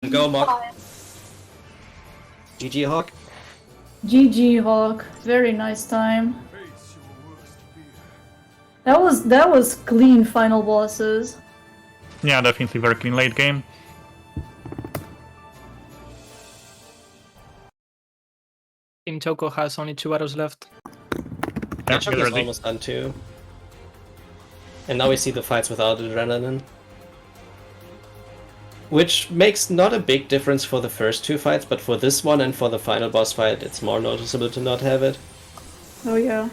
Go, Mock. GG, Hawk. GG, Hawk. Very nice time. That was clean final bosses. Yeah, definitely very clean late game. Team Choco has only 2 battles left. Yeah, Choco's get ready. almost done too. And now we see the fights without adrenaline. Which makes not a big difference for the first 2 fights, but for this one and for the final boss fight, it's more noticeable to not have it. Oh yeah.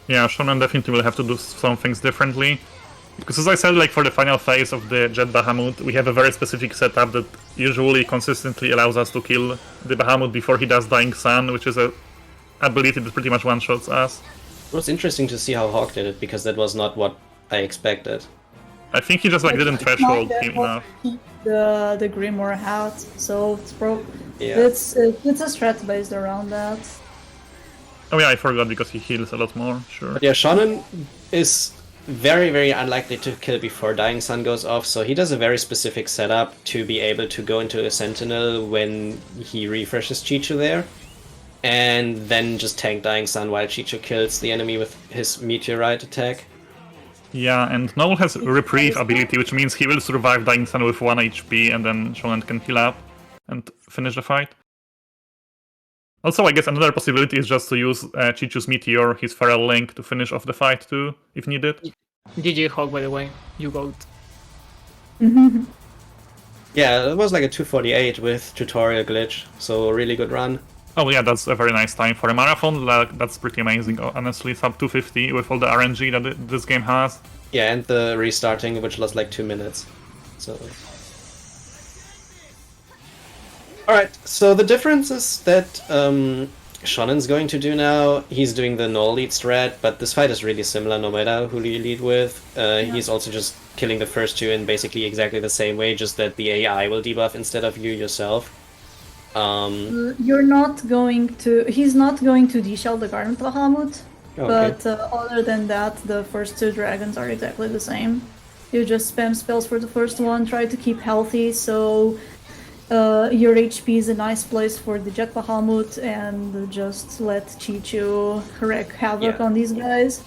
Yeah, Shonen definitely will have to do some things differently. Because as I said, like for the final phase of the Jet Bahamut, we have a very specific setup that usually consistently allows us to kill the Bahamut before he does Dying Sun, which is a ability that pretty much one-shots us. It was interesting to see how Hawk did it, because that was not what I expected. I think he just like didn't threshold him enough. The Grimoire hat, so it's a strat based around that. Oh yeah, I forgot because he heals a lot more, sure. But yeah, Shonen is very, very unlikely to kill before Dying Sun goes off, so he does a very specific setup to be able to go into a Sentinel when he refreshes Chichu there, and then just tank Dying Sun while Chichu kills the enemy with his Meteorite attack. Yeah, and Noel has Reprieve ability, which means he will survive Dying Sun with 1 HP, and then Shonen can heal up and finish the fight. Also, I guess another possibility is just to use Chichu's Meteor, his Feral Link, to finish off the fight too, if needed. GG Hawk, by the way. You goat. Yeah, it was like a 248 with tutorial glitch, so a really good run. Oh yeah, that's a very nice time for a marathon. That's pretty amazing, honestly. Sub 250 with all the RNG that this game has. Yeah, and the restarting, which lost like 2 minutes. So. Alright, so the difference is that Shonen's going to do now, he's doing the no lead strat, but this fight is really similar no matter who you lead with. He's also just killing the first 2 in basically exactly the same way, just that the AI will debuff instead of you yourself. You're not going to. He's not going to deshell the Garden Bahamut, but other than that, the first 2 dragons are exactly the same. You just spam spells for the first one, try to keep healthy, so your HP is a nice place for the Jet Bahamut, and just let Chichu wreak havoc on these guys.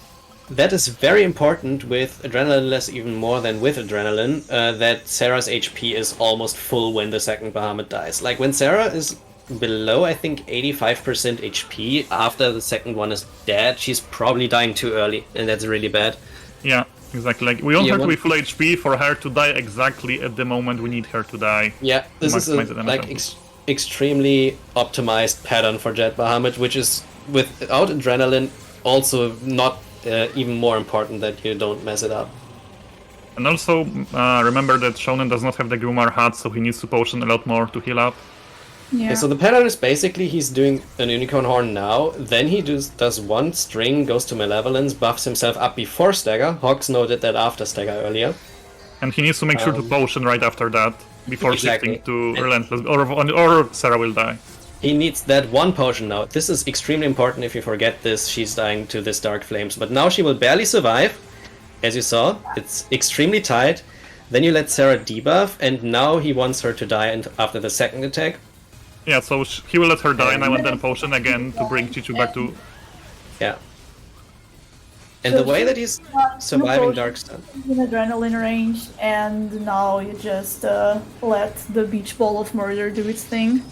That is very important with Adrenaline-less even more than with Adrenaline, that Sarah's HP is almost full when the second Bahamut dies. Like, when Sarah is below, I think, 85% HP, after the second one is dead, she's probably dying too early, and that's really bad. Yeah, exactly. Like, we want her to be full HP for her to die exactly at the moment we need her to die. Yeah, this is a, extremely optimized pattern for Jet Bahamut, which is, without Adrenaline, also not even more important that you don't mess it up. And also, remember that Shonen does not have the Grimoire hat, so he needs to potion a lot more to heal up. Yeah. Okay, so the pattern is basically he's doing an Unicorn Horn now, then he does 1 string, goes to Malevolence, buffs himself up before Stagger. Hawks noted that after Stagger earlier. And he needs to make sure to potion right after that, before shifting to Relentless, or Sarah will die. He needs that 1 potion now. This is extremely important. If you forget this, she's dying to this Dark Flames. But now she will barely survive. As you saw, it's extremely tight. Then you let Sarah debuff, and now he wants her to die after the second attack. Yeah, so he will let her die now and then potion again to bring Chichu back to... Yeah. And so the way that he's surviving Dark Sun. In Adrenaline range, and now you just let the Beach Ball of Murder do its thing.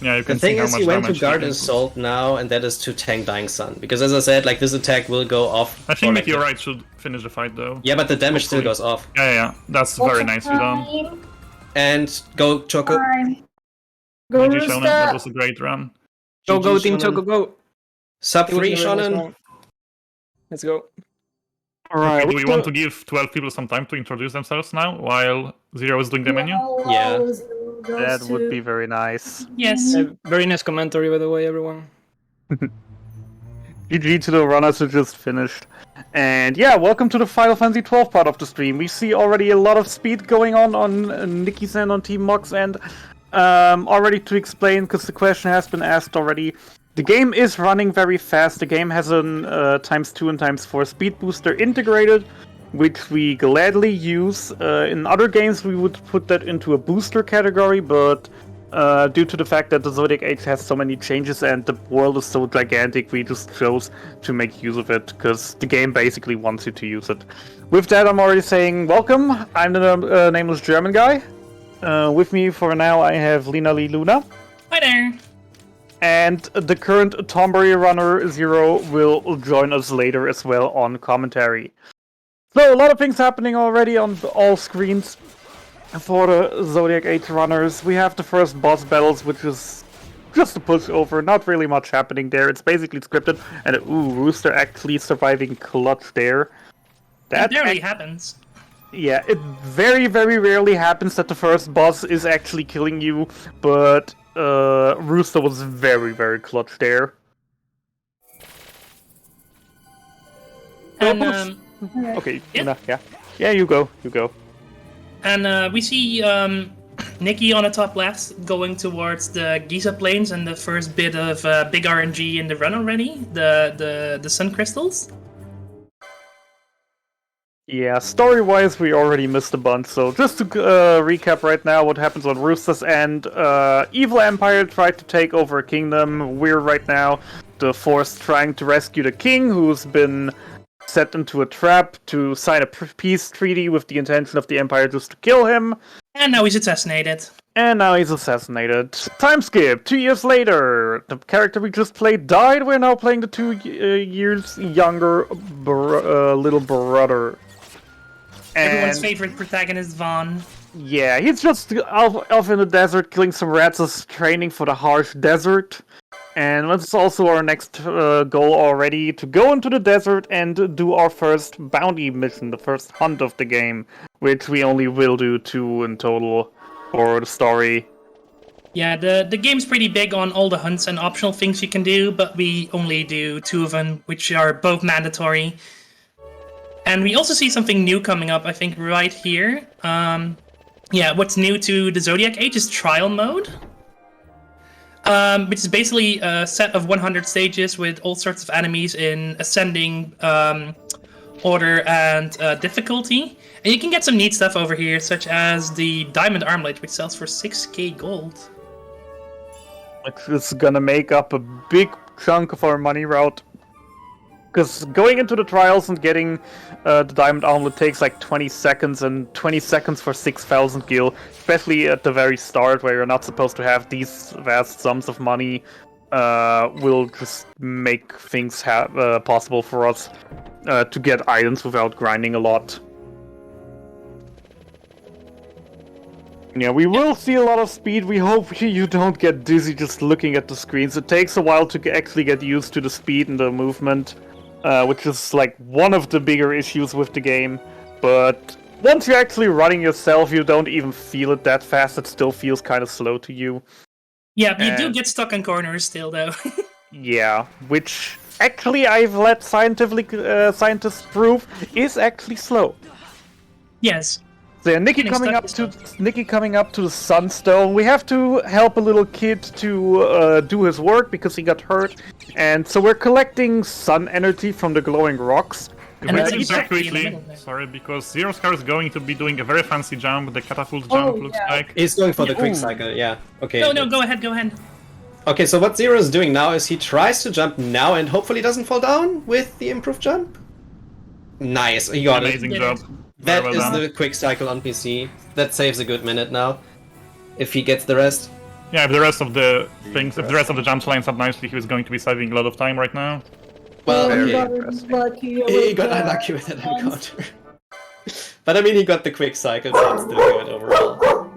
Yeah, you can the thing see how is, much he went to damage Guard Assault now, and that is to tank Dying Sun. Because as I said, like, this attack will go off. I think Meteorite should finish the fight, though. Yeah, but the damage still goes off. Yeah, that's very nicely done. And go, Choco. Go, GG Shonen, that was a great run. Go, Team Choco, go! Sub 3, Shonen. Let's go. Alright, okay, do we want to give 12 people some time to introduce themselves now, while Zero is doing the menu? Yeah. That would be very nice. Yes. Very nice commentary, by the way, everyone. GG to the runners who just finished. And yeah, welcome to the Final Fantasy 12 part of the stream. We see already a lot of speed going on Nikki's end, on Team Mox end. Already to explain, because the question has been asked already. The game is running very fast. The game has a ×2 and ×4 speed booster integrated. which we gladly use. In other games, we would put that into a booster category, but due to the fact that the Zodiac Age has so many changes and the world is so gigantic, we just chose to make use of it, because the game basically wants you to use it. With that, I'm already saying welcome. I'm the nameless German guy. With me for now, I have Lina Lee Luna. Hi there! And the current Tombury runner, Zero, will join us later as well on commentary. So, a lot of things happening already on all screens for the Zodiac Age runners. We have the first boss battles, which is just a pushover, not really much happening there. It's basically scripted, and Rooster actually surviving clutch there. That rarely happens. Yeah, it very, very rarely happens that the first boss is actually killing you, but Rooster was very, very clutch there. And, okay, yeah. Yeah, you go. And we see Nikki on the top left going towards the Giza Plains and the first bit of big RNG in the run already, the sun crystals. Yeah, story-wise, we already missed a bunch, so just to recap right now what happens on Rooster's end. Evil Empire tried to take over a kingdom. We're right now the Force trying to rescue the king, who's been set into a trap to sign a peace treaty with the intention of the Empire just to kill him. And now he's assassinated. Time skip, 2 years later. The character we just played died. We're now playing the 2 years younger little brother. Everyone's favorite protagonist, Vaughn. Yeah, he's just off in the desert killing some rats as training for the harsh desert. And that's also our next goal already, to go into the desert and do our first bounty mission, the first hunt of the game, which we only will do 2 in total for the story. Yeah, the game's pretty big on all the hunts and optional things you can do, but we only do 2 of them, which are both mandatory. And we also see something new coming up, I think, right here. Yeah, what's new to the Zodiac Age is Trial Mode. Which is basically a set of 100 stages with all sorts of enemies in ascending order and difficulty. And you can get some neat stuff over here, such as the Diamond Armlet, which sells for 6k gold. Which is gonna make up a big chunk of our money route. Because going into the trials and getting the Diamond Armlet takes like 20 seconds, and 20 seconds for 6,000 gil, especially at the very start where you're not supposed to have these vast sums of money, will just make things possible for us to get items without grinding a lot. Yeah, we will see a lot of speed. We hope you don't get dizzy just looking at the screens. It takes a while to actually get used to the speed and the movement. Which is like one of the bigger issues with the game. But once you're actually running yourself, you don't even feel it that fast. It still feels kind of slow to you. Yeah, you do get stuck in corners still, though. Yeah, which actually I've let scientists prove is actually slow. Yes. So Nikki coming up to the Sunstone. We have to help a little kid to do his work because he got hurt, and so we're collecting sun energy from the glowing rocks. And that's exactly quickly, sorry, because Zero Scar is going to be doing a very fancy jump, the catapult jump looks like. He's going for the quick cycle, yeah. Okay. No, go ahead. Okay, so what Zero is doing now is he tries to jump now and hopefully doesn't fall down with the improved jump. Nice, he got Amazing it. job. That Very is well done. the quick cycle on PC. That saves a good minute now. If he gets the rest. Yeah, if the rest of the jumps lines up nicely, he was going to be saving a lot of time right now. Well, he okay. He got unlucky with that encounter. But I mean, he got the quick cycle, so it's still good overall.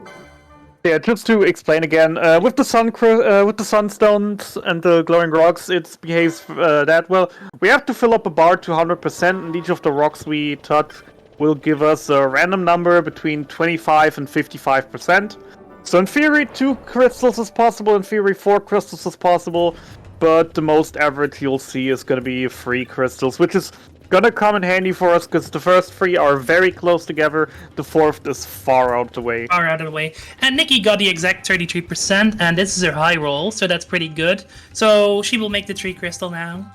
Yeah, just to explain again, with the sunstones and the glowing rocks, it behaves that well. We have to fill up a bar to 100%, and each of the rocks we touch will give us a random number between 25 and 55%. So in theory, 2 crystals is possible. In theory, 4 crystals is possible. But the most average you'll see is going to be 3 crystals, which is going to come in handy for us because the first 3 are very close together. The 4th is far out of the way. And Nikki got the exact 33%, and this is her high roll, so that's pretty good. So she will make the 3 crystal now.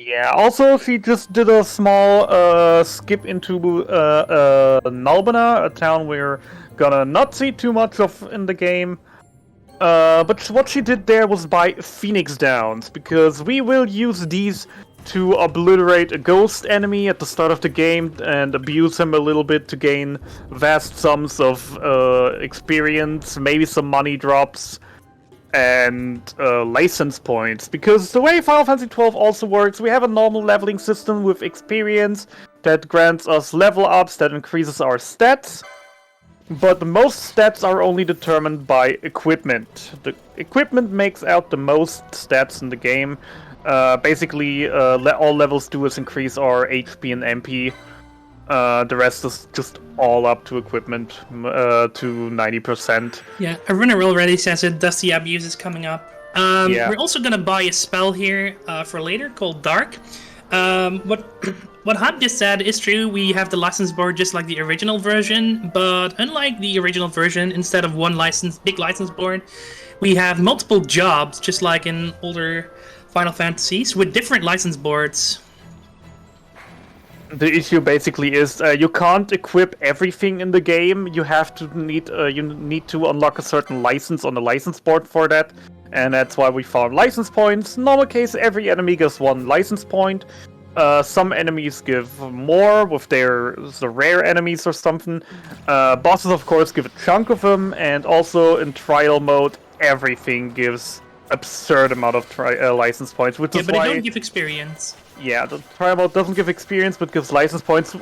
Yeah, also she just did a small skip into Nalbana, a town we're gonna not see too much of in the game. But what she did there was buy Phoenix Downs, because we will use these to obliterate a ghost enemy at the start of the game and abuse him a little bit to gain vast sums of experience, maybe some money drops, and license points. Because the way Final Fantasy XII also works, we have a normal leveling system with experience that grants us level ups, that increases our stats. But most stats are only determined by equipment. The equipment makes out the most stats in the game. Basically, all levels do is increase our HP and MP. The rest is just all up to equipment to 90%. Yeah, a runner already says it. Dusty Abuse is coming up. Yeah. We're also gonna buy a spell here for later called Dark. What Hab just said is true. We have the license board just like the original version, but unlike the original version, instead of one big license board, we have multiple jobs, just like in older Final Fantasies, with different license boards. The issue basically is you can't equip everything in the game. You need to unlock a certain license on the license board for that, and that's why we found license points. In normal case, every enemy gets 1 license point. Some enemies give more with the rare enemies or something. Bosses, of course, give a chunk of them, and also in trial mode, everything gives absurd amount of license points, which is but why they don't give experience. Yeah, the trial mode doesn't give experience, but gives license points,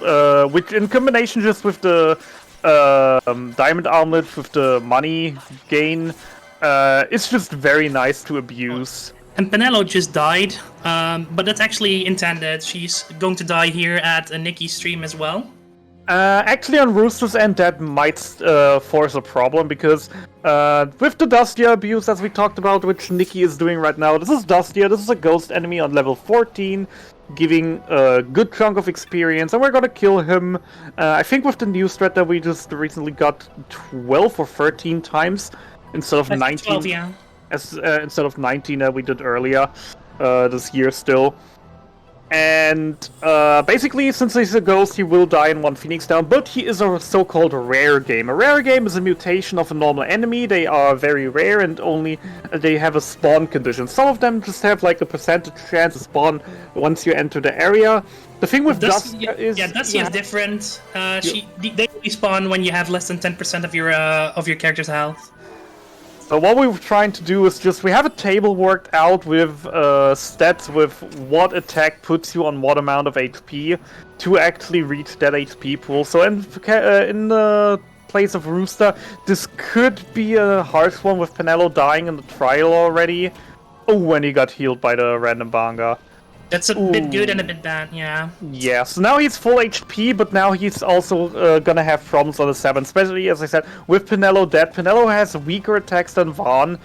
which in combination just with the Diamond Amulet, with the money gain, it's just very nice to abuse. And Penelo just died, but that's actually intended. She's going to die here at Nikki's stream as well. Actually, on Rooster's end, that might force a problem, because with the Dustia abuse, as we talked about, which Nikki is doing right now, this is Dustia, this is a ghost enemy on level 14, giving a good chunk of experience, and we're gonna kill him, I think with the new strat that we just recently got 12 or 13 times, instead of 19. 12, yeah. Instead of 19 that we did earlier this year still. And basically, since he's a ghost, he will die in 1 Phoenix Down, but he is a so-called rare game. A rare game is a mutation of a normal enemy. They are very rare and only they have a spawn condition. Some of them just have like a percentage chance to spawn once you enter the area. The thing with Dustia is... Yeah, Dustia is different. They only spawn when you have less than 10% of your character's health. So what we were trying to do is we have a table worked out with stats with what attack puts you on what amount of HP to actually reach that HP pool. So in the place of Rooster, this could be a harsh one with Penelo dying in the trial already. Oh, when he got healed by the random Banga. That's a bit good and a bit bad, yeah. Yeah, so now he's full HP, but now he's also gonna have problems on the 7, especially, as I said, with Penelo dead. Penelo has weaker attacks than Vaughn,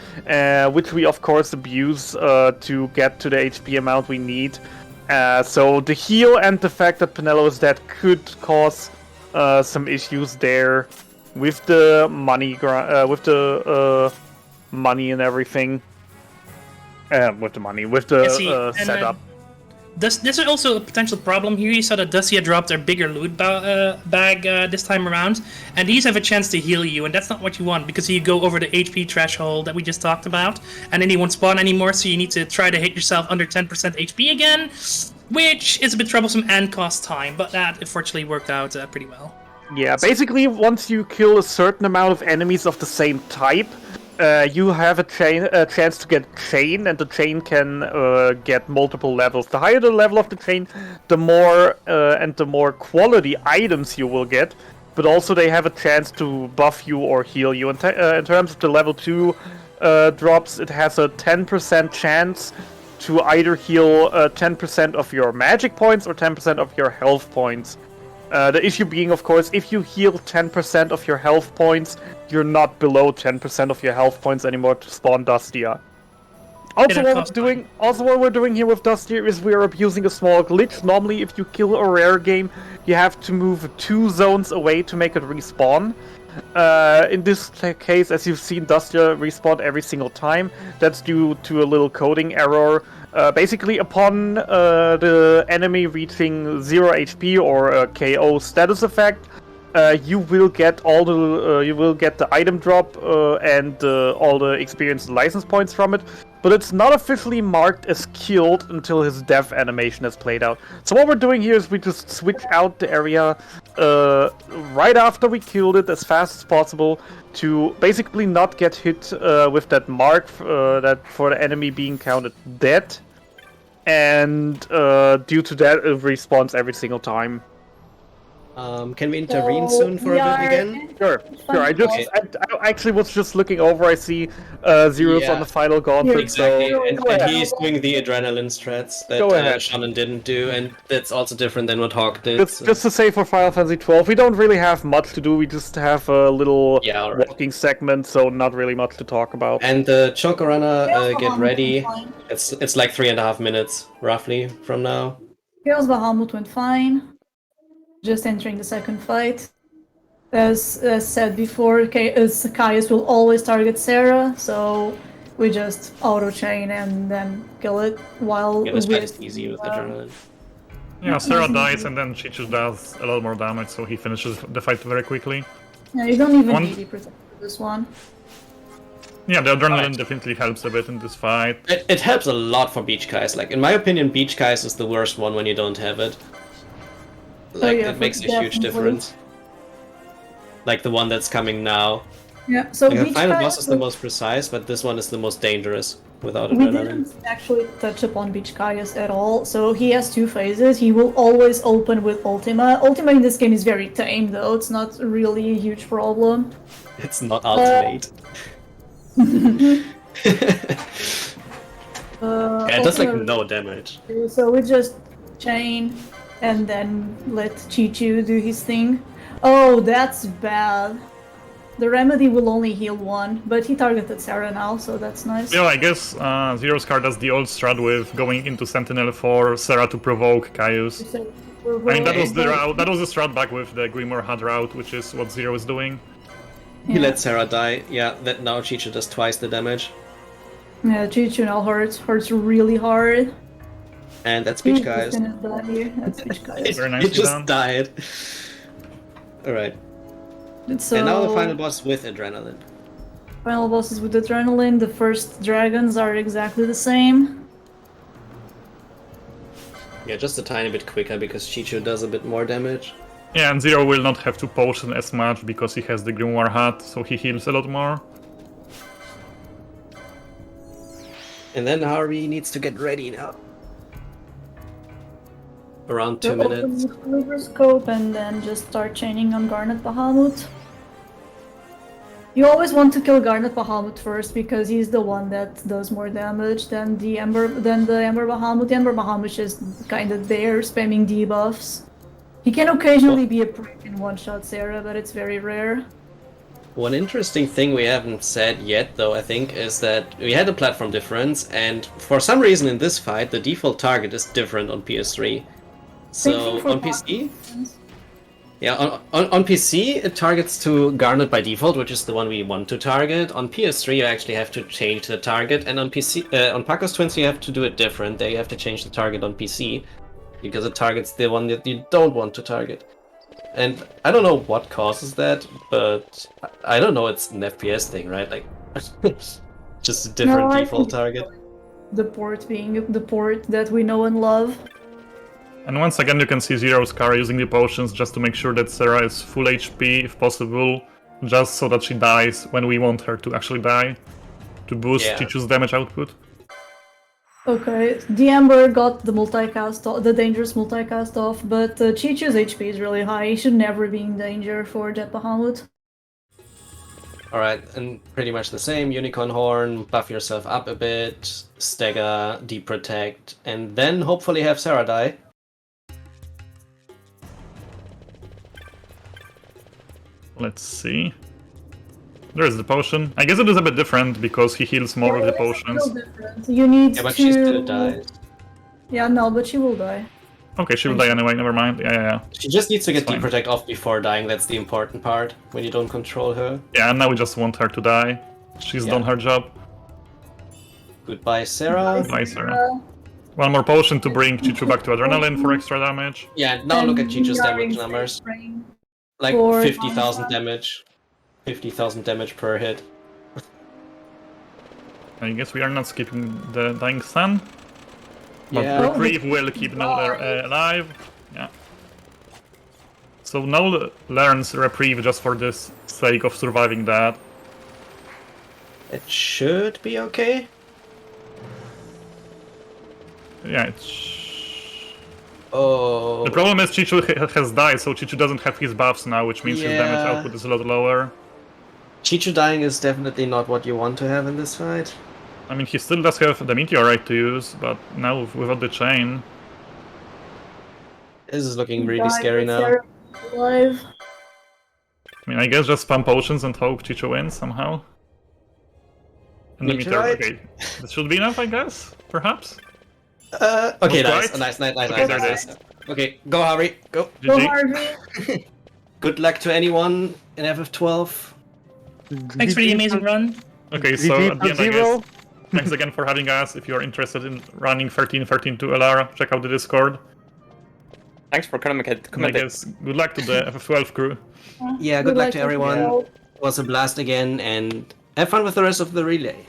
which we, of course, abuse to get to the HP amount we need. So the heal and the fact that Penelo is dead could cause some issues there with the money, money and everything. With the setup. There's also a potential problem here. You saw that Dustia dropped their bigger loot bag this time around, and these have a chance to heal you, and that's not what you want, because you go over the HP threshold that we just talked about, and then you won't spawn anymore, so you need to try to hit yourself under 10% HP again, which is a bit troublesome and costs time, but that unfortunately worked out pretty well. Yeah, basically once you kill a certain amount of enemies of the same type, you have a chance to get chain, and the chain can get multiple levels. The higher the level of the chain, the more and the more quality items you will get. But also they have a chance to buff you or heal you. In terms of the level 2 drops, it has a 10% chance to either heal 10% of your magic points or 10% of your health points. The issue being, of course, if you heal 10% of your health points, you're not below 10% of your health points anymore to spawn Dustia. Also, what we're doing here with Dustia is we are abusing a small glitch. Normally, if you kill a rare game, you have to move 2 zones away to make it respawn. In this case, as you've seen, Dustia respawned every single time. That's due to a little coding error Basically, upon the enemy reaching 0 HP or a KO status effect, you will get the item drop and all the experience and license points from it. But it's not officially marked as killed until his death animation has played out. So what we're doing here is we just switch out the area right after we killed it as fast as possible to basically not get hit with that mark that for the enemy being counted dead. And due to that, it respawns every single time. Can we intervene soon for a bit again? Sure. I actually was just looking over. I see Zero's on the final gauntlet. Exactly, So and he's doing the adrenaline strats that Shannon didn't do, and that's also different than what Hawk did. Just to say, for Final Fantasy 12, we don't really have much to do. We just have a little walking segment, so not really much to talk about. And the Chokorana, get ready. It's like 3.5 minutes, roughly, from now. Chaos Bahamut went fine. Just entering the second fight. As said before, Caius will always target Sarah, so we just auto-chain and then kill it while this fight is easy with adrenaline. Yeah, Sarah dies and then Chichu does a lot more damage, so he finishes the fight very quickly. Yeah, you don't even need to protect this one. Yeah, the adrenaline definitely helps a bit in this fight. It helps a lot for Beach Kais. Like, in my opinion, Beach Kais is the worst one when you don't have it. Like, it makes a huge difference. Like the one that's coming now. Yeah, so like, Beach the final Kais boss is the most precise, but this one is the most dangerous without we adrenaline. didn't actually touch upon Beach Caius at all. So he has two phases. He will always open with Ultima. Ultima in this game is very tame, though. It's not really a huge problem. It's not ultimate. Yeah, it does like no damage. So we just chain and then let Chichu do his thing. Oh, that's bad. The remedy will only heal one, but he targeted Sarah now, so that's nice. Yeah, I guess Zero's card does the old strat with going into Sentinel for Sarah to provoke Caius. I mean, that was the route. That was the strat back with the Grimoire Hut route, which is what Zero is doing. He let Sarah die. Yeah, that now Chichu does twice the damage. Yeah, Chichu now hurts really hard. And that's Beach Kais. That's Beach Kais. Very nice. He just died. Alright. So, and now the final boss with adrenaline. Final bosses with adrenaline. The first dragons are exactly the same. Yeah, just a tiny bit quicker because Chichu does a bit more damage. Yeah, and Zero will not have to potion as much because he has the Grimoire Hat, so he heals a lot more. And then Harvey needs to get ready now. Around 2 minutes. Open the scope and then just start chaining on Garnet Bahamut. You always want to kill Garnet Bahamut first because he's the one that does more damage than the Ember Bahamut. The Ember Bahamut is just kind of there spamming debuffs. He can occasionally be a prick and one-shot Sarah, but it's very rare. One interesting thing we haven't said yet, though, I think, is that we had a platform difference, and for some reason in this fight, the default target is different on PS3. So on PC, on PC it targets to Garnet by default, which is the one we want to target. On PS3 you actually have to change the target, and on PC, on Pacos Twins you have to do it different. There you have to change the target on PC because it targets the one that you don't want to target. And I don't know what causes that, but I don't know. It's an FPS thing, right? Like just a different default target. The port being the port that we know and love. And once again, you can see Zero's car using the potions just to make sure that Sarah is full HP, if possible, just so that she dies when we want her to actually die, to boost Chichu's damage output. Okay, the Ember got the multicast, the dangerous multicast off, but Chichu's HP is really high. He should never be in danger for Jet Bahamut. Alright, and pretty much the same. Unicorn Horn, buff yourself up a bit, stagger, deep protect, and then hopefully have Sarah die. Let's see. There's the potion. I guess it is a bit different because he heals more with the potions. You need but to... she still dies. Yeah, no, but she will die. Okay, she'll die anyway, never mind. Yeah. She just needs to get deep protect off before dying, that's the important part, when you don't control her. Yeah, and now we just want her to die. She's done her job. Goodbye, Sarah. Goodbye, Sarah. One more potion to bring Chichu back to Adrenaline for extra damage. Yeah, now look at Chichu's we are damage in numbers. frame Like for 50,000 Dying damage. 50,000 damage per hit. I guess we are not skipping the Dying Sun. But Yeah. Reprieve will keep Noel alive. Yeah. So Noel learns Reprieve just for the sake of surviving that. It should be okay. Yeah, it's... Oh. The problem is Chichu has died, so Chichu doesn't have his buffs now, which means his damage Yeah. output is a lot lower. Chichu dying is definitely not what you want to have in this fight. I mean, he still does have the Meteorite to use, but now without the chain... This is looking really Died scary with now. Sarah alive. I mean, I guess just spam potions and hope Chichu wins somehow. And the Meteorite? Okay, this should be enough, I guess? Perhaps? Okay, Not nice. quite? Okay, there it is. Okay, go Harvey, go. Go GG. Harvey. Good luck to anyone in FF12. Thanks for the amazing run. Okay, so GG at the end, I guess, thanks again for having us. If you're interested in running 1313 to Elara, check out the Discord. Thanks for coming. And I guess good luck to the FF12 crew. Yeah, good luck luck to with everyone. you. It was a blast again, and have fun with the rest of the relay.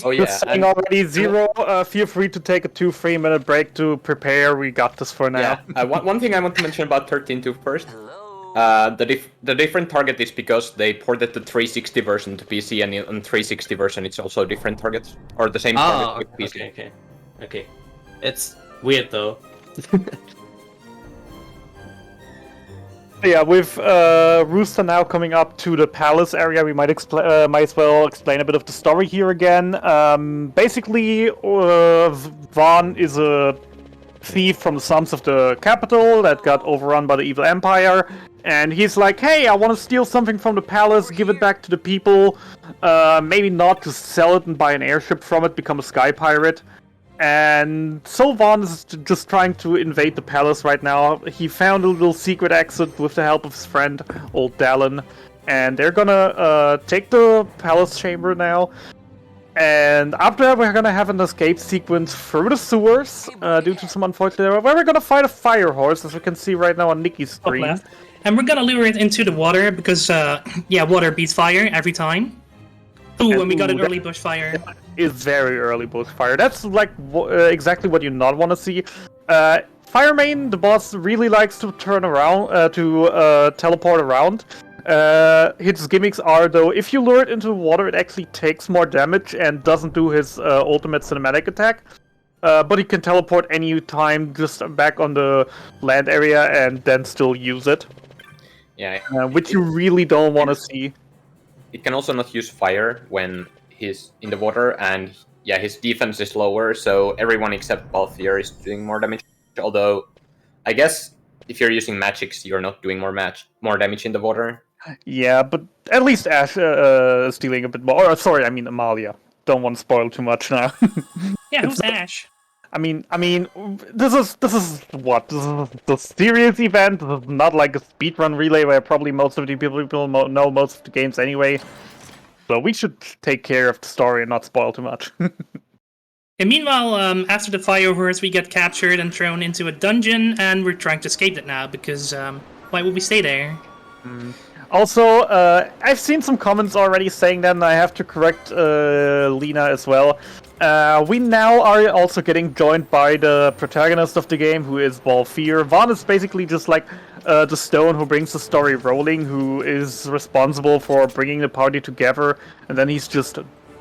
Oh yeah, Just saying already, Zero, feel free to take a 2-3 minute break to prepare. We got this for now. yeah. One thing I want to mention about 13.2 first. The different target is because they ported the 360 version to PC, and on 360 version it's also different targets or the same target with PC. Okay. It's weird though. Yeah, with Rooster now coming up to the palace area, we might as well explain a bit of the story here again. Basically, Vaughn is a thief from the slums of the capital that got overrun by the evil empire, and he's like, hey, I want to steal something from the palace, give it back to the people, maybe not to sell it and buy an airship from it, become a sky pirate. And so Vaughn is just trying to invade the palace right now. He found a little secret exit with the help of his friend, old Dallin. And they're gonna take the palace chamber now. And after that, we're gonna have an escape sequence through the sewers, due to some unfortunate error, where we're gonna fight a fire horse, as we can see right now on Nikki's screen. Left. And we're gonna lure it into the water because, water beats fire every time. Ooh, and we got an early bushfire. Is very early bushfire. That's like exactly what you not want to see. Firemain, the boss, really likes to turn around, teleport around. His gimmicks are, though, if you lure it into water, it actually takes more damage and doesn't do his ultimate cinematic attack. But he can teleport any time just back on the land area and then still use it. Yeah. Which you really don't want to see. It can also not use fire when he's in the water, and yeah, his defense is lower, so everyone except Balthier is doing more damage. Although, I guess if you're using magics, you're not doing more damage in the water. Yeah, but at least Ash is dealing a bit more. Or, sorry, I mean Amalia. Don't want to spoil too much now. Yeah, who's Ash? I mean, this is what? This is the serious event. This is not like a speedrun relay where probably most of the people know most of the games anyway. So we should take care of the story and not spoil too much. And meanwhile, after the fire horse, we get captured and thrown into a dungeon, and we're trying to escape it now because why would we stay there? Also, I've seen some comments already saying that, and I have to correct Lena as well. We now are also getting joined by the protagonist of the game, who is Balthier. Vaughn is basically just like the stone who brings the story rolling, who is responsible for bringing the party together, and then he's just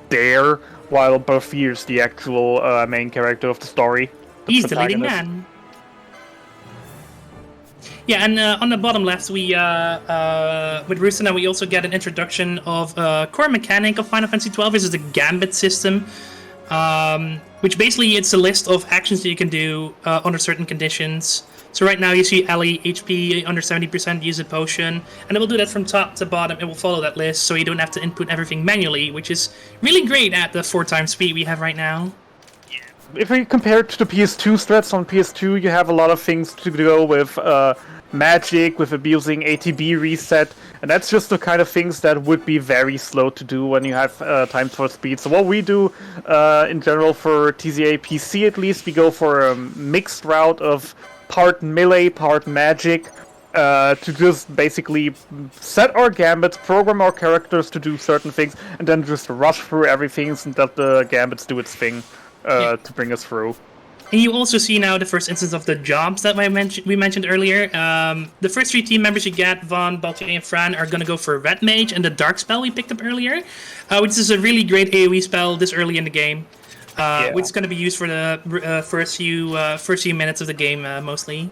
there, while Balthier is the actual main character of the story. He's the leading man. Yeah, and on the bottom left, we with Rusana, we also get an introduction of a core mechanic of Final Fantasy XII. This is the Gambit system, which basically it's a list of actions that you can do under certain conditions. So right now you see Ellie, HP under 70%, use a potion, and it will do that from top to bottom. It will follow that list, so you don't have to input everything manually, which is really great at the 4x speed we have right now. If we compare it to the PS2 strats on PS2, you have a lot of things to go with magic, with abusing ATB reset, And that's just the kind of things that would be very slow to do when you have times for speed. So what we do in general for TZA PC at least, we go for a mixed route of part melee, part magic, to just basically set our gambits, program our characters to do certain things, and then just rush through everything and let the gambits do its thing to bring us through. And you also see now the first instance of the jobs that we mentioned earlier. The first 3 team members you get, Vaughn, Baltier, and Fran, are going to go for Red Mage and the Dark spell we picked up earlier, which is a really great AoE spell this early in the game, which is going to be used for the first few minutes of the game mostly.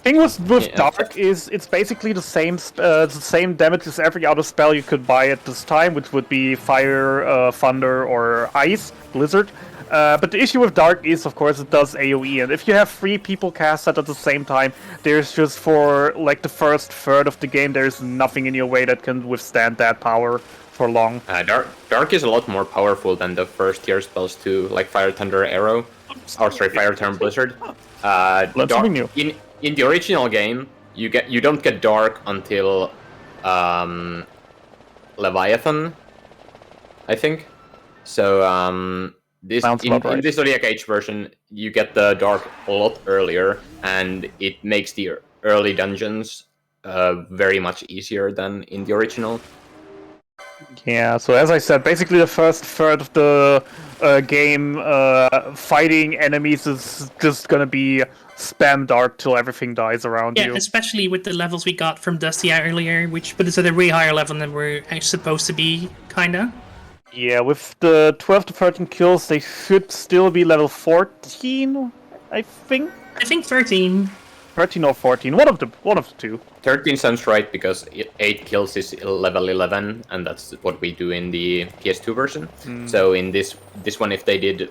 Thing with Dark is it's basically the same damage as every other spell you could buy at this time, which would be Fire, Thunder, or Ice, Blizzard. But the issue with Dark is, of course, it does AoE, and if you have 3 people cast that at the same time, there's just for like the first third of the game, there's nothing in your way that can withstand that power for long. Dark is a lot more powerful than the first tier spells too, like Fire, Thunder, Arrow. Fire, Thunder, Blizzard. Learn something new. In the original game, you don't get Dark until Leviathan, I think. So in this Zodiac Age version, you get the Dark a lot earlier, and it makes the early dungeons very much easier than in the original. Yeah, so as I said, basically the first third of the game, fighting enemies is just gonna be spam Dark till everything dies around you. Yeah, especially with the levels we got from Dusty earlier, which put us at a way higher level than we're actually supposed to be, kinda. Yeah, with the 12 to 13 kills, they should still be level 14, I think? I think 13. 13 or 14, one of the two. 13 sounds right, because 8 kills is level 11, and that's what we do in the PS2 version. So in this one, if they did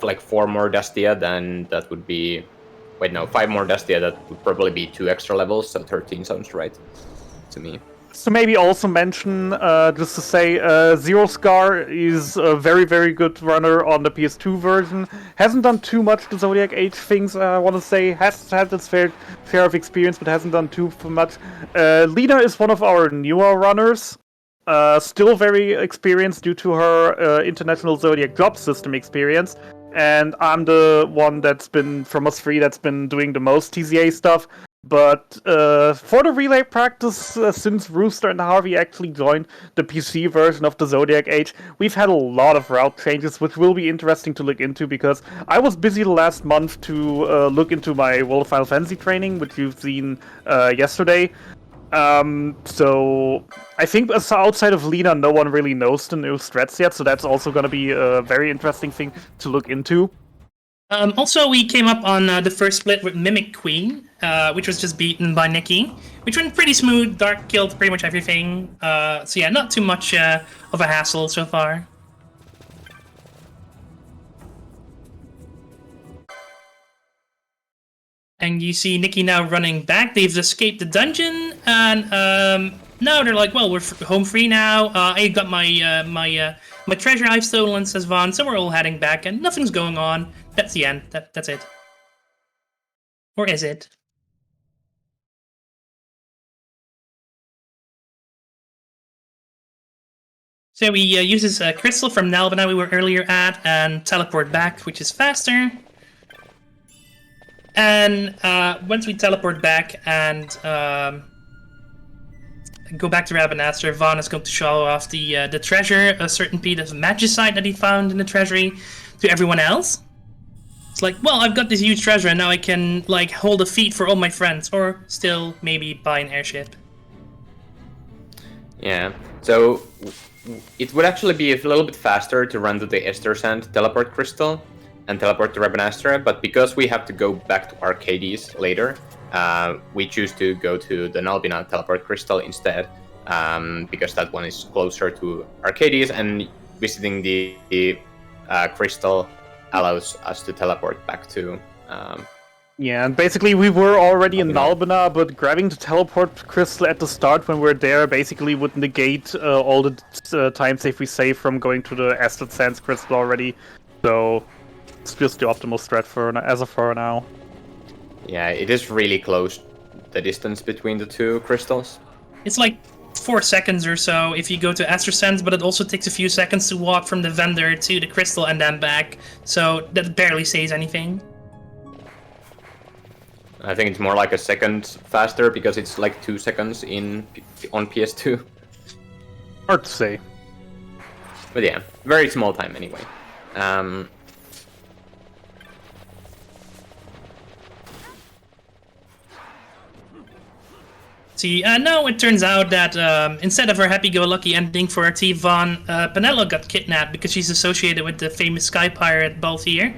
like 4 more Dustia, then that would be... Wait, no, 5 more Dustia, that would probably be 2 extra levels, so 13 sounds right to me. So maybe also mention, just to say, Zero Scar is a very, very good runner on the PS2 version. Hasn't done too much to Zodiac Age things, I want to say. Has had its fair of experience, but hasn't done too much. Lena is one of our newer runners. Still very experienced due to her international Zodiac job system experience. And I'm the one that's been, from us 3, that's been doing the most TZA stuff. But for the relay practice, since Rooster and Harvey actually joined the PC version of the Zodiac Age, we've had a lot of route changes, which will be interesting to look into, because I was busy the last month to look into my World of Final Fantasy training, which you've seen yesterday. So I think outside of Lena, no one really knows the new strats yet, so that's also going to be a very interesting thing to look into. Also, we came up on the first split with Mimic Queen, which was just beaten by Nikki, which went pretty smooth. Dark killed pretty much everything. So yeah, not too much of a hassle so far. And you see Nikki now running back. They've escaped the dungeon, and now they're like, well, we're home free now. I got my treasure I've stolen, says Vaughn, so we're all heading back, and nothing's going on. That's the end. That's it. Or is it? So we use this crystal from Nalbana we were earlier at and teleport back, which is faster. And once we teleport back and go back to Rabanastre, Vaughn is going to show off the treasure, a certain piece of magicite that he found in the treasury, to everyone else. It's like, well, I've got this huge treasure and now I can like hold a feat for all my friends, or still maybe buy an airship. Yeah, so it would actually be a little bit faster to run to the Esther Sand teleport crystal and teleport to Rabanastre, but because we have to go back to Arcades later, we choose to go to the Nalbina teleport crystal instead, because that one is closer to Arcades, and visiting the crystal allows us to teleport back to... Yeah, and basically we were already in Nalbina, but grabbing the teleport crystal at the start when we're there basically would negate all the time save we save from going to the Acid Sands crystal already. So it's just the optimal strat as of for now. Yeah, it is really close, the distance between the two crystals. It's like 4 seconds or so if you go to Astrosense, but it also takes a few seconds to walk from the vendor to the crystal and then back. So that barely says anything. I think it's more like a second faster because it's like 2 seconds on PS2. Hard to say. But yeah, very small time anyway. See, now it turns out that instead of her happy-go-lucky ending for our team Von, Penelo got kidnapped because she's associated with the famous sky pirate Balthier.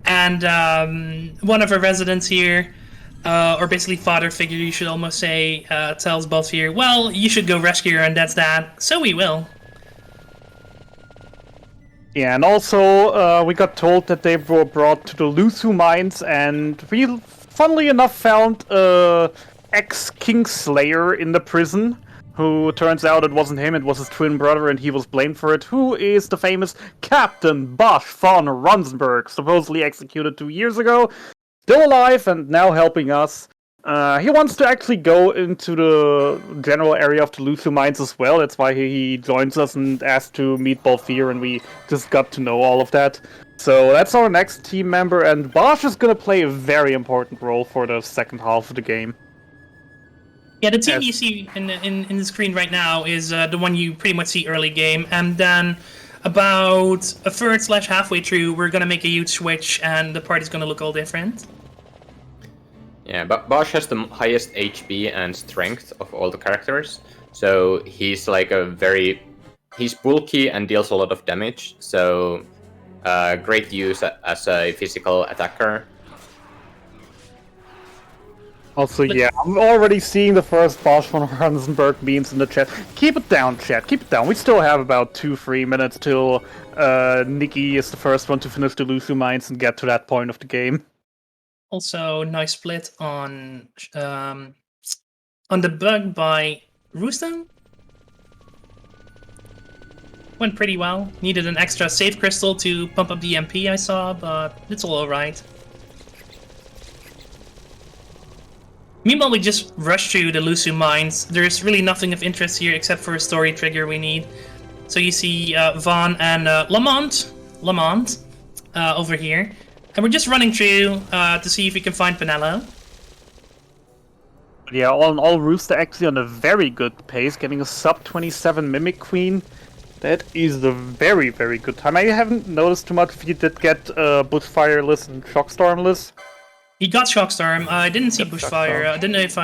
And one of her residents here, or basically father figure, you should almost say, tells Balthier, well, you should go rescue her, and that's that. So we will. Yeah, and also we got told that they were brought to the Lusu mines, and we, funnily enough, found ex-Kingslayer in the prison, who turns out it wasn't him, it was his twin brother, and he was blamed for it, who is the famous Captain Bosch von Runsberg, supposedly executed 2 years ago, still alive and now helping us. He wants to actually go into the general area of the Lusu mines as well, that's why he joins us and asked to meet Balthier, and we just got to know all of that. So that's our next team member, and Bosch is gonna play a very important role for the second half of the game. Yeah, the team you see in the screen right now is the one you pretty much see early game, and then about a third/halfway through, we're gonna make a huge switch, and the party's gonna look all different. Yeah, but Bosch has the highest HP and strength of all the characters, so he's like he's bulky and deals a lot of damage, so great use as a physical attacker. Also, yeah, I'm already seeing the first Bosch von Runsberg memes in the chat. Keep it down, chat, keep it down. We still have about 2-3 minutes till Nikki is the first one to finish the Lusu mines and get to that point of the game. Also, nice split on the bug by Roostem. Went pretty well. Needed an extra save crystal to pump up the MP I saw, but it's all alright. Meanwhile, we just rushed through the Lusu mines. There's really nothing of interest here except for a story trigger we need. So you see Vaughn and Lamont over here. And we're just running through to see if we can find Penelo. Yeah, all in all, Rooster actually on a very good pace, getting a sub-27 Mimic Queen. That is a very, very good time. I haven't noticed too much if you did get Bushfire-less and Shockstorm-less. He got Shockstorm. I didn't see Bushfire. I didn't know if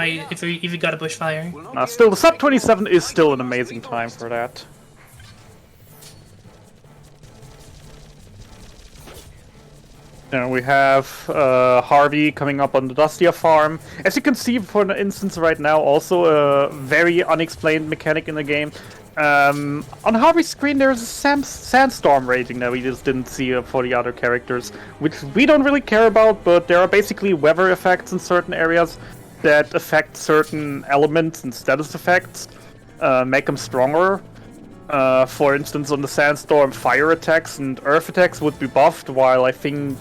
he got a Bushfire. Still, the sub-27 is still an amazing time for that. And we have Harvey coming up on the Dustia farm. As you can see, for instance, right now, also a very unexplained mechanic in the game. On Harvey's screen, there's a sandstorm raging that we just didn't see for the other characters, which we don't really care about, but there are basically weather effects in certain areas that affect certain elements and status effects, make them stronger. For instance, on the sandstorm, fire attacks and earth attacks would be buffed, while I think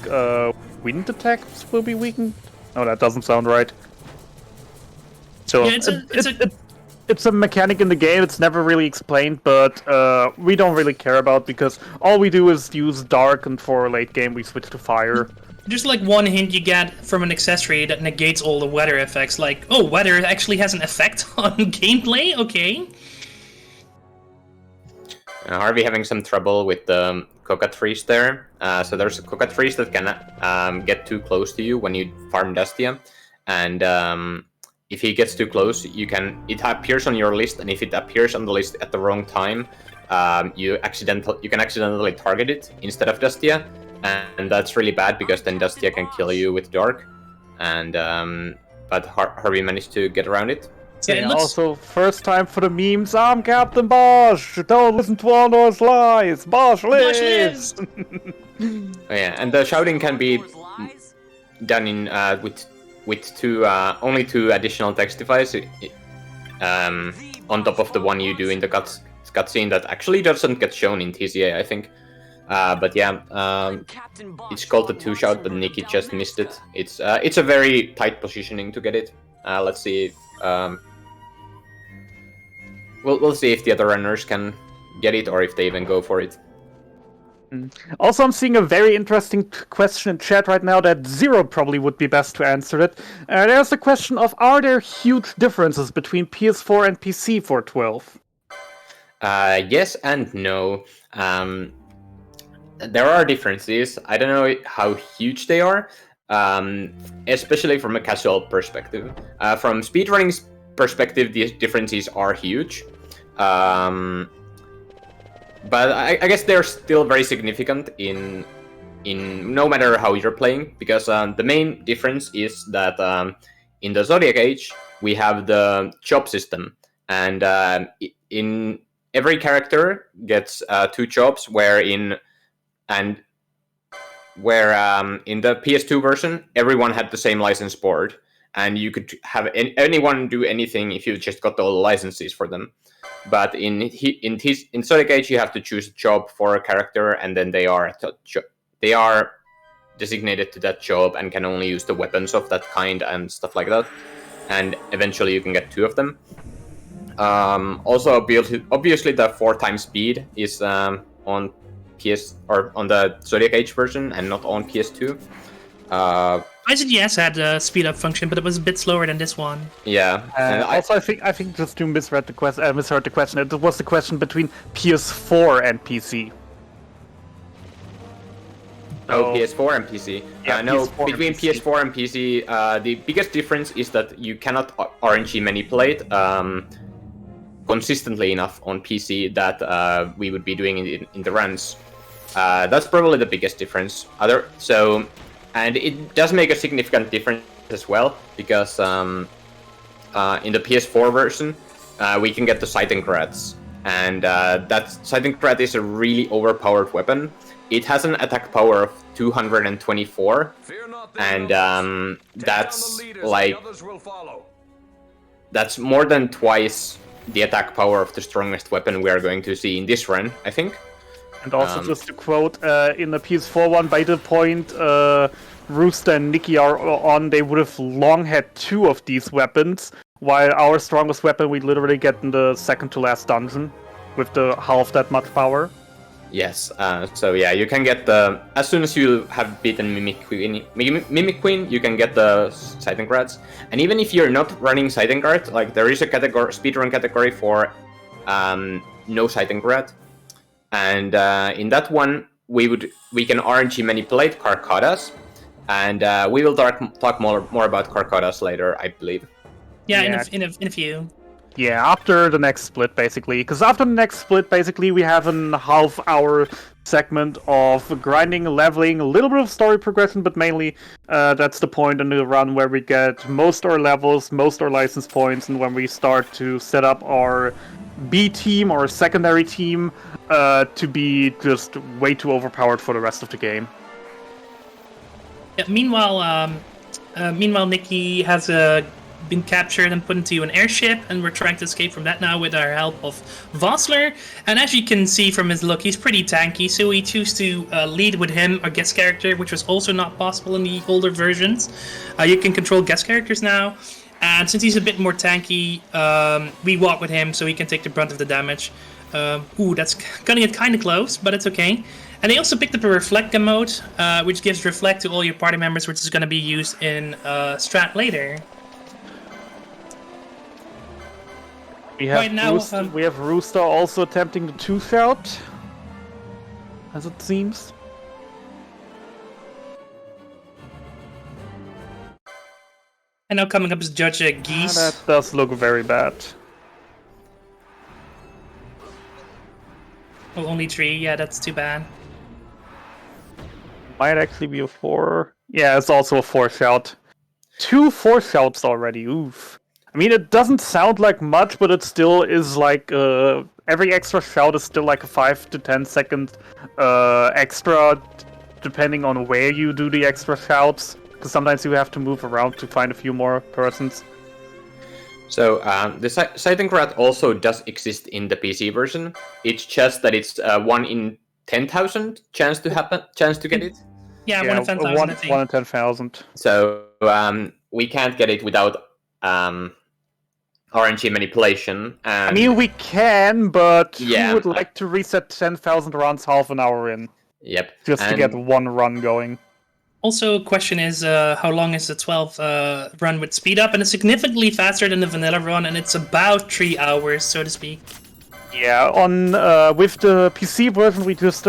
wind attacks will be weakened. No, that doesn't sound right. So yeah, it's a mechanic in the game. It's never really explained, but we don't really care about because all we do is use dark, and for late game we switch to fire. Just like one hint you get from an accessory that negates all the weather effects, like, oh, weather actually has an effect on gameplay? Okay. Harvey having some trouble with the coca trees there. So there's coca trees that can get too close to you when you farm Dustia, and if he gets too close, it appears on your list, and if it appears on the list at the wrong time, you can accidentally target it instead of Dustia, and that's really bad because then Dustia can kill you with Dark, and but Harvey managed to get around it. Yeah, Also, first time for the memes, I'm Captain Bosch! Don't listen to Andor's lies! Bosch lives! Oh, yeah, and the shouting can be done in with only 2 additional textifies on top of the one you do in the cutscene that actually doesn't get shown in TCA, I think. But yeah, it's called the 2-shout, but Nikki just missed it. It's a very tight positioning to get it. Let's see if we'll see if the other runners can get it or if they even go for it. Also, I'm seeing a very interesting question in chat right now that Zero probably would be best to answer it. There's the question of, are there huge differences between PS4 and PC for 12? Yes and no. There are differences. I don't know how huge they are, especially from a casual perspective. From speedrunning's perspective, these differences are huge. But I guess they're still very significant in no matter how you're playing, because the main difference is that in the Zodiac Age we have the job system, and in every character gets 2 jobs, where in the PS2 version everyone had the same license board, and you could have anyone do anything if you just got all the licenses for them. But in Zodiac Age, you have to choose a job for a character, and then they are designated to that job and can only use the weapons of that kind and stuff like that. And eventually, you can get 2 of them. Also, obviously, the 4x speed is on PS or on the Zodiac Age version, and not on PS2. IZGS had a speed up function, but it was a bit slower than this one. Yeah. Also, I think just to misheard the question. It was the question between PS4 and PC. Oh, PS4 and PC. Yeah, no, PS4 between and PC. PS4 and PC, the biggest difference is that you cannot RNG manipulate consistently enough on PC that we would be doing in the runs. That's probably the biggest difference. And it does make a significant difference as well, because in the PS4 version, we can get the Seitengrats, and that Seitengrat is a really overpowered weapon. It has an attack power of 224, and that's more than twice the attack power of the strongest weapon we are going to see in this run, I think. And also, just to quote, in the PS4 one, by the point Rooster and Nikki are on, they would have long had 2 of these weapons, while our strongest weapon we literally get in the second to last dungeon, with the half that much power. Yes, so yeah, you can get as soon as you have beaten Mimic Queen, you can get the Seitengrats. And even if you're not running Seitengrat, like, there is a speedrun category for no Seitengrat. And in that one, we can RNG manipulate Carcadas, and we will talk more about Carcadas later, I believe. Yeah. In a few. Yeah, after the next split, basically. Because after the next split, basically, we have a half-hour segment of grinding, leveling, a little bit of story progression, but mainly that's the point in the run where we get most our levels, most our license points, and when we start to set up our B team or secondary team to be just way too overpowered for the rest of the game. Yeah, meanwhile, Nikki has been captured and put into an airship, and we're trying to escape from that now with our help of Vossler. And as you can see from his look, he's pretty tanky, so we choose to lead with him, our guest character, which was also not possible in the older versions. You can control guest characters now, and since he's a bit more tanky, we walk with him so he can take the brunt of the damage. That's gonna get kind of close, but it's okay. And they also picked up a Reflect mode, which gives Reflect to all your party members, which is going to be used in Strat later. We have Rooster also attempting the 2-shout, as it seems. And now coming up is Judge Geese. That does look very bad. Oh, only 3. Yeah, that's too bad. Might actually be a 4. Yeah, it's also a 4-shout. 2 4-shouts already. Oof. I mean, it doesn't sound like much, but it still is like every extra shout is still like a 5 to 10 second extra, depending on where you do the extra shouts. Because sometimes you have to move around to find a few more persons. So the Seitengrat also does exist in the PC version. It's just that it's 1 in 10,000 chance to get it. Yeah, 1 in 10,000. 1 in 10,000. So we can't get it without RNG manipulation. And I mean, we can, but Yeah, who would like to reset 10,000 rounds half an hour in? Yep. Just to get And- one run going. Also, question is, how long is the 12 run with speed up? And it's significantly faster than the vanilla run, and it's about 3 hours, so to speak. Yeah, on with the PC version, we just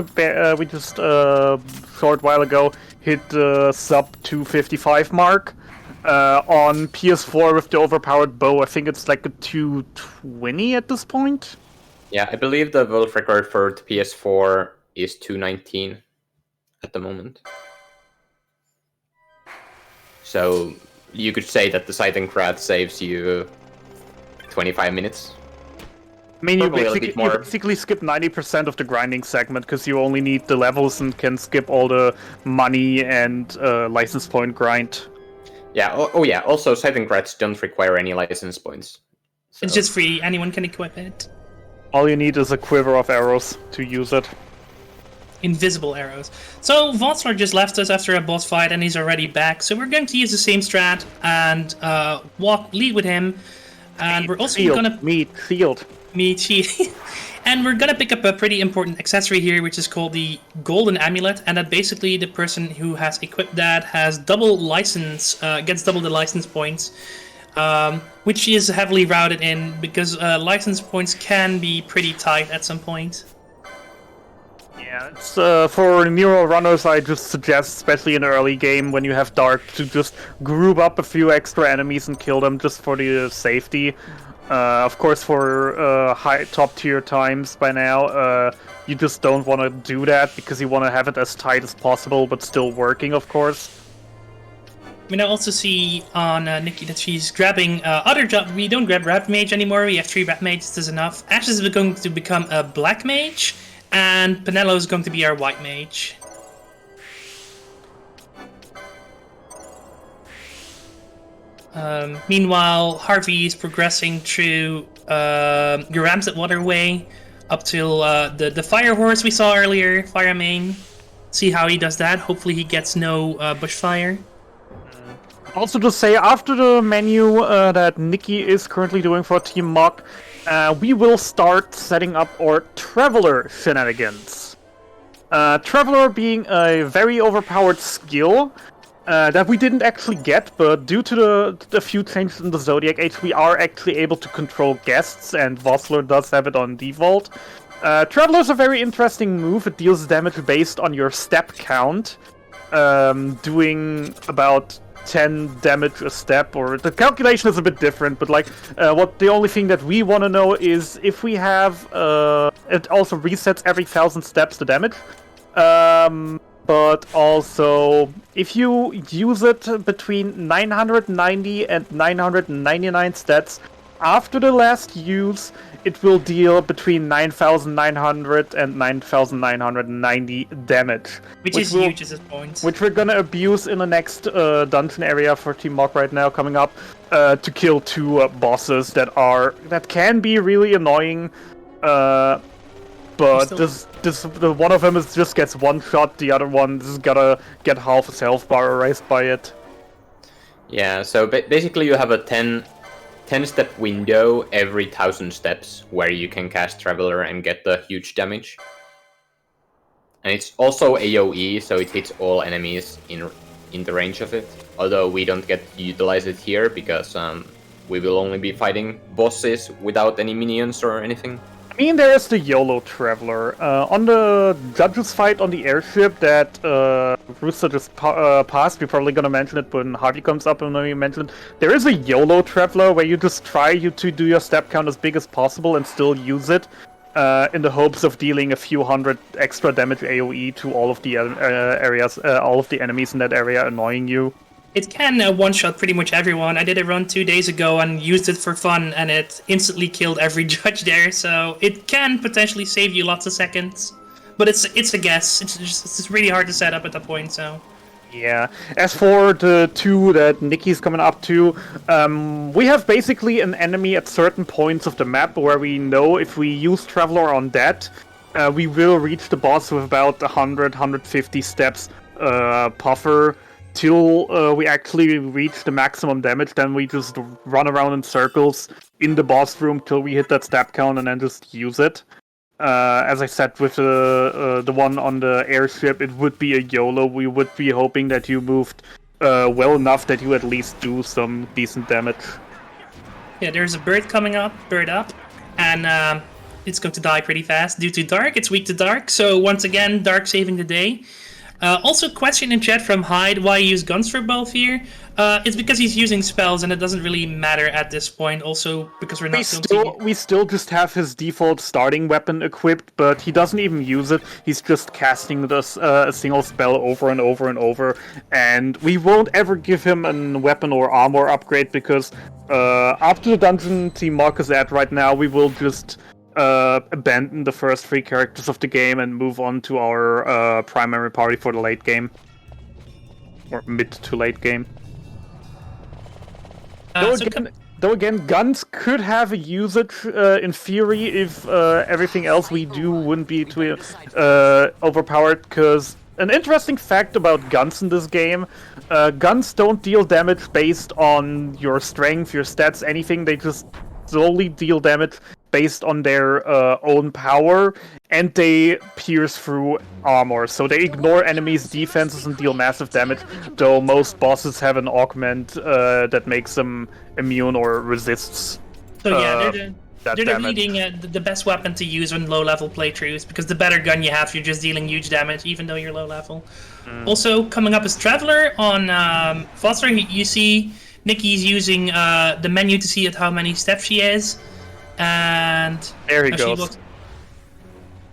short while ago hit the sub 255 mark. On PS4 with the overpowered bow, I think it's like a 220 at this point. Yeah, I believe the world record for the PS4 is 219 at the moment. So you could say that the Seitengrad saves you 25 minutes. I mean, you Probably a bit more. basically skip 90% of the grinding segment because you only need the levels and can skip all the money and license point grind. Yeah. Oh yeah. Also, Seitengrads don't require any license points. So. It's just free, anyone can equip it. All you need is a quiver of arrows to use it. Invisible arrows. So Vossler just left us after a boss fight and he's already back. So we're going to use the same strat and lead with him. And we're also gonna field. And we're gonna pick up a pretty important accessory here, which is called the Golden Amulet, and that basically the person who has equipped that has double license, gets double the license points, which is heavily routed in because license points can be pretty tight at some point. Yeah, it's, for Nero runners, I just suggest, especially in the early game when you have Dark, to just group up a few extra enemies and kill them just for the safety. Of course, for high top tier times by now, you just don't want to do that because you want to have it as tight as possible, but still working, of course. I mean, I also see on Nikki that she's grabbing other jobs. We don't grab Red Mage anymore. We have 3 Red Mages. This is enough. Ashes is going to become a Black Mage, and Penelo is going to be our White Mage. Meanwhile, Harvey is progressing through Ramsed Waterway up till the Fire Horse we saw earlier, Fire Main. See how he does that. Hopefully he gets no bushfire. Also to say, after the menu that Nikki is currently doing for Team Mock, we will start setting up our Traveler shenanigans. Traveler being a very overpowered skill that we didn't actually get, but due to the few changes in the Zodiac Age, we are actually able to control guests, and Vossler does have it on default. Traveler is a very interesting move. It deals damage based on your step count, doing about 10 damage a step, or the calculation is a bit different, but like the only thing that we want to know is if we have it also resets every 1,000 steps the damage, but also if you use it between 990 and 999 stats after the last use, it will deal between 9,900 and 9,990 damage. Which is huge at this point. Which we're gonna abuse in the next dungeon area for Team Mock right now, coming up, to kill 2 bosses that can be really annoying. But the one of them just gets one shot, the other one is gotta get half his health bar erased by it. Yeah, so basically you have a 10-step window every 1,000 steps where you can cast Traveler and get the huge damage. And it's also AoE, so it hits all enemies in the range of it. Although we don't get to utilize it here because we will only be fighting bosses without any minions or anything. I mean, there is the YOLO Traveler. On the judges fight on the airship that Rooster just passed, we're probably gonna mention it when Harvey comes up and we mention it. There is a YOLO Traveler where you just try to do your step count as big as possible and still use it in the hopes of dealing a few hundred extra damage AoE to all of the areas, all of the enemies in that area annoying you. It can one-shot pretty much everyone. I did a run 2 days ago and used it for fun, and it instantly killed every judge there, so it can potentially save you lots of seconds. But it's a guess. It's really hard to set up at that point, so... Yeah. As for the 2 that Nikki's coming up to, we have basically an enemy at certain points of the map where we know if we use Traveler on that, we will reach the boss with about 100-150 steps puffer. Till we actually reach the maximum damage, then we just run around in circles in the boss room till we hit that step count and then just use it. As I said, with the one on the airship, it would be a YOLO. We would be hoping that you moved well enough that you at least do some decent damage. Yeah, there's a bird up, and it's going to die pretty fast due to dark. It's weak to dark, so once again, dark saving the day. Also, question in chat from Hyde, why use guns for both here? It's because he's using spells, and it doesn't really matter at this point. Also, because we still just have his default starting weapon equipped, but he doesn't even use it. He's just casting this a single spell over and over and over, and we won't ever give him a weapon or armor upgrade because after the dungeon Team Mark is at right now, we will just abandon the first 3 characters of the game and move on to our primary party for the late game. Or mid to late game. Though again, guns could have a usage in theory if everything else we do wouldn't be too overpowered, because an interesting fact about guns in this game, guns don't deal damage based on your strength, your stats, anything. They just solely deal damage based on their own power, and they pierce through armor. So they ignore enemies' defenses and deal massive damage, though most bosses have an augment that makes them immune or resists. So yeah, they're leading the best weapon to use on low-level playthroughs, because the better gun you have, you're just dealing huge damage, even though you're low-level. Also, coming up is Traveler on Foster. You see Nikki's using the menu to see at how many steps she is. And there he goes.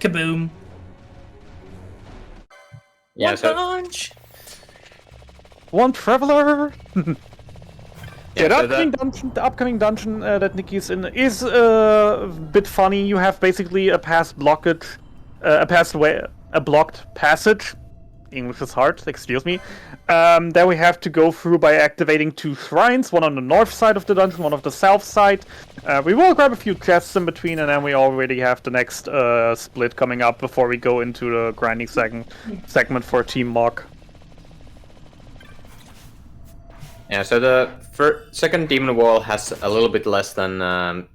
Kaboom. Yeah, punch. One Traveler. Yeah, the upcoming dungeon that Nikki's in is a bit funny. You have basically a blocked passage. English is hard, excuse me. That we have to go through by activating 2 shrines, one on the north side of the dungeon, one on the south side. We will grab a few chests in between, and then we already have the next split coming up before we go into the grinding segment for Team Mark. Yeah, so the second Demon Wall has a little bit less than, a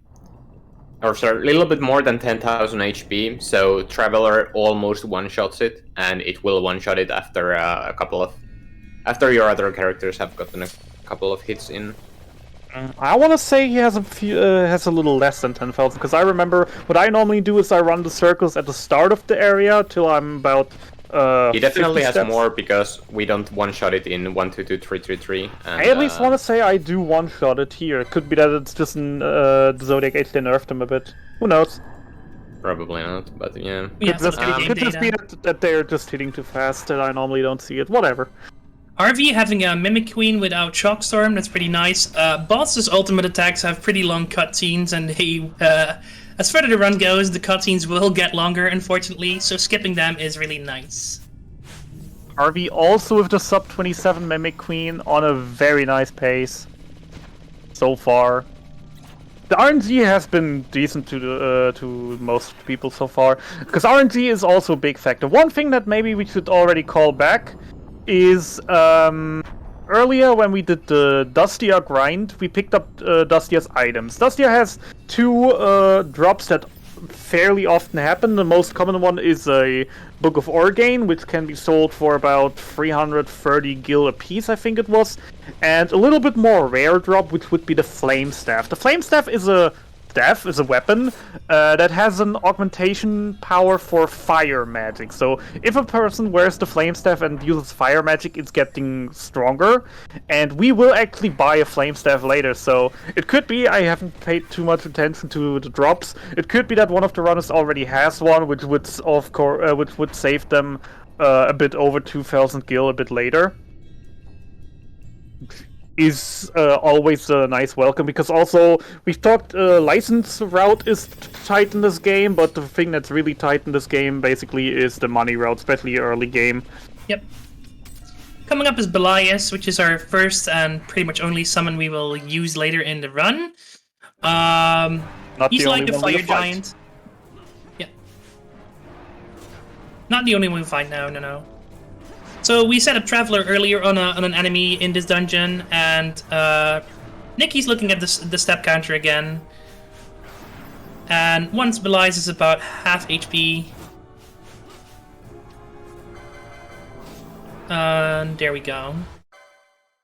little bit more than 10,000 HP, so Traveler almost one-shots it, and it will one-shot it after after your other characters have gotten a couple of hits in. I want to say he has a little less than 10,000, because I remember what I normally do is I run the circles at the start of the area till I'm about he definitely has steps. more, because we don't one-shot it in 1, 2, 2, 3, 3, 3. And, I at least want to say I do one-shot it here. It could be that it's just in the Zodiac Age they nerfed him a bit. Who knows? Probably not, but yeah. Could just be that they're just hitting too fast and I normally don't see it. Whatever. RV having a Mimic Queen without Shockstorm, that's pretty nice. Boss's ultimate attacks have pretty long cutscenes, and they, as further the run goes, the cutscenes will get longer, unfortunately, so skipping them is really nice. RV also with the sub 27 Mimic Queen on a very nice pace so far. The RNG has been decent to most people so far, because RNG is also a big factor. One thing that maybe we should already call back is earlier when we did the Dustia grind, we picked up Dustia's items. Dustia has 2 drops that fairly often happen. The most common one is a Book of Organe, which can be sold for about 330 gil a piece, I think it was. And a little bit more rare drop, which would be the Flame Staff. The Flame Staff is a weapon that has an augmentation power for fire magic. So if a person wears the Flame Staff and uses fire magic, it's getting stronger. And we will actually buy a Flame Staff later. So it could be, I haven't paid too much attention to the drops. It could be that one of the runners already has one, which would save them a bit over 2,000 gil a bit later. Is always a nice welcome, because also we've talked license route is tight in this game, but the thing that's really tight in this game basically is the money route, especially early game. Yep. Coming up is Belias, which is our first and pretty much only summon we will use later in the run. He's like a fire giant. Yeah. Not the only one we fight now, no. So we set up Traveler earlier on an enemy in this dungeon, and Nikki's looking at the step counter again. And once Belize is about half HP. And there we go.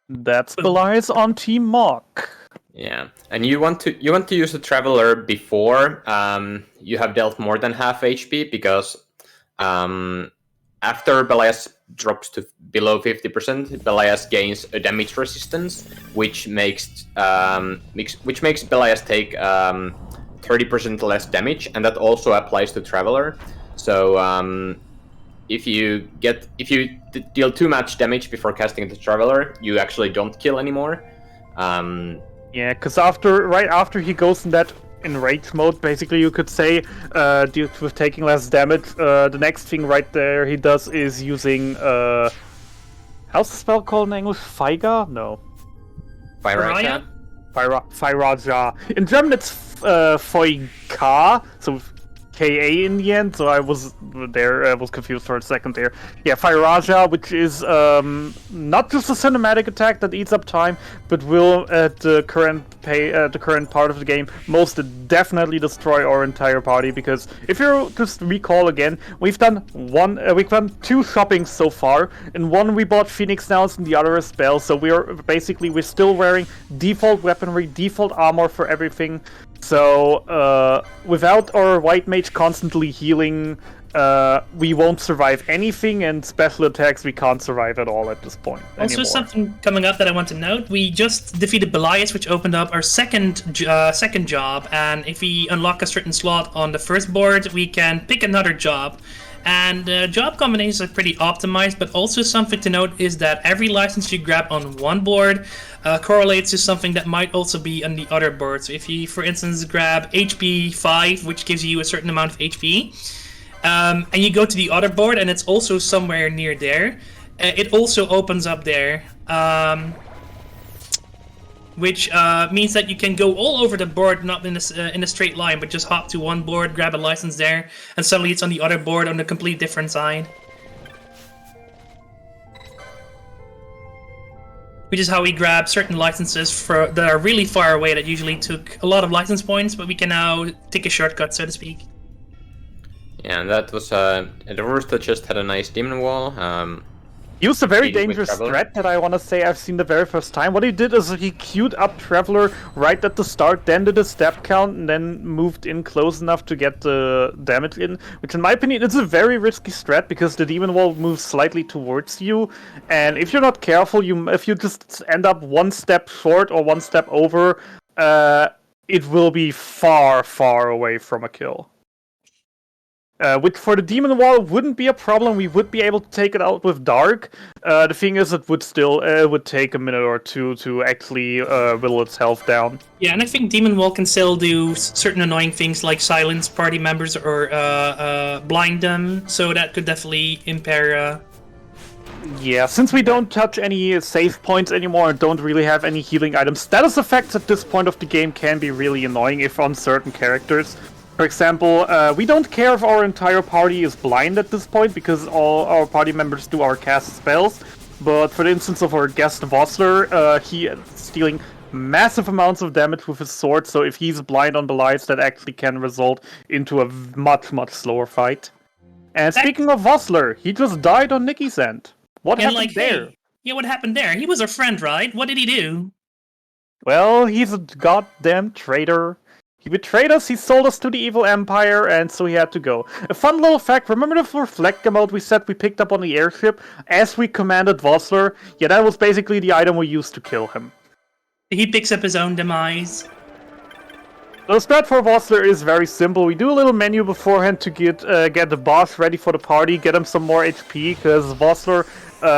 That's Belize on Team Mock. Yeah, and you want to use the Traveler before you have dealt more than half HP, because after Belias drops to below 50%, Belias gains a damage resistance, which makes Belias take 30% less damage, and that also applies to Traveler. So if you deal too much damage before casting the Traveler, you actually don't kill anymore. Yeah, because right after he goes in that enrage mode, basically you could say, due with taking less damage, the next thing right there he does is using, how's the spell called in English? Faiga? No. Firaja? Firaja. In German it's Foika, so KA in the end, so I was confused for a second there. Yeah, Firaja, which is not just a cinematic attack that eats up time, but will at the current part of the game most definitely destroy our entire party. Because if you just recall again, we've done two shoppings so far. In one we bought Phoenix Nouns, and the other a spell. So we're still wearing default weaponry, default armor for everything. So, without our White Mage constantly healing, we won't survive anything, and special attacks we can't survive at all at this point Also, something coming up that I want to note, we just defeated Belias, which opened up our second job, and if we unlock a certain slot on the first board, we can pick another job. And job combinations are pretty optimized, but also something to note is that every license you grab on one board correlates to something that might also be on the other board. So if you, for instance, grab HP 5, which gives you a certain amount of HP, and you go to the other board and it's also somewhere near there, it also opens up there. Which means that you can go all over the board, not in a straight line, but just hop to one board, grab a license there, and suddenly it's on the other board on a complete different side. Which is how we grab certain licenses that are really far away that usually took a lot of license points, but we can now take a shortcut, so to speak. Yeah, and that was the first that just had a nice demon wall. Used a very dangerous strat that I want to say I've seen the very first time. What he did is he queued up Traveler right at the start, then did a step count, and then moved in close enough to get the damage in. Which in my opinion is a very risky strat, because the demon wall moves slightly towards you. And if you're not careful, if you just end up one step short or one step over, it will be far, far away from a kill. Which for the demon wall wouldn't be a problem. We would be able to take it out with Dark. The thing is, it would take a minute or two to actually whittle its health down. Yeah, and I think demon wall can still do certain annoying things like silence party members or blind them. So that could definitely impair. Yeah, since we don't touch any save points anymore and don't really have any healing items, status effects at this point of the game can be really annoying if on certain characters. For example, we don't care if our entire party is blind at this point, because all our party members do our cast spells. But for the instance of our guest Vossler, he is dealing massive amounts of damage with his sword, so if he's blind on Belize, that actually can result into a much, much slower fight. And speaking of Vossler, he just died on Nikki's end. What happened there? Hey, yeah, what happened there? He was our friend, right? What did he do? Well, he's a goddamn traitor. He betrayed us, he sold us to the evil empire, and so he had to go. A fun little fact, remember the reflect emote we said we picked up on the airship as we commanded Vossler? Yeah, that was basically the item we used to kill him. He picks up his own demise. The strat for Vossler is very simple. We do a little menu beforehand to get the boss ready for the party, get him some more HP, because Vossler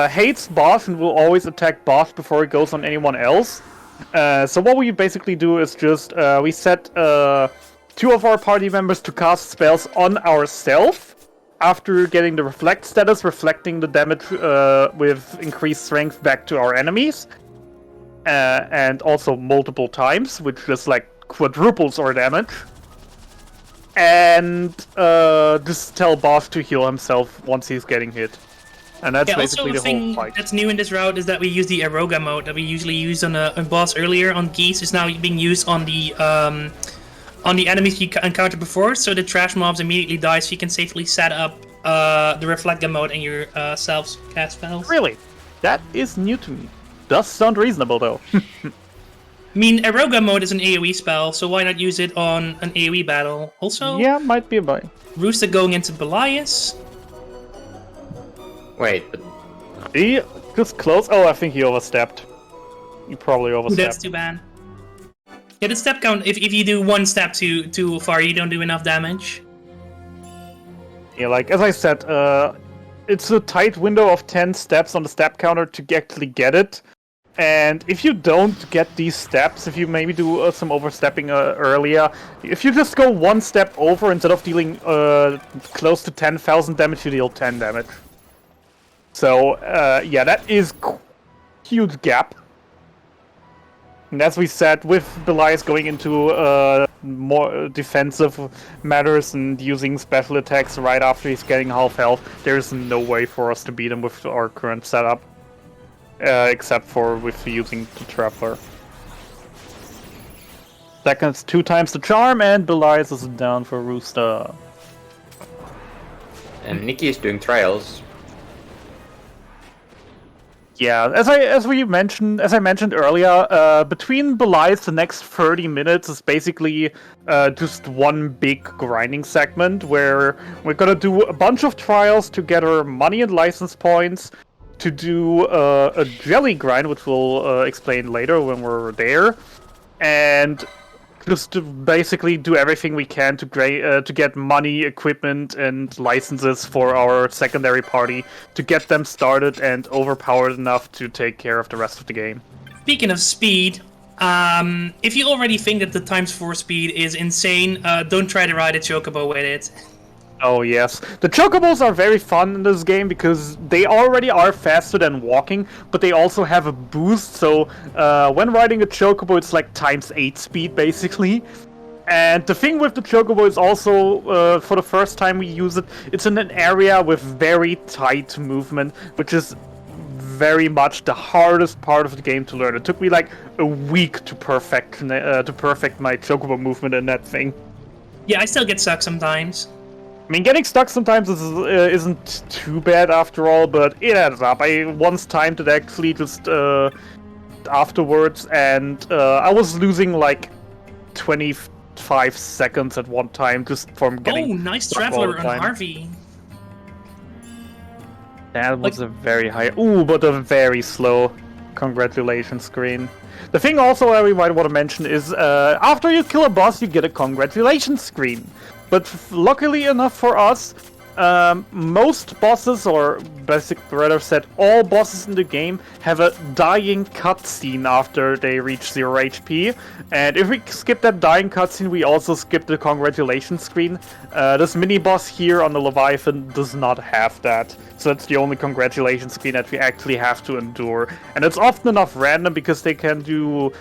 hates boss and will always attack boss before it goes on anyone else. So what we basically do is just, we set 2 of our party members to cast spells on ourselves after getting the reflect status, reflecting the damage with increased strength back to our enemies. And also multiple times, which just like quadruples our damage. And just tell boss to heal himself once he's getting hit. And that's basically the whole fight. That's new in this route is that we use the Eroga mode that we usually use on boss earlier on Geese is now being used on the on the enemies you encountered before, so the trash mobs immediately die, so you can safely set up the Reflect Gun mode in your self-cast spells. Really? That is new to me. Does sound reasonable, though. I mean, Eroga mode is an AoE spell, so why not use it on an AoE battle? Also, Yeah, might be a buy. Rooster going into Belias. Wait, but He just close. Oh, I think he overstepped. He probably Ooh, overstepped. that's too bad. Yeah, the step count, if you do one step too far, you don't do enough damage. Yeah, like, as I said, it's a tight window of 10 steps on the step counter to actually get it. And if you don't get these steps, if you maybe do some overstepping earlier, if you just go one step over, instead of dealing close to 10,000 damage, you deal 10 damage. So, yeah, that is huge gap. And as we said, with Belias going into more defensive matters and using special attacks right after he's getting half health, there's no way for us to beat him with our current setup. Except for with using the Traveler. Seconds, 2 times the charm, and Belias is down for Rooster. and Nikki is doing trials. Yeah, as I mentioned earlier, between Belias, the next 30 minutes is basically just one big grinding segment where we're gonna do a bunch of trials to gather money and license points, to do a jelly grind, which we'll explain later when we're there, and just to basically do everything we can to get money, equipment, and licenses for our secondary party to get them started and overpowered enough to take care of the rest of the game. Speaking of speed, if you already think that the ×4 speed is insane, don't try to ride a chocobo with it. Oh yes, the chocobos are very fun in this game because they already are faster than walking, but they also have a boost, so when riding a chocobo it's like ×8 speed basically. And the thing with the chocobo is also, for the first time we use it, it's in an area with very tight movement, which is very much the hardest part of the game to learn. It took me like a week to perfect my chocobo movement in that thing. Yeah, I still get stuck sometimes. I mean, getting stuck sometimes isn't too bad after all, but it adds up. I once timed it actually just afterwards, and I was losing like 25 seconds at one time just from getting. Oh, nice stuck all Traveler the on time. Harvey. That was a very high. Ooh, but a very slow congratulations screen. The thing also we might want to mention is after you kill a boss, you get a congratulations screen. But luckily enough for us, most bosses, or rather said, all bosses in the game have a dying cutscene after they reach 0 HP. And if we skip that dying cutscene, we also skip the congratulations screen. This mini-boss here on the Leviathan does not have that. So that's the only congratulations screen that we actually have to endure. And it's often enough random because they can do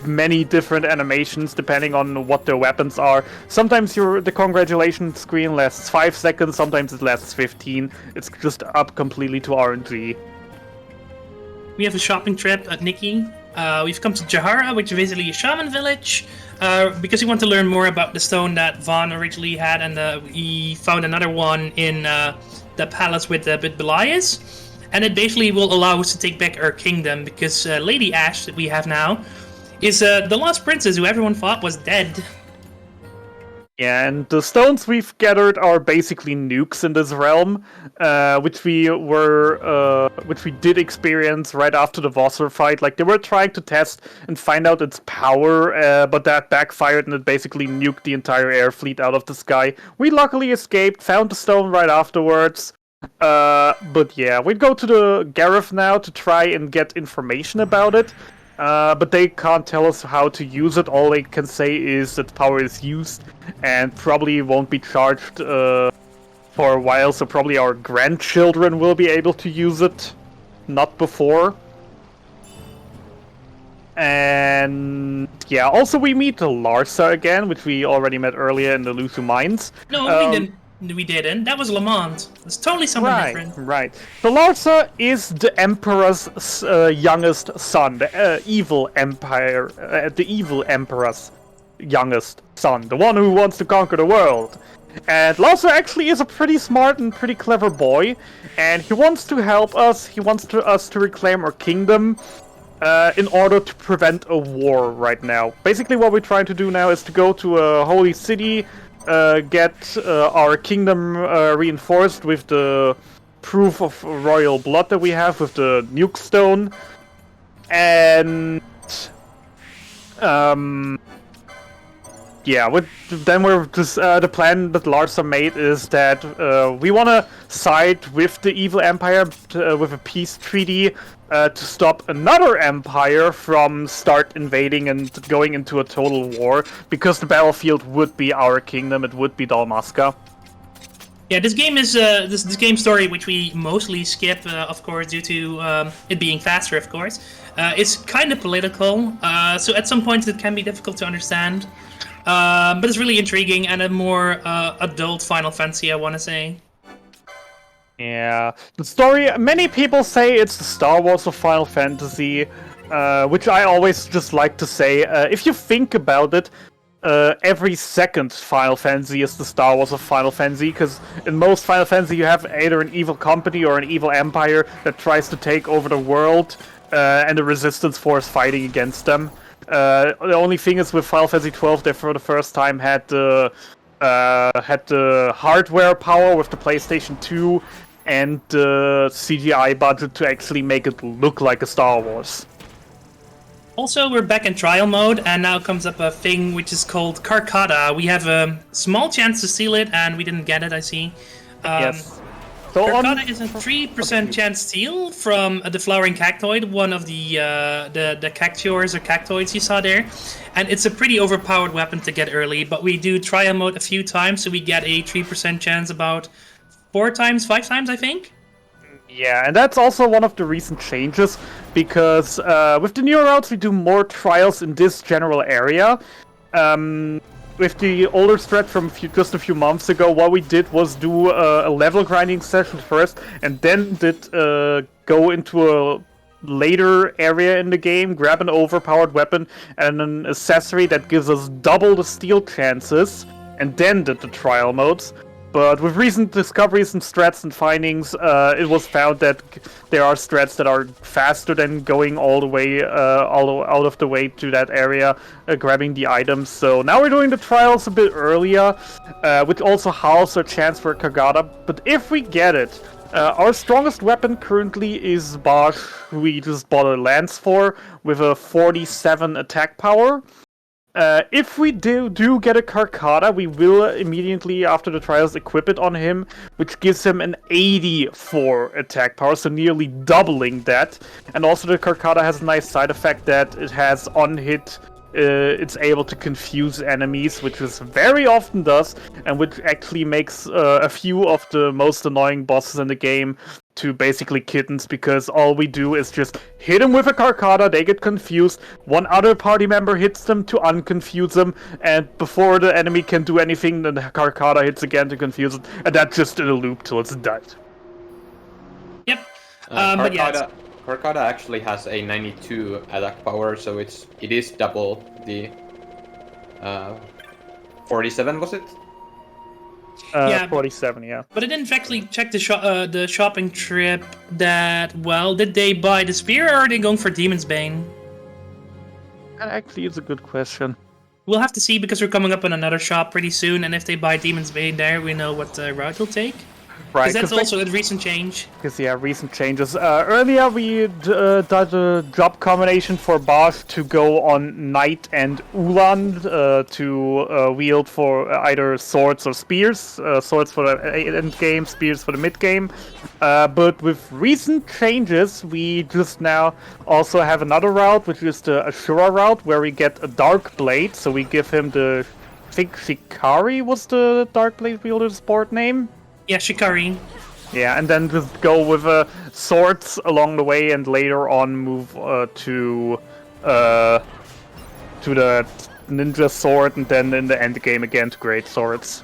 many different animations depending on what their weapons are. Sometimes the congratulations screen lasts 5 seconds, sometimes it lasts 15. It's just up completely to RNG. We have a shopping trip at Nikki. We've come to Jahara, which is basically a shaman village, because we want to learn more about the stone that Vaughn originally had, and we found another one in the palace with Belias. And it basically will allow us to take back our kingdom, because Lady Ash, that we have now, is the lost princess who everyone thought was dead. Yeah, and the stones we've gathered are basically nukes in this realm, which we did experience right after the Vossor fight. Like, they were trying to test and find out its power, but that backfired and it basically nuked the entire air fleet out of the sky. We luckily escaped, found the stone right afterwards. But yeah, we'd go to the Gareth now to try and get information about it. But they can't tell us how to use it. All they can say is that power is used and probably won't be charged for a while, so probably our grandchildren will be able to use it, not before. And yeah, also we meet Larsa again, which we already met earlier in the Lusu Mines. No, we didn't. That was Lamont. It's totally something different. Right. So Larsa is the Emperor's youngest son, the evil Emperor's youngest son, the one who wants to conquer the world. And Lauser actually is a pretty smart and pretty clever boy, and he wants to help us. He wants us to reclaim our kingdom in order to prevent a war right now. Basically what we're trying to do now is to go to a holy city, get our kingdom reinforced with the proof of royal blood that we have with the nuke stone, and yeah, then we're just the plan that Larsa made is that we want to side with the evil empire with a peace treaty to stop another empire from start invading and going into a total war, because the battlefield would be our kingdom. It would be Dalmasca. Yeah, this game is this game story, which we mostly skip, of course, due to it being faster, of course. It's kind of political, so at some points it can be difficult to understand. But it's really intriguing and a more adult Final Fantasy, I want to say. Yeah, the story, many people say it's the Star Wars of Final Fantasy, which I always just like to say. If you think about it, every second Final Fantasy is the Star Wars of Final Fantasy, because in most Final Fantasy you have either an evil company or an evil empire that tries to take over the world, and the resistance force fighting against them. The only thing is with Final Fantasy XII, they for the first time had the hardware power with the PlayStation 2 and the CGI budget to actually make it look like a Star Wars. Also, we're back in trial mode, and now comes up a thing which is called Carcata. We have a small chance to steal it, and we didn't get it, I see. Yes. So Carcata is a 3% chance steal from the Flowering Cactoid, one of the cactuars or cactoids you saw there. And it's a pretty overpowered weapon to get early, but we do trial mode a few times, so we get a 3% chance about 5 times, I think. Yeah, and that's also one of the recent changes, because with the newer routes we do more trials in this general area. With the older strat from just a few months ago, what we did was do a level grinding session first, and then did go into a later area in the game, grab an overpowered weapon and an accessory that gives us double the steal chances, and then did the trial modes. But with recent discoveries and strats and findings, it was found that there are strats that are faster than going all the way, out of the way to that area, grabbing the items. So now we're doing the trials a bit earlier, which also halves our chance for Kagata. But if we get it, our strongest weapon currently is Bosch, who we just bought a lance for, with a 47 attack power. If we do get a Carcata, we will immediately after the trials equip it on him, which gives him an 84 attack power, so nearly doubling that. And also the Carcata has a nice side effect that it has on hit, it's able to confuse enemies, which it very often does, and which actually makes a few of the most annoying bosses in the game to basically kittens, because all we do is just hit them with a Carcata, they get confused, one other party member hits them to unconfuse them, and before the enemy can do anything, then the Carcata hits again to confuse it, and that's just in a loop till it's dead. Yep. But yeah, Carcata actually has a 92 attack power, so it is double the 47, was it? Yeah, 47, yeah. But I didn't actually check the shopping trip that well. Did they buy the spear, or are they going for Demon's Bane? That actually is a good question. We'll have to see, because we're coming up on another shop pretty soon, and if they buy Demon's Bane there, we know what route we'll take. Right, because that's also a recent change. Because, yeah, recent changes. Earlier we did a job combination for Bosch to go on Knight and Ulan to wield for either swords or spears. Swords for the end game, spears for the mid game. But with recent changes, we just now also have another route, which is the Ashura route, where we get a Dark Blade. So we give him the, I think Shikari was the Dark Blade wielder's sport name. Yeah, Shikari. Yeah, and then just go with swords along the way, and later on move to the ninja sword, and then in the end game again to great swords.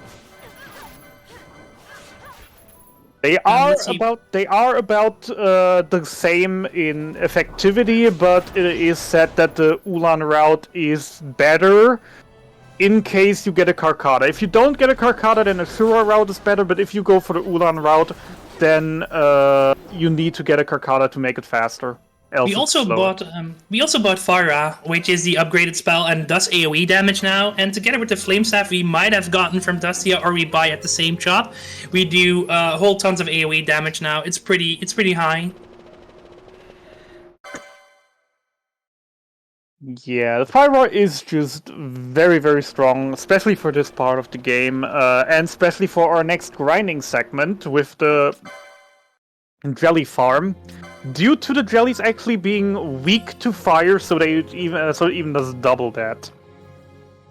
They are about the same in effectivity, but it is said that the Ulan route is better in case you get a Karkata. If you don't get a Karkata, then a Shura route is better, but if you go for the Ulan route, then you need to get a Karkata to make it faster. We also bought Farah, which is the upgraded spell and does AoE damage now. And together with the Flame Staff we might have gotten from Dustia or we buy at the same shop, we do whole tons of AoE damage now. It's pretty high. Yeah, the Fire is just very, very strong, especially for this part of the game, and especially for our next grinding segment with the jelly farm. Due to the jellies actually being weak to fire, so it even does double that.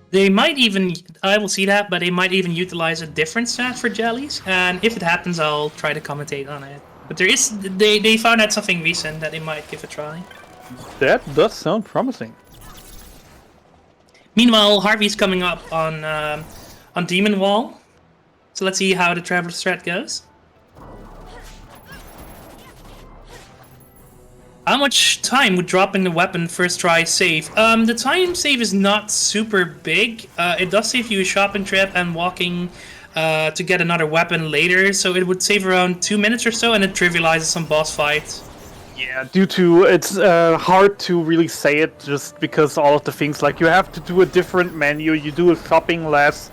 They might even, I will see that, but they might even utilize a different stat for jellies, and if it happens, I'll try to commentate on it. But they found out something recent that they might give a try. That does sound promising. Meanwhile, Harvey's coming up on Demon Wall, so let's see how the Traveler's Threat goes. How much time would dropping the weapon first try save? The time save is not super big. It does save you a shopping trip and walking to get another weapon later, so it would save around 2 minutes or so, and it trivializes some boss fights. Yeah, due to it's hard to really say it just because all of the things, like you have to do a different menu, you do a shopping less,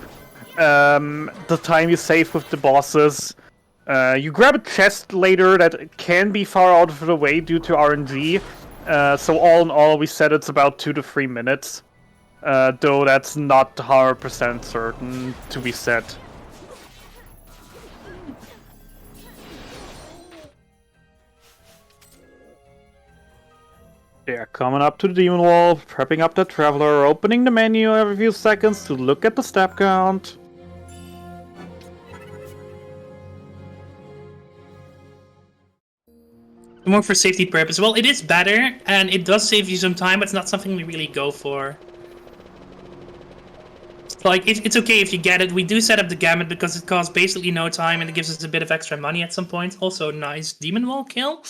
the time you save with the bosses. You grab a chest later that can be far out of the way due to RNG. So all in all, we said it's about 2 to 3 minutes. Though that's not 100% certain to be said. Yeah, coming up to the Demon Wall, prepping up the Traveler, opening the menu every few seconds to look at the step count. More for safety purpose. Well, it is better, and it does save you some time, but it's not something we really go for. Like, it's okay if you get it. We do set up the Gamut because it costs basically no time, and it gives us a bit of extra money at some point. Also, nice Demon Wall kill.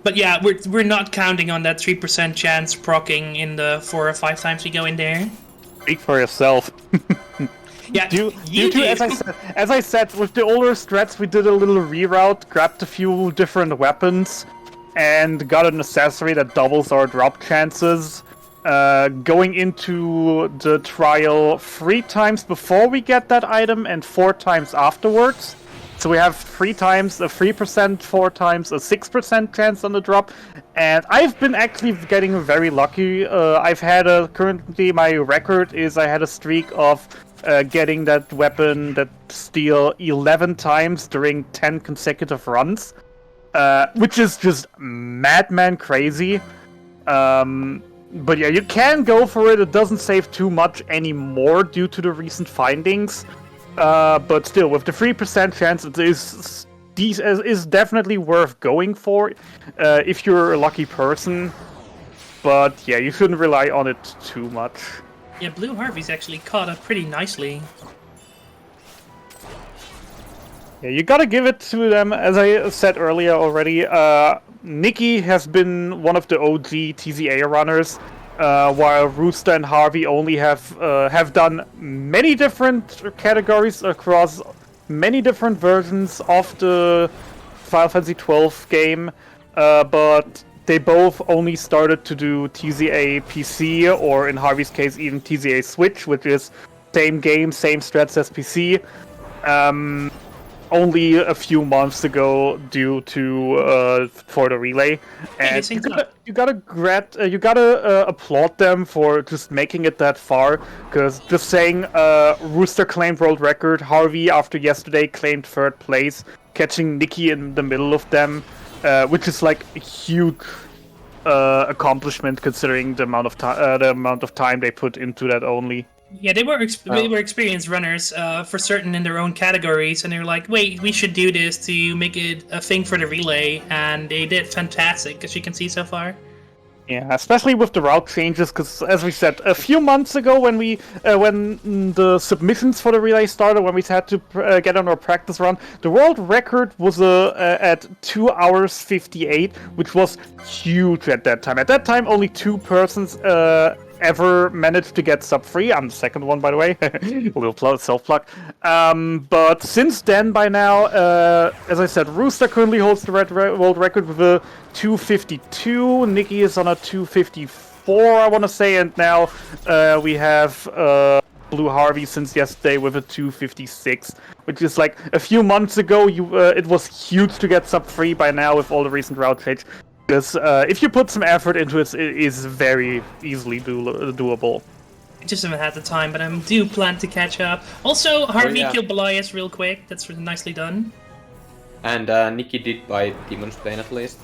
But yeah, we're not counting on that 3% chance proccing in the 4 or 5 times we go in there. Speak for yourself. Yeah, due to as I said, with the older strats, we did a little reroute, grabbed a few different weapons, and got an accessory that doubles our drop chances. Going into the trial 3 times before we get that item and 4 times afterwards. So we have 3 times a 3%, 4 times a 6% chance on the drop. And I've been actually getting very lucky. I've had currently my record is I had a streak of getting that weapon, that steel, 11 times during 10 consecutive runs. Which is just madman crazy. But yeah, you can go for it. It doesn't save too much anymore due to the recent findings. But still, with the 3% chance, it is definitely worth going for if you're a lucky person. But yeah, you shouldn't rely on it too much. Yeah, Blue Harvey's actually caught up pretty nicely. Yeah, you gotta give it to them. As I said earlier already, Nikki has been one of the OG TZA runners, while Rooster and Harvey only have done many different categories across many different versions of the Final Fantasy XII game, but they both only started to do TZA PC, or in Harvey's case even TZA Switch, which is same game, same strats as PC. Only a few months ago, due to for the relay, and you gotta applaud them for just making it that far. Because just saying, Rooster claimed world record, Harvey after yesterday claimed 3rd place, catching Nikki in the middle of them, which is like a huge accomplishment considering the amount of time they put into that only. Yeah, they were experienced runners for certain in their own categories, and they were like, wait, we should do this to make it a thing for the relay, and they did fantastic, as you can see so far. Yeah, especially with the route changes, because as we said, a few months ago when the submissions for the relay started, when we had to get on our practice run, the world record was at 2 hours 58, which was huge at that time. At that time, only 2 persons ever managed to get sub 3. I'm the second one, by the way. A little self-plug. But since then, by now, as I said, Rooster currently holds the world record with a 252. Nikki is on a 254, I want to say. And now we have Blue Harvey since yesterday with a 256. Which is like a few months ago, it was huge to get sub 3. By now, with all the recent route change. Because if you put some effort into it, it is very easily doable. I just haven't had the time, but I do plan to catch up. Also, Harvey killed Belias real quick. That's really nicely done. And Nikki did buy Demon's Bane at least.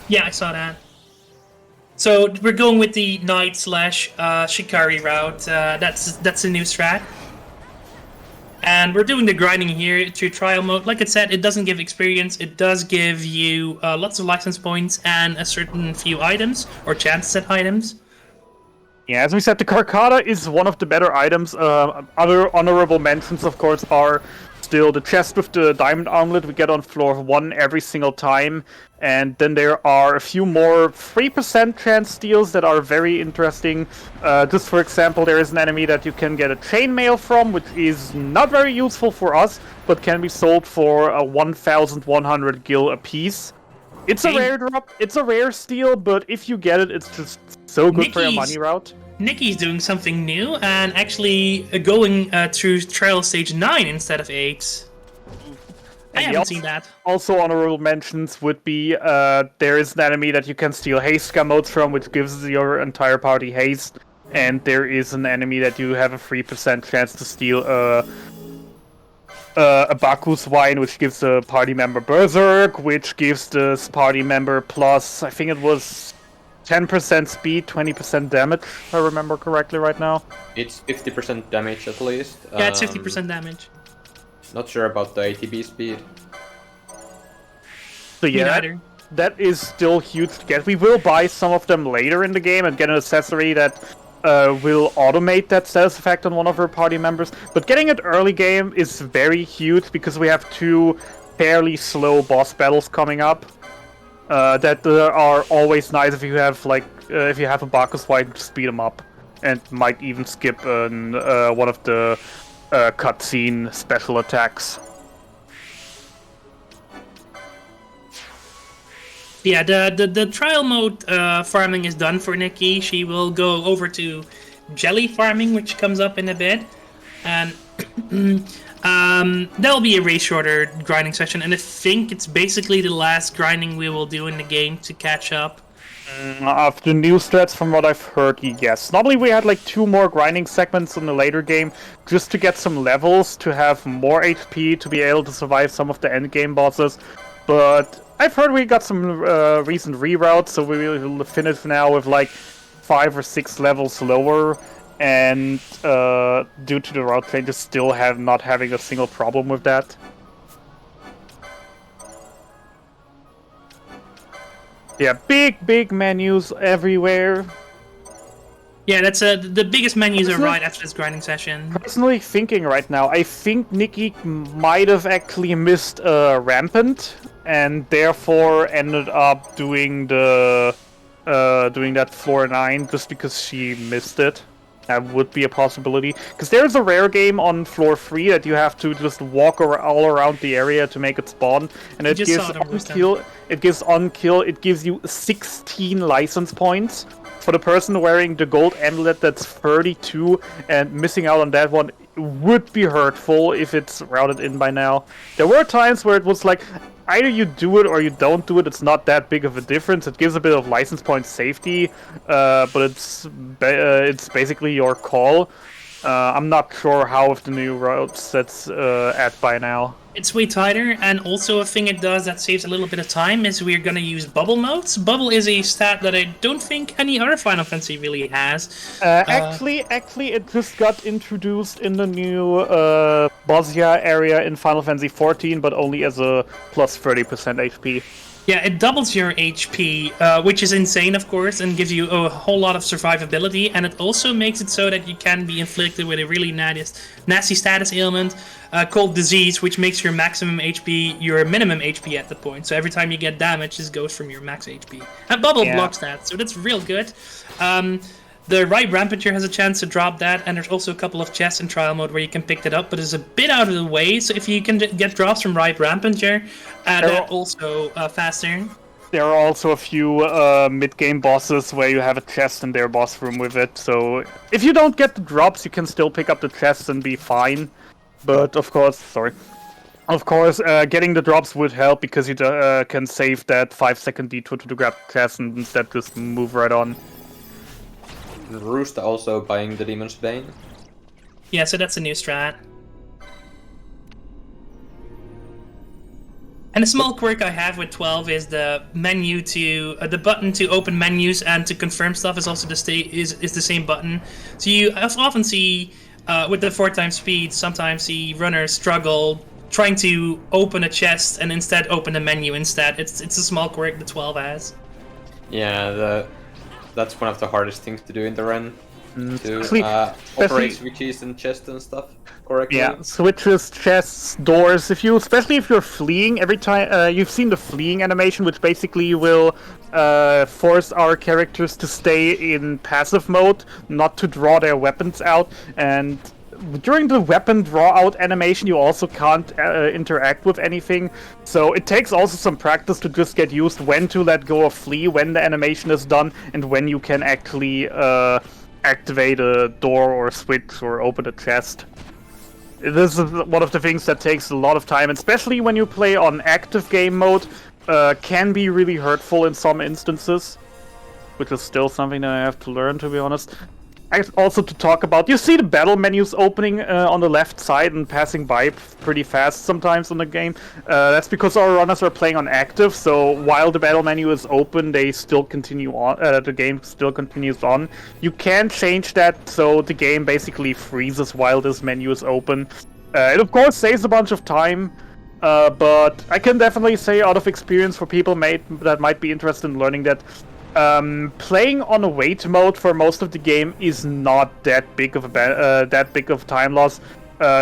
Yeah, I saw that. So we're going with the Knight / Shikari route. That's a new strat. And we're doing the grinding here through trial mode. Like I said, it doesn't give experience. It does give you lots of license points and a certain few items, or chances at items. Yeah, as we said, the Karkata is one of the better items. Other honorable mentions, of course, are still the chest with the diamond amulet we get on floor 1 every single time. And then there are a few more 3% chance steals that are very interesting. Just for example, there is an enemy that you can get a chainmail from, which is not very useful for us, but can be sold for 1,100 gil a piece. It's a rare drop, it's a rare steal, but if you get it, it's just so good for your money route. Nikki's doing something new and actually going through trial stage 9 instead of 8. I haven't seen that. Also honorable mentions would be there is an enemy that you can steal haste modes from, which gives your entire party haste, and there is an enemy that you have a 3% chance to steal a Baku's wine, which gives the party member Berserk, which gives this party member plus, I think it was 10% speed, 20% damage, if I remember correctly right now. It's 50% damage at least. Yeah, it's 50% damage. Not sure about the ATB speed. So yeah, that is still huge to get. We will buy some of them later in the game and get an accessory that will automate that status effect on one of our party members. But getting it early game is very huge because we have 2 fairly slow boss battles coming up. That are always nice if you have if you have a Bacchus White to speed them up, and might even skip one of the cutscene special attacks. Yeah, the trial mode farming is done for Nikki. She will go over to jelly farming, which comes up in a bit, and that'll be a way shorter grinding session. And I think it's basically the last grinding we will do in the game to catch up. After new strats, from what I've heard, yes. Normally we had like 2 more grinding segments in the later game, just to get some levels, to have more HP, to be able to survive some of the end game bosses. But I've heard we got some recent reroutes, so we will finish now with like 5 or 6 levels lower. And due to the route changes, still not having a single problem with that. Yeah, big menus everywhere. Yeah, that's the biggest menus are right after this grinding session. Personally thinking right now, I think Nikki might have actually missed Rampant, and therefore ended up doing that floor 9 just because she missed it. That would be a possibility. Because there's a rare game on floor 3 that you have to just walk all around the area to make it spawn. And it gives unkill, it gives you 16 license points. For the person wearing the gold amulet, that's 32, and missing out on that one would be hurtful if it's routed in by now. There were times where it was like, either you do it or you don't do it. It's not that big of a difference. It gives a bit of license point safety, but it's basically your call. I'm not sure how if the new route sets at by now. It's way tighter, and also a thing it does that saves a little bit of time is we're gonna use bubble modes. Bubble is a stat that I don't think any other Final Fantasy really has. Actually, it just got introduced in the new Bosnia area in Final Fantasy XIV, but only as a plus 30% HP. Yeah, it doubles your HP, which is insane, of course, and gives you a whole lot of survivability, and it also makes it so that you can be inflicted with a really nasty status ailment called Disease, which makes your maximum HP your minimum HP at the point. So every time you get damage, this goes from your max HP. And Bubble blocks that, so that's real good. The right Rampager has a chance to drop that, and there's also a couple of chests in trial mode where you can pick it up, but it's a bit out of the way, so if you can get drops from right Rampager, that also faster. There are also a few mid-game bosses where you have a chest in their boss room with it, so if you don't get the drops, you can still pick up the chests and be fine. But of course, getting the drops would help because you can save that 5-second detour to grab the chest and instead just move right on. Roost also buying the Demon's Bane. Yeah, so that's a new strat. And a small quirk I have with 12 is the menu to the button to open menus and to confirm stuff is also the same button. So you often see with the 4x speed, sometimes see runners struggle trying to open a chest and instead open a menu instead. It's a small quirk the 12 has. Yeah, that's one of the hardest things to do in the run. To operate switches and chests and stuff correctly. Yeah, switches, chests, doors. Especially if you're fleeing, every time you've seen the fleeing animation, which basically will force our characters to stay in passive mode, not to draw their weapons out. And during the weapon draw out animation, you also can't interact with anything. So it takes also some practice to just get used when to let go of flee, when the animation is done, and when you can actually activate a door or switch or open a chest. This is one of the things that takes a lot of time, especially when you play on active game mode, can be really hurtful in some instances, which is still something that I have to learn, to be honest. Also to talk about, you see the battle menus opening on the left side and passing by pretty fast sometimes on the game. That's because our runners are playing on active, so while the battle menu is open, they still continue on. The game still continues on. You can change that so the game basically freezes while this menu is open. It of course saves a bunch of time, but I can definitely say out of experience for people that might be interested in learning that. Playing on a wait mode for most of the game is not that big of time loss.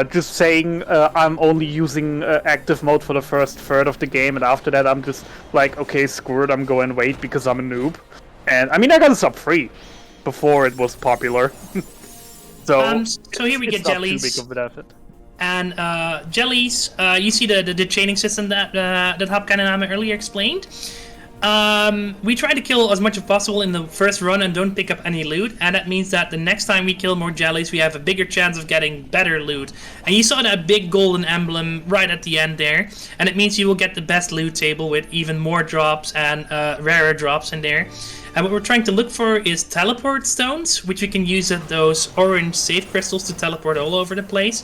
Just saying I'm only using active mode for the first third of the game, and after that I'm just like, okay, screw it, I'm going wait because I'm a noob. And I mean, I got a sub free before it was popular. so here we get jellies. Too big of a benefit. And jellies, you see the chaining system that Hopkan and Ame earlier explained. We try to kill as much as possible in the first run and don't pick up any loot, and that means that the next time we kill more jellies, we have a bigger chance of getting better loot. And you saw that big golden emblem right at the end there, and it means you will get the best loot table with even more drops and rarer drops in there. And what we're trying to look for is teleport stones, which we can use at those orange safe crystals to teleport all over the place.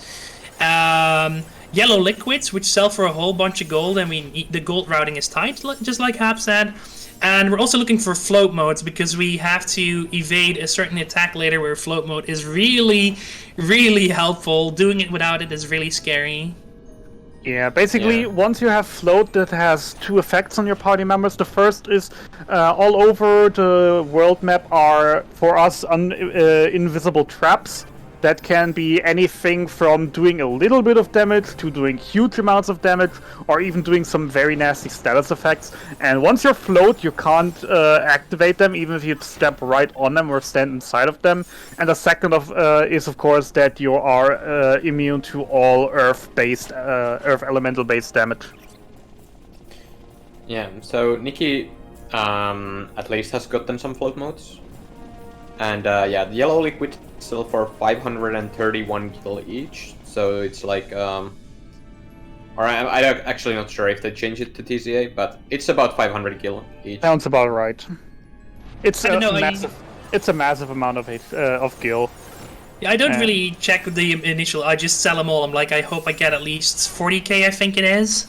Yellow liquids, which sell for a whole bunch of gold, and the gold routing is tight, just like Hap said. And we're also looking for float modes, because we have to evade a certain attack later where float mode is really, really helpful. Doing it without it is really scary. Yeah, basically, once you have float, that has two effects on your party members. The first is all over the world map are, for us, invisible traps. That can be anything from doing a little bit of damage to doing huge amounts of damage, or even doing some very nasty status effects. And once you're float, you can't activate them, even if you step right on them or stand inside of them. And the second is, of course, that you are immune to all Earth elemental-based damage. Yeah, so Nikki at least has gotten some float modes. And the yellow liquid sell for 531 gil each, so it's like, or I'm actually not sure if they changed it to TCA, but it's about 500 gil each. Sounds about right. It's a massive amount of gil. Yeah, I don't really check the initial, I just sell them all. I'm like, I hope I get at least 40k, I think it is.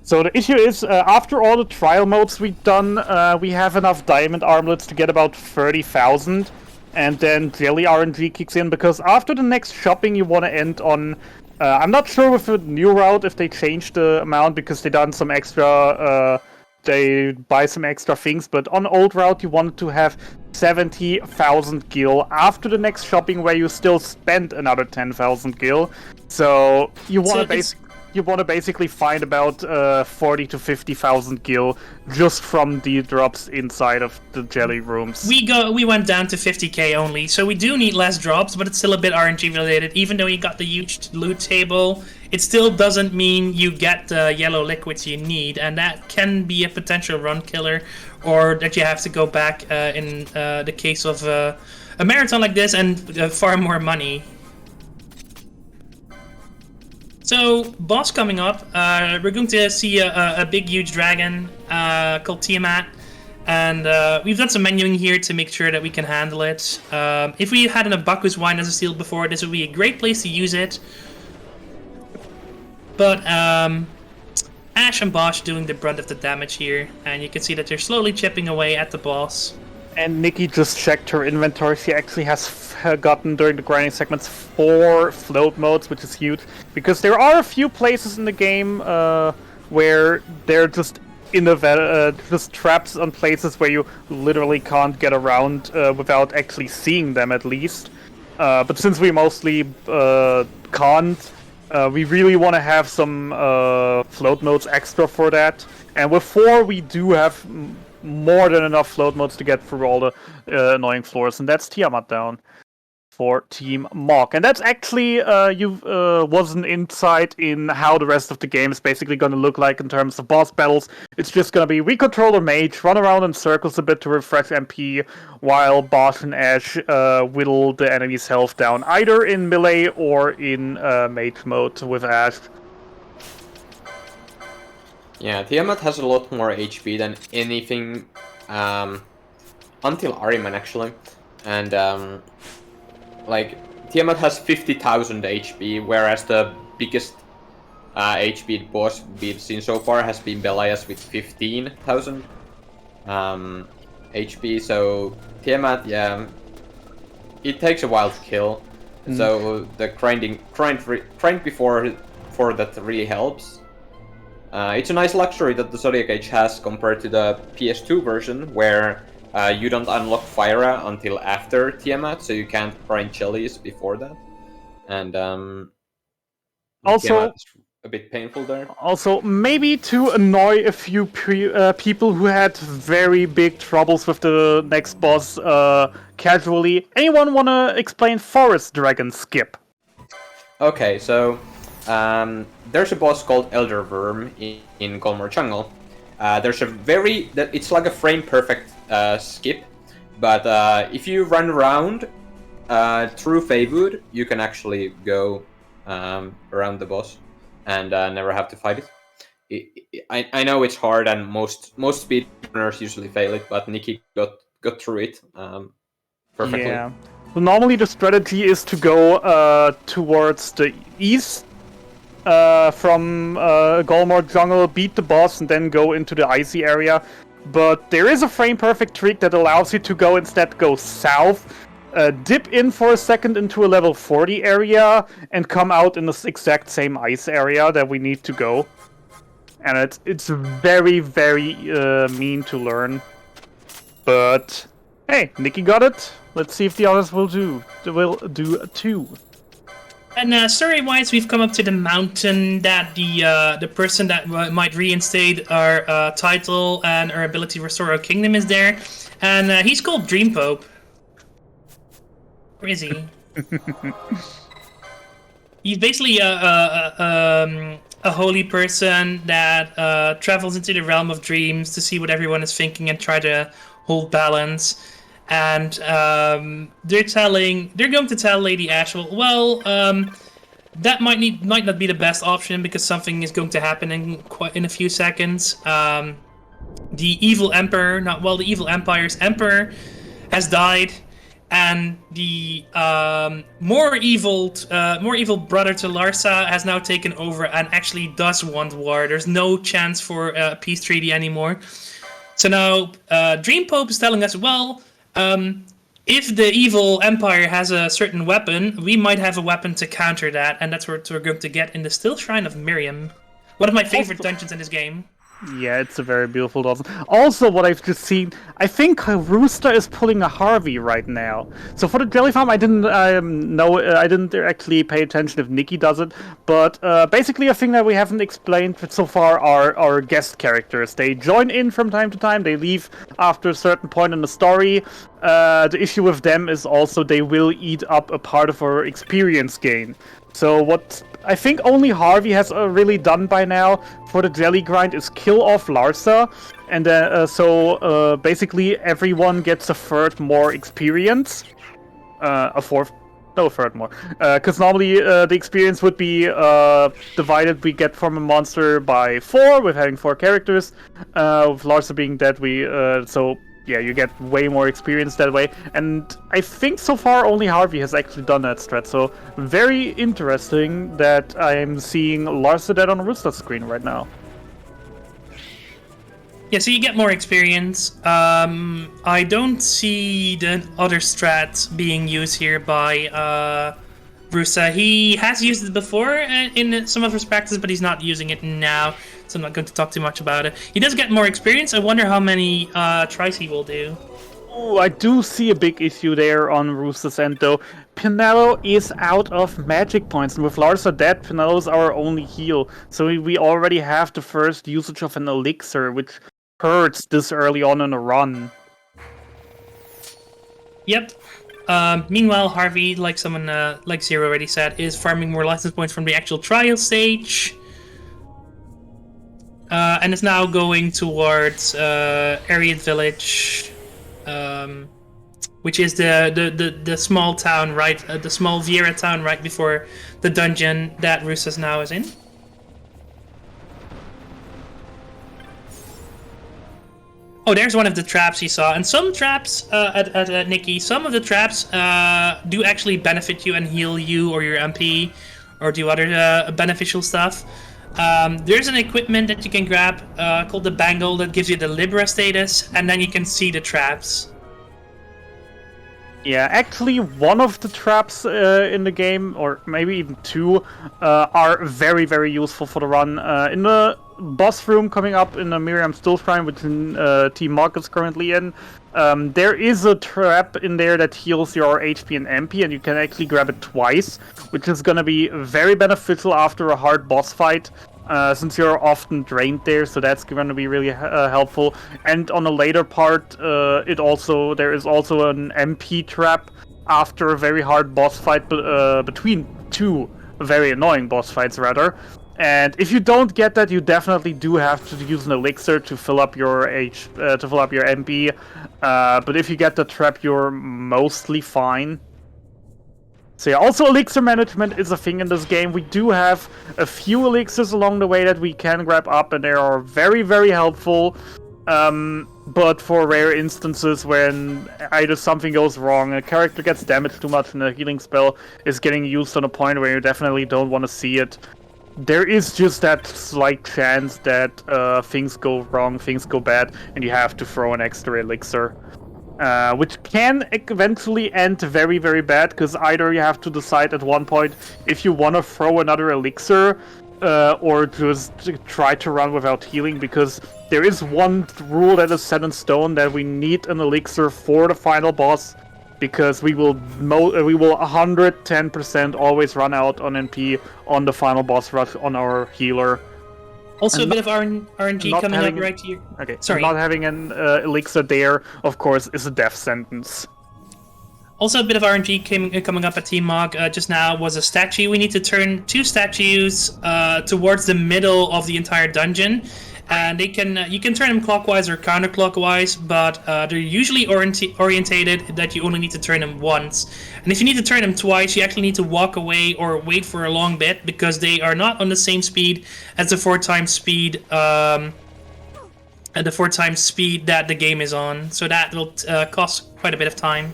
So the issue is, after all the trial modes we've done, we have enough diamond armlets to get about 30,000, and then jelly RNG kicks in, because after the next shopping you want to end on, I'm not sure with the new route if they changed the amount, because they done some extra, they buy some extra things, but on old route you wanted to have 70,000 gil after the next shopping, where you still spend another 10,000 gil. So you want to you want to basically find about 40 to 50,000 gil just from the drops inside of the jelly rooms. We went down to 50k only, so we do need less drops, but it's still a bit RNG related. Even though you got the huge loot table, it still doesn't mean you get the yellow liquids you need, and that can be a potential run killer, or that you have to go back in the case of a marathon like this and far more money. So, boss coming up, we're going to see a big, huge dragon called Tiamat, and we've done some menuing here to make sure that we can handle it. If we had an Abaku's Wine as a shield before, this would be a great place to use it. But Ash and Bosch doing the brunt of the damage here, and you can see that they're slowly chipping away at the boss. And Nikki just checked her inventory. She actually has gotten, during the grinding segments, 4 float modes, which is huge. Because there are a few places in the game where they're just just traps on places where you literally can't get around without actually seeing them, at least. But since we mostly can't, we really want to have some float modes extra for that. And with 4, we do have more than enough float modes to get through all the annoying floors, and that's Tiamat down for Team Mog. And that's actually was an insight in how the rest of the game is basically going to look like in terms of boss battles. It's just going to be we control the mage, run around in circles a bit to refresh MP, while Bosch and Ash whittle the enemy's health down, either in melee or in mage mode with Ash. Yeah, Tiamat has a lot more HP than anything until Ariman, actually. And like, Tiamat has 50,000 HP, whereas the biggest HP boss we've seen so far has been Belias with 15,000 HP. So Tiamat, yeah, it takes a while to kill. So the grind before for that really helps. It's a nice luxury that the Zodiac Age has compared to the PS2 version, where you don't unlock Fyra until after Tiamat, so you can't grind jellies before that. And also, Tiamat's a bit painful there. Also, maybe to annoy a few people who had very big troubles with the next boss casually, anyone want to explain Forest Dragon Skip? Okay, so there's a boss called Elder Worm in Golmor Jungle. There's it's like a frame perfect skip, but if you run around through Feywood, you can actually go around the boss and never have to fight it. I know it's hard, and most speedrunners usually fail it, but Nikki got through it perfectly. Yeah. So normally the strategy is to go towards the east from Golmor Jungle, beat the boss, and then go into the icy area. But there is a frame perfect trick that allows you to go south, dip in for a second into a level 40 area, and come out in the exact same ice area that we need to go. And it's very, very mean to learn. But hey, Nikki got it. Let's see if the others will do too. And story-wise, we've come up to the mountain that the person that might reinstate our title and our ability to restore our kingdom is there. And he's called Dream Pope. Where is he? He's basically a holy person that travels into the realm of dreams to see what everyone is thinking and try to hold balance. And they're going to tell Lady Ashwell, well, that might not be the best option because something is going to happen in a few seconds. The evil emperor, the evil empire's emperor has died, and the more evil brother to Larsa has now taken over and actually does want war. There's no chance for a peace treaty anymore. So now Dream Pope is telling us, well, if the evil empire has a certain weapon, we might have a weapon to counter that, and that's what we're going to get in the Still Shrine of Miriam. One of my favorite dungeons in this game. Yeah, it's a very beautiful Dawson. Also, what I've just seen, I think Rooster is pulling a Harvey right now. So for the Jelly Farm, I didn't I didn't actually pay attention if Nikki does it. But basically, a thing that we haven't explained so far are our guest characters. They join in from time to time. They leave after a certain point in the story. The issue with them is also they will eat up a part of our experience gain. So what I think only Harvey has really done by now for the jelly grind is kill off Larsa, and so basically everyone gets a third more experience, a third more, because normally the experience would be divided. We get from a monster by 4 with having 4 characters. With Larsa being dead, so. Yeah, you get way more experience that way, and I think so far only Harvey has actually done that strat, so very interesting that I'm seeing Larsa dead on the Rooster screen right now. Yeah, so you get more experience. I don't see the other strat being used here by Rusa. He has used it before in some of his practices, but he's not using it now, so I'm not going to talk too much about it. He does get more experience. I wonder how many tries he will do. Oh, I do see a big issue there on Rooster's end, though. Pinello is out of magic points, and with Larsa dead, Pinello's our only heal. So we already have the first usage of an elixir, which hurts this early on in a run. Yep. Meanwhile, Harvey, like Zero already said, is farming more license points from the actual trial stage. And is now going towards Ariad Village, which is the small town, right? The small Viera town right before the dungeon that Rusas now is in. Oh, there's one of the traps he saw. And some traps, at Nikki, some of the traps do actually benefit you and heal you or your MP, or do other beneficial stuff. There's an equipment that you can grab called the Bangle that gives you the Libra status, and then you can see the traps. Yeah, actually one of the traps in the game, or maybe even 2, are very, very useful for the run. In the boss room coming up in the Miriam Still Shrine, which Team Mark is currently in, there is a trap in there that heals your HP and MP, and you can actually grab it twice, which is going to be very beneficial after a hard boss fight. Since you're often drained there, so that's going to be really helpful. And on a later part, there is also an MP trap after a very hard boss fight between 2 very annoying boss fights, rather. And if you don't get that, you definitely do have to use an elixir to fill up your MP. But if you get the trap, you're mostly fine. So yeah, also elixir management is a thing in this game. We do have a few elixirs along the way that we can grab up, and they are very, very helpful. But for rare instances when either something goes wrong, a character gets damaged too much, and a healing spell is getting used on a point where you definitely don't want to see it, there is just that slight chance that things go wrong, things go bad, and you have to throw an extra elixir. Which can eventually end very, very bad, because either you have to decide at one point if you want to throw another elixir, or just try to run without healing, because there is one rule that is set in stone that we need an elixir for the final boss, because we will 110% always run out on NP on the final boss rush on our healer. Also, a bit of RNG coming up right here. Okay, sorry. Not having an elixir there, of course, is a death sentence. Also, a bit of RNG coming up at Team Mog just now was a statue. We need to turn 2 statues towards the middle of the entire dungeon. And you can turn them clockwise or counterclockwise, but they're usually orientated that you only need to turn them once. And if you need to turn them twice, you actually need to walk away or wait for a long bit, because they are not on the same speed as the 4 times speed that the game is on. So that will cost quite a bit of time.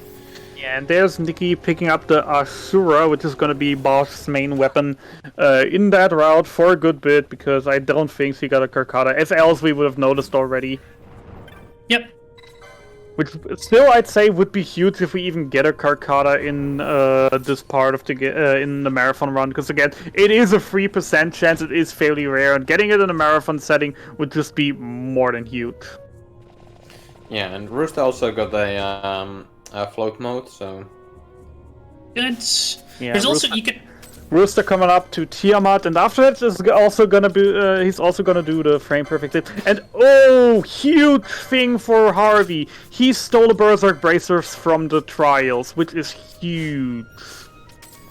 Yeah, and there's Nikki picking up the Asura, which is going to be Bosch's main weapon in that route for a good bit, because I don't think she got a Karkata. If else, we would have noticed already. Yep. Which still, I'd say, would be huge if we even get a Carcata in this part of in the marathon run. Because again, it is a 3% chance. It is fairly rare, and getting it in a marathon setting would just be more than huge. Yeah, and Rooster also got a float mode, so Good. Yeah, There's also you can. Rooster coming up to Tiamat, and after that is also gonna be he's also gonna do the frame perfect hit. And oh, huge thing for Harvey! He stole the Berserk Bracers from the trials, which is huge.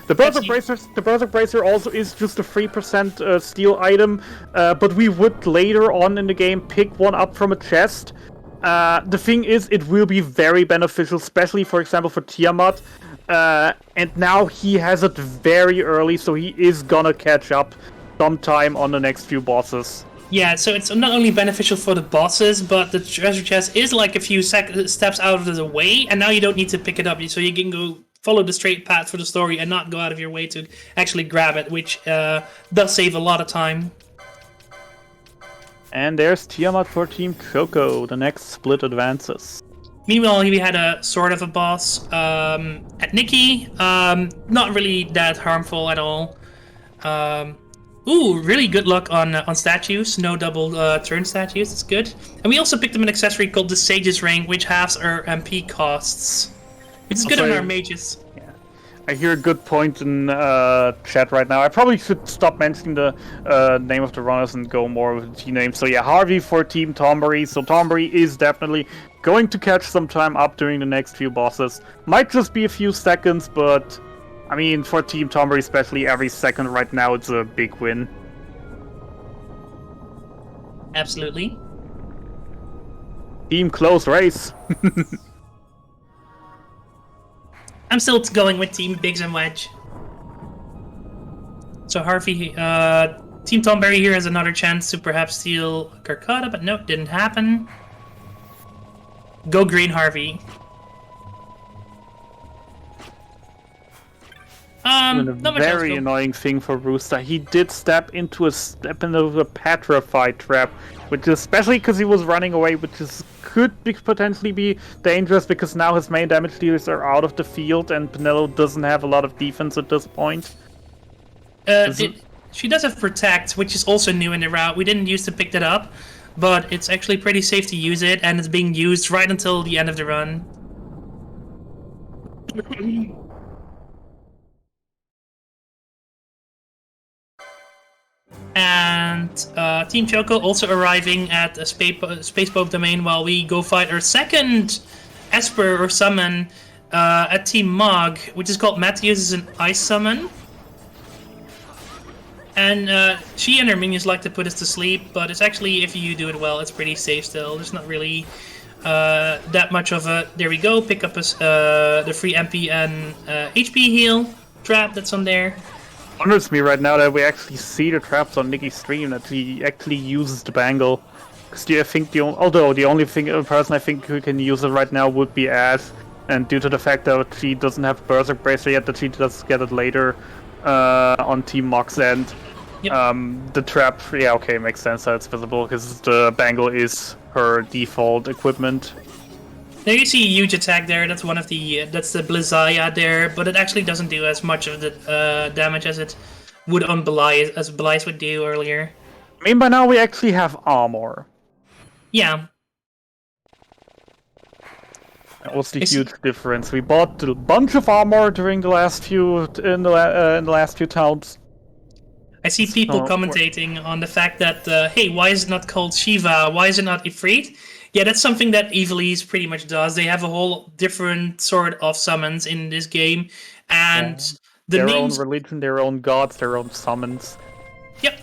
The Berserk Bracer also is just a 3% steal item, but we would later on in the game pick one up from a chest. The thing is, it will be very beneficial, especially for example for Tiamat. And now he has it very early, so he is gonna catch up sometime on the next few bosses. Yeah, so it's not only beneficial for the bosses, but the treasure chest is like a few steps out of the way, and now you don't need to pick it up, so you can go follow the straight path for the story and not go out of your way to actually grab it, which does save a lot of time. And there's Tiamat for Team Choco, the next split advances. Meanwhile, we had a sort of a boss at Nikki. Not really that harmful at all. Ooh, really good luck on statues. No double turn statues. It's good. And we also picked up an accessory called the Sage's Ring, which halves our MP costs. Which is good on our mages. Yeah. I hear a good point in chat right now. I probably should stop mentioning the name of the runners and go more with the team names. So yeah, Harvey for Team Tombury. So Tombury is definitely going to catch some time up during the next few bosses. Might just be a few seconds, but I mean, for Team Tombury especially, every second right now it's a big win. Absolutely. Team close race. I'm still going with Team Biggs and Wedge. So Harvey, Team Tomberry here has another chance to perhaps steal Carcata, but no, didn't happen. Go green, Harvey. And a not much very else, annoying thing for Rooster. He did step into a petrified trap, which is especially because he was running away, which is potentially be dangerous because now his main damage dealers are out of the field and Penelo doesn't have a lot of defense at this point. She does have Protect, which is also new in the route. We didn't use to pick that up, but it's actually pretty safe to use it, and it's being used right until the end of the run. And Team Choco also arriving at a Space Pope domain while we go fight our second Esper or summon at Team Mog, which is called Matthias, is an ice summon. And she and her minions like to put us to sleep, but it's actually, if you do it well, it's pretty safe still. There's not really that much of a... There we go, pick up the free MP and HP heal trap that's on there. Wonders me right now that we actually see the traps on Nikki's stream, that he actually uses the bangle. Because I think although the only person I think who can use it right now would be Ash, and due to the fact that she doesn't have Berserk Bracer yet, that she does get it later on Team Mock's end. Yep. The trap, yeah, okay, makes sense that it's visible because the bangle is her default equipment. There you see a huge attack there. That's one of the that's the Blizaya there, but it actually doesn't do as much of the damage as it would on Belize, as Belize would do earlier. I mean, by now we actually have armor. Yeah. That was the huge difference. We bought a bunch of armor during the last few in the last few towns. I see people commentating on the fact that hey, why is it not called Shiva? Why is it not Ifrit? Yeah, that's something that Ivalice pretty much does. They have a whole different sort of summons in this game, and the their names... own religion, their own gods, their own summons. Yep.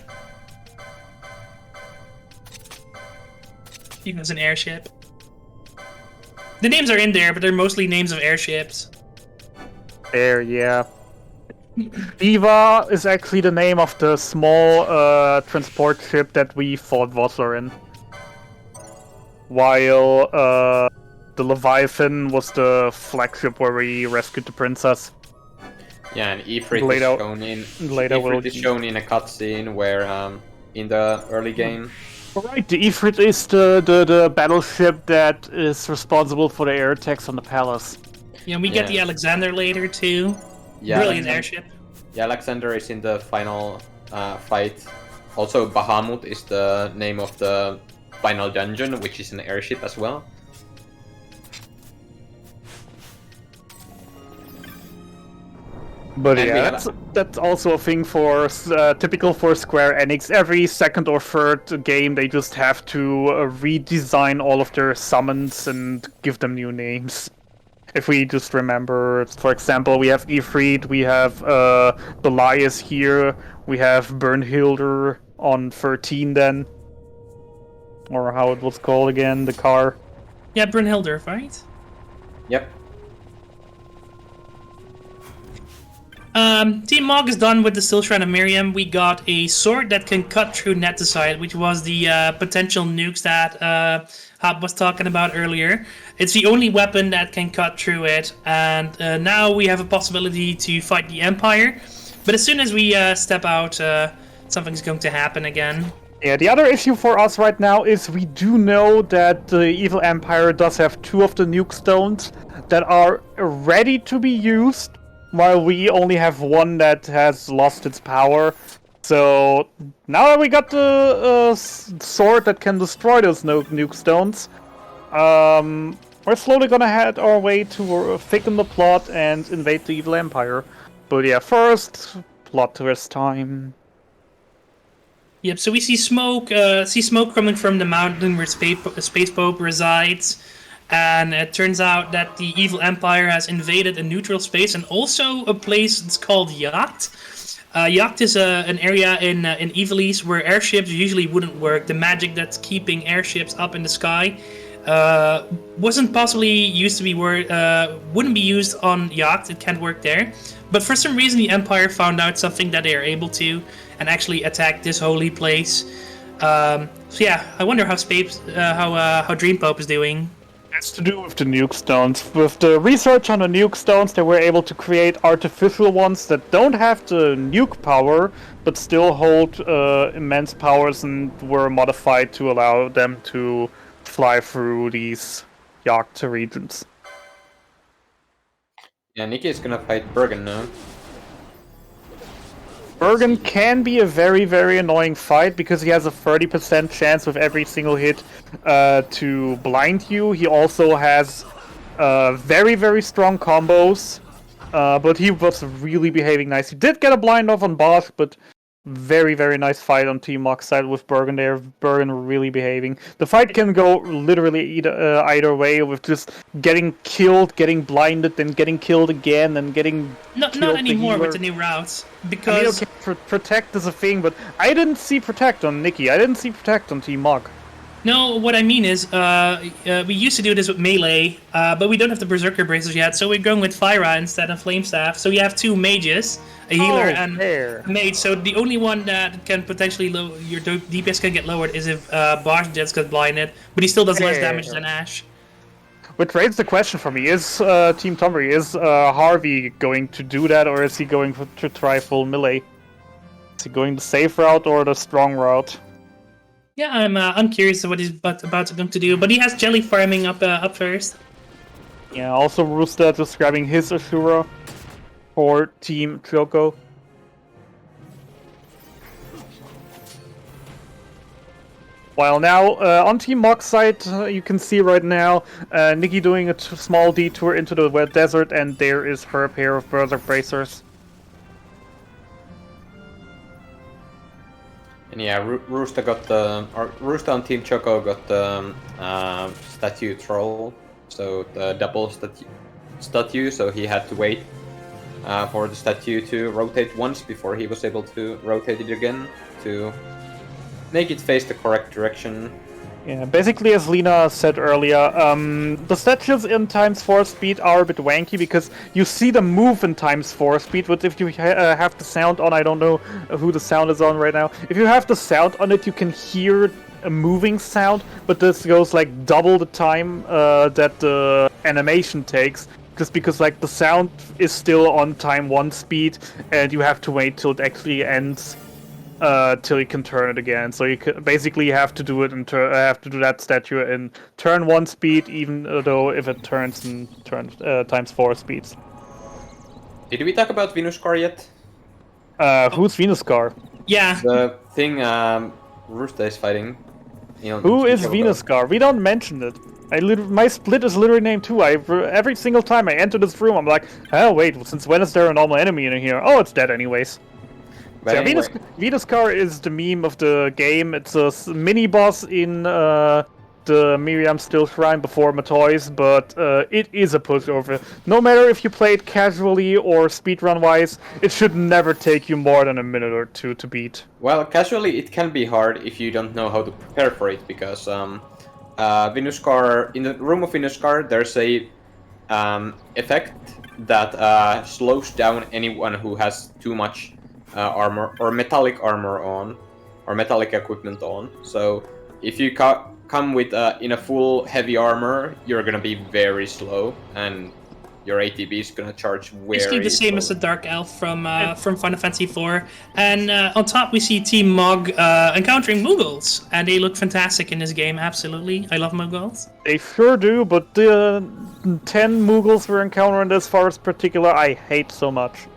Even as an airship. The names are in there, but they're mostly names of airships. There, yeah. Diva is actually the name of the small transport ship that we fought Vossler in. While the Leviathan was the flagship where we rescued the princess. Yeah, and Ifrit is shown in a cutscene where in the early game Alright, the Ifrit is the battleship that is responsible for the air attacks on the palace. Yeah, we get the Alexander later too. Yeah, Brilliant airship. Yeah, Alexander is in the final fight. Also, Bahamut is the name of the final dungeon, which is an airship as well. But yeah, that's also a thing for typical for Square Enix. Every second or third game, they just have to redesign all of their summons and give them new names. If we just remember, for example, we have Ifrit, we have Belias here, we have Bernhilder on 13 then. Or how it was called again, the car. Yeah, Brunhilder, right? Yep. Team Mog is done with the Still Shrine of Miriam. We got a sword that can cut through Neticide, which was the potential nukes that Hab was talking about earlier. It's the only weapon that can cut through it, and now we have a possibility to fight the Empire. But as soon as we step out, something's going to happen again. Yeah, the other issue for us right now is we do know that the Evil Empire does have 2 of the nuke stones that are ready to be used, while we only have 1 that has lost its power. So now that we got the sword that can destroy those nuke stones, we're slowly gonna head our way to thicken the plot and invade the Evil Empire. But yeah, first, plot twist time. Yep, so we see smoke coming from the mountain where Space Pope resides. And it turns out that the Evil Empire has invaded a neutral space and also a place that's called Yacht. Yacht is an area in Ivalice where airships usually wouldn't work. The magic that's keeping airships up in the sky wasn't possibly used to be wouldn't be used on Yacht. It can't work there. But for some reason, the Empire found out something that they are able to and actually attacked this holy place. So yeah, I wonder how how Dream Pope is doing. It's to do with the nuke stones. With the research on the nuke stones, they were able to create artificial ones that don't have the nuke power, but still hold immense powers and were modified to allow them to fly through these Yacht regions. Yeah, Nikki is gonna fight Bergen now. Bergen can be a very, very annoying fight because he has a 30% chance with every single hit to blind you. He also has very, very strong combos, but he was really behaving nice. He did get a blind off on Bosch, but very, very nice fight on Team Mock's side with Bergen there. Bergen really behaving. The fight can go literally either way, with just getting killed, getting blinded, then getting killed again, and getting not anymore with the new routes. Because I mean, okay, Protect is a thing, but I didn't see Protect on Nikki. I didn't see Protect on Team Mock. No, what I mean is, we used to do this with melee, but we don't have the Berserker Bracers yet, so we're going with Fyra instead of Flame Staff. So you have 2 mages, a healer and a mage. So the only one that can potentially your DPS can get lowered is if Bosch just gets blinded, but he still does less damage than Ash. Which raises the question for me: is Team Tomry, is Harvey going to do that, or is he going to try full melee? Is he going the safe route or the strong route? Yeah, I'm curious what he's about to do, but he has jelly farming up first. Yeah, also Rooster just grabbing his Ashura for Team Choco. While now, on Team Mock's side, you can see right now Nikki doing a small detour into the wet desert, and there is her pair of Berserk Bracers. And yeah, Rooster on Team Choco got the statue troll, so the double statue, so he had to wait for the statue to rotate once before he was able to rotate it again to make it face the correct direction. Yeah, basically as Lena said earlier, the statues in ×4 speed are a bit wanky because you see them move in ×4 speed, but if you have the sound on, I don't know who the sound is on right now, if you have the sound on it, you can hear a moving sound, but this goes like double the time that the animation takes, just because like the sound is still on ×1 speed, and you have to wait till it actually ends. till you can turn it again. So you basically have to do it and have to do that statue in turn 1 speed, even though if it turns in times 4 speeds. Did we talk about Venuskar yet? Who's Venuskar? Yeah. The thing Rooster is fighting. Who is Venuskar? We don't mention it. My split is literally named too. Every single time I enter this room, I'm like, oh wait, since when is there a normal enemy in here? Oh, it's dead anyways. But So anyway, Venuskar is the meme of the game. It's a mini boss in the Miriam Still Shrine before Matthias, but it is a pushover. No matter if you play it casually or speedrun wise, it should never take you more than a minute or two to beat. well, casually it can be hard if you don't know how to prepare for it, because Venuskar, in the room of Venuskar, there's a effect that slows down anyone who has too much armor or metallic armor on, or metallic equipment on. So if you come with in a full heavy armor, you're gonna be very slow, and your ATB is gonna charge very Basically the same as the Dark Elf from Final Fantasy IV. And on top we see Team Mog encountering Muggles, and they look fantastic in this game, absolutely. I love Muggles. They sure do, but the 10 Muggles we're encountering this forest particular, I hate so much.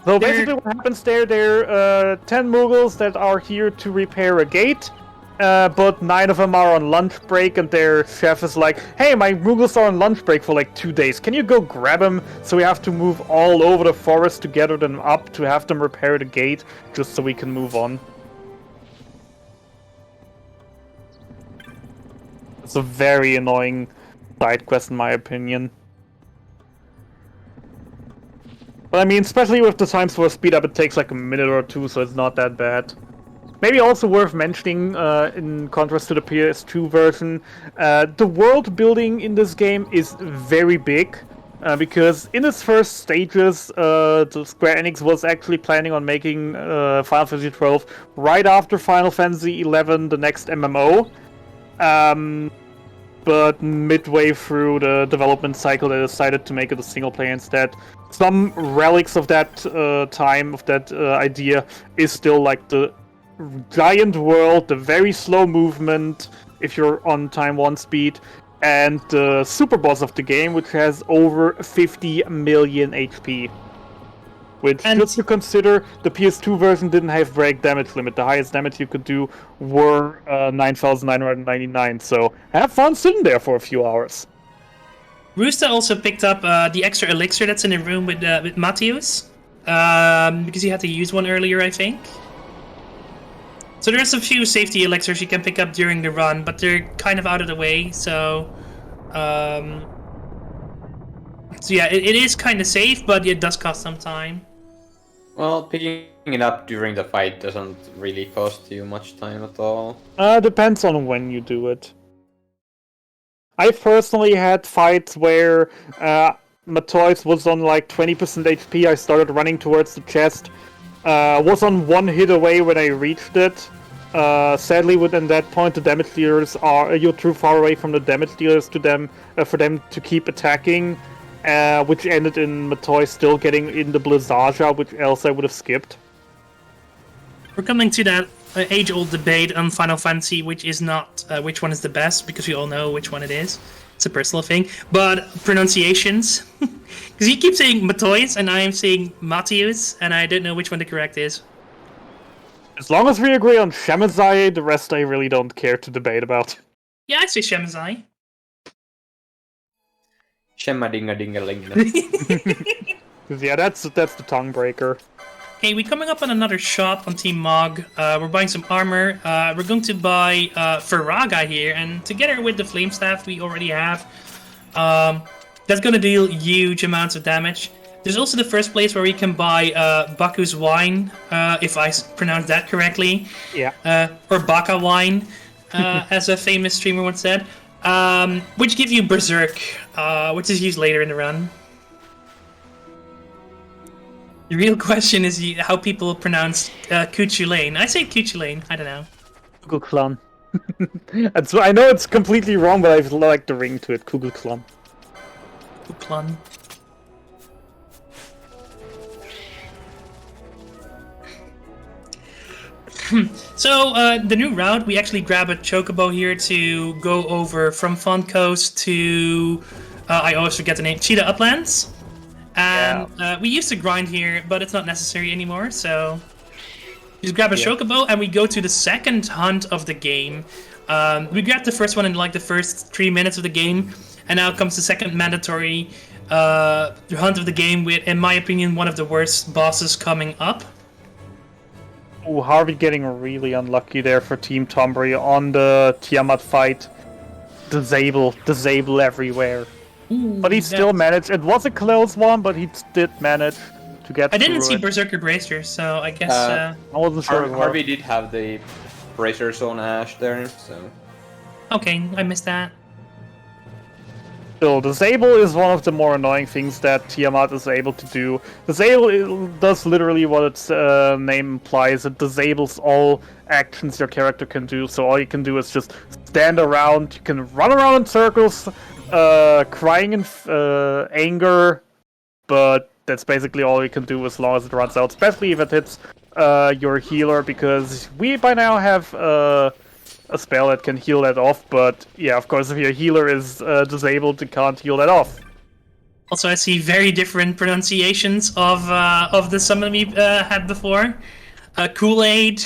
So basically what happens there are 10 Muggles that are here to repair a gate, but 9 of them are on lunch break, and their chef is like, hey, my Muggles are on lunch break for like 2 days, can you go grab them? So we have to move all over the forest to gather them up to have them repair the gate, just so we can move on. It's a very annoying side quest in my opinion. But I mean, especially with the times for speed up, it takes like a minute or two, so it's not that bad. Maybe also worth mentioning, in contrast to the PS2 version, the world building in this game is very big, because in its first stages, the Square Enix was actually planning on making Final Fantasy XII right after Final Fantasy XI, the next MMO. But midway through the development cycle, they decided to make it a single player instead. Some relics of that time, of that idea, is still like the giant world, the very slow movement if you're on time 1 speed, and the super boss of the game, which has over 50 million HP. Which, just to consider, the PS2 version didn't have break damage limit. The highest damage you could do were 9,999, so have fun sitting there for a few hours. Rooster also picked up the extra elixir that's in the room with Matthias, because he had to use one earlier, I think. So there's a few safety elixirs you can pick up during the run, but they're kind of out of the way, so yeah, it is kind of safe, but it does cost some time. well, picking it up during the fight doesn't really cost you much time at all. Depends on when you do it. I personally had fights where Matthias was on like 20% HP, I started running towards the chest, was on 1 hit away when I reached it. Sadly, within that point, the damage dealers you're too far away from the damage dealers to them for them to keep attacking, which ended in Matthias still getting in the Blizzaja, which else I would have skipped. We're coming to that age-old debate on Final Fantasy, which is not which one is the best, because we all know which one it is. It's a personal thing. But pronunciations, because you keep saying Matthias and I am saying Matthias, and I don't know which one the correct is. As long as we agree on Shemazai, the rest I really don't care to debate about. Yeah, I'd say Shemazai. Shemma-dinga-dinga-linga. Yeah, that's the tongue breaker. Okay, we're coming up on another shop on Team Mog. We're buying some armor. We're going to buy Faraga here, and together with the Flame Staff we already have, that's going to deal huge amounts of damage. There's also the first place where we can buy Baku's Wine, if I pronounce that correctly. Yeah. Or Baka Wine, as a famous streamer once said, which give you Berserk, which is used later in the run. The real question is how people pronounce Kuchulain. I say Kuchulain, I don't know. Kugelklan. I know it's completely wrong, but I like the ring to it. Kugelklan. Kuklun. So the new route, we actually grab a chocobo here to go over from Font Coast to I always forget the name, Cheetah Uplands, and we used to grind here, but it's not necessary anymore. So just grab a chocobo and we go to the second hunt of the game. We grabbed the first one in like the first 3 minutes of the game, and now comes the second mandatory hunt of the game with, in my opinion, one of the worst bosses coming up. Ooh, Harvey getting really unlucky there for Team Tombry on the Tiamat fight. Disable everywhere. Ooh, but he still managed. It was a close one, but he did manage to get. I didn't see it. Berserker Bracer, so I guess I wasn't sure. Harvey did have the bracers on Ash there, so. Okay, I missed that. Still, disable is one of the more annoying things that Tiamat is able to do. Disable does literally what its name implies. It disables all actions your character can do. So all you can do is just stand around. You can run around in circles, crying in anger, but that's basically all you can do as long as it runs out. Especially if it hits your healer, because we by now have a spell that can heal that off, but yeah, of course, if your healer is disabled, you can't heal that off. Also, I see very different pronunciations of the summon we had before. Kool-Aid,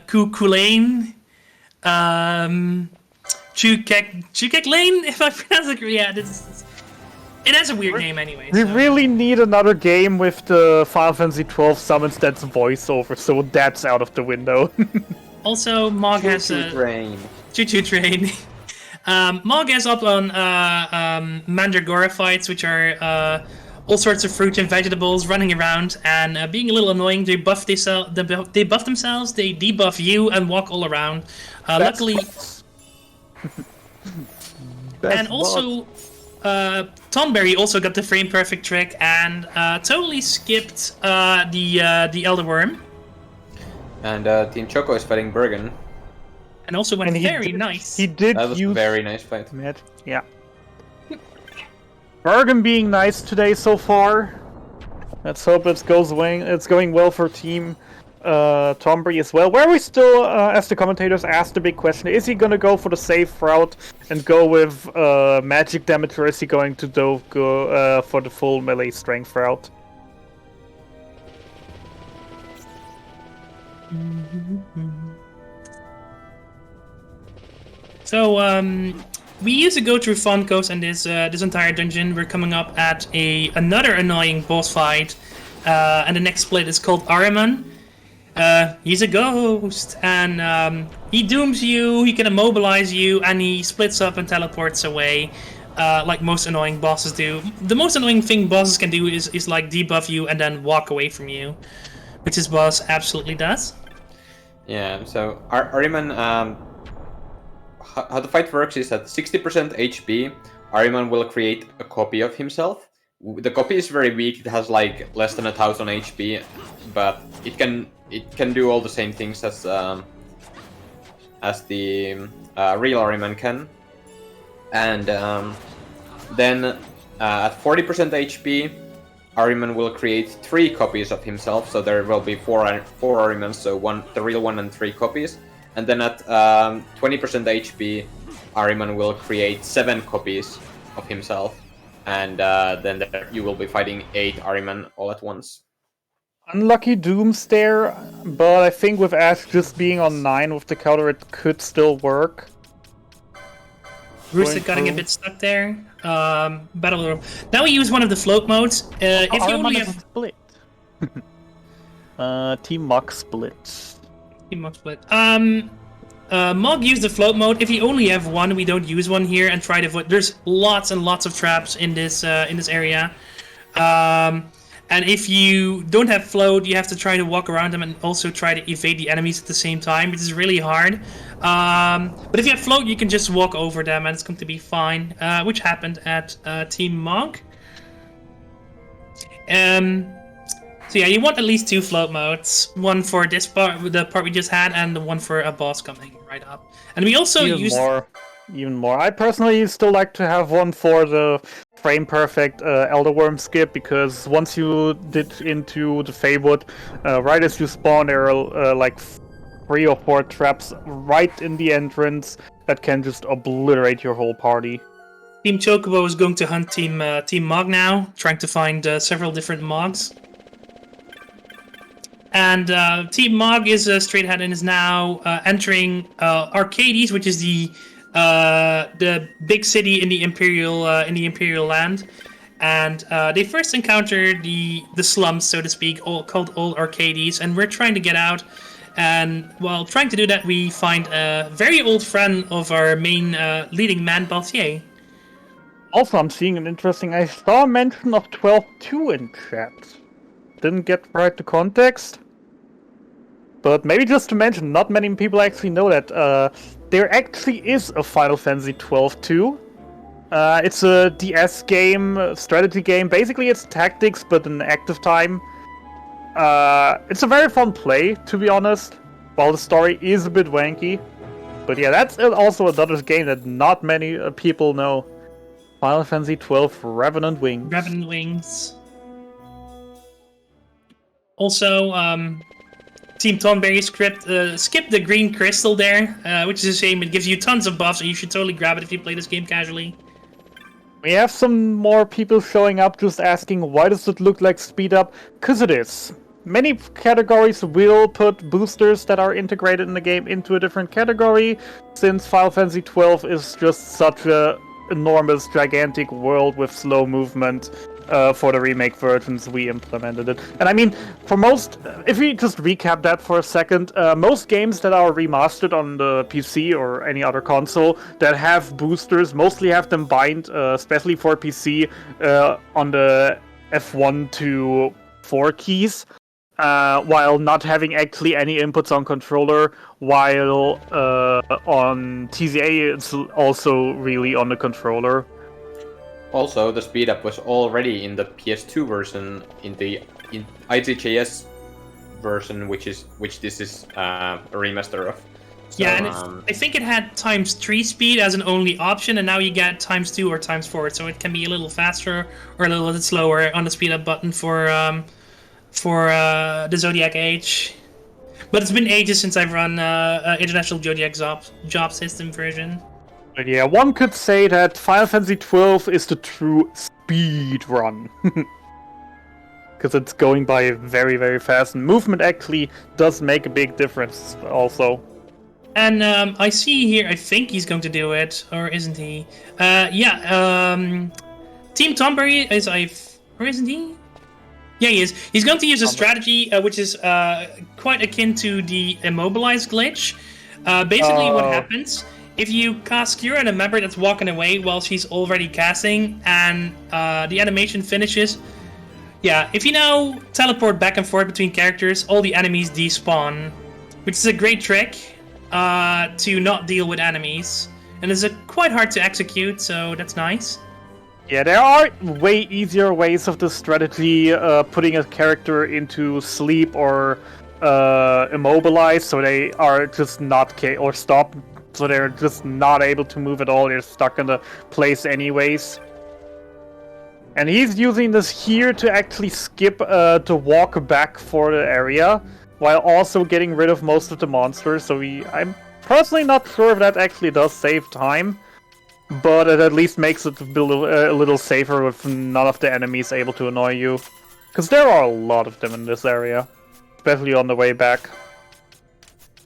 Kool-Lane, Chukek Lane, if I pronounce it correctly. Yeah, it has a weird name anyway. We so. really need another game with the Final Fantasy XII summons that's voiceover, so that's out of the window. Also, Mog has a choo-choo train. Mog has up on Mandragora fights, which are all sorts of fruit and vegetables running around and being a little annoying. They buff themselves, they debuff you, and walk all around. Luckily, and also Tonberry also got the frame perfect trick and totally skipped the Elder Worm. And Team Choco is fighting Bergen. And also went very nice. He did That was use a very nice fight. Yeah. Bergen being nice today so far. Let's hope it's going well for Team Tombry as well. Where we still, as the commentators asked the big question, is he gonna go for the safe route and go with magic damage, or is he going to go for the full melee strength route? So, we used to go through Font Coast and this entire dungeon. We're coming up at another annoying boss fight, and the next split is called Ariman. He's a ghost, and he dooms you, he can immobilize you, and he splits up and teleports away, like most annoying bosses do. The most annoying thing bosses can do is like debuff you and then walk away from you, which this boss absolutely does. Yeah, so Ariman, how the fight works is at 60% HP, Ariman will create a copy of himself. The copy is very weak, it has like less than 1000 HP, but it can do all the same things as the real Ariman can. And then at 40% HP, Ariman will create 3 copies of himself, so there will be 4 Arimans, so the real one and 3 copies. And then at 20% HP, Ariman will create 7 copies of himself, and then you will be fighting 8 Ariman all at once. Unlucky dooms there, but I think with Ash just being on 9 with the counter, it could still work. Rooster getting a bit stuck there. Battle room. Now we use one of the float modes. If you only have split. Team Mog split. Team Mog split. Mog used the float mode. If you only have one, we don't use one here and try to avoid. There's lots and lots of traps in this area. And if you don't have float, you have to try to walk around them and also try to evade the enemies at the same time, which is really hard. But if you have float, you can just walk over them and it's going to be fine, which happened at Team Mog. So yeah, you want at least 2 float modes. One for this part, the part we just had, and the one for a boss coming right up. And we also even more. I personally still like to have one for the frame perfect Elder Worm skip, because once you did into the Feywood, right as you spawn, there are like 3 or 4 traps right in the entrance that can just obliterate your whole party. Team Chocobo is going to hunt Team Mog now, trying to find several different Mogs. And Team Mog is straight ahead and is now entering Arcades, which is the big city in the Imperial land. And they first encountered the slums, so to speak, called Old Arcades, and we're trying to get out. And while trying to do that, we find a very old friend of our main leading man, Balthier. Also, I'm seeing an interesting... I saw a mention of 12-2 in chat. Didn't get right the context. But maybe just to mention, not many people actually know that there actually is a Final Fantasy 12-2. It's a DS game, strategy game. Basically, it's tactics, but in active time. It's a very fun play, to be honest, while the story is a bit wanky. But yeah, that's also another game that not many people know. Final Fantasy 12 Revenant Wings. Revenant Wings. Also, Team Tonberry skipped the green crystal there, which is a shame. It gives you tons of buffs, and you should totally grab it if you play this game casually. We have some more people showing up just asking, why does it look like speed up? Because it is. Many categories will put boosters that are integrated in the game into a different category, since Final Fantasy 12 is just such a enormous, gigantic world with slow movement. For the remake versions, we implemented it. And I mean, for most, if we just recap that for a second, most games that are remastered on the PC or any other console that have boosters mostly have them bind, especially for PC, on the F1 to 4 keys, while not having actually any inputs on controller, while on TZA it's also really on the controller. Also, the speed up was already in the PS2 version, in ITJS version, which this is a remaster of. So, yeah, and I think it had ×3 speed as an only option, and now you get ×2 or ×4, so it can be a little faster or a little bit slower on the speed up button for the Zodiac Age. But it's been ages since I've run International Zodiac job system version. But yeah, one could say that Final Fantasy XII is the true speed run. Because it's going by very, very fast, and movement actually does make a big difference also. And I see here, I think he's going to do it, or isn't he? Team Tomberry is, or isn't he? Yeah, he is. He's going to use a strategy which is quite akin to the Immobilize glitch. Basically what happens... If you cast Cure on a member that's walking away while she's already casting, and the animation finishes, if you now teleport back and forth between characters, all the enemies despawn, which is a great trick to not deal with enemies, and it's quite hard to execute, so that's nice. Yeah, there are way easier ways of this strategy, putting a character into sleep or immobilize, so they are just not or stop. So they're just not able to move at all, they're stuck in the place anyways. And he's using this here to actually skip to walk back for the area, while also getting rid of most of the monsters, so I'm personally not sure if that actually does save time, but it at least makes it a little safer with none of the enemies able to annoy you. Because there are a lot of them in this area, especially on the way back.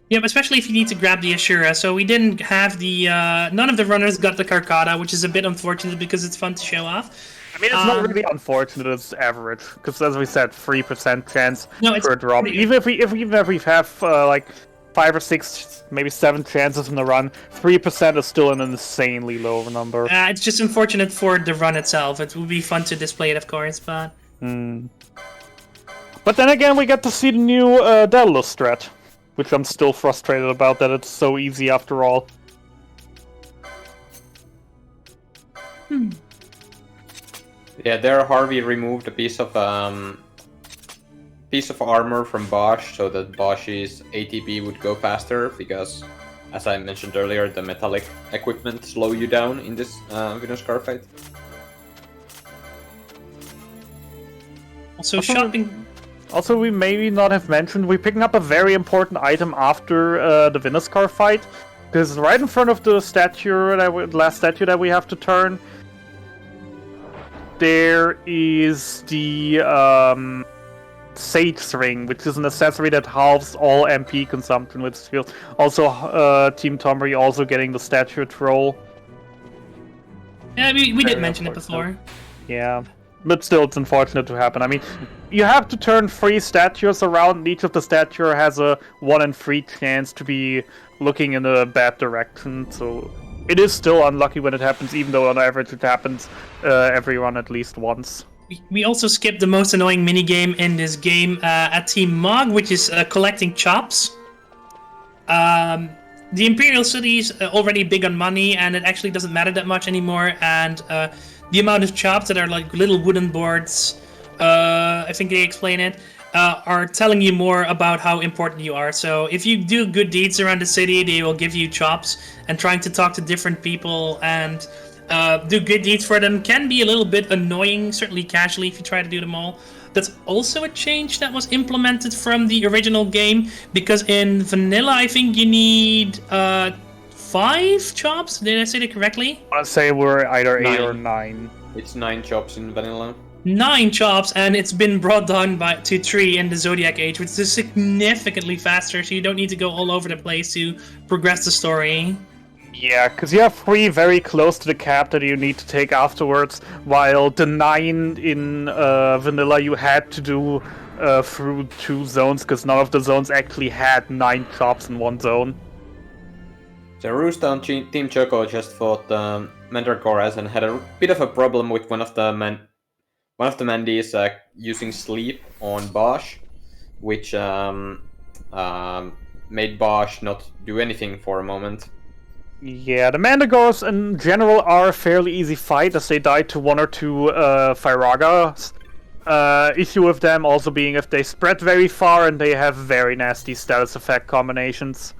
Yeah, especially if you need to grab the Ashura. So we didn't have the... none of the runners got the Karkata, which is a bit unfortunate because it's fun to show off. I mean, it's not really unfortunate, it's average. Because as we said, 3% chance per drop. Even if we have like 5 or 6, maybe 7 chances in the run, 3% is still an insanely low number. It's just unfortunate for the run itself. It would be fun to display it, of course, but... But then again, we get to see the new Daedalus strat. Which I'm still frustrated about, that it's so easy after all. Yeah, there Harvey removed a piece of armor from Bosch, so that Bosch's ATB would go faster, because, as I mentioned earlier, the metallic equipment slow you down in this Venus Scar fight. Also, shopping... Also, we maybe not have mentioned, we're picking up a very important item after the Vinascar fight. Because right in front of the last statue that we have to turn, there is the Sage Ring, which is an accessory that halves all MP consumption with field. Also, Team Tomry also getting the statue troll. Yeah, we did mention it before. Yeah, but still, it's unfortunate to happen. I mean, you have to turn 3 statues around, and each of the statues has a 1 in 3 chance to be looking in a bad direction, so it is still unlucky when it happens, even though on average it happens every run at least once. We also skipped the most annoying minigame in this game at Team Mog, which is collecting chops. The Imperial City is already big on money, and it actually doesn't matter that much anymore, and the amount of chops that are like little wooden boards, I think they explain it, are telling you more about how important you are. So if you do good deeds around the city, they will give you chops, and trying to talk to different people and do good deeds for them can be a little bit annoying, certainly casually if you try to do them all. That's also a change that was implemented from the original game, because in vanilla I think you need 5 chops. Did I say that correctly? I want to say we're either 8 9. or 9. It's 9 chops in vanilla. 9 chops, and it's been brought down to 3 in the Zodiac Age, which is significantly faster, so you don't need to go all over the place to progress the story. Yeah, because you have 3 very close to the cap that you need to take afterwards, while the 9 in vanilla you had to do through 2 zones, because none of the zones actually had 9 chops in one zone. So Rooster on Team Choco just fought Mandragoras and had a bit of a problem with one of the Mandies using sleep on Bosch, which made Bosch not do anything for a moment. Yeah, the Mandragoras in general are a fairly easy fight, as they die to 1 or 2 Firagas. Issue with them also being if they spread very far and they have very nasty status effect combinations.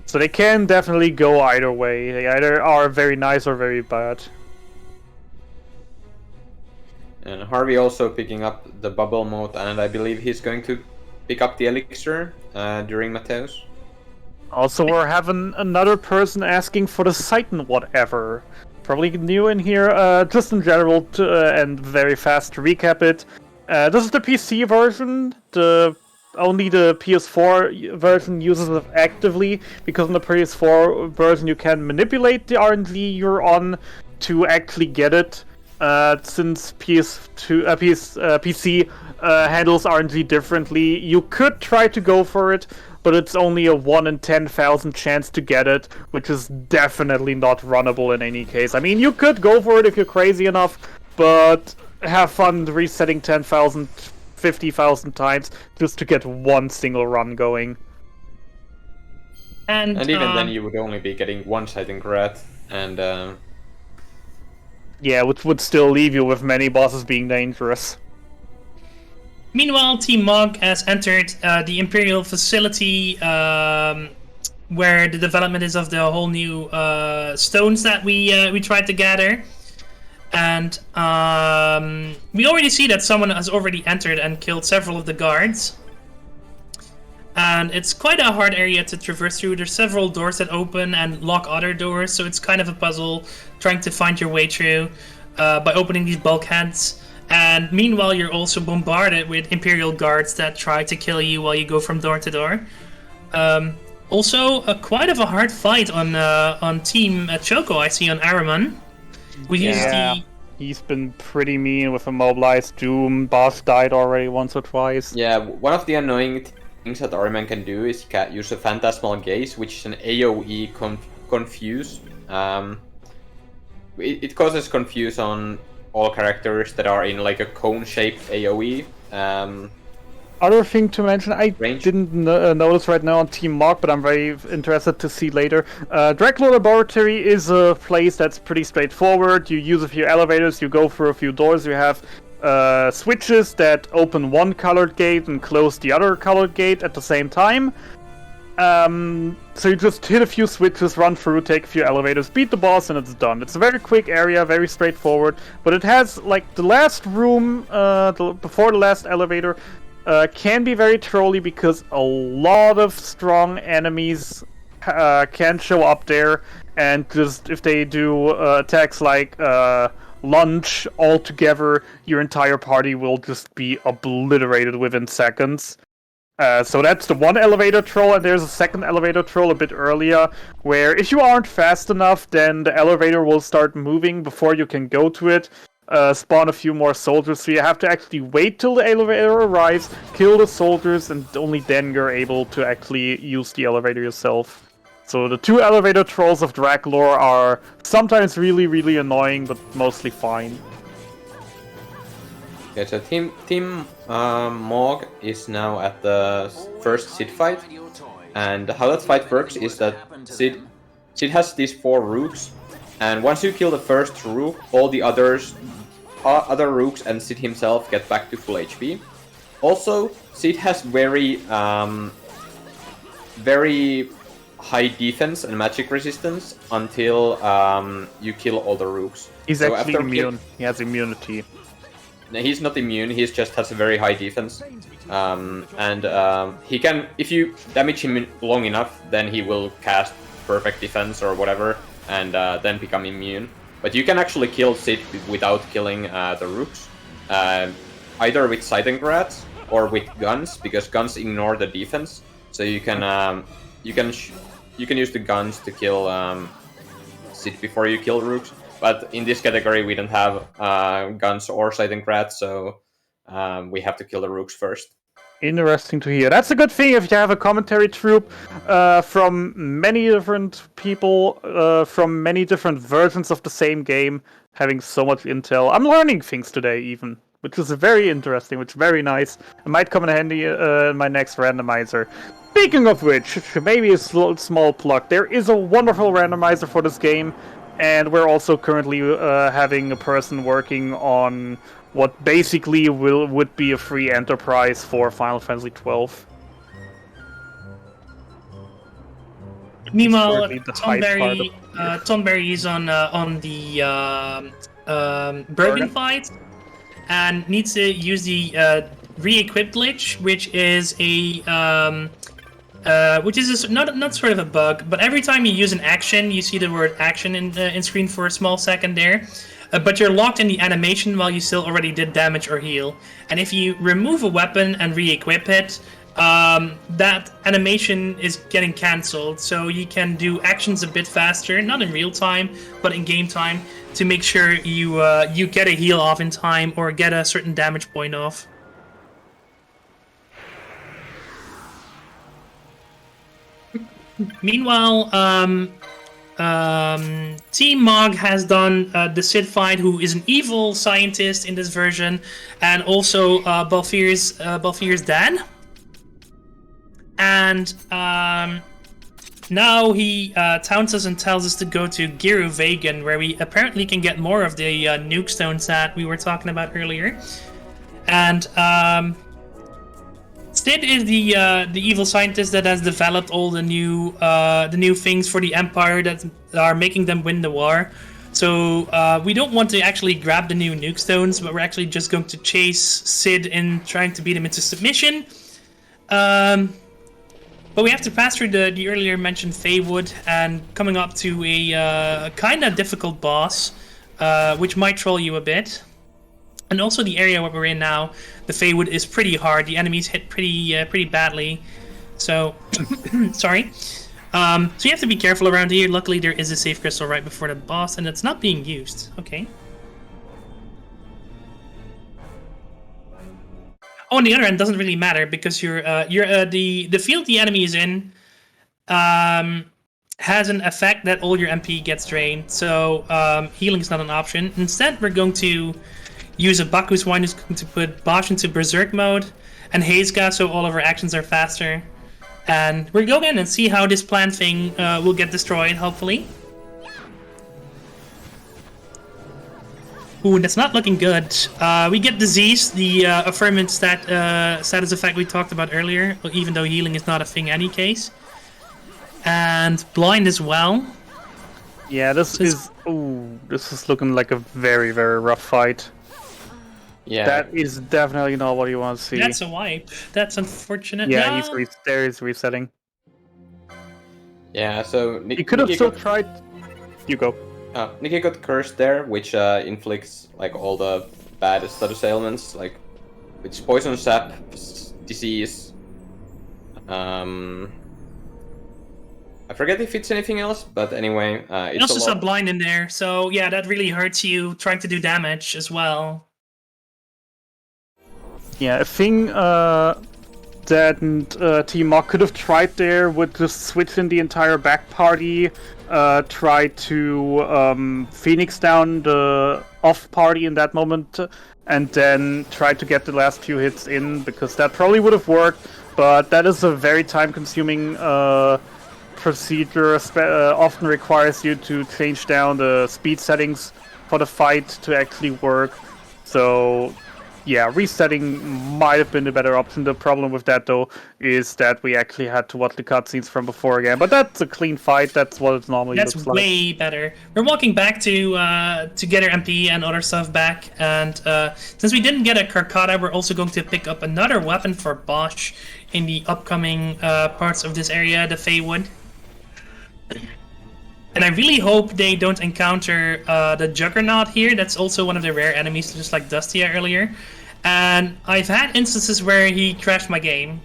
So they can definitely go either way. They either are very nice or very bad. And Harvey also picking up the bubble mode, and I believe he's going to pick up the elixir during Matthias. Also, we're having another person asking for the Titan whatever. Probably new in here. Just in general, and very fast to recap it. This is the PC version. Only the PS4 version uses it actively, because in the PS4 version you can manipulate the RNG you're on to actually get it. Since PC handles RNG differently, you could try to go for it, but it's only a 1 in 10,000 chance to get it, which is definitely not runnable in any case. I mean, you could go for it if you're crazy enough, but have fun resetting 10,000, 50,000 times just to get one single run going. And even then you would only be getting 1 sighting rat, and yeah, which would still leave you with many bosses being dangerous. Meanwhile, Team Mog has entered the Imperial facility, where the development is of the whole new stones that we tried to gather. And we already see that someone has already entered and killed several of the guards. And it's quite a hard area to traverse through. There's several doors that open and lock other doors, so it's kind of a puzzle trying to find your way through by opening these bulkheads. And meanwhile, you're also bombarded with Imperial guards that try to kill you while you go from door to door. Also, quite of a hard fight on Team Choco, I see on Ariman. He's been pretty mean with a mobilized Doom. Boss died already once or twice. yeah, one of the annoying things that Ariman can do is use a Phantasmal Gaze, which is an AoE confuse. It causes confuse on all characters that are in like a cone-shaped AoE. Other thing to mention, I Range? didn't notice right now on Team Mog, but I'm very interested to see later. Dracula Laboratory is a place that's pretty straightforward. You use a few elevators, you go through a few doors, you have switches that open one colored gate and close the other colored gate at the same time. So you just hit a few switches, run through, take a few elevators, beat the boss, and it's done. It's a very quick area, very straightforward, but it has, like, the last room, before the last elevator, can be very trolly because a lot of strong enemies can show up there, and just if they do attacks like lunge all together, your entire party will just be obliterated within seconds. So that's the one elevator troll, and there's a second elevator troll a bit earlier, where if you aren't fast enough, then the elevator will start moving before you can go to it, spawn a few more soldiers, so you have to actually wait till the elevator arrives, kill the soldiers, and only then you're able to actually use the elevator yourself. So the two elevator trolls of Draklor are sometimes really, really annoying, but mostly fine. Okay, so Team Mog is now at the first Sid fight, and how that fight works is that Sid has these 4 rooks, and once you kill the first rook, all the other rooks and Sid himself get back to full HP. Also, Sid has very high defense and magic resistance until you kill all the rooks. He's actually immune. He has immunity. He's not immune, he just has a very high defense. He can, if you damage him long enough, then he will cast perfect defense or whatever, and then become immune. But you can actually kill Sid without killing the rooks, either with Sightengrats or with guns, because guns ignore the defense. So you can use the guns to kill Sid before you kill rooks. But in this category, we don't have guns or Sightengrats, so we have to kill the rooks first. Interesting to hear. That's a good thing if you have a commentary troupe from many different people, from many different versions of the same game, having so much intel. I'm learning things today, even, which is very interesting, which is very nice. It might come in handy in my next randomizer. Speaking of which, maybe a small plug. There is a wonderful randomizer for this game, and we're also currently having a person working on what basically would be a free enterprise for Final Fantasy XII. Meanwhile, Tom Berry is on the Bergen fight and needs to use the re-equip glitch, which is not sort of a bug, but every time you use an action, you see the word action in screen for a small second there. But you're locked in the animation while you still already did damage or heal. And if you remove a weapon and re-equip it, that animation is getting cancelled. So you can do actions a bit faster, not in real time, but in game time, to make sure you get a heal off in time or get a certain damage point off. Meanwhile, Team Mog has done the Sid fight, who is an evil scientist in this version, and also Balfir's dad. And now he taunts us and tells us to go to Giru Vegan, where we apparently can get more of the nuke stones that we were talking about earlier. And Sid is the evil scientist that has developed all the new things for the Empire that are making them win the war. So we don't want to actually grab the new nuke stones, but we're actually just going to chase Sid in trying to beat him into submission. But we have to pass through the earlier mentioned Feywood and coming up to a kind of difficult boss, which might troll you a bit. And also the area where we're in now, the Feywood is pretty hard. The enemies hit pretty badly. So, sorry. So you have to be careful around here. Luckily, there is a safe crystal right before the boss, and it's not being used. Okay. Oh, on the other end, doesn't really matter because the field the enemy is in has an effect that all your MP gets drained. So healing is not an option. Instead, we're going to use a Baku's Wine who's going to put Bosch into Berserk mode, and Hazega so all of our actions are faster. And we'll go in and see how this plan thing will get destroyed, hopefully. Ooh, that's not looking good. We get Disease, the affirmant status effect we talked about earlier, even though healing is not a thing in any case. And Blind as well. Yeah, this is looking like a very, very rough fight. Yeah. That is definitely not what you want to see. That's a wipe. That's unfortunate. Yeah, No. he's resetting. Yeah, so He could have still tried. You go. Nikki got cursed there, which inflicts like all the bad status ailments, like it's poison sap, disease. I forget if it's anything else, but anyway, it's also some blind in there, so yeah, that really hurts you trying to do damage as well. Yeah, a thing that Team Mock could have tried there would just switch in the entire back party, try to Phoenix down the off party in that moment, and then try to get the last few hits in, because that probably would have worked, but that is a very time-consuming procedure. Often requires you to change down the speed settings for the fight to actually work. So yeah, resetting might have been the better option. The problem with that, though, is that we actually had to watch the cutscenes from before again. But that's a clean fight. That's what it normally looks like. That's way better. We're walking back to get our MP and other stuff back. And since we didn't get a Karkata, we're also going to pick up another weapon for Bosch in the upcoming parts of this area, the Feywood. And I really hope they don't encounter the Juggernaut here. That's also one of the rare enemies, just like Dustia earlier. And I've had instances where he crashed my game.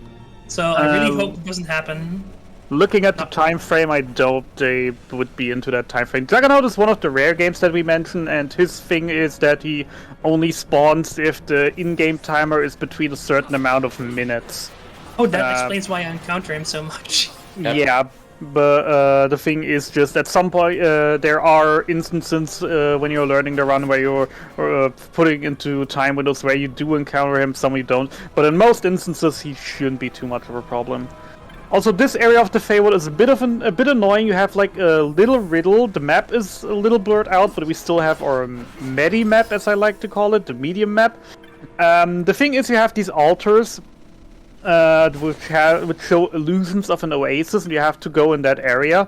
So I really hope it doesn't happen. Looking at the time frame, I doubt they would be into that time frame. Juggernaut is one of the rare games that we mentioned, and his thing is that he only spawns if the in-game timer is between a certain amount of minutes. Oh, that explains why I encounter him so much. Yeah. But the thing is just at some point there are instances when you're learning the run where you're putting into time windows where you do encounter him, some you don't. But in most instances he shouldn't be too much of a problem. Also, this area of the Feywood is a bit annoying. You have like a little riddle. The map is a little blurred out, but we still have our medi map, as I like to call it, the medium map. The thing is, you have these altars. Which show illusions of an oasis, and you have to go in that area.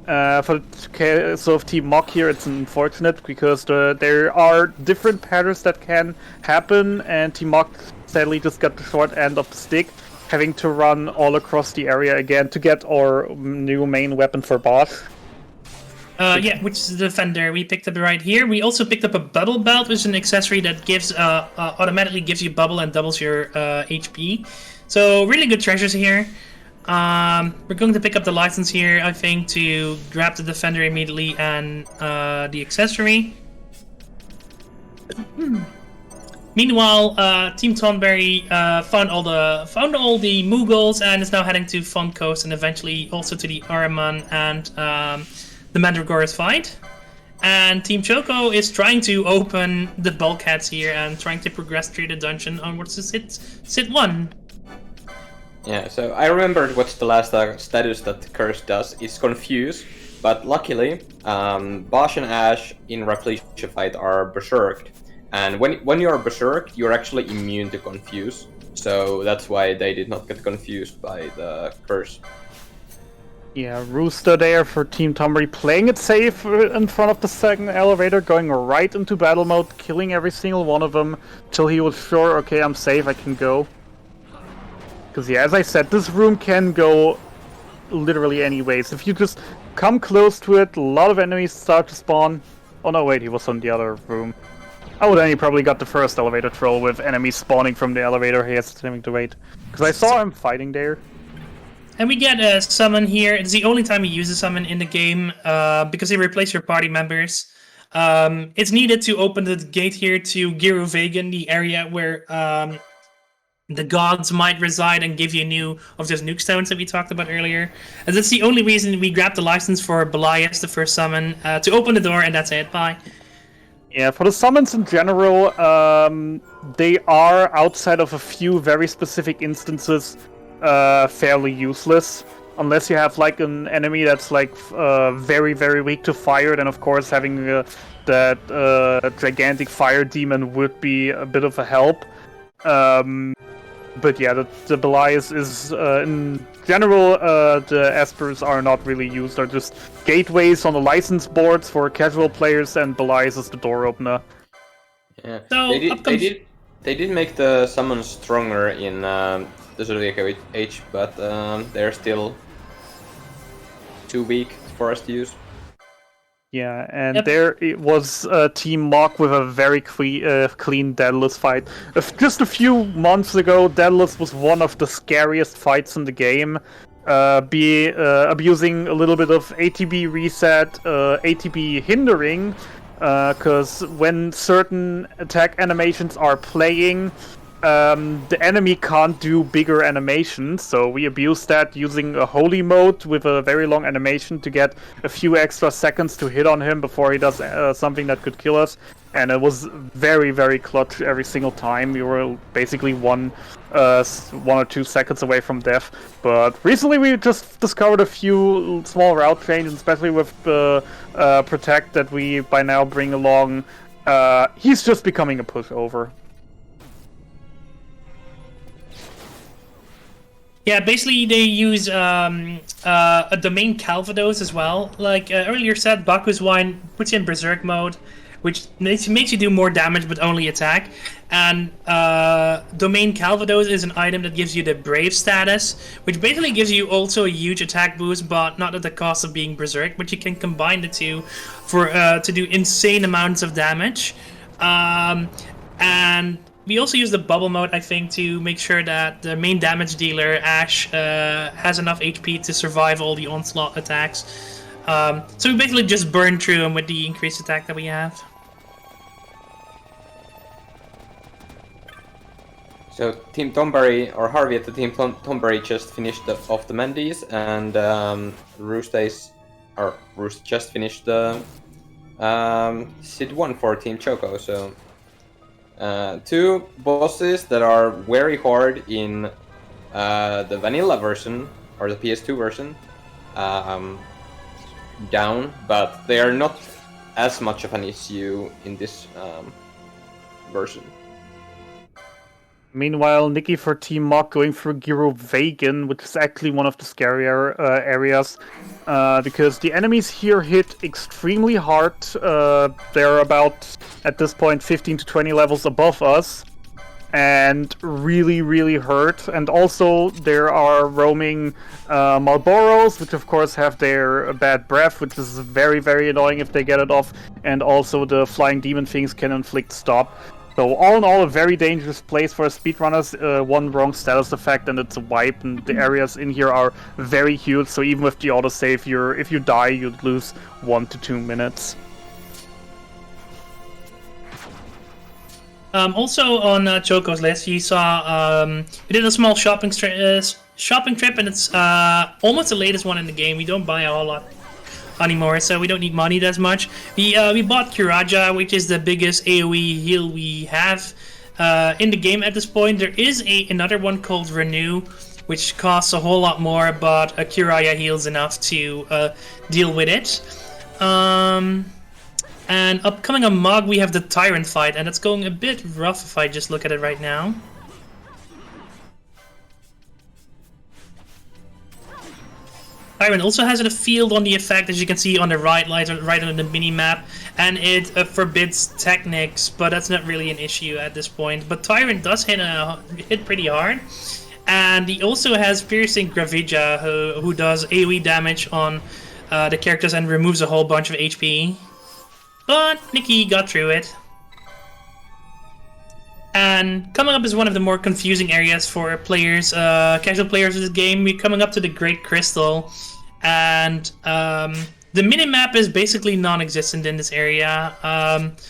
For the case of Team Mock here, it's unfortunate because there are different patterns that can happen, and Team Mock sadly just got the short end of the stick, having to run all across the area again to get our new main weapon for Bosch. Yeah, which is the Defender. We picked up right here. We also picked up a Bubble Belt, which is an accessory that gives automatically gives you bubble and doubles your HP. So really good treasures here. We're going to pick up the license here, I think, to grab the Defender immediately and the accessory. Meanwhile, Team Tonberry found all the Mughals and is now heading to Fon Coast and eventually also to the Ariman and the Mandragoras fight. And Team Choco is trying to open the bulkheads here and trying to progress through the dungeon onwards to Sit 1. Yeah, so I remembered what's the last status that Curse does. It's Confuse, but luckily, Bosch and Ash in Rafflesia fight are berserked. And when you're berserked, you're actually immune to Confuse. So that's why they did not get confused by the Curse. Yeah, Rooster there for Team Tonberry, playing it safe in front of the second elevator, going right into battle mode, killing every single one of them, till he was sure, okay, I'm safe, I can go. Because yeah, as I said, this room can go literally any ways. If you just come close to it, a lot of enemies start to spawn. Oh no, wait, he was on the other room. Oh, then he probably got the first elevator troll with enemies spawning from the elevator. He has to wait. Because I saw him fighting there. And we get a summon here. It's the only time you use a summon in the game because they replace your party members. It's needed to open the gate here to Giru Vegan, the area where the gods might reside and give you new of those nuke stones that we talked about earlier. And that's the only reason we grabbed the license for Belias, the first summon, to open the door, and that's it. Bye. Yeah, for the summons in general, they are, outside of a few very specific instances, fairly useless. Unless you have like an enemy that's like very, very weak to fire, then of course having that gigantic fire demon would be a bit of a help. But yeah, the Belias is, in general, the Espers are not really used. They're just gateways on the license boards for casual players, and Belias is the door opener. Yeah, So, they did They did make the summons stronger in the Zodiac Age, but they're still too weak for us to use. Yeah, and there it was Team Mock with a very clean Daedalus fight. Just a few months ago, Daedalus was one of the scariest fights in the game. Abusing a little bit of ATB reset, ATB hindering, because when certain attack animations are playing, the enemy can't do bigger animations, so we abuse that using a holy mode with a very long animation to get a few extra seconds to hit on him before he does something that could kill us. And it was very, very clutch every single time. We were basically one or 2 seconds away from death. But recently we just discovered a few small route changes, especially with Protect that we by now bring along. He's just becoming a pushover. Yeah, basically they use a domain Calvados as well. Like earlier said, Baku's Wine puts you in Berserk mode, which makes you do more damage but only attack. And domain Calvados is an item that gives you the Brave status, which basically gives you also a huge attack boost, but not at the cost of being Berserk. But you can combine the two for to do insane amounts of damage. And we also use the bubble mode, I think, to make sure that the main damage dealer, Ash, has enough HP to survive all the onslaught attacks. So we basically just burn through him with the increased attack that we have. So Team Tomberry, or Harvey at the Team Tomberry just finished off the Mandies, and Roost just finished the Sid 1 for Team Choco, so... two bosses that are very hard in the vanilla version, or the PS2 version, down, but they are not as much of an issue in this version. Meanwhile, Nikki for Team Mock going through Giro Vagan, which is actually one of the scarier areas, because the enemies here hit extremely hard. They're about, at this point, 15 to 20 levels above us, and really, really hurt. And also, there are roaming Malboros, which of course have their bad breath, which is very, very annoying if they get it off, and also the flying demon things can inflict stop. So all in all, a very dangerous place for speedrunners. One wrong status effect and it's a wipe, and the areas in here are very huge, so even with the autosave, if you die, you'd lose 1 to 2 minutes. Also on Choco's list, you saw we did a small shopping trip, and it's almost the latest one in the game. We don't buy a whole lot anymore, so we don't need money that much. We bought Kiraja, which is the biggest AoE heal we have in the game at this point. There is another one called Renew, which costs a whole lot more, but Kiraja heals enough to deal with it. And upcoming on Mog, we have the Tyrant fight, and it's going a bit rough if I just look at it right now. Tyrant also has a field on the effect, as you can see on the right on the mini-map, and it forbids techniques, but that's not really an issue at this point. But Tyrant does hit pretty hard, and he also has Piercing Gravija, who does AoE damage on the characters and removes a whole bunch of HP. But Nikki got through it. And coming up is one of the more confusing areas for players, casual players of this game. We're coming up to the Great Crystal, and the minimap is basically non-existent in this area.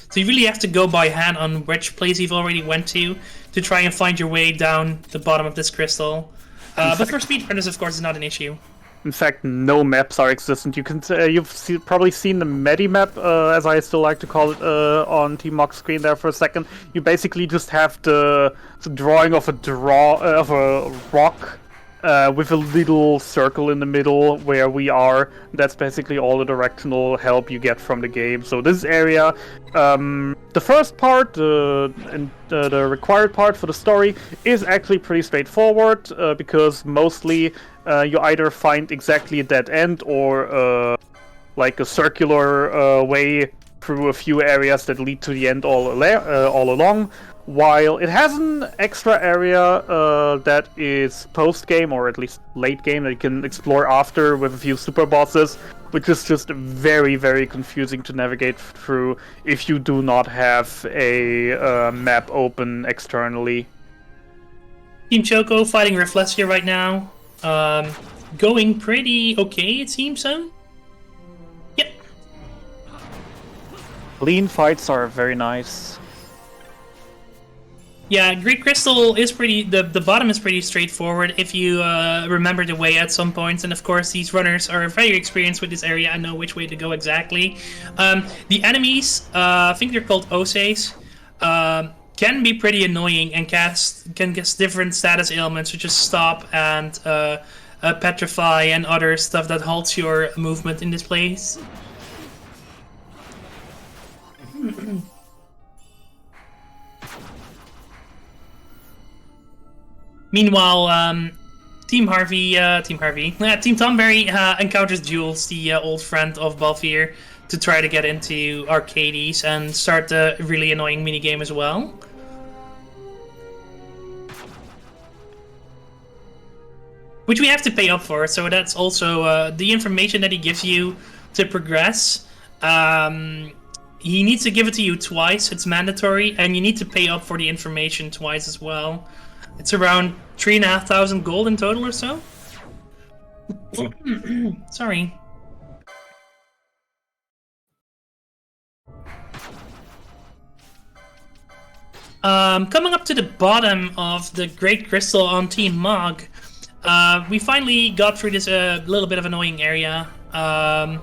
So you really have to go by hand on which place you've already went to try and find your way down the bottom of this crystal. But for speedrunners, of course, it's not an issue. In fact, no maps are existent. You've probably seen the Medimap, as I still like to call it, on Team Mock's screen there for a second. You basically just have the drawing of a rock with a little circle in the middle where we are. That's basically all the directional help you get from the game. So this area, the first part, the required part for the story, is actually pretty straightforward, because mostly you either find exactly a dead end or like a circular way through a few areas that lead to the end all along. While it has an extra area that is post-game, or at least late-game, that you can explore after with a few super bosses, which is just very, very confusing to navigate through if you do not have a map open externally. Team Choco fighting Reflexia right now. Going pretty okay, it seems so. Yep. Clean fights are very nice. Yeah, Great Crystal is pretty... The bottom is pretty straightforward if you remember the way at some points. And of course, these runners are very experienced with this area and know which way to go exactly. The enemies, I think they're called Oseis, can be pretty annoying and can cast different status ailments, such as Stop and Petrify and other stuff that halts your movement in this place. Meanwhile, Team Tomberry encounters Jules, the old friend of Balfir, to try to get into Arcades and start a really annoying minigame as well. Which we have to pay up for, so that's also the information that he gives you to progress. He needs to give it to you twice, it's mandatory, and you need to pay up for the information twice as well. It's around 3,500 gold in total or so. Sorry. Coming up to the bottom of the Great Crystal on Team Mog, we finally got through this little bit of annoying area, and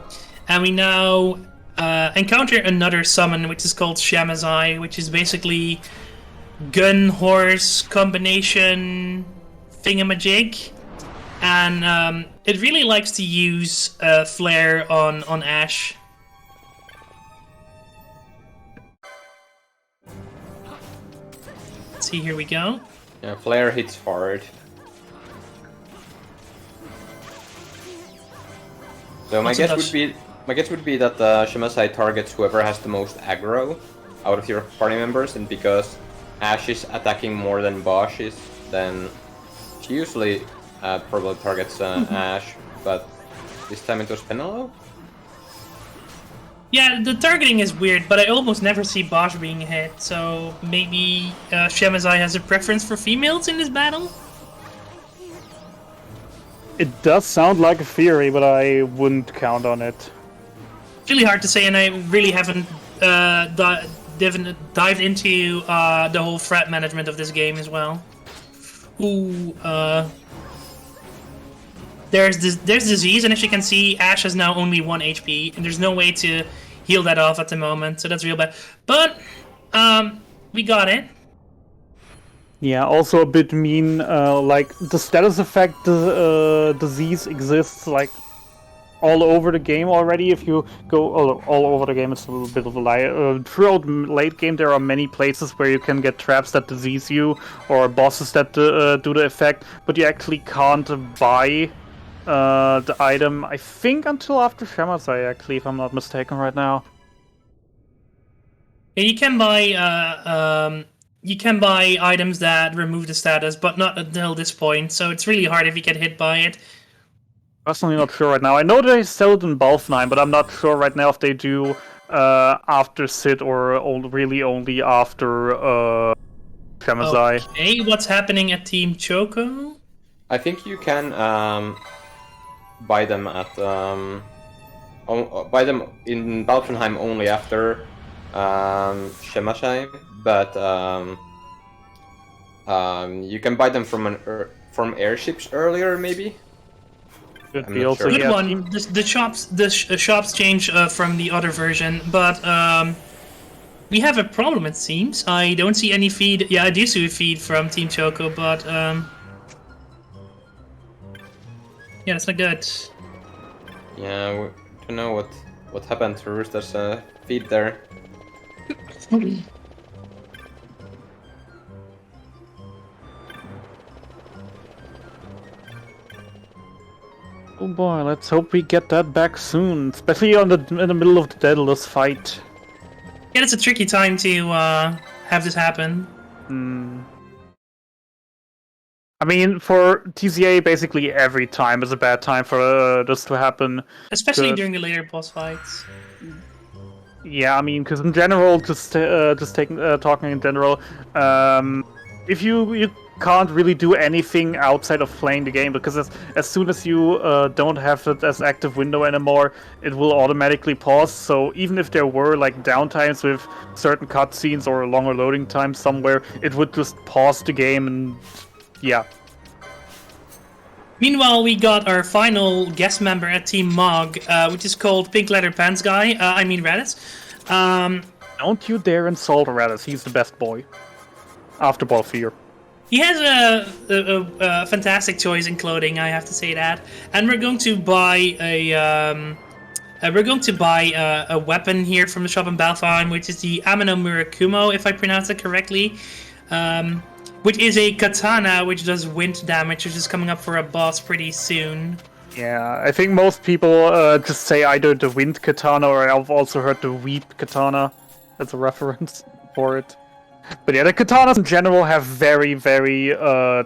we now encounter another summon, which is called Shamazai, which is basically gun horse combination thingamajig, and it really likes to use flare on Ash. Let's see, here we go. Yeah, flare hits hard. So my guess would be that Shimasai targets whoever has the most aggro out of your party members, and because Ash is attacking more than Bosch is, then she usually probably targets Ash, but this time it was Penelo? Yeah, the targeting is weird, but I almost never see Bosch being hit, so maybe Shamazai has a preference for females in this battle? It does sound like a theory, but I wouldn't count on it. It's really hard to say, and I really haven't dived into the whole threat management of this game as well. Ooh, there's disease, and as you can see, Ash has now only 1 HP, and there's no way to heal that off at the moment, so that's real bad. But we got it. Yeah, also a bit mean, like, the status effect disease exists, like, all over the game already. If you go all over the game, it's a little bit of a lie. Throughout late game, there are many places where you can get traps that disease you, or bosses that do the effect, but you actually can't buy the item, I think, until after Shamazai, actually, if I'm not mistaken right now. Yeah, you can buy items that remove the status, but not until this point, so it's really hard if you get hit by it. Personally not sure right now. I know they sell it in Balfnine, but I'm not sure right now if they do after Sid or really only after Shamazai. Okay, what's happening at Team Choco? I think you can buy them at buy them in Balfenheim only after Shamazai, but you can buy them from airships earlier, maybe. Could be also, Good yeah, one. The shops change from the other version, but we have a problem. It seems I don't see any feed. Yeah, I do see a feed from Team Choco, but yeah, that's not good. Yeah, we don't know what happened to Rooster's feed there. Oh boy, let's hope we get that back soon, especially in the middle of the Daedalus fight. Yeah, it's a tricky time to have this happen. I mean, for TCA, basically every time is a bad time for this to happen. Especially during the later boss fights. Yeah, I mean, because in general, talking in general, if you can't really do anything outside of playing the game, because as soon as you don't have it as active window anymore, it will automatically pause. So even if there were like downtimes with certain cutscenes or longer loading times somewhere, it would just pause the game and yeah. Meanwhile, we got our final guest member at Team Mog, which is called Pink Leather Pants Guy. I mean Raditz. Don't you dare insult Raditz. He's the best boy. After Balthier. He has a fantastic choice in clothing, I have to say that. And we're going to buy a weapon here from the shop in Balfheim, which is the Amino Murakumo, if I pronounce it correctly. Which is a katana which does wind damage, which is coming up for a boss pretty soon. Yeah, I think most people just say either the wind katana or I've also heard the weep katana as a reference for it. But yeah, the katanas in general have very, very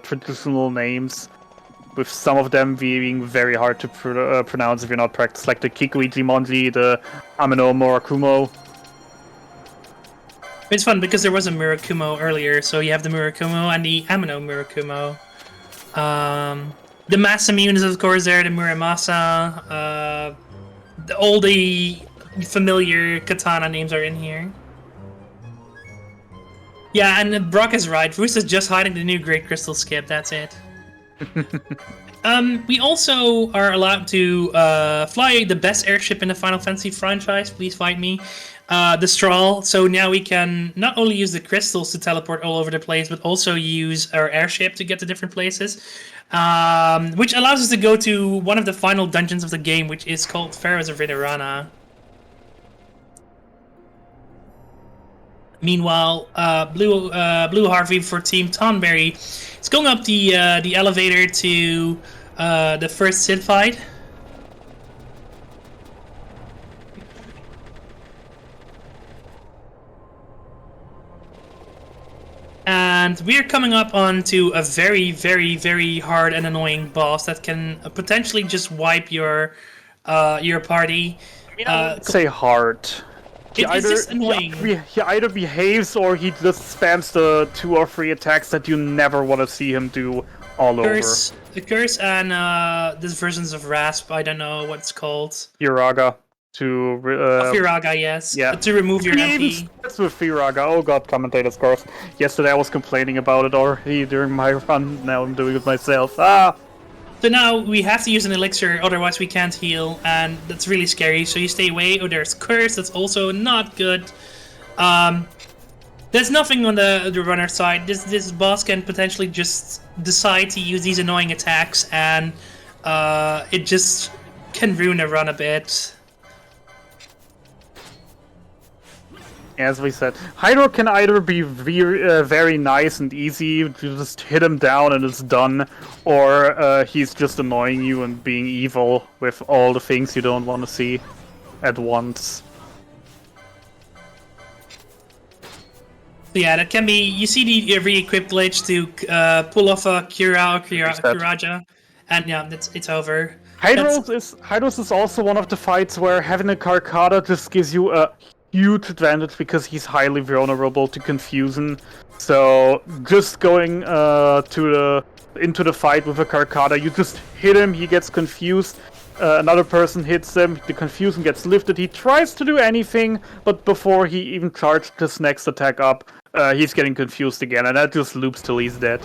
traditional names, with some of them being very hard to pronounce if you're not practiced, like the Kikuiji Monji, the Amino Murakumo. It's fun because there was a Murakumo earlier, so you have the Murakumo and the Amino Murakumo. The Masamune is of course there, the Muramasa, all the familiar katana names are in here. Yeah, and Brock is right, Roos is just hiding the new Great Crystal Skip, that's it. We also are allowed to fly the best airship in the Final Fantasy franchise, please fight me. The Strahl, so now we can not only use the crystals to teleport all over the place, but also use our airship to get to different places, which allows us to go to one of the final dungeons of the game, which is called Pharaohs of Ridorana. Meanwhile, Blue Harvey for Team Tonberry is going up the elevator to the first Sid fight. And we're coming up onto a very, very, very hard and annoying boss that can potentially just wipe your party. I mean, I wouldn't say hard. It's just annoying. He either behaves or he just spams the 2 or 3 attacks that you never want to see him do all over. The curse and there's versions of Rasp, I don't know what it's called. Firaga. Firaga, yes. Yeah. To remove your MP. That's with Firaga. Oh god, commentator's course. Yesterday I was complaining about it already during my run. Now I'm doing it myself. Ah! So now we have to use an elixir, otherwise we can't heal, and that's really scary. So you stay away. Oh, there's curse. That's also not good. There's nothing on the runner side. This boss can potentially just decide to use these annoying attacks, and it just can ruin a run a bit. As we said, Hydro can either be very nice and easy, you just hit him down and it's done, or he's just annoying you and being evil with all the things you don't want to see at once. So yeah, that can be. You see the re-equip glitch to pull off a Kuraja, and yeah, it's over. Hydros is also one of the fights where having a Karkata just gives you a huge advantage because he's highly vulnerable to confusion. So just going into the fight with a Karkata, you just hit him, he gets confused, another person hits him, the confusion gets lifted, he tries to do anything, but before he even charged his next attack up, he's getting confused again, and that just loops till he's dead.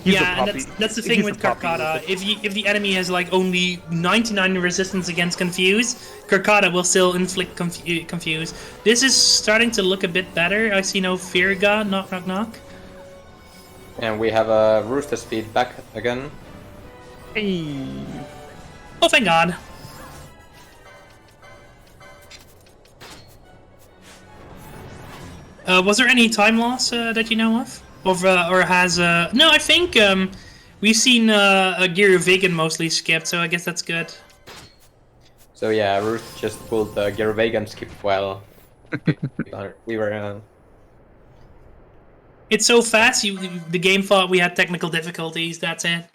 Yeah, and that's the thing with Karkata. If the enemy has like only 99 resistance against Confuse, Karkata will still inflict Confuse. This is starting to look a bit better. I see no Firga, knock knock knock. And we have a Rooster Speed back again. Hey. Oh, thank God. Was there any time loss that you know of? Or has no? I think we've seen Giru Vegan mostly skipped, so I guess that's good. So yeah, Ruth just pulled the Giru Vegan skip well. We were. It's so fast. The game thought we had technical difficulties. That's it.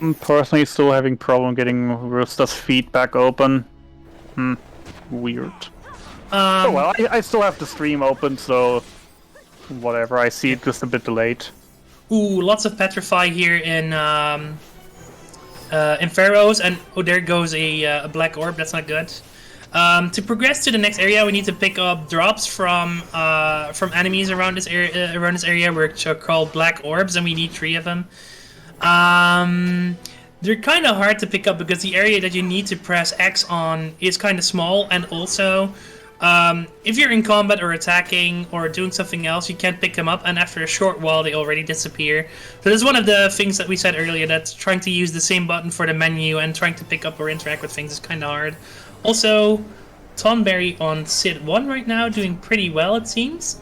I'm personally still having problem getting Rosta's feet back open. Weird. Oh well, I still have the stream open, so whatever. I see it just a bit delayed. Ooh, lots of petrify here in Pharaohs, and oh, there goes a black orb. That's not good. To progress to the next area, we need to pick up drops from enemies around this area, which are called black orbs, and we need 3 of them. They're kind of hard to pick up because the area that you need to press X on is kind of small, and also if you're in combat or attacking or doing something else, you can't pick them up, and after a short while they already disappear. So that's one of the things that we said earlier, that trying to use the same button for the menu and trying to pick up or interact with things is kind of hard. Also, Tonberry on Sid 1 right now, doing pretty well, it seems.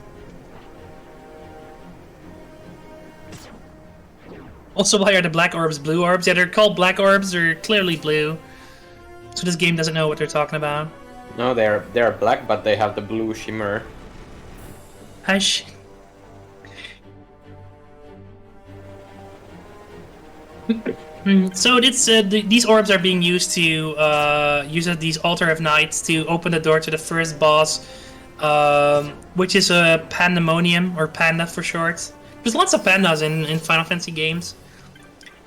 Also, why are the black orbs blue orbs? Yeah, they're called black orbs, they're clearly blue. So this game doesn't know what they're talking about. No, they're black, but they have the blue shimmer. Hush. So these orbs are being used to use these Altar of Nights to open the door to the first boss, which is a Pandemonium, or Panda for short. There's lots of pandas in Final Fantasy games.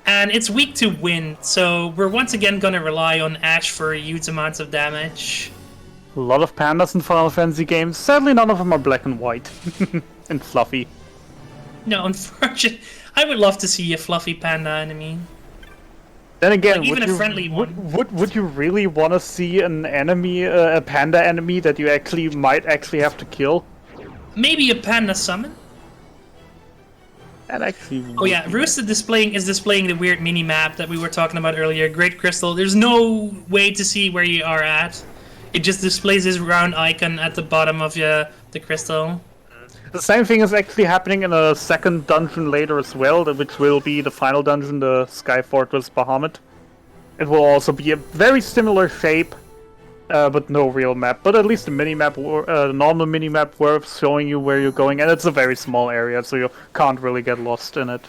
And it's weak to wind, so we're once again gonna rely on Ash for huge amounts of damage. A lot of pandas in Final Fantasy games. Sadly, none of them are black and white and fluffy. No, unfortunately, I would love to see a fluffy panda enemy. Then again, Like, even a friendly one. Would you really want to see an enemy, a panda enemy that you might actually have to kill? Maybe a panda summon? That actually. Oh yeah, Roost is displaying the weird mini map that we were talking about earlier. Great Crystal. There's no way to see where you are at. It just displays this round icon at the bottom of the crystal. The same thing is actually happening in a second dungeon later as well, which will be the final dungeon, the Sky Fortress Bahamut. It will also be a very similar shape, but no real map. But at least the mini-map, the normal mini-map works, showing you where you're going, and it's a very small area, so you can't really get lost in it.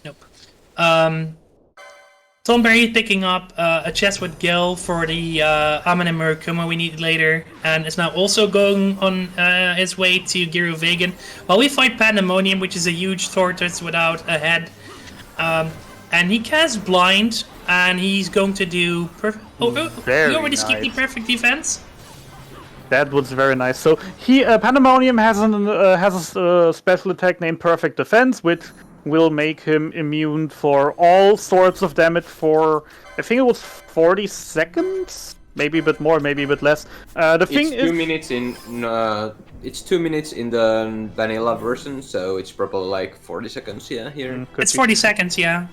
Nope. Tonberry picking up a chest with Gil for the Amulet Murukuma we need later, and is now also going on his way to Giru Vegan, while we fight Pandemonium, which is a huge tortoise without a head. And he casts Blind, and he's going to do perfect. Oh, he already skipped the perfect defense. That was very nice. So Pandemonium has a special attack named Perfect Defense, which will make him immune for all sorts of damage for, I think it was 40 seconds, maybe a bit more, maybe a bit less. It's 2 minutes in. It's 2 minutes in the vanilla version, so it's probably like 40 seconds. Yeah, here. It's 40 seconds. Yeah.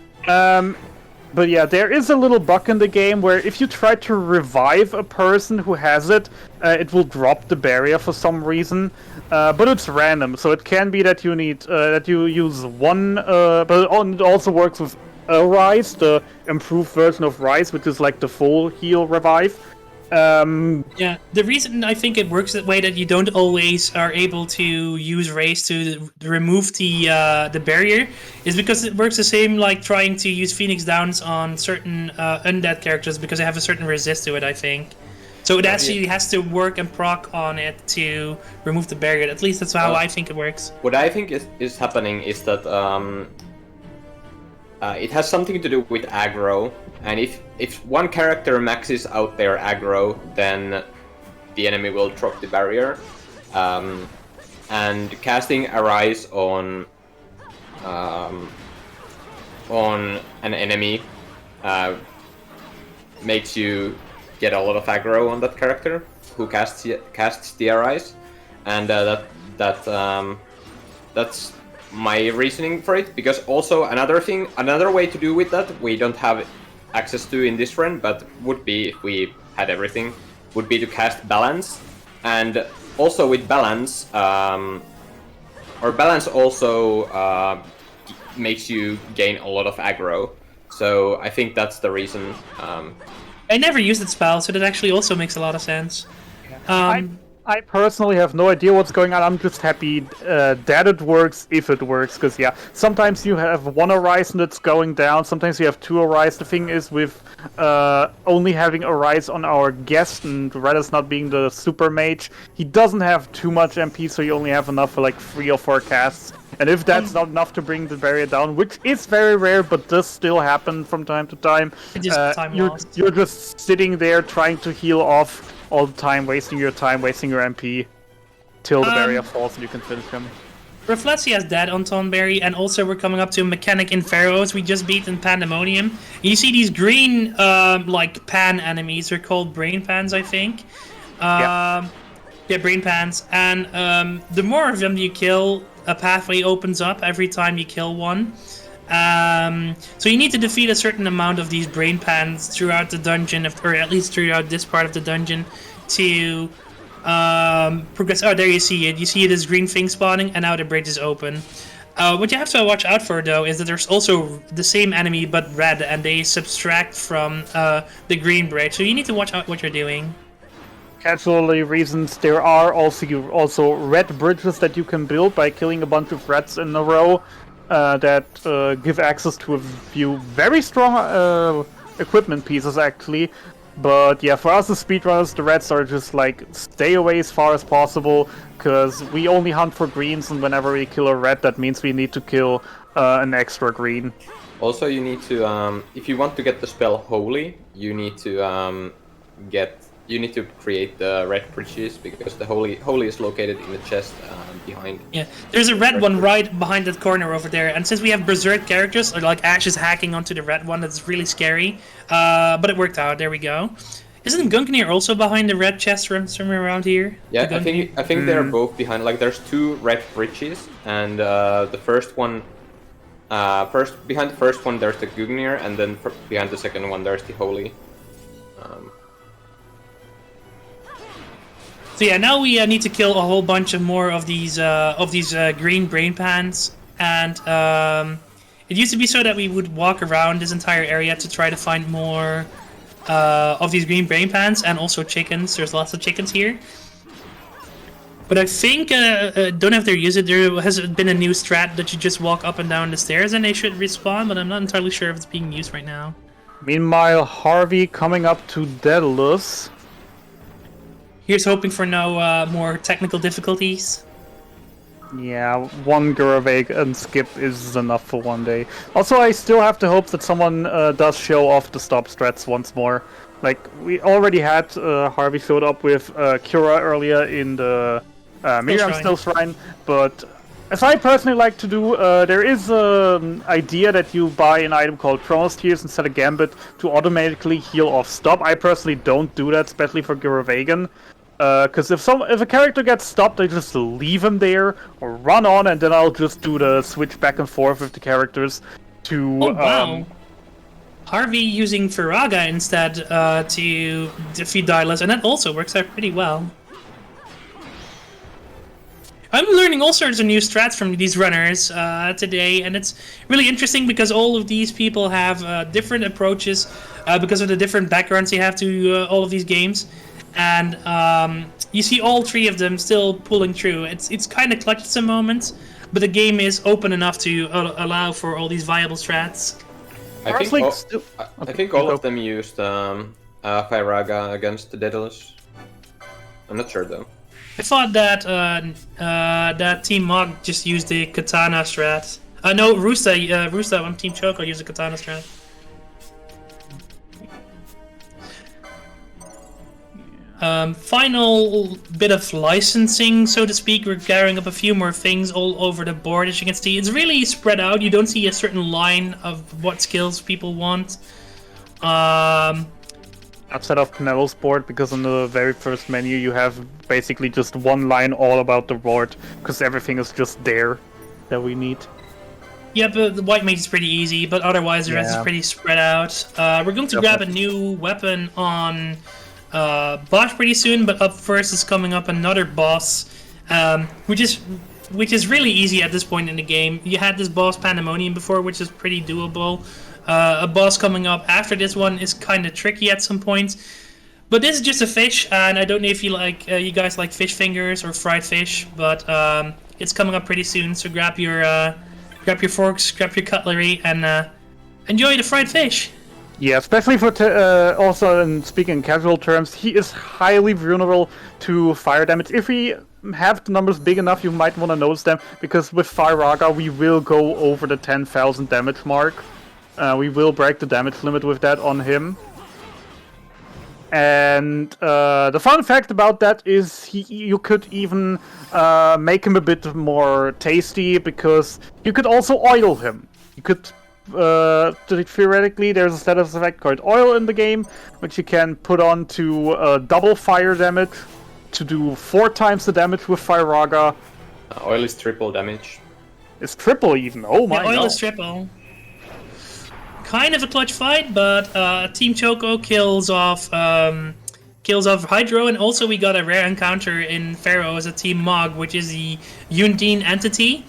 But yeah, there is a little bug in the game where if you try to revive a person who has it, it will drop the barrier for some reason. But it's random, so it can be that you need that you use one. But it also works with Rise, the improved version of Rise, which is like the full heal revive. Yeah, the reason I think it works that way, that you don't always are able to use Race to remove the barrier, is because it works the same like trying to use Phoenix Downs on certain undead characters, because they have a certain resist to it, I think. So it actually has to work and proc on it to remove the barrier. At least that's how I think it works. What I think is happening is that it has something to do with aggro, and if one character maxes out their aggro, then the enemy will drop the barrier. And casting Arise on an enemy makes you get a lot of aggro on that character who casts the Arise, and that's my reasoning for it. Because also another way to do with that we don't have access to in this run, but would be if we had everything, would be to cast Balance. And also with Balance, or Balance also makes you gain a lot of aggro. So I think that's the reason. I never used that spell, so that actually also makes a lot of sense. I personally have no idea what's going on. I'm just happy that it works if it works, because yeah, sometimes you have one Arise and it's going down, sometimes you have two Arise. The thing is with only having Arise on our guest and Redis not being the super mage, he doesn't have too much MP, so you only have enough for like 3 or 4 casts. And if that's not enough to bring the barrier down, which is very rare but does still happen from time to time, you're just sitting there trying to heal off all the time, wasting your time, wasting your MP, till the barrier falls and you can finish him. Reflexia is dead on Tonberry, and also we're coming up to a mechanic in Pharaohs we just beat in Pandemonium. You see these green, like, pan enemies, they're called brain pans, I think. Yeah, brain pans, and the more of them you kill, a pathway opens up every time you kill one. So you need to defeat a certain amount of these brain pans throughout the dungeon, or at least throughout this part of the dungeon, to progress. Oh, there you see it. You see this green thing spawning, and now the bridge is open. What you have to watch out for, though, is that there's also the same enemy but red, and they subtract from the green bridge. So you need to watch out what you're doing. Casually reasons, there are also red bridges that you can build by killing a bunch of reds in a row. That give access to a few very strong equipment pieces, actually. But yeah, for us as speedrunners, the reds are just like, stay away as far as possible, because we only hunt for greens, and whenever we kill a red, that means we need to kill an extra green. Also, you need to, if you want to get the spell Holy, you need to create the red bridges, because the holy is located in the chest behind. Yeah, there's a red one right behind that corner over there, and since we have berserk characters, or like Ash is hacking onto the red one, that's really scary. But it worked out. There we go. Isn't Gungnir also behind the red chest from somewhere around here? Yeah, I think they're both behind. Like, there's 2 red bridges, and the first one, behind the first one there's the Gungnir, and then behind the second one there's the Holy. So yeah, now we need to kill a whole bunch of more of these green brain pans, and it used to be so that we would walk around this entire area to try to find more of these green brain pans, and also chickens. There's lots of chickens here. But I think, don't have to use it, there has been a new strat that you just walk up and down the stairs and they should respawn, but I'm not entirely sure if it's being used right now. Meanwhile, Harvey coming up to Daedalus. Here's hoping for no more technical difficulties. Yeah, 1 Guraveg and skip is enough for one day. Also, I still have to hope that someone does show off the stop strats once more. Like, we already had Harvey showed up with Cura earlier in the Miriam Still Shrine, but as I personally like to do, there is an idea that you buy an item called Chronos Tears instead of Gambit to automatically heal off stop. I personally don't do that, especially for Guravagan. Because if a character gets stopped, I just leave him there or run on, and then I'll just do the switch back and forth with the characters to. Oh wow! Harvey using Firaga instead to defeat Daedalus, and that also works out pretty well. I'm learning all sorts of new strats from these runners today, and it's really interesting because all of these people have different approaches because of the different backgrounds they have to all of these games. And you see all 3 of them still pulling through. It's kind of clutch at some moments, but the game is open enough to allow for all these viable strats. I think all of them used Firaga against the Daedalus. I'm not sure though. I thought that that Team Mog just used the Katana strat. No, Rusta on Team Choco used the Katana strat. Final bit of licensing, so to speak. We're gathering up a few more things all over the board, as you can see. It's really spread out. You don't see a certain line of what skills people want. Outside of Penelo's board, because on the very first menu you have basically just one line all about the board, because everything is just there that we need. Yeah, but the white mage is pretty easy, but otherwise the rest is pretty spread out. We're going to grab a new weapon on boss pretty soon, but up first is coming up another boss, which is really easy at this point in the game. You had this boss Pandemonium before, which is pretty doable. A boss coming up after this one is kind of tricky at some points. But this is just a fish, and I don't know if you guys like fish fingers or fried fish, but it's coming up pretty soon. So grab your forks, grab your cutlery, and enjoy the fried fish. Yeah, especially for also in speaking in casual terms, he is highly vulnerable to fire damage. If we have the numbers big enough, you might want to notice them, because with Fire Raga we will go over the 10,000 damage mark. We will break the damage limit with that on him. And the fun fact about that is you could even make him a bit more tasty, because you could also oil him. You could theoretically, there's a status effect called Oil in the game, which you can put on to double fire damage, to do 4 times the damage with Fire Raga. Oil is triple damage. It's triple even, oh my god. Oil is triple. Kind of a clutch fight, but Team Choco kills off Hydro, and also we got a rare encounter in Pharaoh as a Team Mog, which is the Undine entity.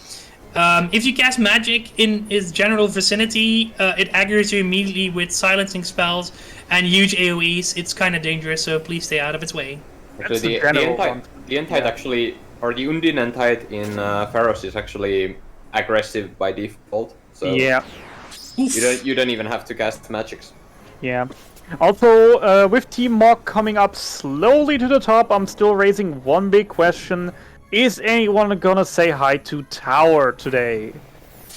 If you cast magic in his general vicinity, it aggroes you immediately with silencing spells and huge AoEs. It's kind of dangerous, so please stay out of its way. Actually, the Entite actually, or the Undine Entite in Pharaohs is actually aggressive by default. So yeah. You don't even have to cast magics. Yeah. Also, with Team Mog coming up slowly to the top, I'm still raising one big question. Is anyone gonna say hi to Tower today?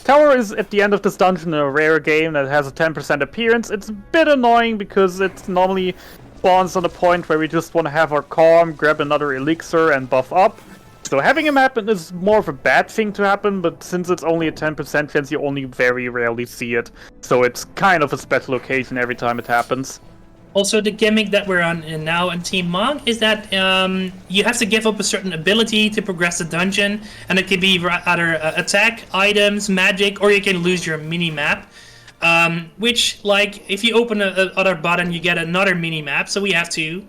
Tower is at the end of this dungeon a rare game that has a 10% appearance. It's a bit annoying because it normally spawns on a point where we just want to have our calm, grab another elixir and buff up. So having him happen is more of a bad thing to happen, but since it's only a 10% chance, you only very rarely see it. So it's kind of a special occasion every time it happens. Also, the gimmick that we're on now in Team Mog is that you have to give up a certain ability to progress the dungeon, and it can be either attack, items, magic, or you can lose your mini-map. Which, like, if you open another button, you get another mini-map, so we have to.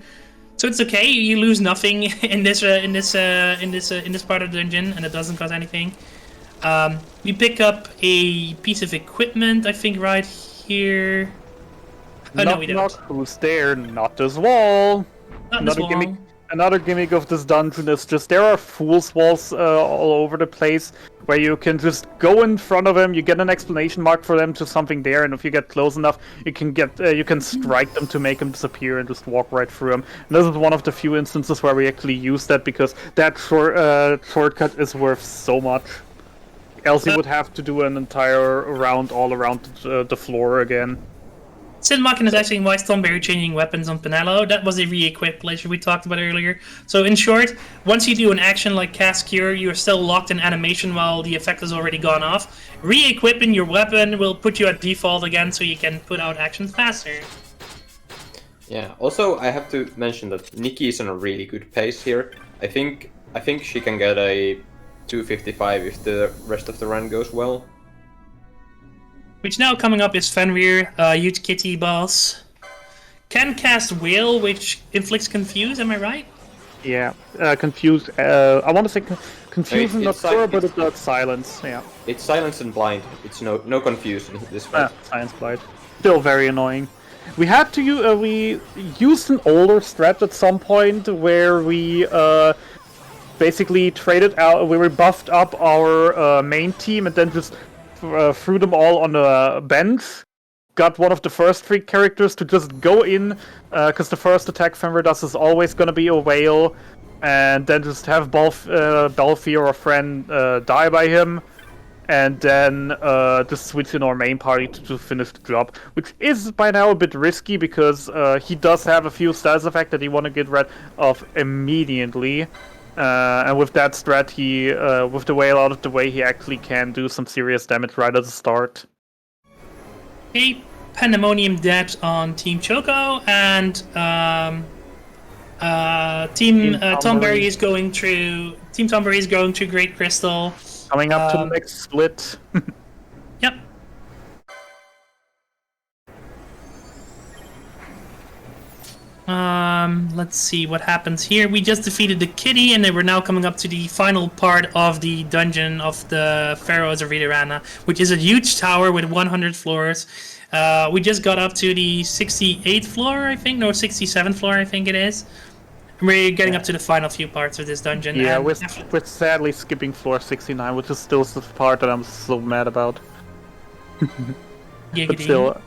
So it's okay, you lose nothing in this part of the dungeon, and it doesn't cost anything. We pick up a piece of equipment, I think, right here. Oh, no, we don't. Who's there? Not this wall. Not this wall. Another gimmick of this dungeon is just there are fool's walls all over the place where you can just go in front of them. You get an exclamation mark for them to something there, and if you get close enough, you can strike them to make them disappear and just walk right through them. And this is one of the few instances where we actually use that, because that shortcut is worth so much. Else you would have to do an entire round all around the floor again. Sin Machina is actually why Stormberry changing weapons on Penello. That was a re-equip pleasure we talked about earlier. So in short, once you do an action like Cast Cure, you are still locked in animation while the effect has already gone off. Re-equipping your weapon will put you at default again, so you can put out actions faster. Yeah, also I have to mention that Nikki is on a really good pace here. I think she can get a 255 if the rest of the run goes well. Which now coming up is Fenrir, huge kitty boss. Can cast Whale, which inflicts Confuse, am I right? Yeah, Confuse, I want to say Confuse and not sure, but it does Silence, yeah. It's Silence and Blind, it's no Confuse in this fight. Silence Blind. Still very annoying. We had to we used an older strat at some point where we basically traded out, we buffed up our main team and then just threw them all on a bench. Got one of the first 3 characters to just go in, because the first attack Fenrir does is always going to be a whale, and then just have Belfir or friend die by him, and then just switch in our main party to finish the job, which is by now a bit risky because he does have a few status effects that you want to get rid of immediately. And with that strat, he, with the whale out of the way, he actually can do some serious damage right at the start. Okay, Pandemonium Depths on Team Choco, and Team Tomberry is going through. Team Tomberry is going through Great Crystal. Coming up to the next split. Yep. Let's see what happens here. We just defeated the kitty, and then we're now coming up to the final part of the dungeon of the Pharaohs of Riderana, which is a huge tower with 100 floors. We just got up to the 68th floor, I think. No, 67th floor, I think it is. We're getting up to the final few parts of this dungeon. Yeah, and we're sadly skipping floor 69, which is still the part that I'm so mad about. But still,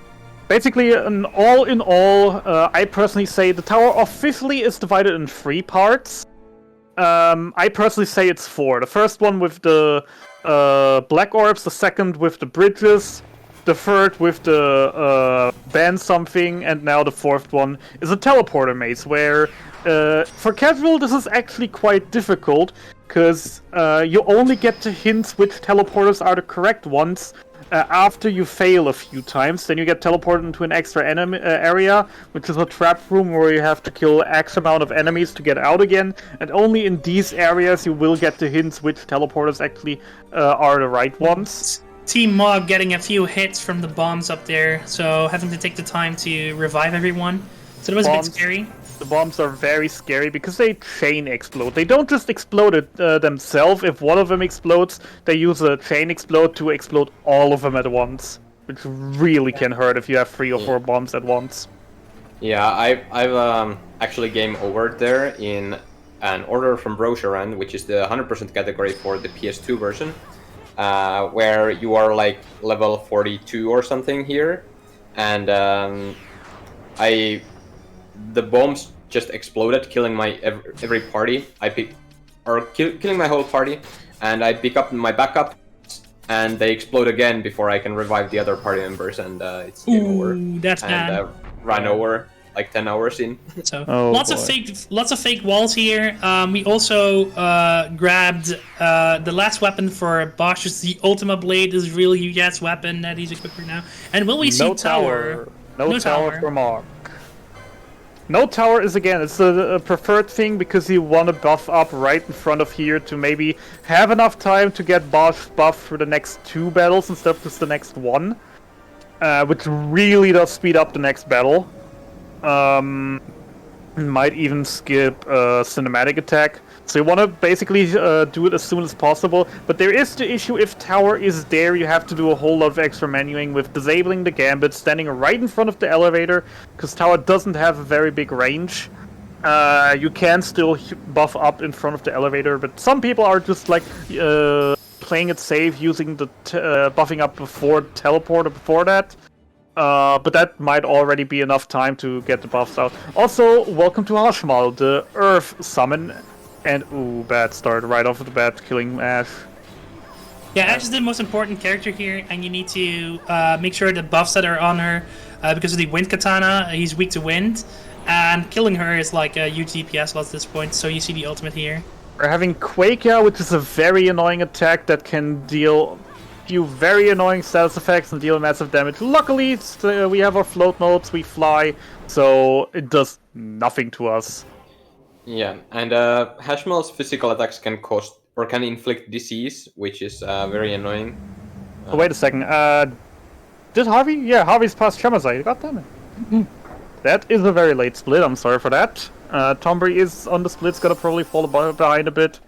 basically, all in all, I personally say the tower officially is divided in 3 parts. I personally say it's 4. The first one with the black orbs, the second with the bridges, the third with the ban something, and now the fourth one is a teleporter maze, where for casual this is actually quite difficult, because you only get to hints which teleporters are the correct ones after you fail a few times. Then you get teleported into an extra enemy area, which is a trap room where you have to kill X amount of enemies to get out again, and only in these areas you will get the hints which teleporters actually are the right ones. Team Mog getting a few hits from the bombs up there, so having to take the time to revive everyone. So that was a bit scary. The bombs are very scary because they chain explode. They don't just explode it themselves. If one of them explodes, they use a chain explode to explode all of them at once, which really can hurt if you have 3 or 4 bombs at once. Yeah, I've actually game overed there in an order from Brosharan, which is the 100% category for the PS2 version, where you are like level 42 or something here, and the bombs just exploded, killing my every party. Killing my whole party, and I pick up my backup, and they explode again before I can revive the other party members, and it's game over. That's bad. Ran over like 10 hours in. So lots of fake walls here. We also grabbed the last weapon for Bosch. The Ultima Blade is really huge-ass weapon that he's equipped right now. And will we see tower? No tower for Mark. No tower is, again, it's a preferred thing because you want to buff up right in front of here to maybe have enough time to get Bosch buff for the next 2 battles instead of just the next 1, which really does speed up the next battle. Might even skip cinematic attack. So you want to basically do it as soon as possible. But there is the issue, if tower is there, you have to do a whole lot of extra menuing with disabling the gambit, standing right in front of the elevator, because tower doesn't have a very big range. You can still buff up in front of the elevator, but some people are just like playing it safe, using the buffing up before teleport or before that. But that might already be enough time to get the buffs out. Also, welcome to Hashmal, the Earth summon. And ooh, bad start right off the bat, killing Ash. Yeah, Ash is the most important character here, and you need to make sure the buffs that are on her, because of the wind katana, he's weak to wind, and killing her is like a huge DPS loss at this point, so you see the ultimate here. We're having Quakia, which is a very annoying attack that can deal a few very annoying status effects and deal massive damage. Luckily, we have our float modes, we fly, so it does nothing to us. Yeah, and Hashmal's physical attacks can cost or can inflict disease, which is very annoying. Oh, wait a second. Did Harvey? Yeah, Harvey's past Shemazai. God damn it. That is a very late split. I'm sorry for that. Tombury is on the split's gonna probably fall behind a bit.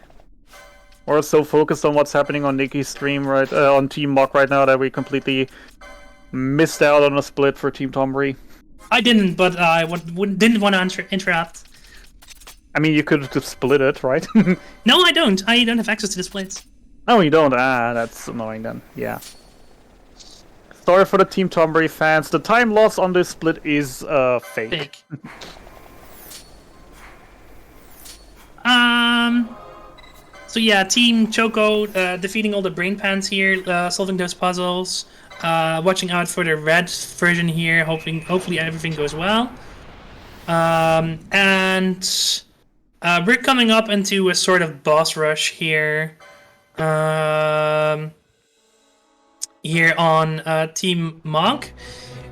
We're so focused on what's happening on Nikki's stream on Team Mock right now that we completely missed out on a split for Team Tombury. I didn't, but I didn't want to interrupt. I mean, you could have just split it, right? No, I don't. I don't have access to the splits. Oh, you don't? Ah, that's annoying then. Yeah. Sorry for the Team Tombury fans. The time loss on this split is fake. So yeah, Team Choco defeating all the brain pans here, solving those puzzles, watching out for the red version here, hopefully everything goes well. And we're coming up into a sort of boss rush here. Here on Team Monk,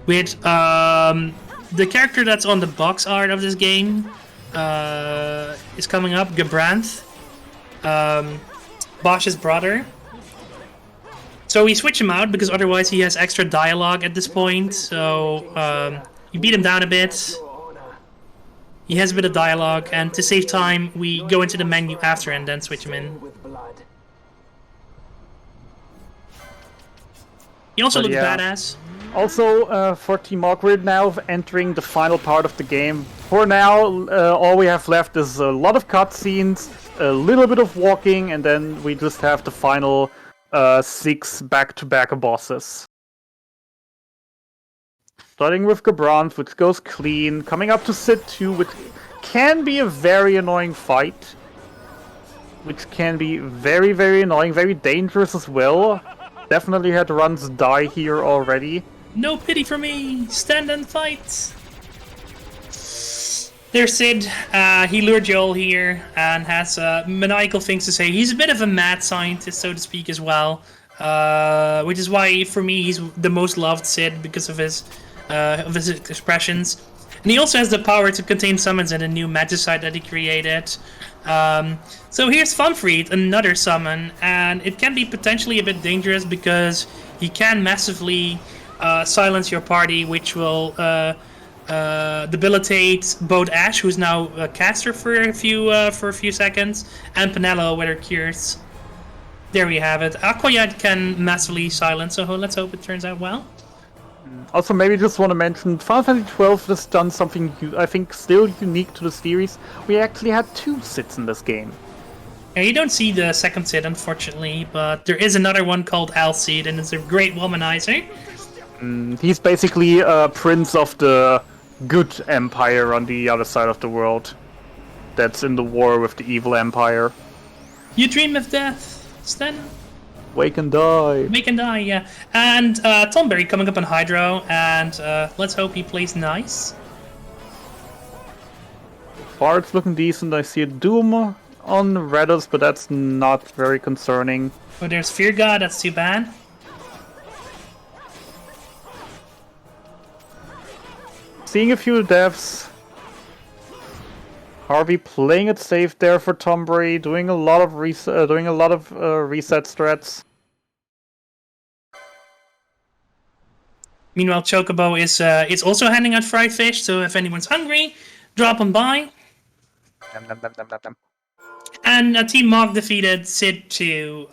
with the character that's on the box art of this game is coming up, Gebrandt, Bosch's brother. So we switch him out because otherwise he has extra dialogue at this point. So you beat him down a bit. He has a bit of dialogue, and to save time, we go into the menu after and then switch him in. He also looks badass. Also, for Team Mog, we're now entering the final part of the game. For now, all we have left is a lot of cutscenes, a little bit of walking, and then we just have the final 6 back-to-back bosses. Starting with Gabrant, which goes clean, coming up to Sid 2, which can be a very annoying fight. Which can be very, very annoying, very dangerous as well. Definitely had runs die here already. No pity for me! Stand and fight! There's Sid. He lured you all here and has maniacal things to say. He's a bit of a mad scientist, so to speak, as well. Which is why, for me, he's the most loved Sid because of his expressions. And he also has the power to contain summons in a new magicite that he created. So here's Funfreed, another summon, and it can be potentially a bit dangerous because he can massively silence your party, which will debilitate both Ash, who's now a caster for a few seconds, and Penelo with her cures. There we have it. Aquayad can massively silence, so let's hope it turns out well. Also, maybe just want to mention, Final Fantasy XII has done something, I think, still unique to the series. We actually had 2 Sids in this game. Yeah, you don't see the second Sid, unfortunately, but there is another one called Alcide, and it's a great womanizer. He's basically a prince of the good empire on the other side of the world. That's in the war with the evil empire. You dream of death, Sten? Wake and die. Wake and die, yeah. And Tomberry coming up on Hydro, and let's hope he plays nice. Bard's looking decent. I see a Doom on Redus, but that's not very concerning. Oh, there's Fear God, that's too bad. Seeing a few deaths. Harvey playing it safe there for Tomberry, doing a lot of reset strats. Meanwhile, Chocobo is also handing out fried fish, so if anyone's hungry, drop them by. Nom, nom, nom, nom, nom, nom. And Team Mog defeated Sid 2,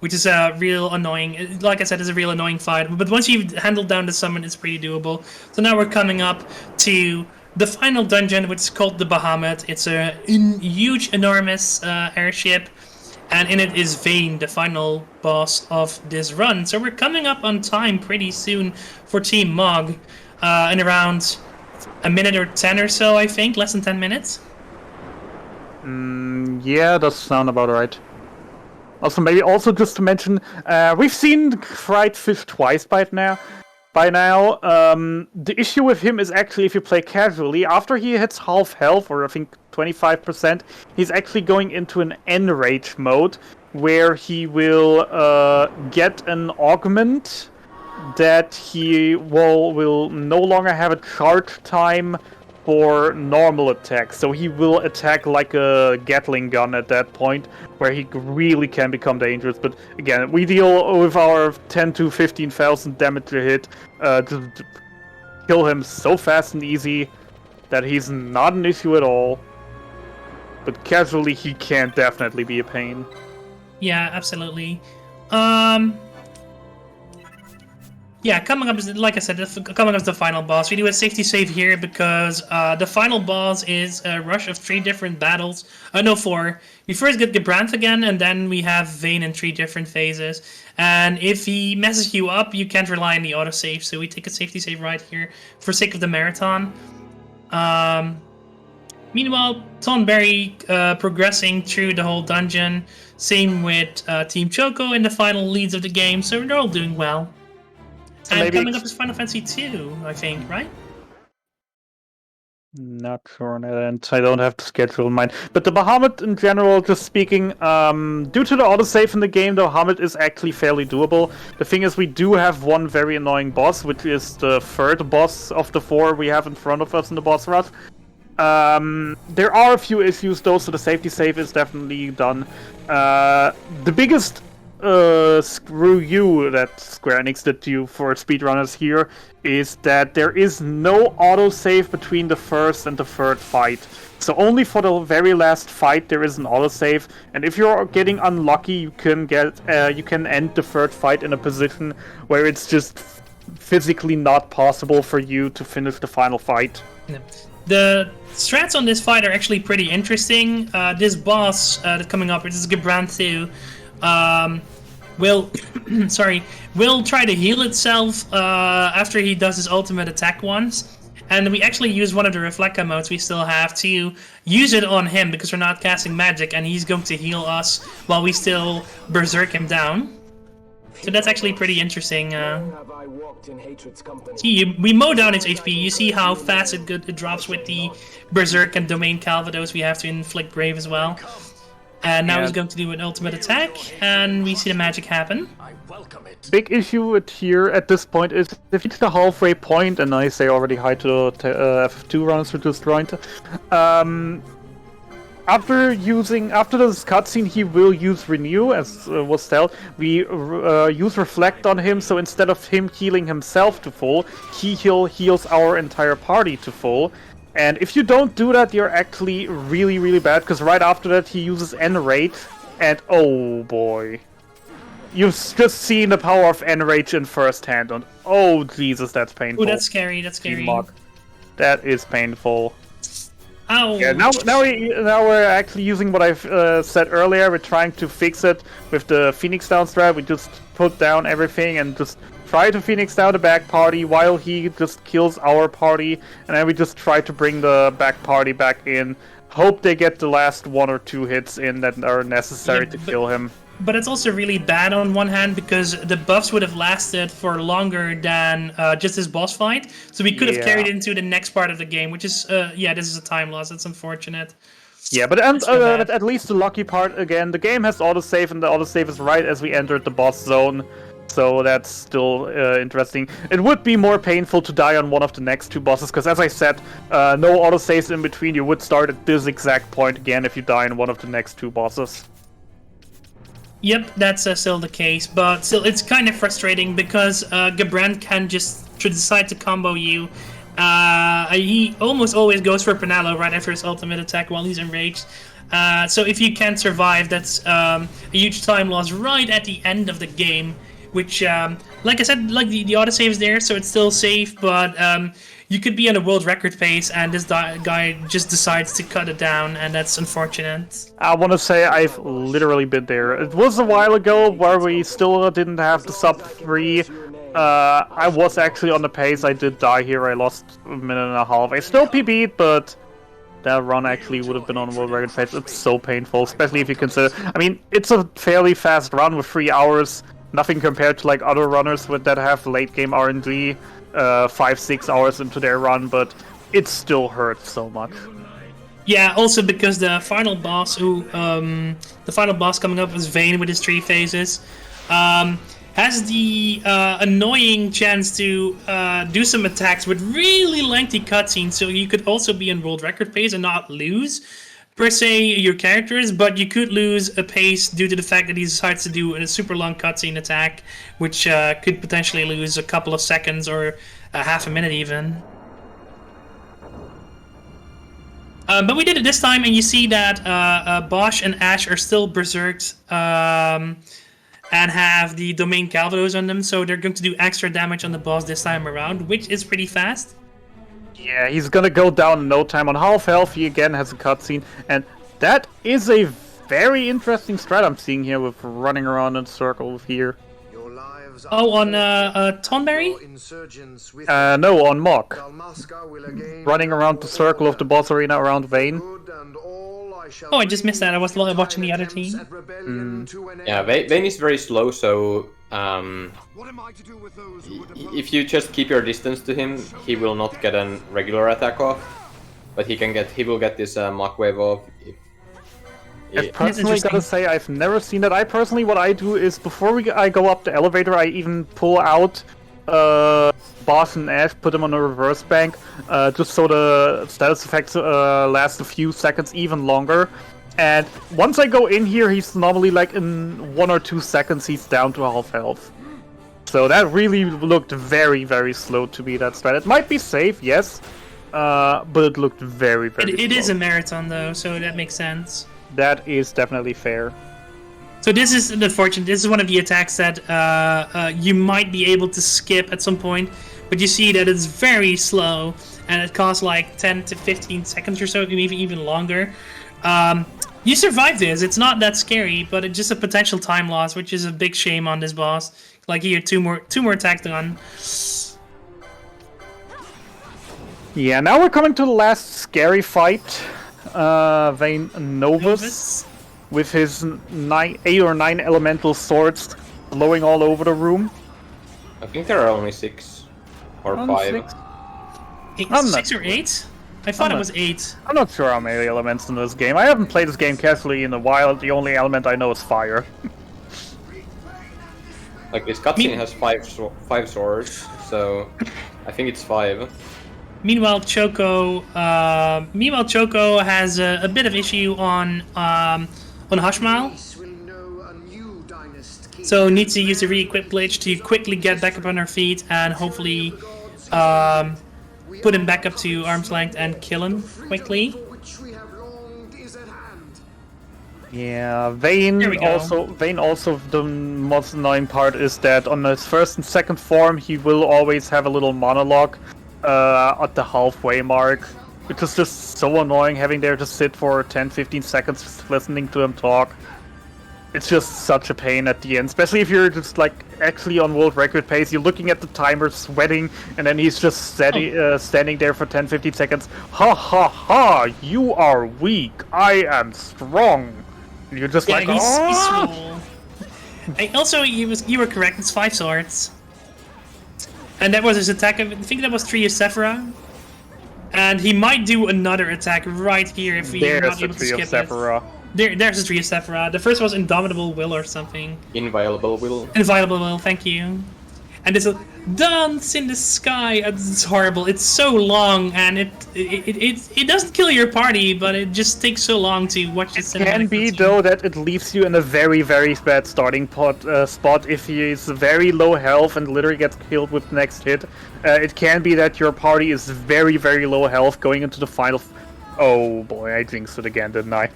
which is a real annoying, like I said, it's a real annoying fight. But once you've handled down the summon, it's pretty doable. So now we're coming up to the final dungeon, which is called the Bahamut. It's a huge, enormous airship, and in it is Vayne, the final boss of this run. So we're coming up on time pretty soon for Team Mog, in around a minute or 10 or so, I think, less than 10 minutes. Yeah, does sound about right. Also, maybe also just to mention, we've seen fried fish twice by now. The issue with him is actually if you play casually, after he hits half health, or I think 25%, he's actually going into an enrage mode, where he will get an augment that he will no longer have a charge time for normal attacks. So he will attack like a Gatling gun at that point, where he really can become dangerous. But again, we deal with our 10 to 15,000 damage a hit to kill him so fast and easy that he's not an issue at all. But casually, he can definitely be a pain. Yeah, absolutely. Yeah, coming up is, like I said, coming up is the final boss. We do a safety save here because the final boss is a rush of 3 different battles. No, 4. We first get Gabrant again, and then we have Vayne in 3 different phases. And if he messes you up, you can't rely on the autosave, so we take a safety save right here for sake of the marathon. Meanwhile, Tonberry progressing through the whole dungeon. Same with Team Choco in the final leads of the game, so they're all doing well. So and coming up is Final Fantasy 2, I think, right? Not sure, and I don't have the schedule in mind. But the Bahamut in general, just speaking, due to the autosave in the game, the Bahamut is actually fairly doable. The thing is, we do have one very annoying boss, which is the 3rd boss of the 4 we have in front of us in the boss rush. There are a few issues though, so the safety save is definitely done. The biggest screw you that Square Enix did to you for speedrunners here is that there is no autosave between the 1st and the 3rd fight. So only for the very last fight there is an autosave, and if you're getting unlucky, you can end the 3rd fight in a position where it's just physically not possible for you to finish the final fight. No. The strats on this fight are actually pretty interesting. This boss that's coming up, which is Gebrand 2, will will try to heal itself after he does his ultimate attack once. And we actually use one of the Reflecta modes we still have to use it on him because we're not casting magic, and he's going to heal us while we still berserk him down. So that's actually pretty interesting. See, we mow down its HP. You see how fast it drops with the berserk and domain Calvados. We have to inflict grave as well. And now he's going to do an ultimate attack, and we see the magic happen. Big issue here at this point is if you reach the halfway point, and I say already hi to F2 runners who just joined. After this cutscene, he will use Renew, as was said. We use Reflect on him, so instead of him healing himself to full, he heals our entire party to full. And if you don't do that, you're actually really, really bad, because right after that he uses Enrage, and oh boy. You've just seen the power of Enrage in first hand, and oh Jesus, that's painful. Oh, that's scary, that's scary. That is painful. Ow! Yeah, now we're actually using what I've said earlier. We're trying to fix it with the Phoenix down strat. We just put down everything and just try to Phoenix down the back party while he just kills our party, and then we just try to bring the back party back in. Hope they get the last 1 or 2 hits in that are necessary to kill him. But it's also really bad on one hand because the buffs would have lasted for longer than just this boss fight. So we could have carried it into the next part of the game, which is, this is a time loss. It's unfortunate. Yeah, but at least the lucky part, again, the game has autosave, and the autosave is right as we entered the boss zone. So that's still interesting. It would be more painful to die on one of the next 2 bosses, because as I said, no autosaves in between. You would start at this exact point again if you die in one of the next 2 bosses. Yep, that's still the case, but still, it's kind of frustrating because Gebrand can just decide to combo you. He almost always goes for Penalo right after his ultimate attack while he's enraged. So if you can't survive, that's a huge time loss right at the end of the game, which, like I said, like the autosave is there, so it's still safe, but you could be on a world record pace, and this guy just decides to cut it down, and that's unfortunate. I want to say I've literally been there. It was a while ago where we still didn't have the sub 3. I was actually on the pace. I did die here. I lost a minute and a half. I still PB'd, but that run actually would have been on a world record pace. It's so painful, especially if you consider... I mean, it's a fairly fast run with 3 hours. Nothing compared to like other runners that have late game RNG. 5-6 hours into their run, but it still hurts so much. Yeah, also because the final boss coming up is Vayne with his 3 phases, has the annoying chance to do some attacks with really lengthy cutscenes, so you could also be in world record pace and not lose per se your characters, but you could lose a pace due to the fact that he decides to do a super long cutscene attack, which could potentially lose a couple of seconds or half a minute even. But we did it this time, and you see that Bosch and Ash are still berserked and have the domain Calvados on them, so they're going to do extra damage on the boss this time around, which is pretty fast. Yeah, he's gonna go down in no time. On half health, he again has a cutscene, and that is a very interesting strat I'm seeing here with running around in a circle here. Oh, on Tonberry? No, on Mock. Running around the circle of the boss arena around Vayne. Oh, I just missed that. I was watching the other team. Yeah, Vayne is very slow, so if you just keep your distance to him, he will not get a regular attack off, but he will get this mock wave off. I personally gotta say, I've never seen that. What I do is before I go up the elevator, I even pull out Boss and Ash, put them on a reverse bank, just so the status effects last a few seconds even longer. And once I go in here, he's normally like in 1 or 2 seconds, he's down to half health. So that really looked very, very slow to me, that strat. It might be safe, yes, but it looked very, very slow. It is a marathon though, so that makes sense. That is definitely fair. So this is unfortunate. This is one of the attacks that you might be able to skip at some point, but you see that it's very slow, and it costs like 10 to 15 seconds or so, maybe even longer. You survive this. It's not that scary, but it's just a potential time loss, which is a big shame on this boss. Like here, two more attacks done. Yeah, now we're coming to the last scary fight. Vayne Novus with his 8 or 9 elemental swords blowing all over the room. I think there are only 6 or 5. 6 or 8? I thought it was 8. I'm not sure how many elements in this game. I haven't played this game casually in a while. The only element I know is fire. Like this cutscene has 5 swords, so I think it's 5. Meanwhile, Choco has a bit of issue on Hushmal. So needs to use a re-equip glitch to quickly get back up on her feet and hopefully put him back up to arm's length and kill him quickly. Yeah, Vayne also, the most annoying part is that on his first and second form he will always have a little monologue at the halfway mark, which is just so annoying, having there to sit for 10-15 seconds just listening to him talk. It's just such a pain at the end, especially if you're just like actually on world record pace, you're looking at the timer sweating, and then he's just standing there for 10-15 seconds. Ha ha ha, you are weak, I am strong. And you're just like, he's oh! small. And also, you were correct, it's 5 swords. And that was his attack. I think that was 3 of Sephira. And he might do another attack right here if he's not able to skip it. There's a 3 of Sephira. The first was Indomitable Will or something. Inviolable Will. Inviolable Will, thank you. And there's a Dance in the Sky. It's horrible. It's so long, and it doesn't kill your party, but it just takes so long to watch the cinematic. It can be, though, that it leaves you in a very, very bad starting spot if he is very low health and literally gets killed with the next hit. It can be that your party is very, very low health going into the final... Oh boy, I jinxed it again, didn't I?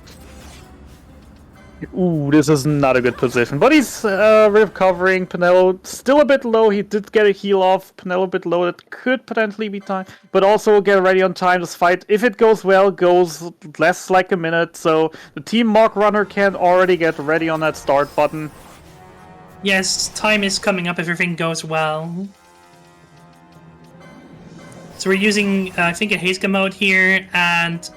Ooh, this is not a good position. But he's recovering. Penelo still a bit low. He did get a heal off. Penelo a bit low. That could potentially be time. But also get ready on time. This fight, if it goes well, goes less like a minute. So the Team Mark Runner can already get ready on that start button. Yes, time is coming up if everything goes well. So we're using, I think, a Hazeca mode here, and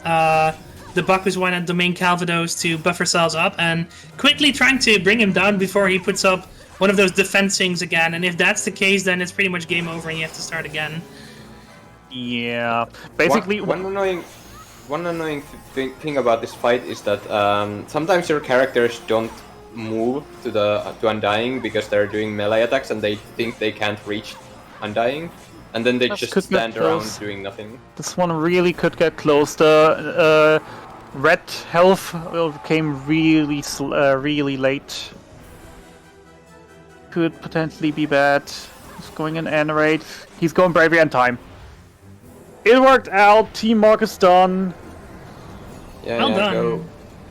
the Baku's one at Domain Calvados to buff ourselves up, and quickly trying to bring him down before he puts up one of those defense things again. And if that's the case, then it's pretty much game over and you have to start again. Yeah, basically... One annoying thing about this fight is that sometimes your characters don't move to Undying because they're doing melee attacks and they think they can't reach Undying. And then they just stand around doing nothing. This one really could get close. The red health came really late. Could potentially be bad. He's going in Enerate. He's going Bravery and time. It worked out. Team Mark is done. Yeah, well done.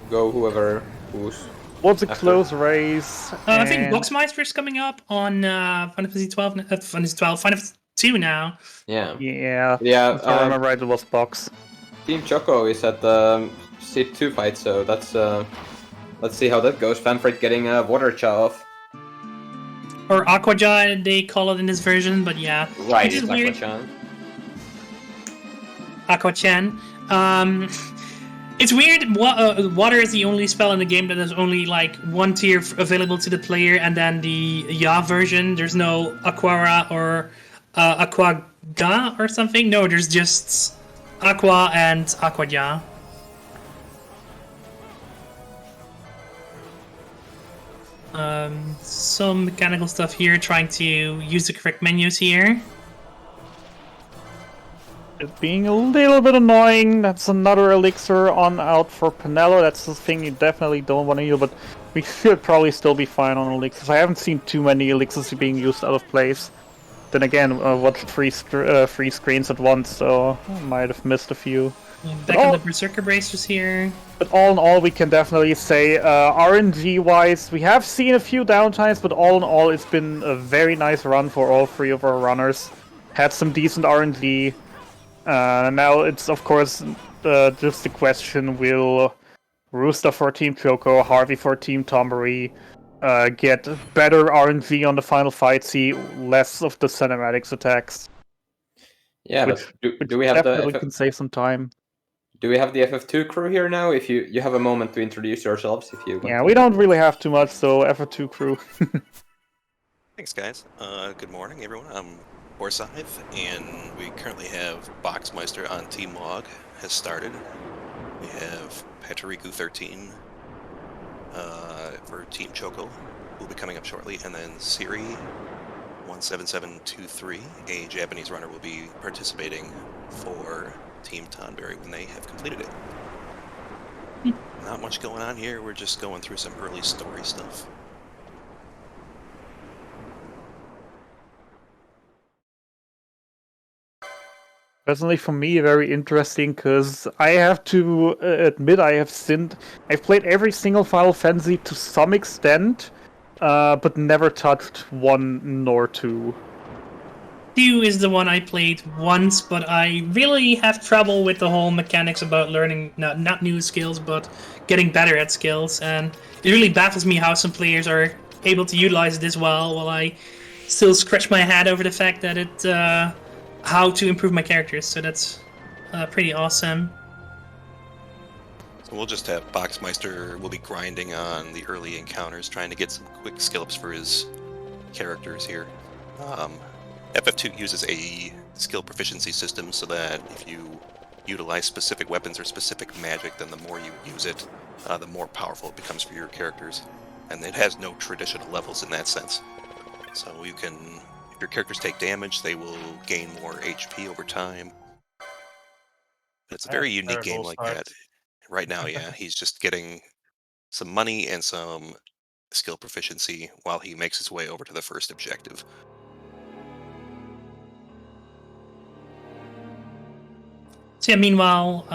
Go whoever who's. What's a close race? I think Boxmeister is coming up on Final Fantasy 12. Final Fantasy 2 now. Yeah. Yeah. If I remember right, it was Box. Team Choco is at Sid 2 fight, so that's let's see how that goes. Fanfred getting a water jaw off. Or Aquaja, they call it in this version, but yeah. Right, it's Aquachan. Aquachan. It's weird. Water is the only spell in the game that has only like one tier available to the player, and then the Ya version, there's no Aquara or Aquaga or something. No, there's just Aqua and Aquaja. Some mechanical stuff here, trying to use the correct menus here. It being a little bit annoying. That's another elixir on out for Penelo. That's the thing you definitely don't want to use, but we should probably still be fine on elixirs. I haven't seen too many elixirs being used out of place. Then again, I watched three screens at once, so I might have missed a few. Back on the Berserker Bracers here. But all in all, we can definitely say, RNG-wise, we have seen a few downtimes, but all in all, it's been a very nice run for all three of our runners. Had some decent RNG. Now it's, of course, just the question, will Rooster for Team Choco, Harvey for Team Tombery, get better RNG on the final fight, see less of the cinematics attacks? Yeah, Which do we have definitely can save some time. Do we have the FF2 crew here now? If you have a moment to introduce yourselves, if you want. Yeah, we don't really have too much, so FF2 crew. Thanks, guys. Good morning, everyone. I'm Forsyth, and we currently have Boxmeister on Team Log has started. We have Patriku 13 for Team Choco, who will be coming up shortly, and then Siri 17723, a Japanese runner, will be participating for Team Tonberry when they have completed it. Not much going on here, we're just going through some early story stuff. Personally, for me, very interesting, because I have to admit I've played every single Final Fantasy to some extent, but never touched 1 nor 2. 2 is the one I played once, but I really have trouble with the whole mechanics about learning not new skills, but getting better at skills, and it really baffles me how some players are able to utilize this well, while I still scratch my head over the fact that it how to improve my characters. So that's pretty awesome. So we'll just have Boxmeister will be grinding on the early encounters, trying to get some quick skill ups for his characters here. FF2 uses a skill proficiency system so that if you utilize specific weapons or specific magic, then the more you use it, the more powerful it becomes for your characters. And it has no traditional levels in that sense. So you can, if your characters take damage, they will gain more HP over time. It's a very unique game like that. Right now, yeah, he's just getting some money and some skill proficiency while he makes his way over to the first objective. So yeah, meanwhile,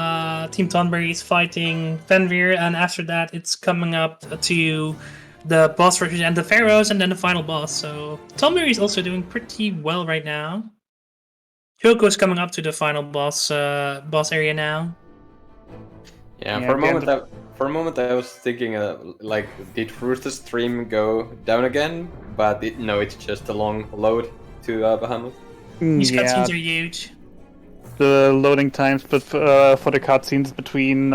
Team Tonberry is fighting Fenrir, and after that it's coming up to the boss versus and the Pharaohs, and then the final boss. So Tonberry is also doing pretty well right now. Choco is coming up to the final boss area now. Yeah, for a moment I was thinking, like, did Rooster's stream go down again? But no, it's just a long load to Bahamut. These cutscenes are huge. The loading times, but for the cutscenes between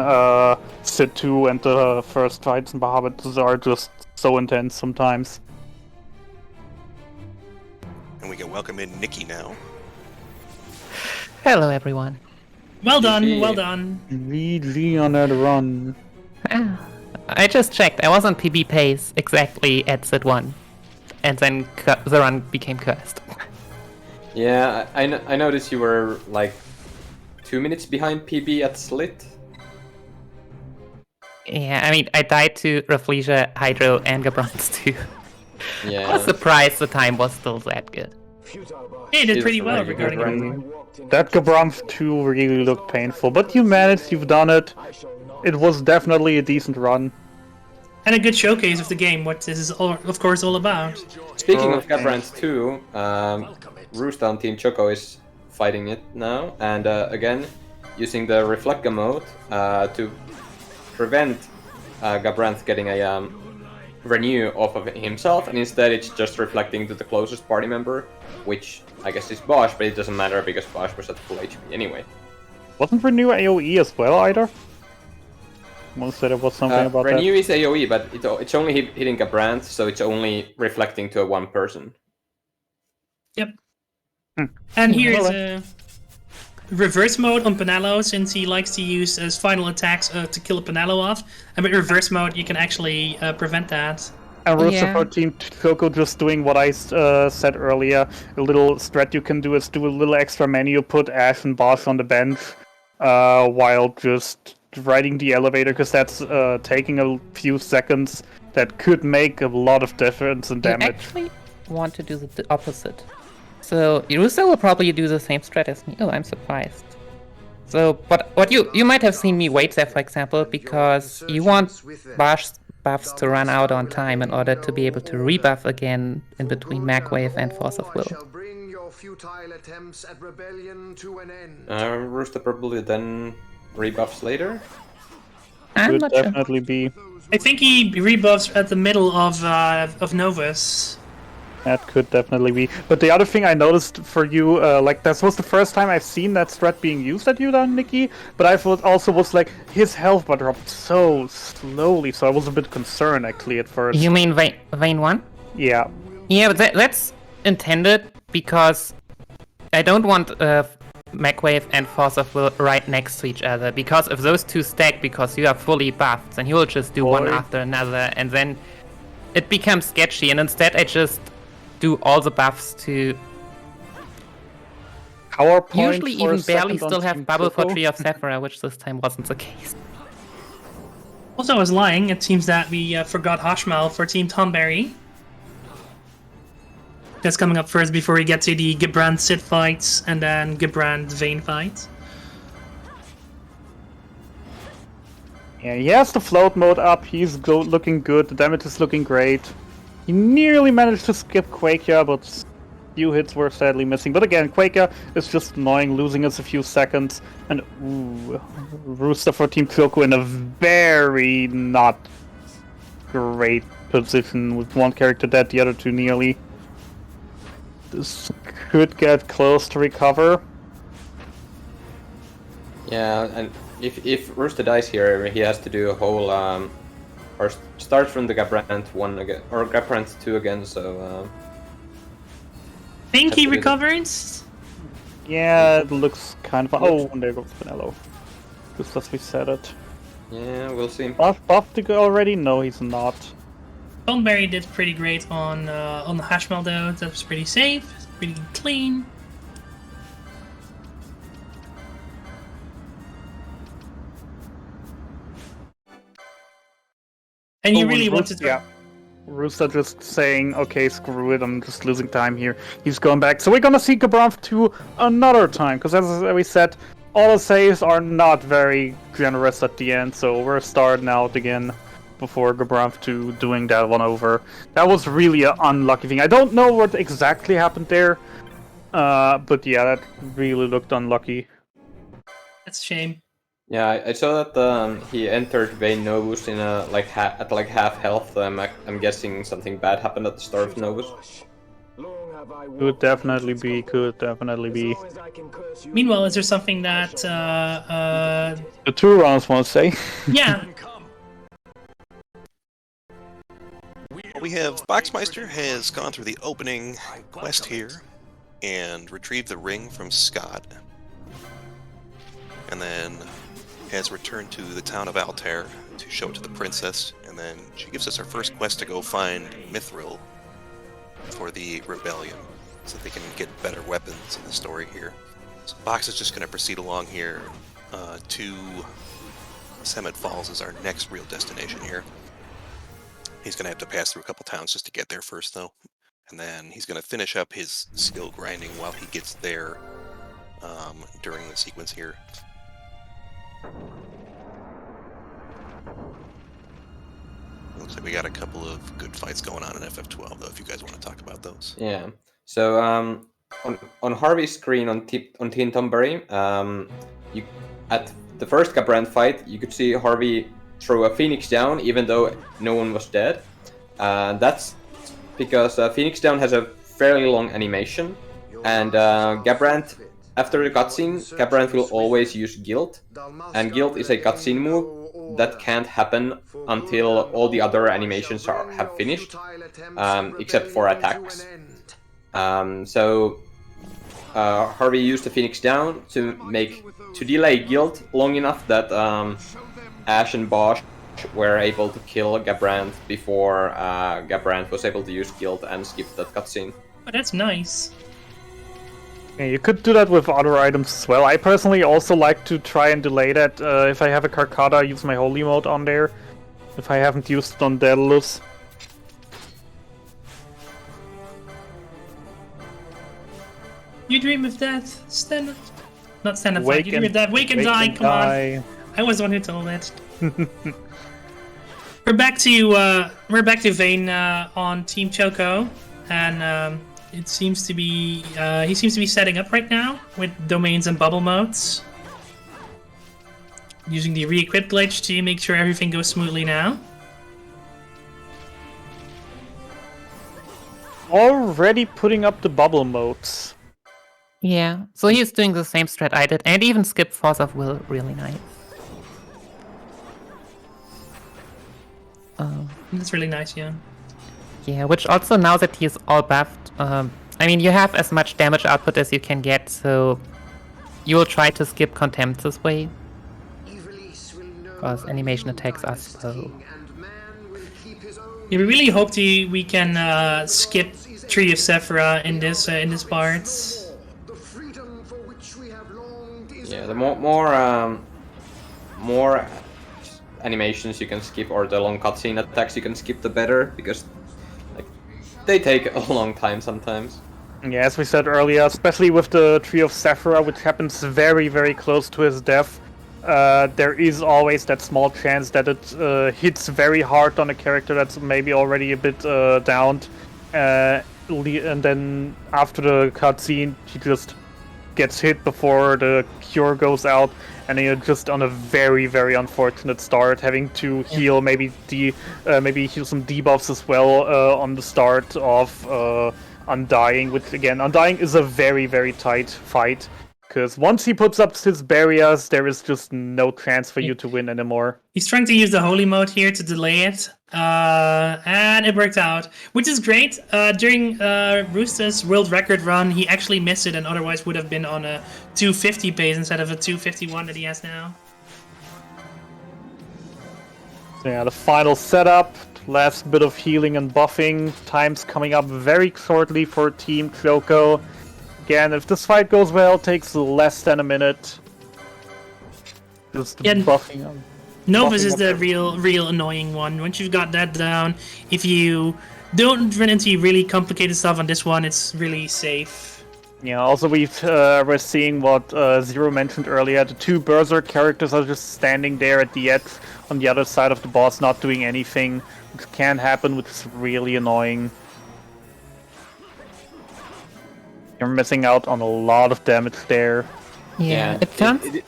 Sid 2 and the first fights in Bahamut are just so intense sometimes. And we can welcome in Nikki now. Hello, everyone. Well done, well done. GG on that run. I just checked. I was on PB pace exactly at Sid 1, and then the run became cursed. Yeah, I noticed you were like 2 minutes behind PB at Slit. Yeah, I mean, I died to Rafflesia, Hydro, and Gabrons too. Yeah. I was surprised the time was still that good. Yeah, you did pretty well regarding it. That Gabranth 2 really looked painful, but you managed, you've done it. It was definitely a decent run. And a good showcase of the game, what this is of course all about. Speaking of Gabranth 2, Rooster on Team Choco is fighting it now, and again, using the Reflecga mode to prevent Gabranth getting a renew off of himself, and instead it's just reflecting to the closest party member, which I guess is Bosch, but it doesn't matter because Bosch was at full HP anyway. Wasn't Renew AoE as well either? Someone said it was something about that. Renew is AoE, but it's only hitting Gabranth, so it's only reflecting to one person. Yep. And here is a reverse mode on Penelo, since he likes to use his final attacks to kill a Penelo off. And with reverse mode, you can actually prevent that. And Rooster for Team Choco just doing what I said earlier. A little strat you can do is do a little extra menu, put Ash and Bosch on the bench while just riding the elevator, because that's taking a few seconds. That could make a lot of difference in damage. I actually want to do the opposite. So Rooster will probably do the same strat as me. Oh, I'm surprised. So, but what you might have seen me wait there, for example, because you want buffs to run out on time in order to be able to rebuff again in between Mag Wave and Force of Will. Rooster probably then rebuffs later. I'm Could not sure. definitely be. I think he rebuffs at the middle of Novus. That could definitely be. But the other thing I noticed for you, like, that was the first time I've seen that strat being used at you, then, Nikki. But I also was like, his health bar dropped so slowly, so I was a bit concerned actually at first. You mean Vein 1? Yeah. Yeah, but that's intended because I don't want Mag Wave and Force of Will right next to each other. Because if those two stack because you are fully buffed, then you will just do one after another, and then it becomes sketchy. And instead, I just do all the buffs to PowerPoint usually for a even barely second on still have Team Bubble for Coco. Tree of Sephira, which this time wasn't the case. Also, I was lying. It seems that we forgot Hashmal for Team Tomberry. That's coming up first before we get to the Gibrand Sid fights and then Gibrand Vayne fight. Yeah, he has the float mode up, he's looking good, the damage is looking great. He nearly managed to skip Quakia, but few hits were sadly missing. But again, Quakia is just annoying, losing us a few seconds. And ooh, Rooster for Team Kyoko in a very not great position with one character dead, the other two nearly. This could get close to recover. Yeah, and if Rooster dies here, he has to do a whole or start from the Gabrant 1 again, or Gabrant 2 again, so Think he recovers? Yeah, it looks kind of... Oh, and there goes Spinello. Just as we said it. yeah, we'll see. Buffed to go already? No, he's not. Thornberry did pretty great on the Hashmal though. That was pretty safe, pretty clean. And you really wanted to... Yeah. Rooster just saying, okay, screw it, I'm just losing time here. He's going back. So we're gonna see Gabranth 2 another time, because as we said, all the saves are not very generous at the end, so we're starting out again before Gabranth 2 doing that one over. That was really an unlucky thing. I don't know what exactly happened there, but yeah, that really looked unlucky. That's a shame. Yeah, I saw that he entered Vayne Novus in a at half health. I'm guessing something bad happened at the start of Novus. Could definitely be, could definitely be. Meanwhile, is there something that The 2 rounds, want to say. yeah. We have Boxmeister has gone through the opening quest here and retrieved the ring from Scott. And then has returned to the town of Altair to show it to the princess, and then she gives us our first quest to go find Mithril for the rebellion, so they can get better weapons in the story here. So Box is just going to proceed along here to Summit Falls is our next real destination here. He's going to have to pass through a couple towns just to get there first, though. And then he's going to finish up his skill grinding while he gets there during the sequence here. Looks like we got a couple of good fights going on in FF12, though, if you guys want to talk about those. Yeah. So on Harvey's screen on Team Tomberry, you at the first Gabrand fight, you could see Harvey throw a Phoenix down, even though no one was dead. That's because Phoenix down has a fairly long animation, and Gabrand, after the cutscene, Gabrand will always use Guilt, and Guilt is a cutscene move that can't happen until all the other animations have finished, except for attacks. So Harvey used the Phoenix down to delay Guilt long enough that Ash and Bosch were able to kill Gabrand before Gabrand was able to use Guilt and skip that cutscene. Oh, that's nice. Yeah, you could do that with other items as well. I personally also like to try and delay that. If I have a Karkata, use my Holy Mode on there. If I haven't used it on Daedalus. You dream of death, stand up. Not stand and fight. You hear that? Wake and die. Come on. I was the one who told it. We're back to Vayne on Team Choco, and it seems to be he seems to be setting up right now with domains and bubble modes, using the re-equip glitch to make sure everything goes smoothly now. Already putting up the bubble modes. Yeah, so he's doing the same strat I did, and even skipped Force of Will really nice. That's really nice, yeah. Yeah, which also, now that he's all buffed, I mean, you have as much damage output as you can get, so you will try to skip Contempt this way. Because animation attacks are slow. Yeah, we really hope we can skip Tree of Sephira in this part. Yeah, the more animations you can skip, or the long cutscene attacks you can skip, the better, because like they take a long time sometimes. Yeah, as we said earlier, especially with the Tree of Sephira, which happens very, very close to his death, there is always that small chance that it hits very hard on a character that's maybe already a bit downed, and then after the cutscene, he just gets hit before the cure goes out, and you're just on a very, very unfortunate start, having to heal, maybe heal some debuffs as well on the start of Undying, which again, Undying is a very, very tight fight, because once he puts up his barriers, there is just no chance for you to win anymore. He's trying to use the holy mode here to delay it, and it worked out, which is great. During Rooster's world record run, he actually missed it, and otherwise would have been on a 250 pace instead of a 251 that he has now. So yeah, the final setup, last bit of healing and buffing, time's coming up very shortly for Team Choco. Again, if this fight goes well, it takes less than a minute. Just buffing them. Novus is the real annoying one. Once you've got that down, if you don't run into really complicated stuff on this one, it's really safe. Yeah, also we're seeing what Zero mentioned earlier. The two Berserk characters are just standing there at the edge on the other side of the boss, not doing anything, which can happen, which is really annoying. You're missing out on a lot of damage there. Yeah, it turns...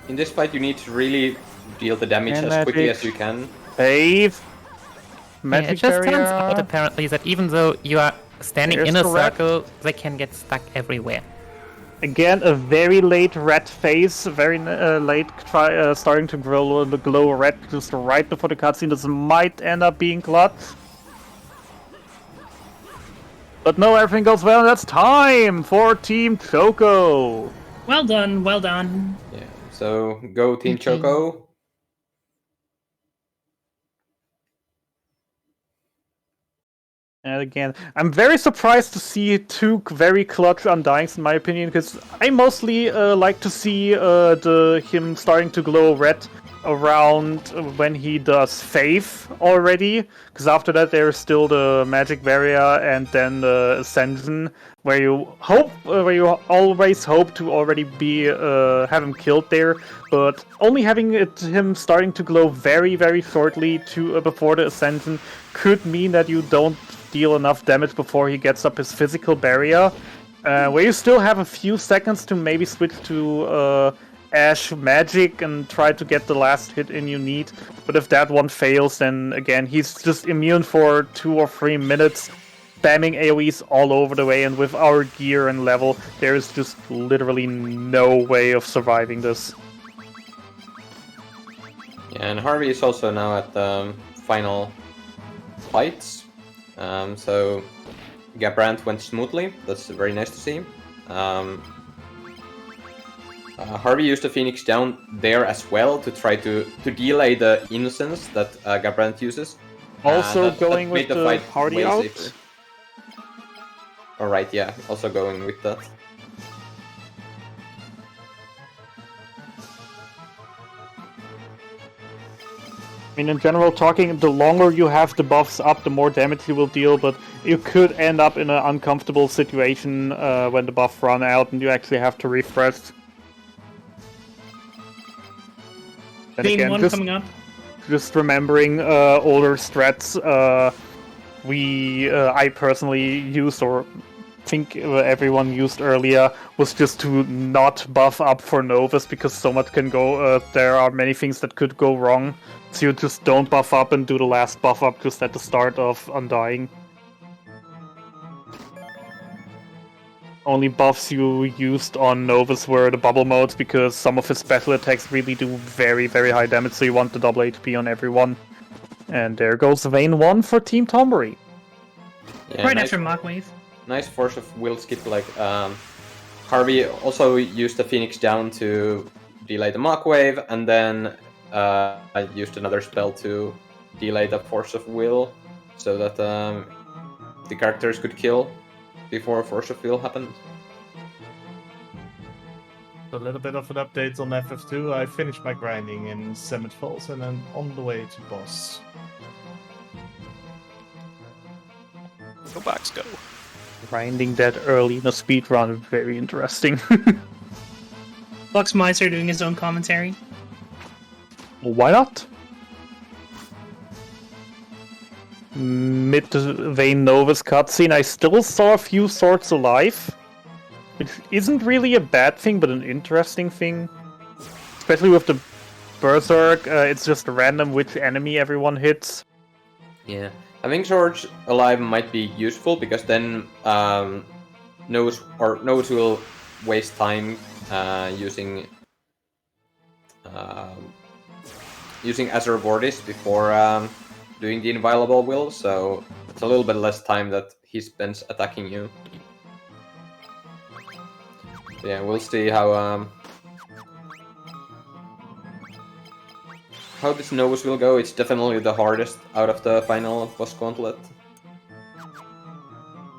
In this fight, you need to really deal the damage as quickly as you can. Save. Magic it just turns out, apparently, that even though you are standing in a circle, they can get stuck everywhere. Again, a very late red phase, very late starting to glow red just right before the cutscene. This might end up being clutch. But no, everything goes well, and that's time for Team Choco. Well done, well done. Yeah, so go Team Choco. And again, I'm very surprised to see two very clutch Undyings, in my opinion, because I mostly like to see him starting to glow red around when he does Faith already, because after that there's still the Magic Barrier and then the Ascension, where you always hope to already be have him killed there, but only having him starting to glow very, very shortly before the Ascension could mean that you don't deal enough damage before he gets up his physical barrier, where you still have a few seconds to maybe switch to Ash Magic and try to get the last hit in you need. But if that one fails, then again, he's just immune for 2 or 3 minutes, spamming AoEs all over the way, and with our gear and level, there is just literally no way of surviving this. Yeah, and Harvey is also now at the final fights. So Gabrant went smoothly. That's very nice to see. Harvey used the Phoenix down there as well to try to delay the innocence that Gabrant uses. Also going with the party out? Alright, yeah, also going with that. I mean, in general, the longer you have the buffs up, the more damage you will deal, but you could end up in an uncomfortable situation when the buff run out and you actually have to refresh. Then Theme again, 1 coming up. just remembering older strats, I personally used, or think everyone used earlier, was just to not buff up for Novus, because so much can go, there are many things that could go wrong, so you just don't buff up and do the last buff up just at the start of Undying. Only buffs you used on Novus were the bubble modes, because some of his special attacks really do very, very high damage, so you want the double HP on everyone. And there goes Vayne 1 for Team Tombury. Yeah, Right nice, after Mockwave. nice force of will skip. Like Harvey also used the Phoenix down to delay the Mockwave, and then I used another spell to delay the force of will, so that the characters could kill before force of will happened. A little bit of an update on FF2. I finished my grinding in Summit Falls and I'm on the way to boss. Go box, go. Grinding that early in a speedrun, very interesting. Lux Meister doing his own commentary. Why not? Mid-Vayne Novus cutscene, I still saw a few swords alive, which isn't really a bad thing, but an interesting thing. Especially with the Berserk, it's just random which enemy everyone hits. Yeah, having swords alive might be useful, because then Novus will waste time using Azure Vortis before doing the inviolable will, so it's a little bit less time that he spends attacking you. Yeah, we'll see how this Novus will go. It's definitely the hardest out of the final boss gauntlet.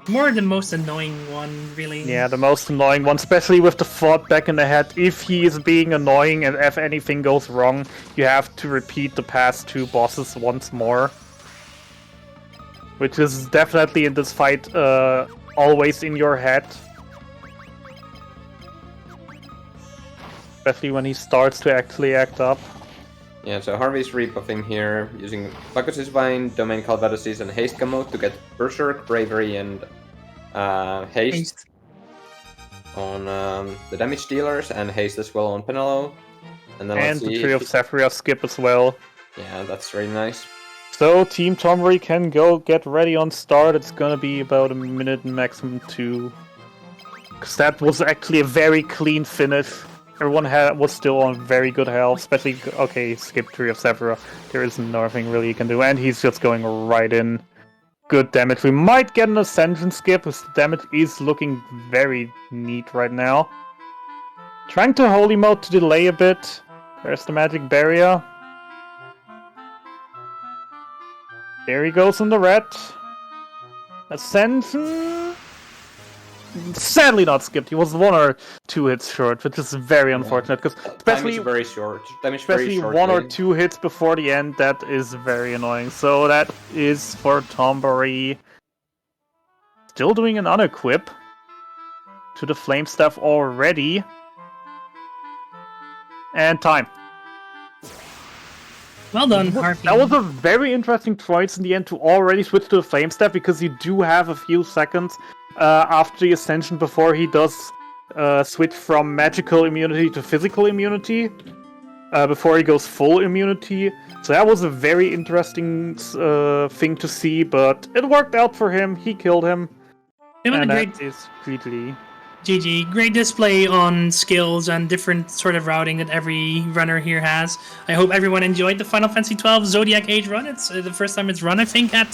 More the most annoying one, really. Yeah, the most annoying one, especially with the thought back in the head. If he is being annoying and if anything goes wrong, you have to repeat the past two bosses once more. Which is definitely in this fight always in your head. Especially when he starts to actually act up. Yeah, so Harvey's rebuffing here, using Bacchus's Vine, Domain Calvados, and Haste Gamut to get Berserk, Bravery, and Haste on the damage dealers, and Haste as well on Penelo. And then let's see the Tree of Zephyria skip as well. Yeah, that's really nice. So Team Tombury can go get ready on start. It's gonna be about a minute, maximum 2. Because that was actually a very clean finish. Everyone was still on very good health, especially, okay, skip Tree of Zephyria. There is nothing really you can do, and he's just going right in. Good damage. We might get an Ascension skip, because the damage is looking very neat right now. Trying to Holy Mode to delay a bit. There's the Magic Barrier. There he goes in the red. Ascension... Sadly not skipped. He was 1 or 2 hits short, which is very unfortunate, because especially very short. Especially 1 or 2 hits before the end, that is very annoying. So that is for Tombury. Still doing an unequip to the Flame Staff already. And time. Well done, Harvey. That was a very interesting choice in the end to already switch to the Flame Staff, because you do have a few seconds after the Ascension before he does switch from magical immunity to physical immunity, before he goes full immunity. So that was a very interesting thing to see, but it worked out for him. He killed him. And that is GG. GG. Great display on skills and different sort of routing that every runner here has. I hope everyone enjoyed the Final Fantasy XII Zodiac Age run. It's the first time it's run, I think, at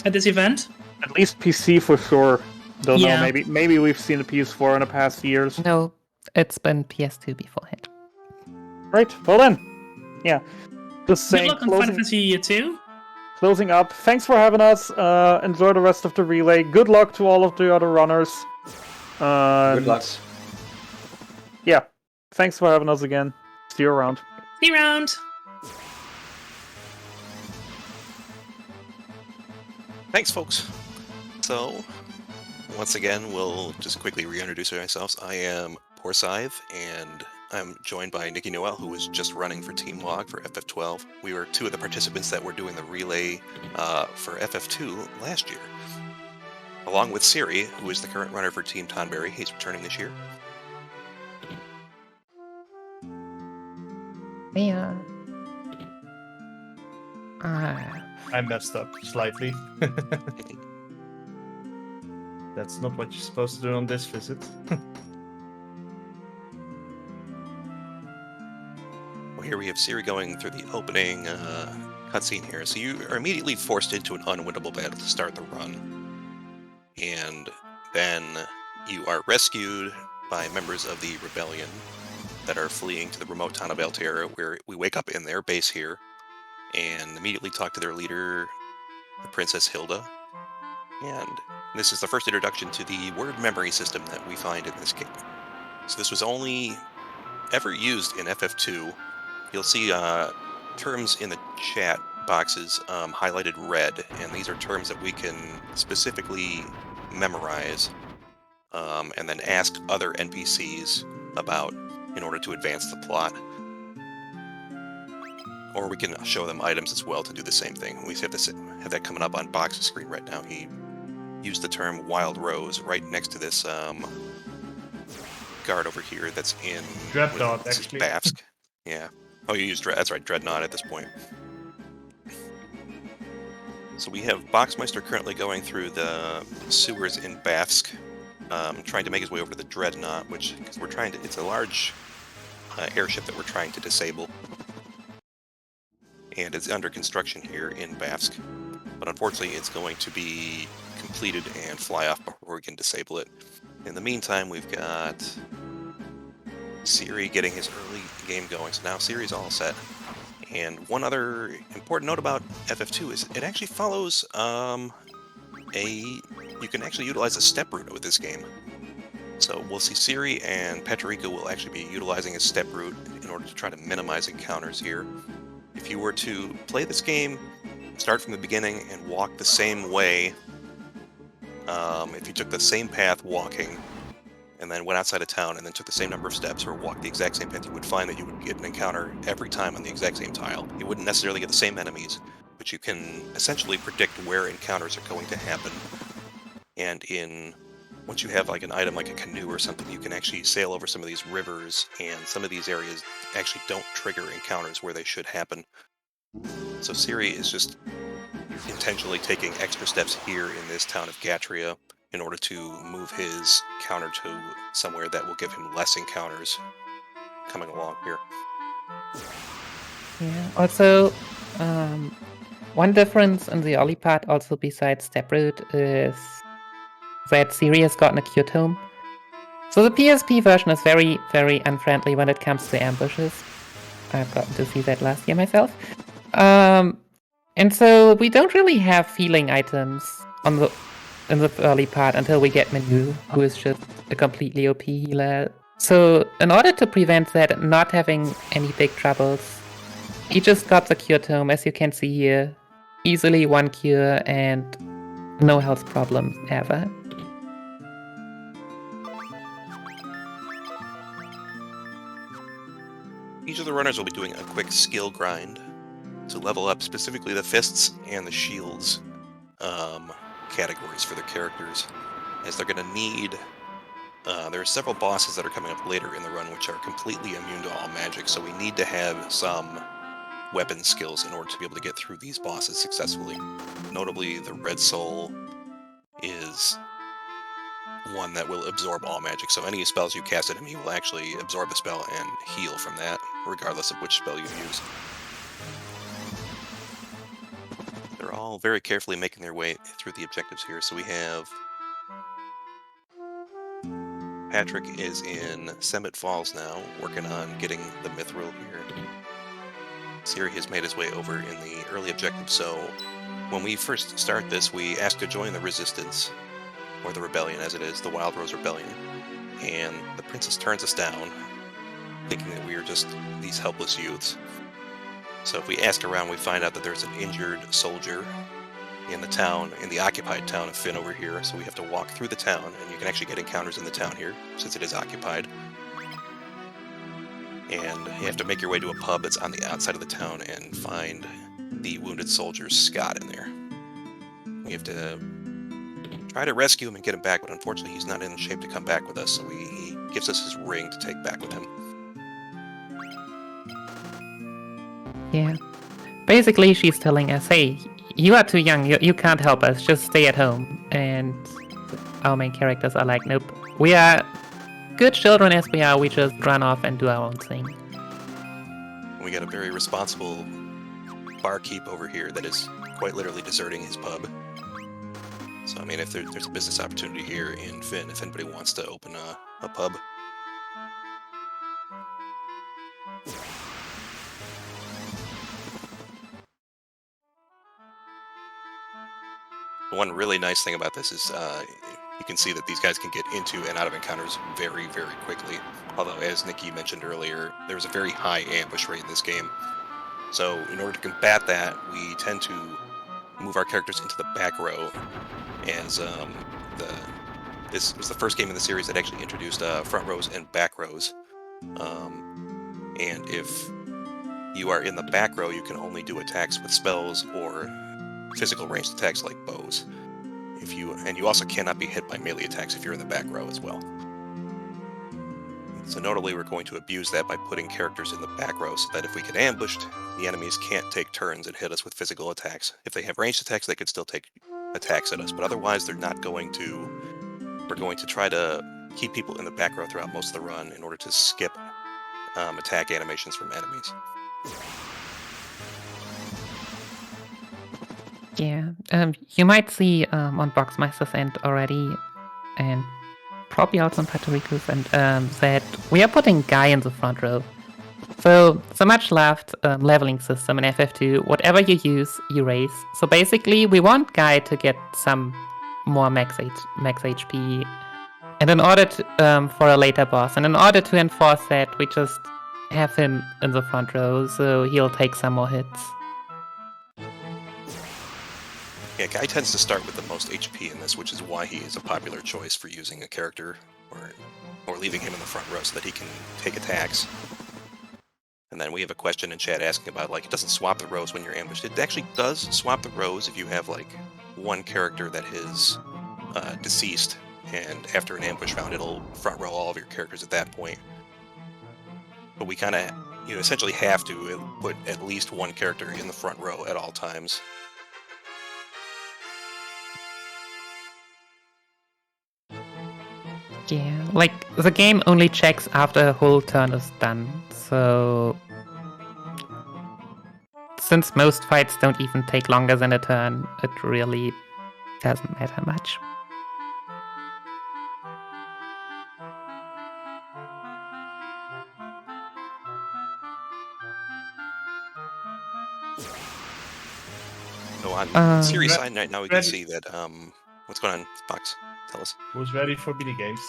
this event. At least PC for sure. Don't know. Maybe we've seen the PS4 in the past years. No, it's been PS2 beforehand. Right. Well then, yeah. Just saying. Good luck on Final Fantasy 2. Closing up. Thanks for having us. Enjoy the rest of the relay. Good luck to all of the other runners. Good luck. Yeah. Thanks for having us again. See you around. See you around. Thanks, folks. So, once again, we'll just quickly reintroduce ourselves. I am Poor Scythe, and I'm joined by Nikki Noel, who was just running for Team Log for FF12. We were two of the participants that were doing the relay for FF2 last year. Along with Siri, who is the current runner for Team Tonberry. He's returning this year. Yeah. I messed up slightly. That's not what you're supposed to do on this visit. Well, here we have Siri going through the opening cutscene here. So you are immediately forced into an unwinnable battle to start the run. And then you are rescued by members of the rebellion that are fleeing to the remote town of Altera, where we wake up in their base here and immediately talk to their leader, the Princess Hilda. And this is the first introduction to the word memory system that we find in this game. So this was only ever used in FF2. You'll see terms in the chat boxes highlighted red, and these are terms that we can specifically memorize and then ask other NPCs about in order to advance the plot. Or we can show them items as well to do the same thing. We have that coming up on Box's screen right now. He used the term Wild Rose right next to this guard over here that's in Dreadnought, actually. Bafsk. Yeah. Oh, you used that's right, Dreadnought at this point. So we have Boxmeister currently going through the sewers in Bafsk, trying to make his way over to the Dreadnought, which we're trying to. It's a large airship that we're trying to disable, and it's under construction here in Bafsk. But unfortunately, it's going to be completed and fly off before we can disable it. In the meantime, we've got Siri getting his early game going, so now Siri's all set. And one other important note about FF2 is it actually follows you can actually utilize a step route with this game. So we'll see Siri and Patrica will actually be utilizing a step route in order to try to minimize encounters here. If you were to play this game, start from the beginning and walk the same way, if you took the same path walking and then went outside of town and then took the same number of steps or walked the exact same path, you would find that you would get an encounter every time on the exact same tile. You wouldn't necessarily get the same enemies, but you can essentially predict where encounters are going to happen. And once you have like an item like a canoe or something, you can actually sail over some of these rivers, and some of these areas actually don't trigger encounters where they should happen. So Siri is just intentionally taking extra steps here in this town of Gatria in order to move his counter to somewhere that will give him less encounters coming along here. Yeah. Also, one difference in the early part, also besides step route, is that Siri has gotten a cure tome. So the PSP version is very, very unfriendly when it comes to ambushes. I've gotten to see that last year myself. And so we don't really have healing items in the early part until we get Menu, who is just a completely OP healer. So in order to prevent that and not having any big troubles, he just got the cure tome, as you can see here. Easily one cure and no health problems ever. Each of the runners will be doing a quick skill grind to level up specifically the fists and the shields categories for their characters, as they're going to need. There are several bosses that are coming up later in the run which are completely immune to all magic, so we need to have some weapon skills in order to be able to get through these bosses successfully. Notably, the Red Soul is one that will absorb all magic, so any spells you cast at him, he will actually absorb the spell and heal from that, regardless of which spell you use. They're all very carefully making their way through the objectives here. So we have Patrick is in Summit Falls now, working on getting the Mithril here. Siri has made his way over in the early objective, so when we first start this, we ask to join the Resistance, or the Rebellion as it is, the Wild Rose Rebellion, and the Princess turns us down, thinking that we are just these helpless youths. So if we ask around, we find out that there's an injured soldier in the town, in the occupied town of Finn over here, so we have to walk through the town, and you can actually get encounters in the town here, since it is occupied. and you have to make your way to a pub that's on the outside of the town and find the wounded soldier Scott in there. We have to try to rescue him and get him back, but unfortunately he's not in shape to come back with us, so he gives us his ring to take back with him. Yeah. Basically, she's telling us, hey, you are too young, you can't help us, just stay at home. And our main characters are like, nope, we are good children as we are, we just run off and do our own thing. We got a very responsible barkeep over here that is quite literally deserting his pub. So, I mean, if there's a business opportunity here in Finn, if anybody wants to open a pub. One really nice thing about this is you can see that these guys can get into and out of encounters very, very quickly. Although, as Nikki mentioned earlier, there's a very high ambush rate in this game. So, in order to combat that, we tend to move our characters into the back row, as this was the first game in the series that actually introduced front rows and back rows. And if you are in the back row, you can only do attacks with spells or physical ranged attacks like bows. And you also cannot be hit by melee attacks if you're in the back row as well. So notably, we're going to abuse that by putting characters in the back row so that if we get ambushed, the enemies can't take turns and hit us with physical attacks. If they have ranged attacks, they could still take attacks at us, but otherwise they're not going to. We're going to try to keep people in the back row throughout most of the run in order to skip attack animations from enemies. Yeah, you might see on Boxmaster's end already, and probably also on Patrico's end, that we are putting Guy in the front row. So much left leveling system in FF2, whatever you use, you raise. So basically, we want Guy to get some more max HP, and in order to, for a later boss, and in order to enforce that, we just have him in the front row, so he'll take some more hits. Yeah, Guy tends to start with the most HP in this, which is why he is a popular choice for using a character or leaving him in the front row so that he can take attacks. And then we have a question in chat asking about, like, it doesn't swap the rows when you're ambushed. It actually does swap the rows if you have, like, one character that is deceased, and after an ambush round, it'll front row all of your characters at that point. But we kind of, essentially have to put at least one character in the front row at all times. Yeah, like, the game only checks after a whole turn is done, so since most fights don't even take longer than a turn, it really doesn't matter much. So on series side right now, we can see that what's going on, Fox? Tell us. Who's ready for minigames?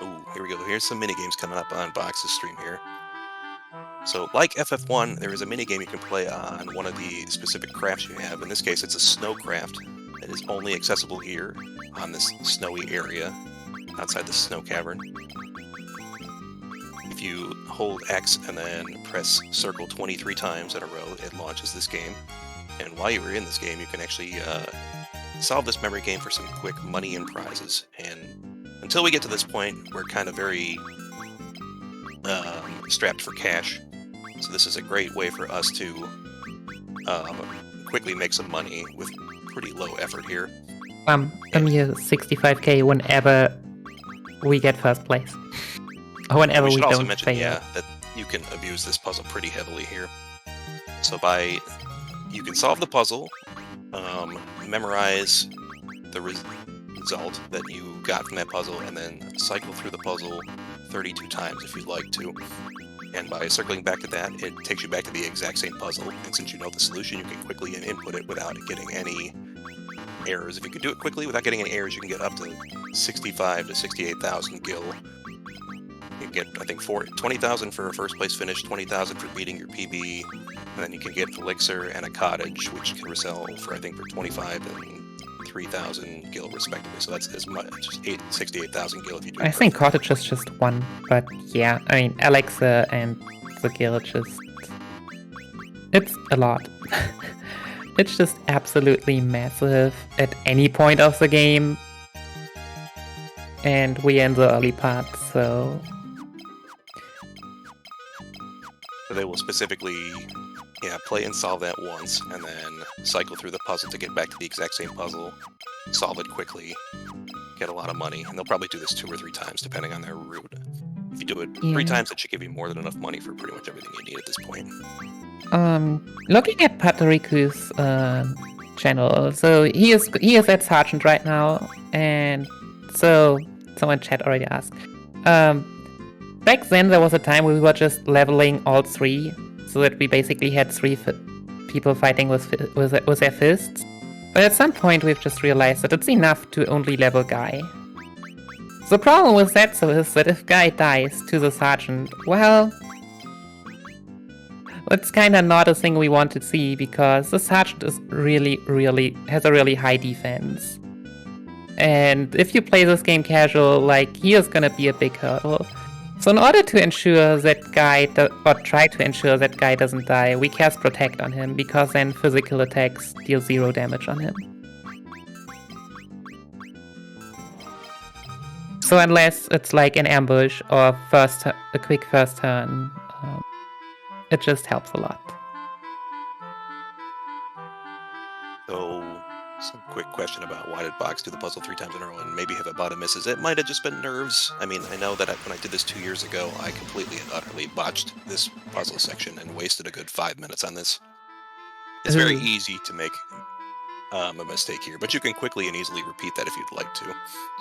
Oh, here we go. Here's some minigames coming up on Box's stream here. So, like FF1, there is a minigame you can play on one of the specific crafts you have. In this case, it's a snow craft that is only accessible here on this snowy area outside the snow cavern. If you hold X and then press circle 23 times in a row, it launches this game. And while you were in this game, you can actually solve this memory game for some quick money and prizes. And until we get to this point, we're kind of very strapped for cash. So this is a great way for us to quickly make some money with pretty low effort here. You 65k whenever we get first place. Or whenever we also don't mention, fail. that you can abuse this puzzle pretty heavily here. So you can solve the puzzle, memorize the result that you got from that puzzle, and then cycle through the puzzle 32 times if you'd like to. And by circling back to that, it takes you back to the exact same puzzle, and since you know the solution, you can quickly input it without getting any errors. If you can do it quickly without getting any errors, you can get up to 65 to 68,000 gil. You can get, I think, 20,000 for a first place finish, 20,000 for beating your PB, and then you can get elixir and a cottage, which can resell for, I think, for 25 and 3,000 gil respectively. So that's as much, just 68,000 gil if you do. I think Cottage is just one, but yeah, I mean, Alexa and the guild just... It's a lot. It's just absolutely massive at any point of the game. And we're in the early part, so... They will specifically play and solve that once, and then cycle through the puzzle to get back to the exact same puzzle, solve it quickly, get a lot of money, and they'll probably do this 2 or 3 times depending on their route. If you do it 3 times, that should give you more than enough money for pretty much everything you need at this point. Looking at Patariku's channel, so he is at Sergeant right now, and so someone in chat already asked. Back then there was a time where we were just leveling all 3, so that we basically had 3 people fighting with their fists. But at some point we've just realized that it's enough to only level Guy. The problem with that though is that if Guy dies to the Sergeant, well... it's kinda not a thing we want to see, because the Sergeant is has a really high defense. And if you play this game casual, like, he is gonna be a big hurdle. So in order to ensure that Guy, or try to ensure that Guy doesn't die, we cast Protect on him, because then physical attacks deal 0 damage on him. So unless it's like an ambush or a quick first turn, it just helps a lot. So, some quick question about why did Box do the puzzle 3 times in a row and maybe have a lot of misses. It might have just been nerves. I mean, I know that when I did this 2 years ago, I completely and utterly botched this puzzle section and wasted a good 5 minutes on this. It's very easy to make a mistake here, but you can quickly and easily repeat that if you'd like to.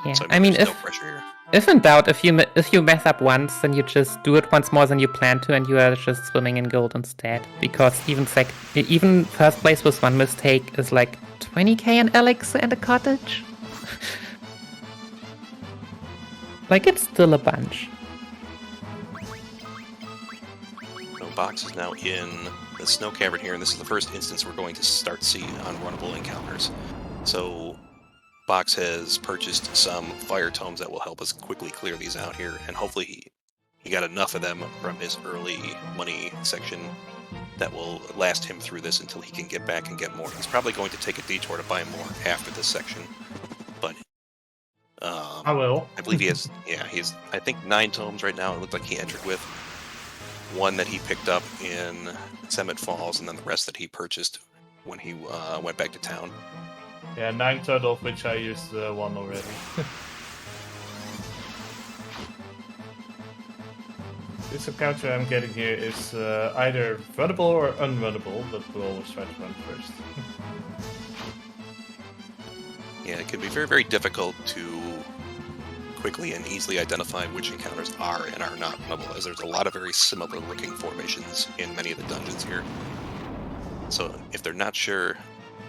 Yeah, so, I mean, no pressure here. If in doubt, if you mess up once, then you just do it once more than you plan to, and you are just swimming in gold instead. Because even first place with 1 mistake is like 20k in Alexa and a Cottage. Like, it's still a bunch. So Box is now in the snow cavern here, and this is the first instance we're going to start seeing unrunnable encounters. So Box has purchased some fire tomes that will help us quickly clear these out here, and hopefully he got enough of them from his early money section that will last him through this until he can get back and get more. He's probably going to take a detour to buy more after this section, but I will. I believe he has, he's, I think 9 tomes right now. It looked like he entered with 1 that he picked up in Summit Falls, and then the rest that he purchased when he went back to town. Yeah, 9 total, of which I used 1 already. This encounter I'm getting here is either runnable or unrunnable, but we'll always try to run first. Yeah, it can be very, very difficult to quickly and easily identify which encounters are and are not runnable, as there's a lot of very similar looking formations in many of the dungeons here. So if they're not sure,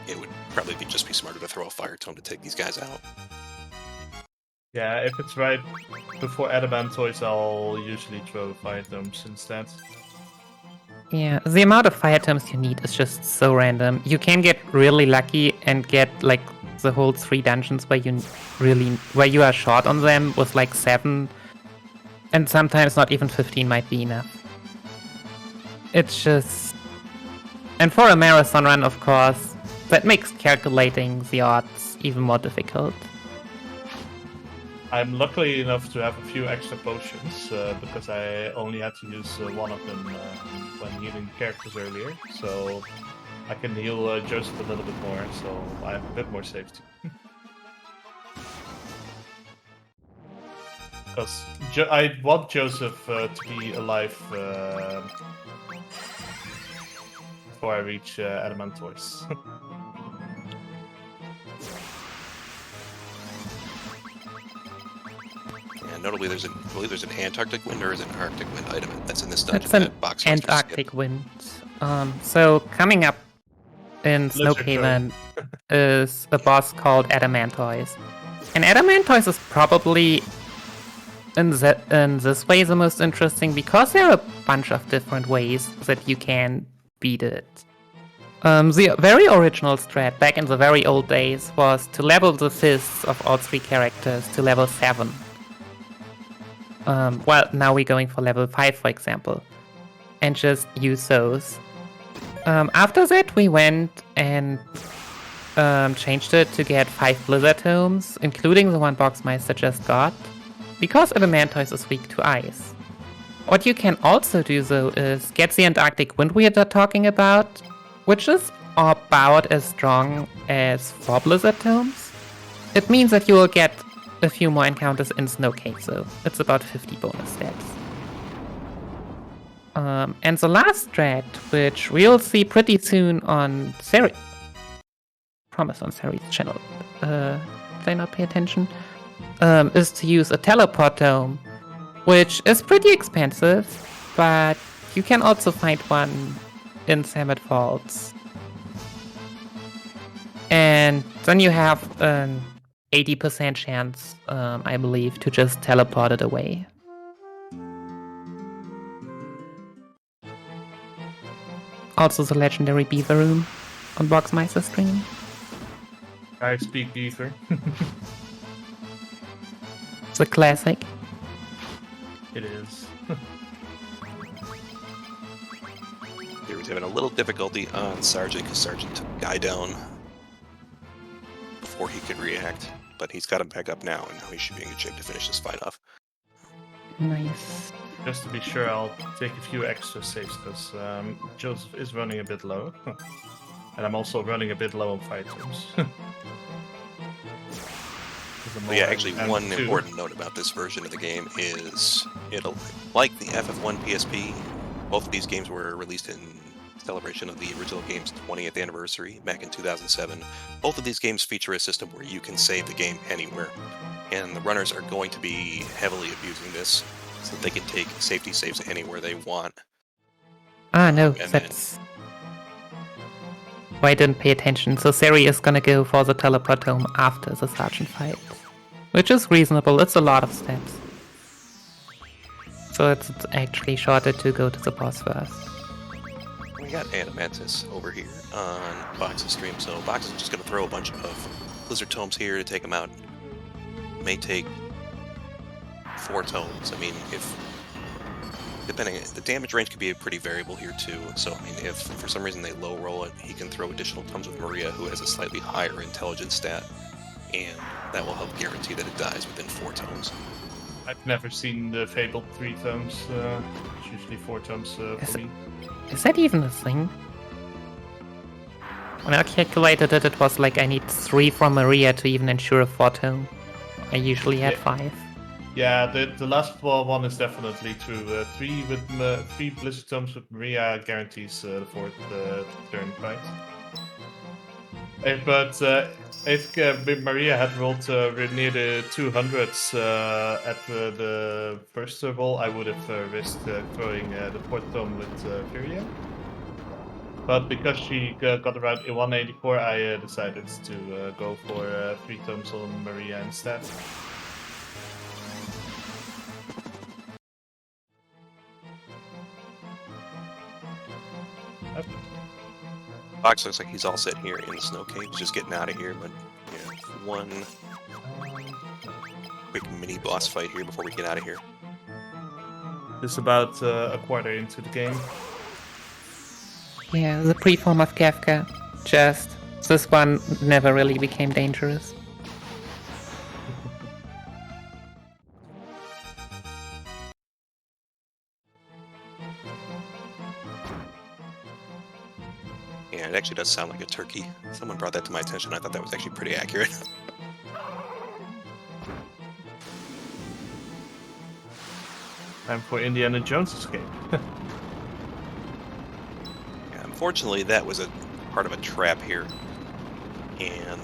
it would probably just be smarter to throw a fire tome to take these guys out. Yeah, if it's right before Adamantoids, I'll usually throw fire tomes instead. Yeah, the amount of fire tomes you need is just so random. You can get really lucky and get like the whole 3 dungeons where you are short on them with like 7, and sometimes not even 15 might be enough. It's just... And for a marathon run, of course, that makes calculating the odds even more difficult. I'm lucky enough to have a few extra potions, because I only had to use 1 of them when healing characters earlier, so I can heal Joseph a little bit more, so I have a bit more safety. Because I want Joseph to be alive before I reach Adamantoids. And notably, I believe there's an Antarctic wind or is it an Arctic wind item that's in this dungeon. It's an Box Antarctic wind. So coming up in Snowhaven is a boss called Adamantois. And Adamantois is probably in this way the most interesting, because there are a bunch of different ways that you can beat it. The very original strat back in the very old days was to level the fists of all 3 characters to level 7. Well, now we're going for level 5, for example, and just use those. After that, we went and changed it to get 5 Blizzard Tomes, including the one Boxmeister just got, because Elementoise is weak to ice. What you can also do, though, is get the Antarctic Wind we are talking about, which is about as strong as 4 Blizzard Tomes. It means that you will get a few more encounters in Snowcake, though. It's about 50 bonus stats. And the last strat, which we'll see pretty soon on Seri... Promise on Seri's channel. Did I not pay attention? Is to use a Teleport Dome, which is pretty expensive, but you can also find one in Samet Vaults. And then you have an 80% chance, I believe, to just teleport it away. Also the legendary Beaver Room on Boxmeister stream. I speak Beaver. It's a classic. It is. He was having a little difficulty on Sergeant because Sergeant took a guy down before he could react, but he's got him back up now, and now he should be in good shape to finish this fight off. Nice. Just to be sure, I'll take a few extra saves because Joseph is running a bit low. And I'm also running a bit low on fight items. Yeah, actually, one important note about this version of the game is it'll, like the FF1 PSP, both of these games were released in celebration of the original game's 20th anniversary back in 2007. Both of these games feature a system where you can save the game anywhere, and the runners are going to be heavily abusing this so that they can take safety saves anywhere they want. Ah, no, that's why I didn't pay attention. So Seri is gonna go for the Teleport Dome after the Sergeant fight, which is reasonable. It's a lot of steps. So it's actually shorter to go to the boss first. We got Adamantis over here on Box's stream, so Box is just going to throw a bunch of Blizzard Tomes here to take him out. May take 4 tomes. I mean, depending, the damage range could be pretty variable here too. So I mean, if for some reason they low roll it, he can throw additional tomes with Maria, who has a slightly higher intelligence stat, and that will help guarantee that it dies within 4 tomes. I've never seen the fabled 3 tomes. It's usually 4 tomes for me. Is that even a thing? When I calculated it, it was like I need 3 from Maria to even ensure a 4 tome. I usually had 5. Yeah, the last one is definitely true. 3 with 3 Blizzard Tomes with Maria guarantees the 4th turn fight. But if Maria had rolled near the 200s at the first roll, I would have risked throwing the 4th tome with Furia. But because she got around 184, I decided to go for 3 tomes on Maria instead. Box looks like he's all set here in the snow cave, just getting out of here, but yeah, one quick mini boss fight here before we get out of here. It's about a quarter into the game. Yeah, the pre-form of Kafka. Just this one never really became dangerous. Yeah, it actually does sound like a turkey. Someone brought that to my attention. I thought that was actually pretty accurate. Time for Indiana Jones escape. Yeah, unfortunately, that was a part of a trap here. And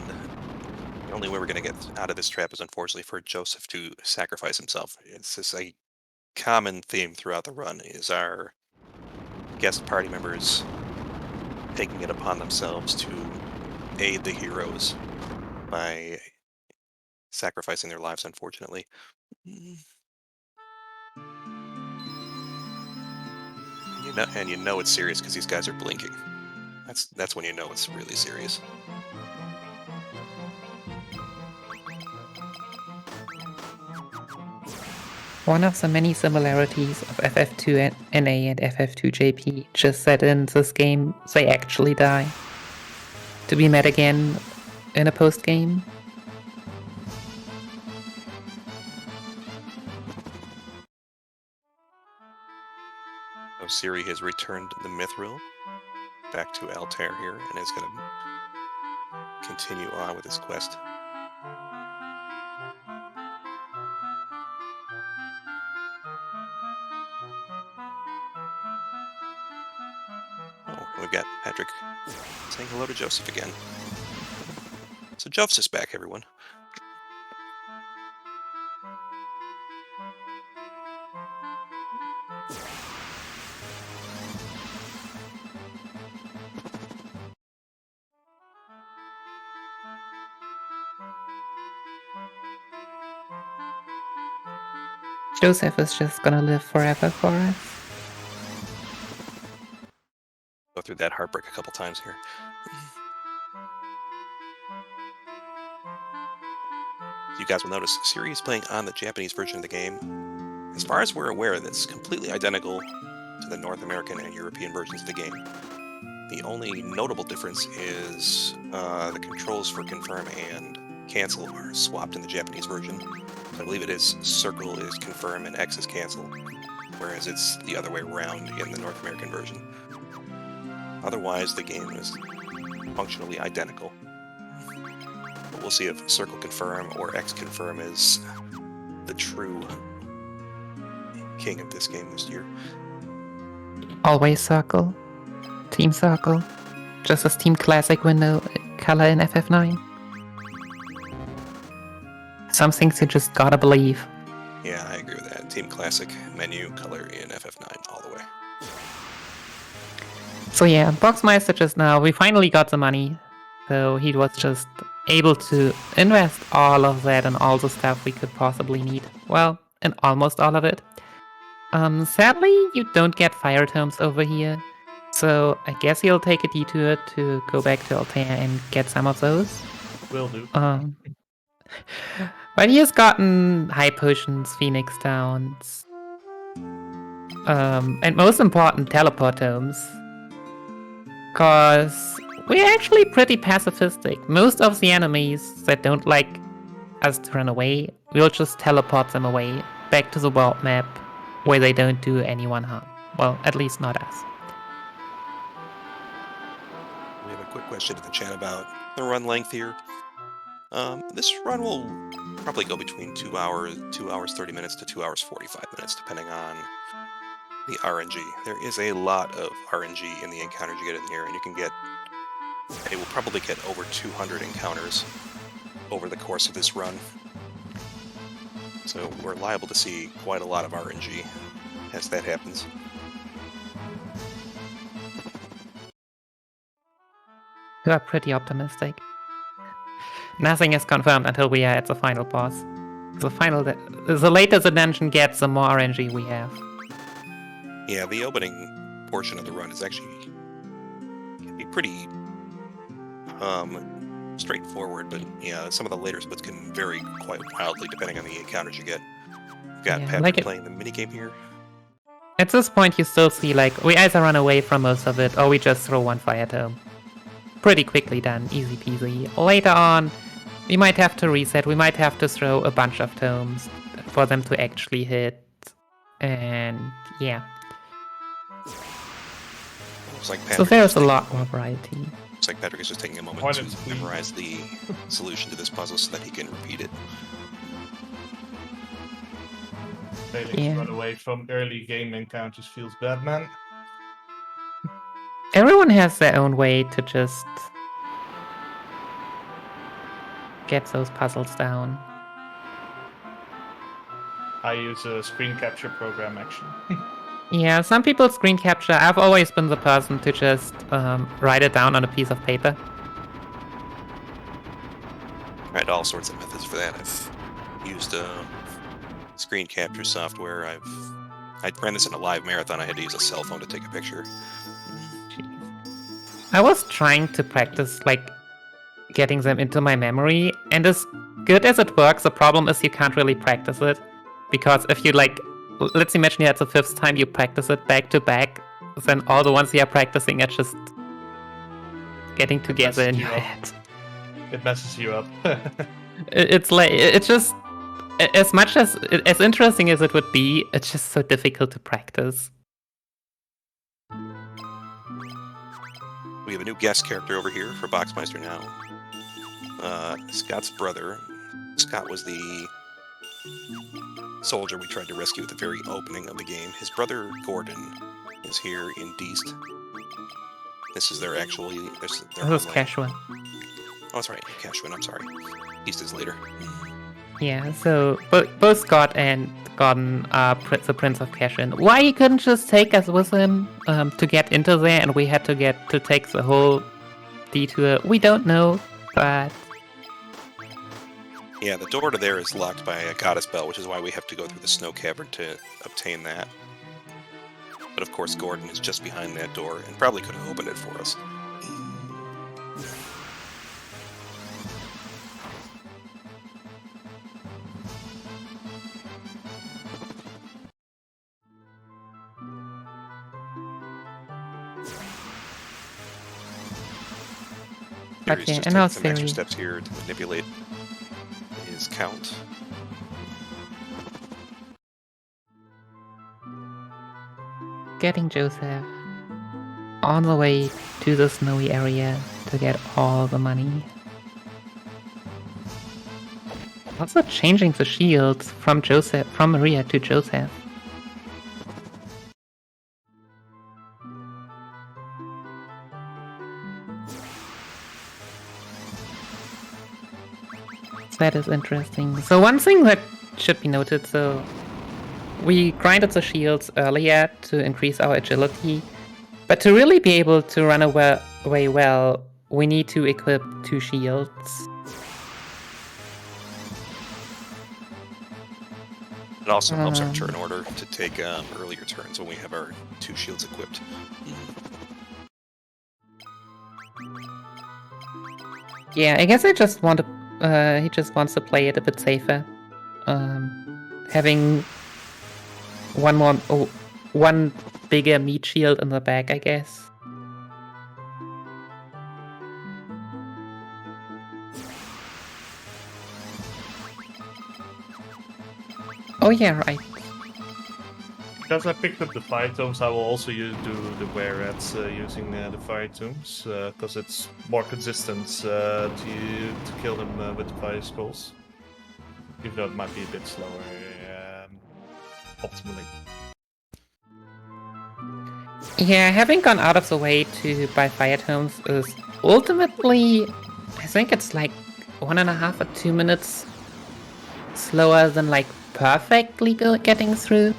the only way we're going to get out of this trap is, unfortunately, for Joseph to sacrifice himself. It's just a common theme throughout the run, is our guest party members taking it upon themselves to aid the heroes by sacrificing their lives, unfortunately. You know it's serious because these guys are blinking. That's when you know it's really serious. One of the many similarities of FF2 NA and FF2 JP just that in this game they actually die. To be met again in a post-game. So Ciri has returned the Mithril back to Altair here and is going to continue on with his quest. Oh, we've got Patrick saying hello to Joseph again. So Joseph's back, everyone. Joseph is just gonna live forever for us. Go through that heartbreak a couple times here. You guys will notice Ciri is playing on the Japanese version of the game. As far as we're aware, that's completely identical to the North American and European versions of the game. The only notable difference is the controls for confirm and cancel are swapped in the Japanese version. So I believe it is circle is confirm and X is cancel, whereas it's the other way around in the North American version. Otherwise, the game is functionally identical. But we'll see if circle confirm or X confirm is the true king of this game this year. Always circle. Team circle. Just as Team Classic window color in FF9. Some things you just gotta believe. Yeah, I agree with that. Team Classic menu color in FF9 all the way. So yeah, Boxmeister just now, we finally got the money. So he was just able to invest all of that and all the stuff we could possibly need. Well, and almost all of it. Sadly, you don't get fire tomes over here. So I guess he'll take a detour to go back to Altair and get some of those. Will do. But he has gotten high potions, Phoenix Downs, and most important, teleport tomes. Cause we're actually pretty pacifistic. Most of the enemies that don't like us to run away, we'll just teleport them away back to the world map where they don't do anyone harm. Well, at least not us. We have a quick question in the chat about the run length here. This run will probably go between 2 hours 30 minutes to 2 hours 45 minutes, depending on the RNG. There is a lot of RNG in the encounters you get in here, and it will probably get over 200 encounters over the course of this run. So we're liable to see quite a lot of RNG as that happens. You are pretty optimistic. Nothing is confirmed until we are at the final boss. The later the dungeon gets, the more RNG we have. Yeah, the opening portion of the run is actually can be pretty straightforward, but yeah, some of the later splits can vary quite wildly depending on the encounters you get. You've got Patrick playing the minigame here. At this point, you still see we either run away from most of it, or we just throw one fire tome. Pretty quickly done, easy peasy. Later on, we might have to reset, we might have to throw a bunch of tomes for them to actually hit. And yeah. So there's a lot more variety. Looks like Patrick is just taking a moment to memorize the solution to this puzzle so that he can repeat it. Failing to run away from early game encounters feels bad, man. Everyone has their own way to just get those puzzles down. I use a screen capture program, actually. Yeah, some people screen capture. I've always been the person to just write it down on a piece of paper. Tried all sorts of methods for that. I've used screen capture software. I ran this in a live marathon. I had to use a cell phone to take a picture. I was trying to practice, like, getting them into my memory, and as good as it works, the problem is you can't really practice it. Because if you, like, let's imagine you had the 5th time you practice it back to back, then all the ones you are practicing are just getting together in your head. It messes you up. It's like, it's just, as much as interesting as it would be, it's just so difficult to practice. We have a new guest character over here for Boxmeister now. Scott's brother. Scott was the soldier we tried to rescue at the very opening of the game. His brother Gordon is here in Deast. This is their actually... This is Cashwin. Oh, that's right, Cashwin, I'm sorry. Deast is later. Yeah, so both Scott and Gordon are the Prince of Cashwin. Why he couldn't just take us with him to get into there, and we had to take the whole detour, we don't know, but... Yeah, the door to there is locked by a goddess bell, which is why we have to go through the snow cavern to obtain that. But of course, Gordon is just behind that door, and probably could have opened it for us. Okay, just and now taking some extra Siri. steps here to manipulate his count. Getting Joseph on the way to the snowy area to get all the money. Also changing the shields from Maria to Joseph. That is interesting. So one thing that should be noted, so we grinded the shields earlier to increase our agility, but to really be able to run away well, we need to equip 2 shields. It also helps our turn order to take earlier turns when we have our 2 shields equipped. Yeah, I guess I just want to. He just wants to play it a bit safer. Having one bigger meat shield in the back, I guess. Oh yeah, right. Because I picked up the fire tomes, I will also do the wear rats using the fire tomes, because it's more consistent to kill them with the fire skulls. Even though it might be a bit slower optimally. Yeah, having gone out of the way to buy fire tomes is ultimately, I think it's like 1.5 or 2 minutes slower than like perfectly getting through.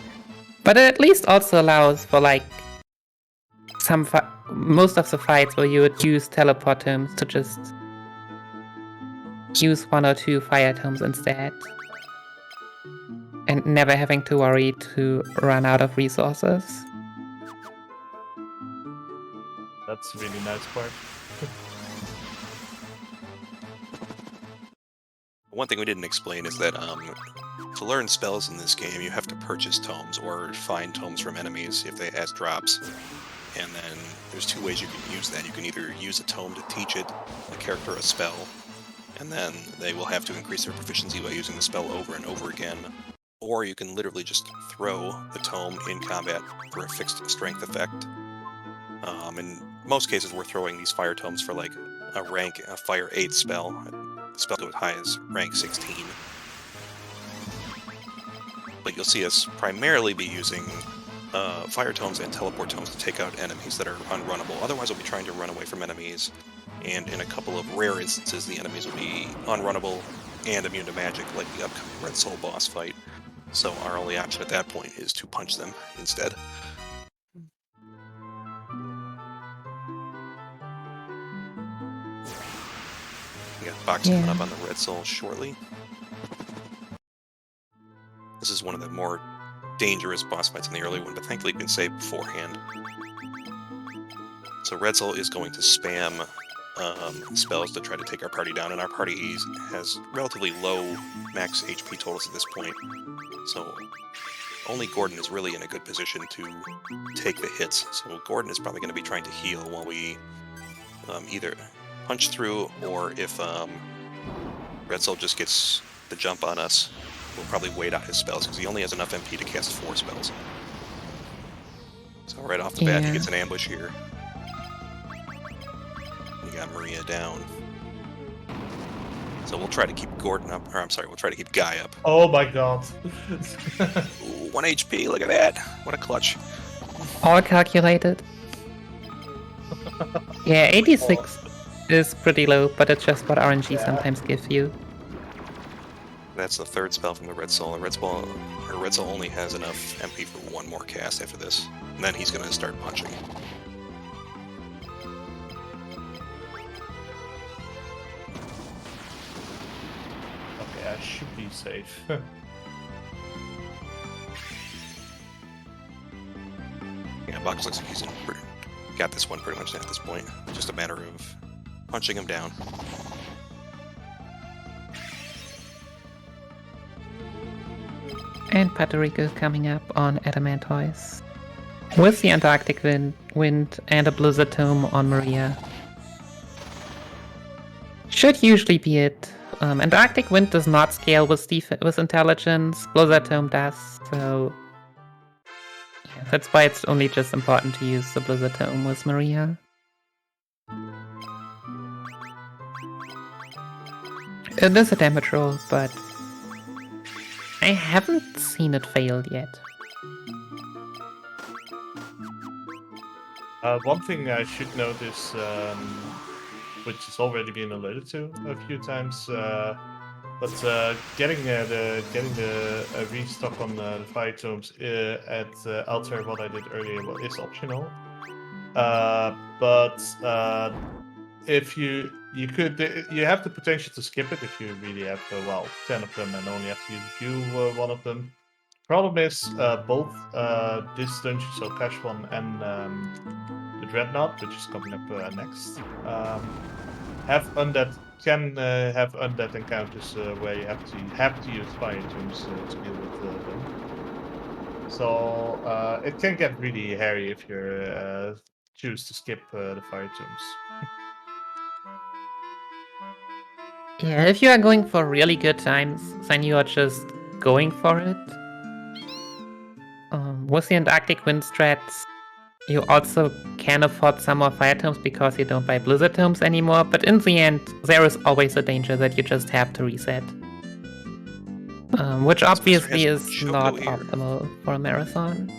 But it at least also allows for like most of the fights where you would use teleport tomes to just use 1 or 2 fire tomes instead. And never having to worry to run out of resources. That's a really nice part. One thing we didn't explain is that to learn spells in this game, you have to purchase tomes or find tomes from enemies if they as drops. And then there's 2 ways you can use that. You can either use a tome to teach a character a spell, and then they will have to increase their proficiency by using the spell over and over again. Or you can literally just throw the tome in combat for a fixed strength effect. In most cases, we're throwing these fire tomes for like a fire 8 spell. The spell goes as high as rank 16. But you'll see us primarily be using fire tomes and teleport tomes to take out enemies that are unrunnable. Otherwise, we'll be trying to run away from enemies, and in a couple of rare instances, the enemies will be unrunnable and immune to magic, like the upcoming Red Soul boss fight. So our only option at that point is to punch them instead. We got Box coming up on the Red Soul shortly. This is one of the more dangerous boss fights in the early one, but thankfully you can save beforehand. So Red Soul is going to spam spells to try to take our party down, and our party has relatively low max HP totals at this point. So only Gordon is really in a good position to take the hits. So Gordon is probably going to be trying to heal while we either punch through, or if Red Soul just gets the jump on us, we'll probably wait out his spells, because he only has enough MP to cast 4 spells. So right off the bat, he gets an ambush here. We got Maria down. So we'll try to keep Gordon up, or I'm sorry, we'll try to keep Guy up. Oh my god. Ooh, 1 HP, look at that! What a clutch. All calculated. Yeah, 86 is pretty low, but it's just what RNG sometimes gives you. That's the 3rd spell from the Red Soul. The Red Soul only has enough MP for 1 more cast after this. And then he's gonna start punching. Okay, I should be safe. Yeah, Box looks like he's got this one pretty much at this point. Just a matter of punching him down. And Patrick coming up on Adamantoise. With the Antarctic wind and a Blizzard Tome on Maria. Should usually be it. Antarctic Wind does not scale with intelligence, Blizzard Tome does, so yeah, that's why it's only just important to use the Blizzard Tome with Maria. It is a damage roll, but I haven't seen it failed yet. One thing I should notice, which has already been alluded to a few times, but getting the restock on the fire tomes at Altar, what I did earlier, is optional. But if you have the potential to skip it if you really have 10 of them and only have to use one of them. Problem is both this dungeon, so Cash One and the Dreadnought, which is coming up next, have undead encounters where you have to use fire tombs to deal with them. So it can get really hairy if you choose to skip the fire tombs. Yeah, if you are going for really good times, then you are just going for it. With the Antarctic Wind strats, you also can afford some more fire tomes because you don't buy Blizzard tomes anymore, but in the end, there is always a danger that you just have to reset. Which obviously is not optimal for a marathon.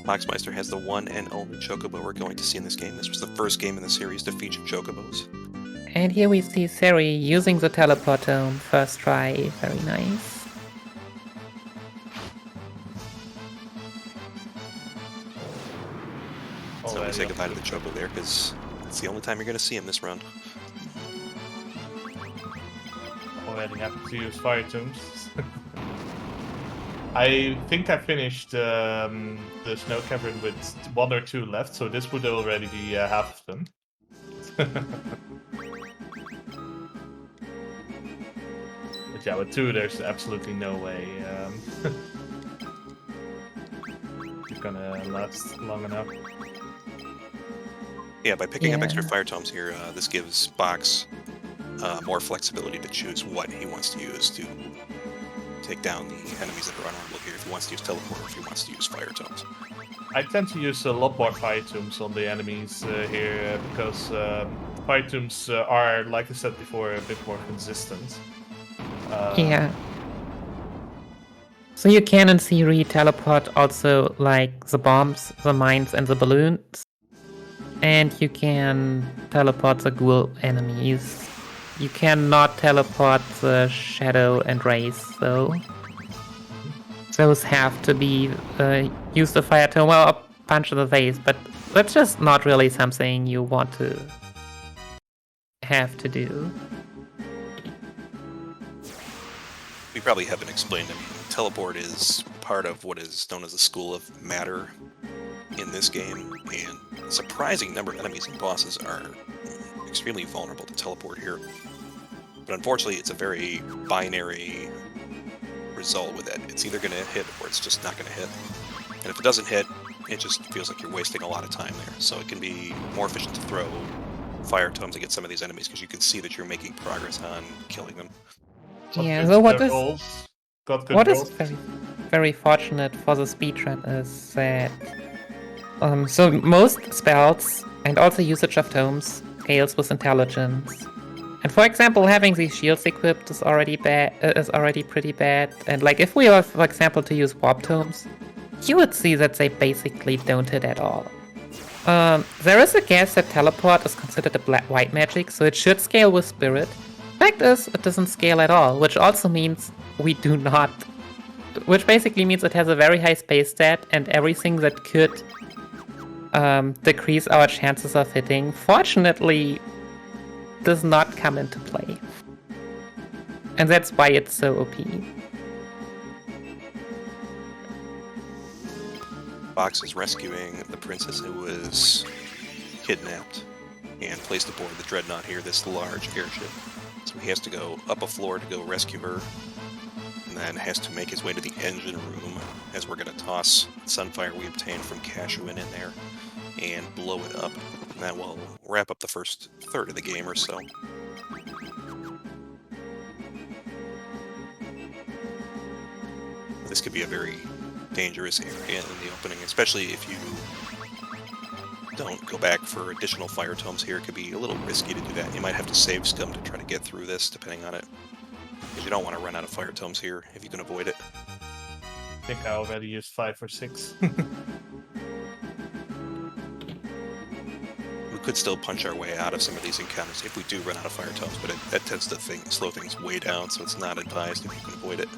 Moxmeister has the one and only Chocobo we're going to see in this game. This was the first game in the series to feature Chocobos. And here we see Seri using the teleport tome first try, very nice. So we say goodbye to the Choco there, because it's the only time you're going to see him this round. Already happy to use fire tombs. I think I finished the snow cavern with 1 or 2 left, so this would already be half of them. But yeah, with 2 there's absolutely no way you're gonna last long enough. Yeah, by picking up extra fire tomes here, this gives Box more flexibility to choose what he wants to use to take down the enemies that are unarmable here. If he wants to use teleport, or if he wants to use fire tomes. I tend to use a lot more fire tombs on the enemies here because fire tombs are, like I said before, a bit more consistent. Yeah. So you can in theory teleport also like the bombs, the mines, and the balloons. And you can teleport the ghoul enemies. You cannot teleport the shadow and rays, though. Those have to be use the fire tome, well, a punch to the face, but that's just not really something you want to have to do. We probably haven't explained, teleport is part of what is known as the School of Matter in this game, and a surprising number of enemies and bosses are extremely vulnerable to teleport here. But unfortunately, it's a very binary result with it. It's either going to hit or it's just not going to hit. And if it doesn't hit, it just feels like you're wasting a lot of time there. So it can be more efficient to throw fire totems against some of these enemies because you can see that you're making progress on killing them. Yeah, so what is very, very fortunate for the speedrun is that so most spells and also usage of tomes scales with intelligence. And for example, having these shields equipped is already pretty bad. And like if we were, for example, to use warp tomes, you would see that they basically don't hit at all. There is a guess that teleport is considered a white magic, so it should scale with spirit. Fact is, it doesn't scale at all, which also means we do not. Which basically means it has a very high space stat, and everything that could decrease our chances of hitting, fortunately, does not come into play. And that's why it's so OP. Fox is rescuing the princess who was kidnapped and placed aboard the Dreadnought here, this large airship. So he has to go up a floor to go rescue her, and then has to make his way to the engine room as we're going to toss Sunfire we obtained from Cashuin in there and blow it up. And that will wrap up the first third of the game or so. This could be a very dangerous area in the opening, especially if you don't go back for additional fire tomes here. It could be a little risky to do that. You might have to save scum to try to get through this, depending on it. Because you don't want to run out of fire tomes here if you can avoid it. I think I already used 5 or 6. We could still punch our way out of some of these encounters if we do run out of fire tomes, but that tends to slow things way down, so it's not advised if you can avoid it.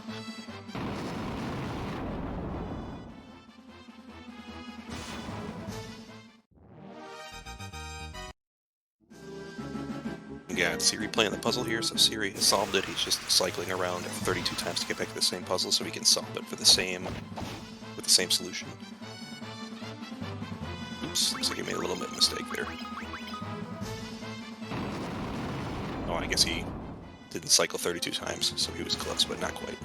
We got Siri playing the puzzle here, so Siri has solved it. He's just cycling around 32 times to get back to the same puzzle, so he can solve it for with the same solution. Oops, looks like he made a little bit of mistake there. Oh, I guess he didn't cycle 32 times, so he was close, but not quite.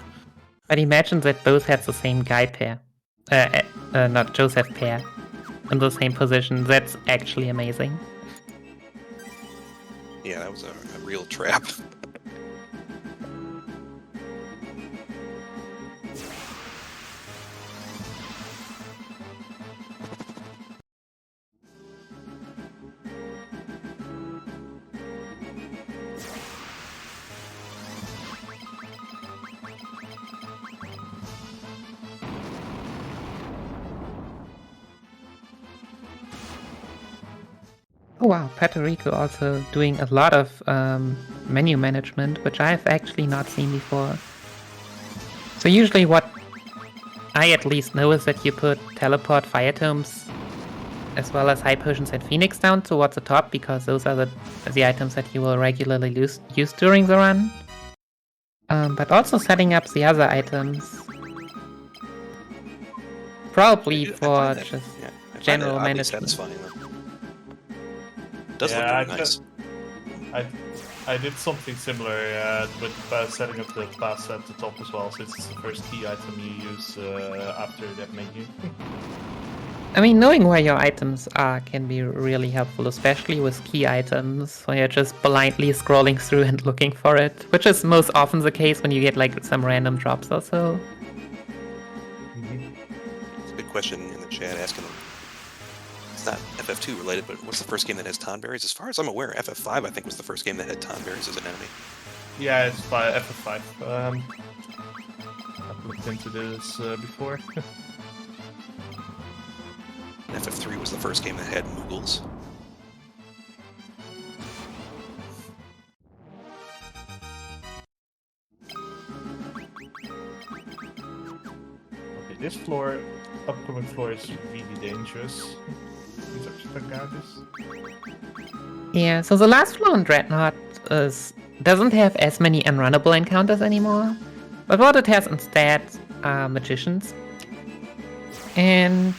But imagine that both had the same guy pair. Not Joseph pair. In the same position. That's actually amazing. Yeah, that was a real trap. Oh wow, Puerto Rico also doing a lot of menu management, which I've actually not seen before. So usually what I at least know is that you put teleport fire tomes as well as high potions and phoenix down towards the top, because those are the items that you will regularly use during the run. But also setting up the other items. Probably for just general management. Satisfying, does look really nice. I did something similar with setting up the pass at the top as well, since it's the first key item you use after that menu. I mean, knowing where your items are can be really helpful, especially with key items, when you're just blindly scrolling through and looking for it, which is most often the case when you get like some random drops or so. It's a good question in the chat asking them. It's not FF2 related, but what's the first game that has Tonberries? As far as I'm aware, FF5 I think was the first game that had Tonberries as an enemy. Yeah, it's by FF5. I've looked into this before. FF3 was the first game that had Moogles. Okay, this upcoming floor is really dangerous. These are Spagatis. Yeah, so the last floor on Dreadnought doesn't have as many unrunnable encounters anymore, but what it has instead are magicians. And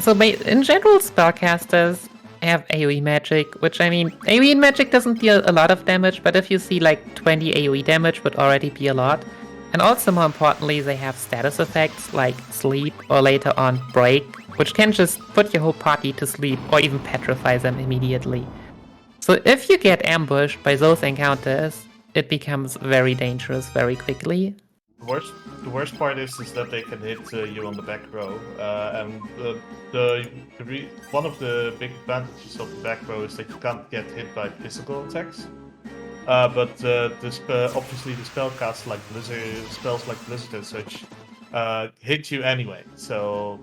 So in general, spellcasters have AoE magic, which I mean, AoE magic doesn't deal a lot of damage, but if you see like 20 AoE damage would already be a lot. And also more importantly, they have status effects like sleep or later on break, which can just put your whole party to sleep or even petrify them immediately. So if you get ambushed by those encounters, it becomes very dangerous very quickly. The worst part is that they can hit you on the back row, and one of the big advantages of the back row is that you can't get hit by physical attacks. But obviously the spells like Blizzard and such hit you anyway. So,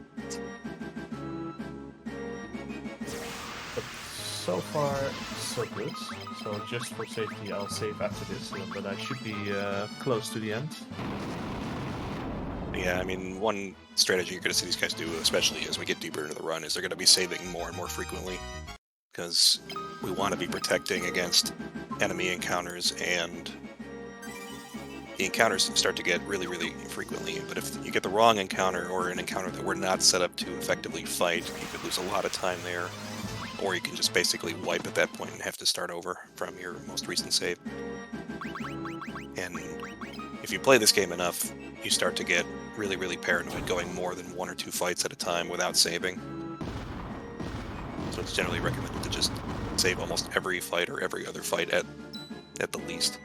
but so far so good. So just for safety, I'll save after this, but I should be close to the end. Yeah, I mean, one strategy you're going to see these guys do, especially as we get deeper into the run, is they're going to be saving more and more frequently. Because we want to be protecting against enemy encounters, and the encounters start to get really, really frequently. But if you get the wrong encounter, or an encounter that we're not set up to effectively fight, you could lose a lot of time there. Or you can just basically wipe at that point and have to start over from your most recent save. And if you play this game enough, you start to get really, really paranoid, going more than 1 or 2 fights at a time without saving. So it's generally recommended to just save almost every fight or every other fight at the least.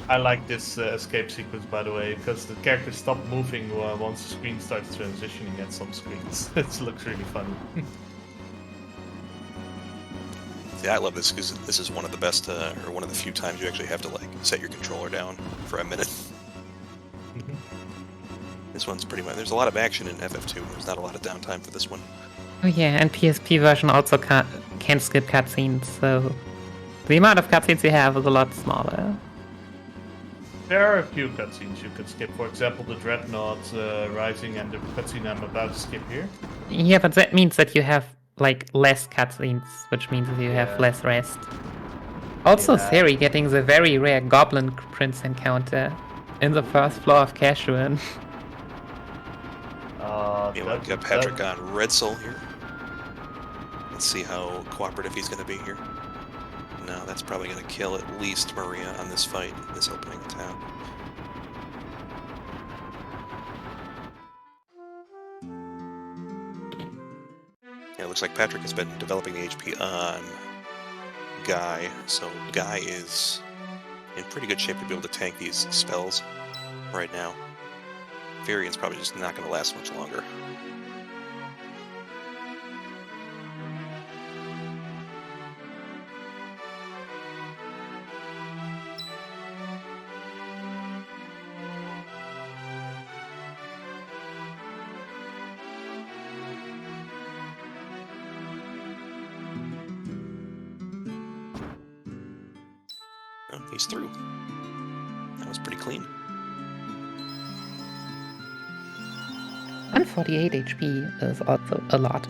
I like this escape sequence, by the way, because the characters stop moving once the screen starts transitioning at some screens. It looks really funny. Yeah, I love this because this is one of the best, or one of the few times you actually have to like set your controller down for a minute. This one's pretty much. There's a lot of action in FF2. There's not a lot of downtime for this one. Oh yeah, and PSP version also can skip cutscenes, so the amount of cutscenes you have is a lot smaller. There are a few cutscenes you could skip. For example, the Dreadnought Rising and the cutscene I'm about to skip here. Yeah, but that means that you have like less cutscenes, which means you have less rest. Also, Siri getting the very rare Goblin Prince encounter in the first floor of Cashuan. Yeah, we've got Patrick on Red Soul here. Let's see how cooperative he's going to be here. No, that's probably going to kill at least Maria on this fight, this opening attack. Yeah, it looks like Patrick has been developing the HP on Guy, so Guy is in pretty good shape to be able to tank these spells right now. Varian's probably just not going to last much longer. Oh, he's through. That was pretty clean. 148 HP is also a lot.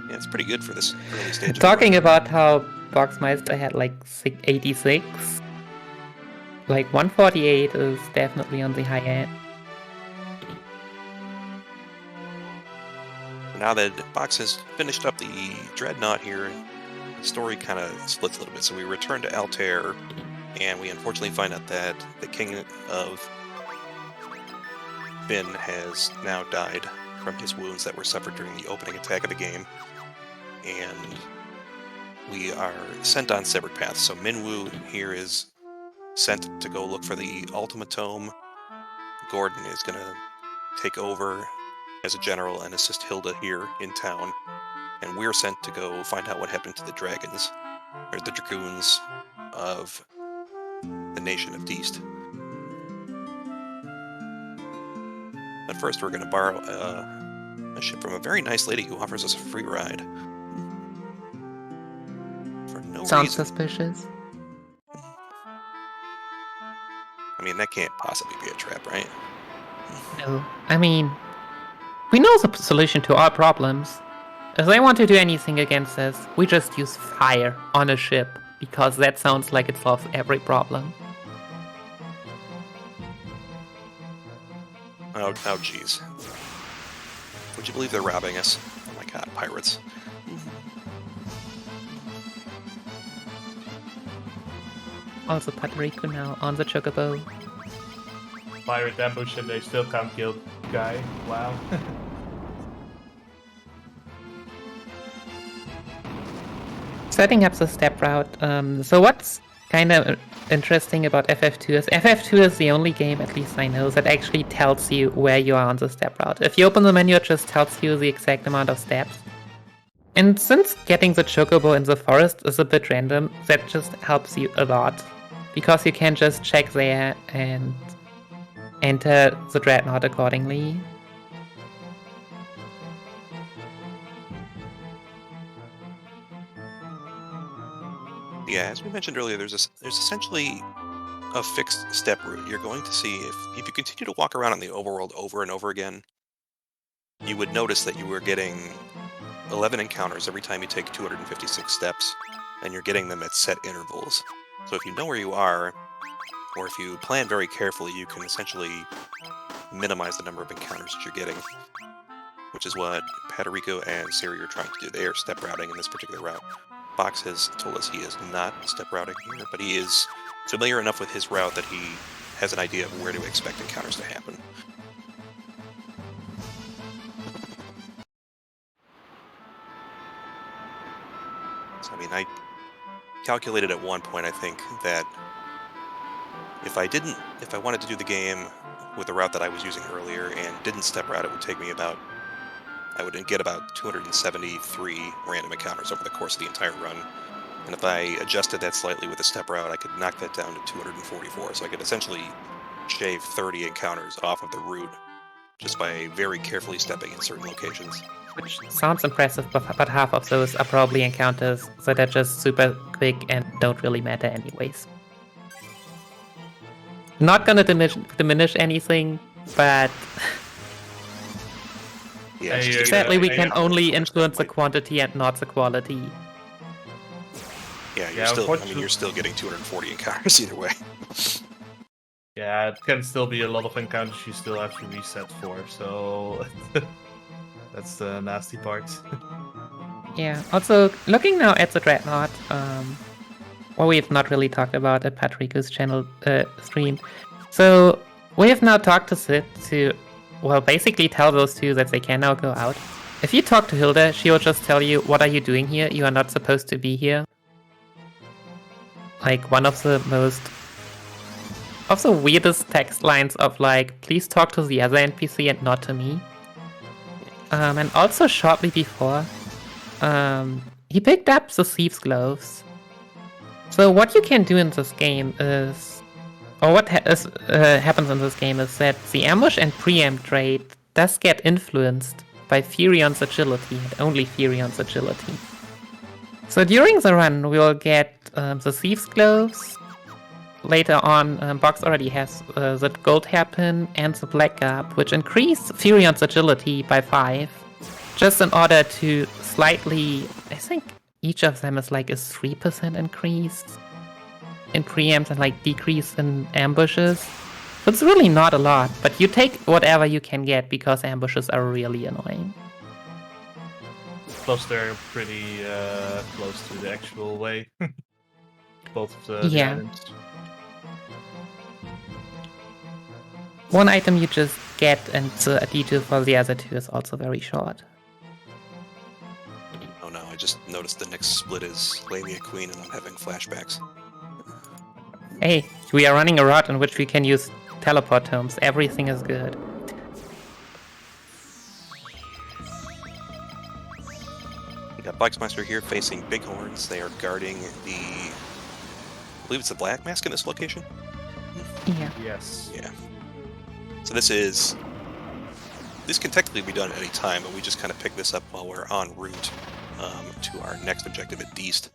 Yeah, it's pretty good for this early stage. Talking about how Boxmeister had like 86, like 148 is definitely on the high end. Now that Box has finished up the Dreadnought here, the story kind of splits a little bit. So we return to Altair, and we unfortunately find out that the King of Finn has now died from his wounds that were suffered during the opening attack of the game. And we are sent on separate paths. So Minwoo here is sent to go look for the Ultimatome. Gordon is going to take over as a general and assist Hilda here in town. And we're sent to go find out what happened to the dragons, or the dragoons of the nation of Deist. But first, we're going to borrow a ship from a very nice lady who offers us a free ride. For no Sounds reason. suspicious. I mean, that can't possibly be a trap, right? No, I mean, we know the solution to our problems. If they want to do anything against us, we just use fire on a ship, because that sounds like it solves every problem. Oh, jeez. Would you believe they're robbing us? Oh my god, pirates. Also Patrico now on the Chocobo. Pirate ambush and they still can't kill guy. Wow. Setting up the step route. So what's kind of interesting about FF2 is FF2 is the only game, at least I know, that actually tells you where you are on the step route. If you open the menu, it just tells you the exact amount of steps. And since getting the Chocobo in the forest is a bit random, that just helps you a lot. Because you can just check there and enter the Dreadnought accordingly. Yeah, as we mentioned earlier, there's essentially a fixed step route. You're going to see if you continue to walk around in the overworld over and over again, you would notice that you were getting 11 encounters every time you take 256 steps, and you're getting them at set intervals. So if you know where you are, or if you plan very carefully, you can essentially minimize the number of encounters that you're getting, which is what Patrico and Siri are trying to do. They are step routing in this particular route. Fox has told us he is not step routing here, but he is familiar enough with his route that he has an idea of where to expect encounters to happen. So, I mean, I calculated at one point, I think, that if I wanted to do the game with the route that I was using earlier and didn't step route, it would take me I would get about 273 random encounters over the course of the entire run. And if I adjusted that slightly with a step route, I could knock that down to 244. So I could essentially shave 30 encounters off of the route just by very carefully stepping in certain locations. Which sounds impressive, but half of those are probably encounters that are just super quick and don't really matter anyways. Not gonna diminish anything, but Yeah, sadly we can only influence the quantity and not the quality. Yeah, you're still getting 240 encounters either way. Yeah, it can still be a lot of encounters you still have to reset for, so that's the nasty part. Yeah, also looking now at the Dreadnought, what we have not really talked about at Patrico's channel stream. So we have now talked to Sid to, well, basically tell those two that they can now go out. If you talk to Hilda, she will just tell you, what are you doing here? You are not supposed to be here. Like, one of the weirdest text lines of like, please talk to the other NPC and not to me. And also shortly before, he picked up the Thief's Gloves. So what you can do in this game is, or what happens in this game is that the ambush and preempt trait does get influenced by Firion's agility, and only Firion's agility. So during the run, we will get the Thief's Gloves. Later on, Box already has the Gold Hairpin and the Black Garb, which increase Firion's agility by 5, just in order to slightly, I think each of them is like a 3% increase in preempts and like decrease in ambushes. So it's really not a lot, but you take whatever you can get because ambushes are really annoying. Plus they're pretty close to the actual way. Both of the items. One item you just get, and the detail for the other two is also very short. Oh no, I just noticed the next split is Lamia Queen and I'm having flashbacks. Hey, we are running a route in which we can use teleport tomes. Everything is good. We got Blacksmeister here facing Bighorns. They are guarding I believe it's the Black Mask in this location? Yeah. Yes. Yeah. So this can technically be done at any time, but we just kind of pick this up while we're en route to our next objective at Beast.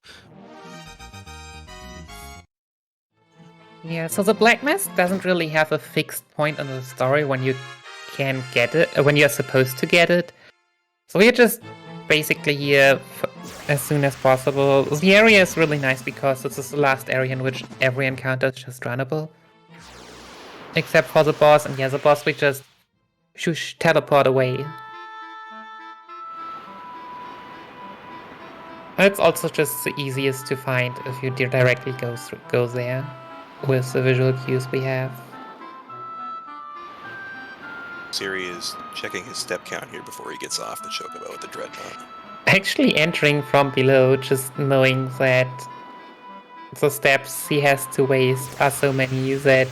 Yeah, so the Black Mask doesn't really have a fixed point in the story when you can get it, when you're supposed to get it. So we're just basically here as soon as possible. The area is really nice because this is the last area in which every encounter is just runnable. Except for the boss, and yeah, the boss we just Shush, teleport away. It's also just the easiest to find if you directly go there with the visual cues we have. Siri is checking his step count here before he gets off the chocobo with the dreadnought. Actually entering from below, just knowing that the steps he has to waste are so many that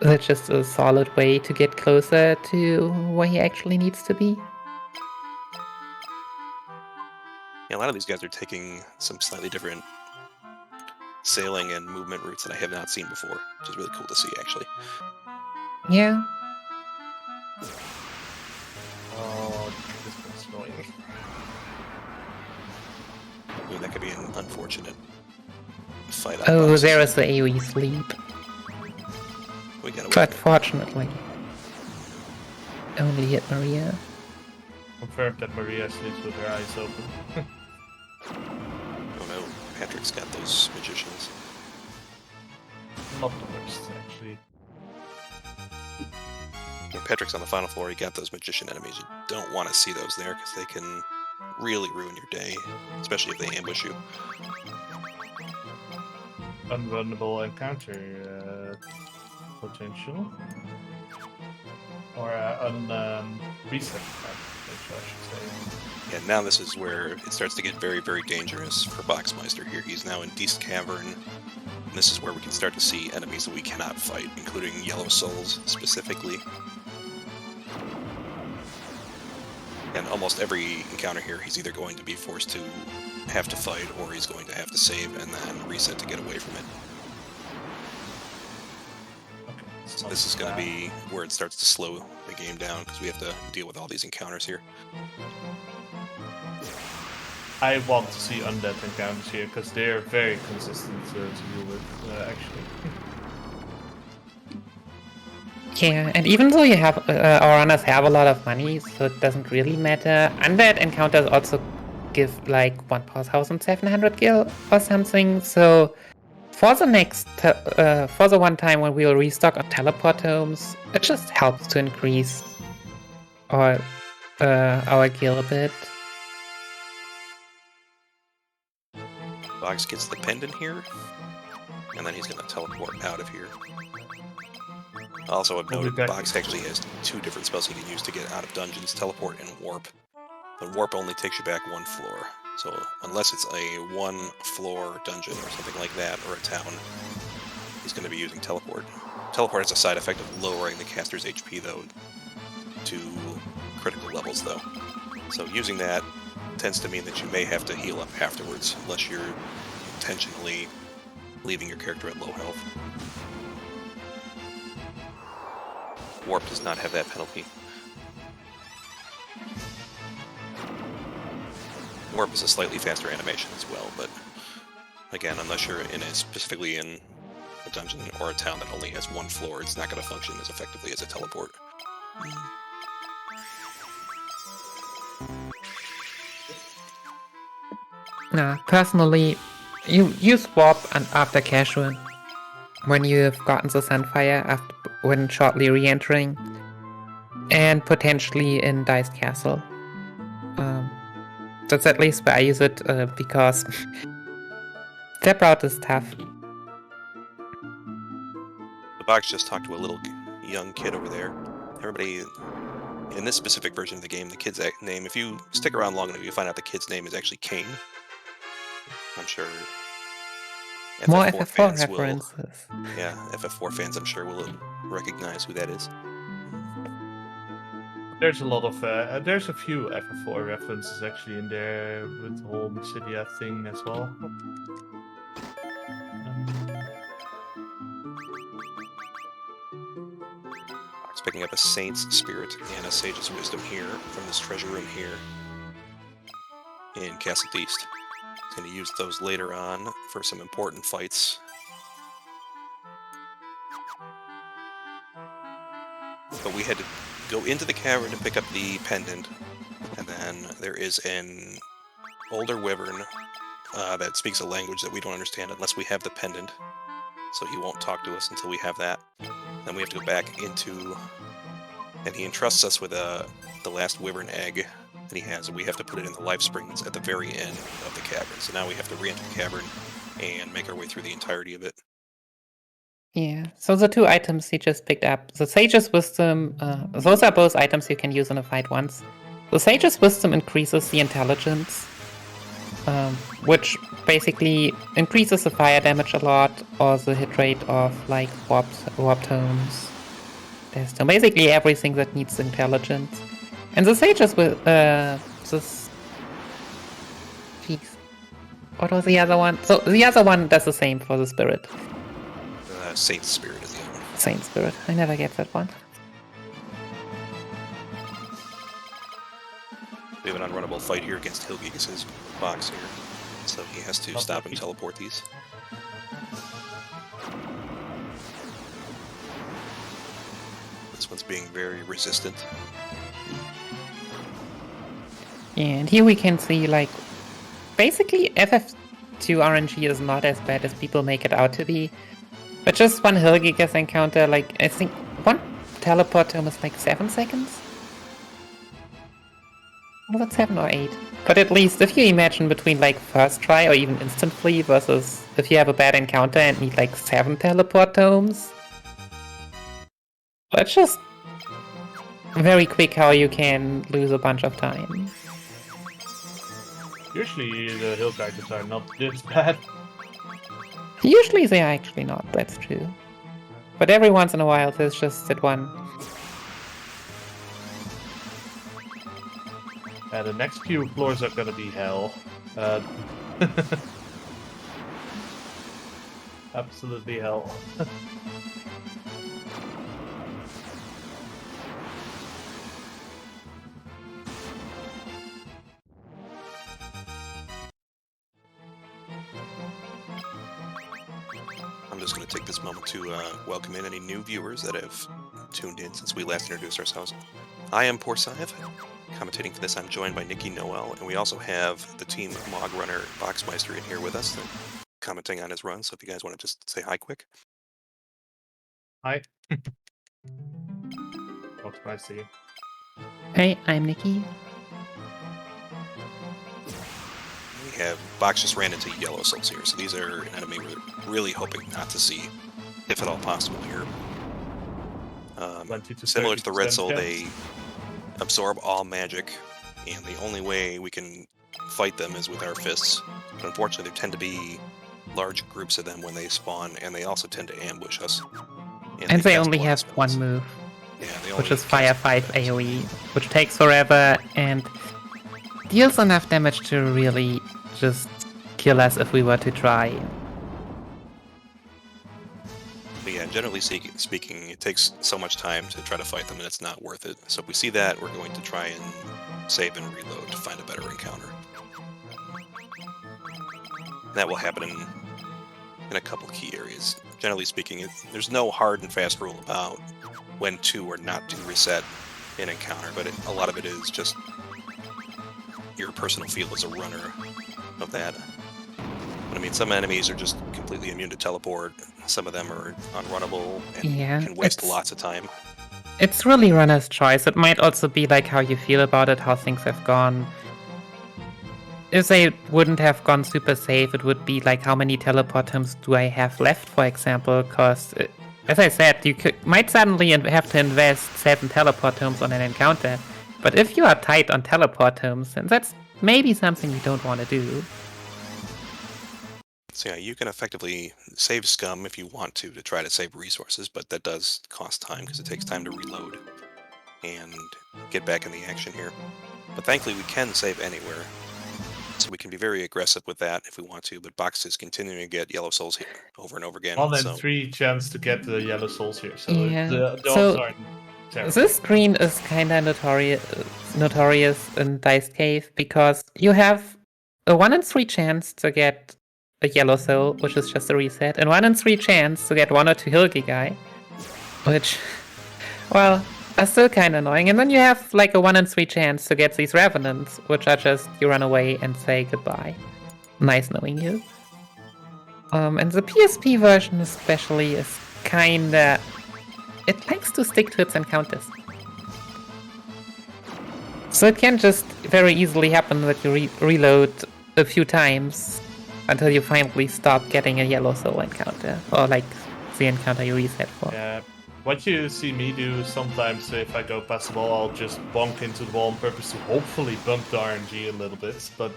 that's just a solid way to get closer to where he actually needs to be. Yeah, a lot of these guys are taking some slightly different sailing and movement routes that I have not seen before, which is really cool to see, actually. Yeah. Oh, this one's annoying. I mean, that could be an unfortunate fight. Oh, there is the AoE sleep. We got away. But fortunately, only hit Maria. Confirmed that Maria sleeps with her eyes open. Oh no, Patrick's got those magicians. Not the worst, actually. When Patrick's on the final floor, he got those magician enemies. You don't want to see those there because they can really ruin your day, especially if they ambush you. Unrunnable encounter potential. Or reset potential, I should say. Yeah, now this is where it starts to get very, very dangerous for Boxmeister here. He's now in Beast Cavern. And this is where we can start to see enemies that we cannot fight, including Yellow Souls specifically. And almost every encounter here, he's either going to be forced to have to fight, or he's going to have to save and then reset to get away from it. So this is going to be where it starts to slow the game down, because we have to deal with all these encounters here. I want to see undead encounters here, because they're very consistent to deal with, actually. Yeah, and even though you have our runners have a lot of money, so it doesn't really matter. Undead encounters also give like 1,700 gil or something. So for the next, for the one time when we'll restock on teleport tomes, it just helps to increase our gil a bit. Boggs gets the pendant here, and then he's going to teleport out of here. Also, I've noted Boggs actually has two different spells he can use to get out of dungeons, teleport and warp. But warp only takes you back one floor, so unless it's a one-floor dungeon or something like that, or a town, he's going to be using teleport. Teleport has a side effect of lowering the caster's HP, though, to critical levels, though. So using that tends to mean that you may have to heal up afterwards, unless you're intentionally leaving your character at low health. Warp does not have that penalty. Warp is a slightly faster animation as well, but again, unless you're specifically in a dungeon or a town that only has one floor, it's not going to function as effectively as a teleport. Personally, you use warp after casual when you have gotten the Sunfire when shortly re-entering, and potentially in Dice Castle. That's at least where I use it because step route is tough. The box just talked to a little young kid over there. Everybody, in this specific version of the game, the kid's name, if you stick around long enough, you'll find out the kid's name is actually Kane. I'm sure FF4 More FF4 fans references. Yeah, FF4 fans, I'm sure, will recognize who that is. There's a lot of, there's a few FF4 references actually in there with the whole Mysidia thing as well. Box picking up a Saint's Spirit and a Sage's Wisdom here from this treasure room here in Castle East. He's going to use those later on for some important fights. But we had to go into the cavern to pick up the pendant, and then there is an older wyvern that speaks a language that we don't understand unless we have the pendant, so he won't talk to us until we have that. Then we have to go back into... And he entrusts us with the last wyvern egg that he has, and we have to put it in the life springs at the very end of the cavern. So now we have to re-enter the cavern and make our way through the entirety of it. Yeah, so the 2 items he just picked up. The Sage's Wisdom, those are both items you can use in a fight once. The Sage's Wisdom increases the intelligence, which basically increases the fire damage a lot, or the hit rate of like warp tomes. So basically everything that needs intelligence. And the Sage's with this... Jeez. What was the other one? So the other one does the same for the Spirit. Saint Spirit is the other one. Saint Spirit. I never get that one. We have an unrunnable fight here against Hilgigas' box here. So he has to stop and teleport these. This one's being very resistant. And here we can see, like, basically FF2 RNG is not as bad as people make it out to be. But just one Hilgigas encounter, like, I think one teleport tome is like 7 seconds? Was it 7 or 8? But at least if you imagine between like first try or even instantly versus if you have a bad encounter and need like 7 teleport tomes. It's just very quick how you can lose a bunch of time. Usually the hill characters are not this bad. Usually they are actually not, that's true. But every once in a while there's just that one. The next few floors are gonna be hell. Absolutely hell. I'm just going to take this moment to welcome in any new viewers that have tuned in since we last introduced ourselves. I am Porsive. Commentating for this, I'm joined by Nikki Noel, and we also have the team Mog Runner Boxmeister in here with us, commenting on his run. So if you guys want to just say hi quick. Hi. Boxmeister. Hey, I'm Nikki. We have Box just ran into Yellow Souls here, so these are an enemy we're really hoping not to see, if at all possible here. Similar to the Red Soul, they absorb all magic, and the only way we can fight them is with our fists. But unfortunately, there tend to be large groups of them when they spawn, and they also tend to ambush us. And they only have one move, which is Fire 5 AoE, which takes forever and deals enough damage to really just kill us if we were to try. But yeah, generally speaking, it takes so much time to try to fight them, and it's not worth it. So if we see that, we're going to try and save and reload to find a better encounter. That will happen in a couple key areas. Generally speaking, there's no hard and fast rule about when to or not to reset an encounter, but a lot of it is just your personal feel as a runner of that. But I mean, some enemies are just completely immune to teleport. Some of them are unrunnable and can waste lots of time. It's really runner's choice. It might also be like how you feel about it, how things have gone. If they wouldn't have gone super safe, it would be like how many teleport tomes do I have left, for example, because, as I said, you might suddenly have to invest 7 teleport tomes on an encounter. But if you are tight on teleport tomes, then that's maybe something you don't want to do. So yeah, you can effectively save scum if you want to try to save resources, but that does cost time because it takes time to reload and get back in the action here. But thankfully we can save anywhere, so we can be very aggressive with that if we want to, but Box is continuing to get Yellow Souls here over and over again. 1 in 3 chance to get the Yellow Souls here, so yeah. the odds aren't terrible. This screen is kinda notorious in Dice Cave because you have a 1 in 3 chance to get a Yellow Soul, which is just a reset, and 1 in 3 chance to get 1 or 2 Hilgigai, which, well, are still kinda annoying. And then you have like a 1 in 3 chance to get these Revenants, which are just you run away and say goodbye. Nice knowing you. And the PSP version especially is kinda it likes to stick to its encounters. So it can just very easily happen that you reload a few times until you finally stop getting a yellow soul encounter, or like the encounter you reset for. Yeah. What you see me do sometimes, if I go past the wall, I'll just bonk into the wall on purpose to hopefully bump the RNG a little bit, but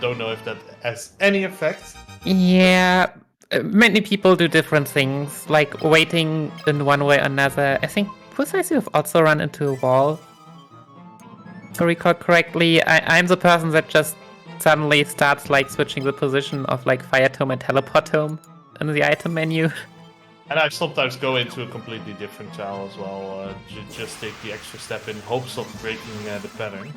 don't know if that has any effect. Yeah, many people do different things, like waiting in one way or another. I think precisely have also run into a wall. If I recall correctly, I'm the person that just suddenly starts like switching the position of like Fire Tome and Teleport Tome in the item menu. And I sometimes go into a completely different channel as well, just take the extra step in hopes of breaking the pattern.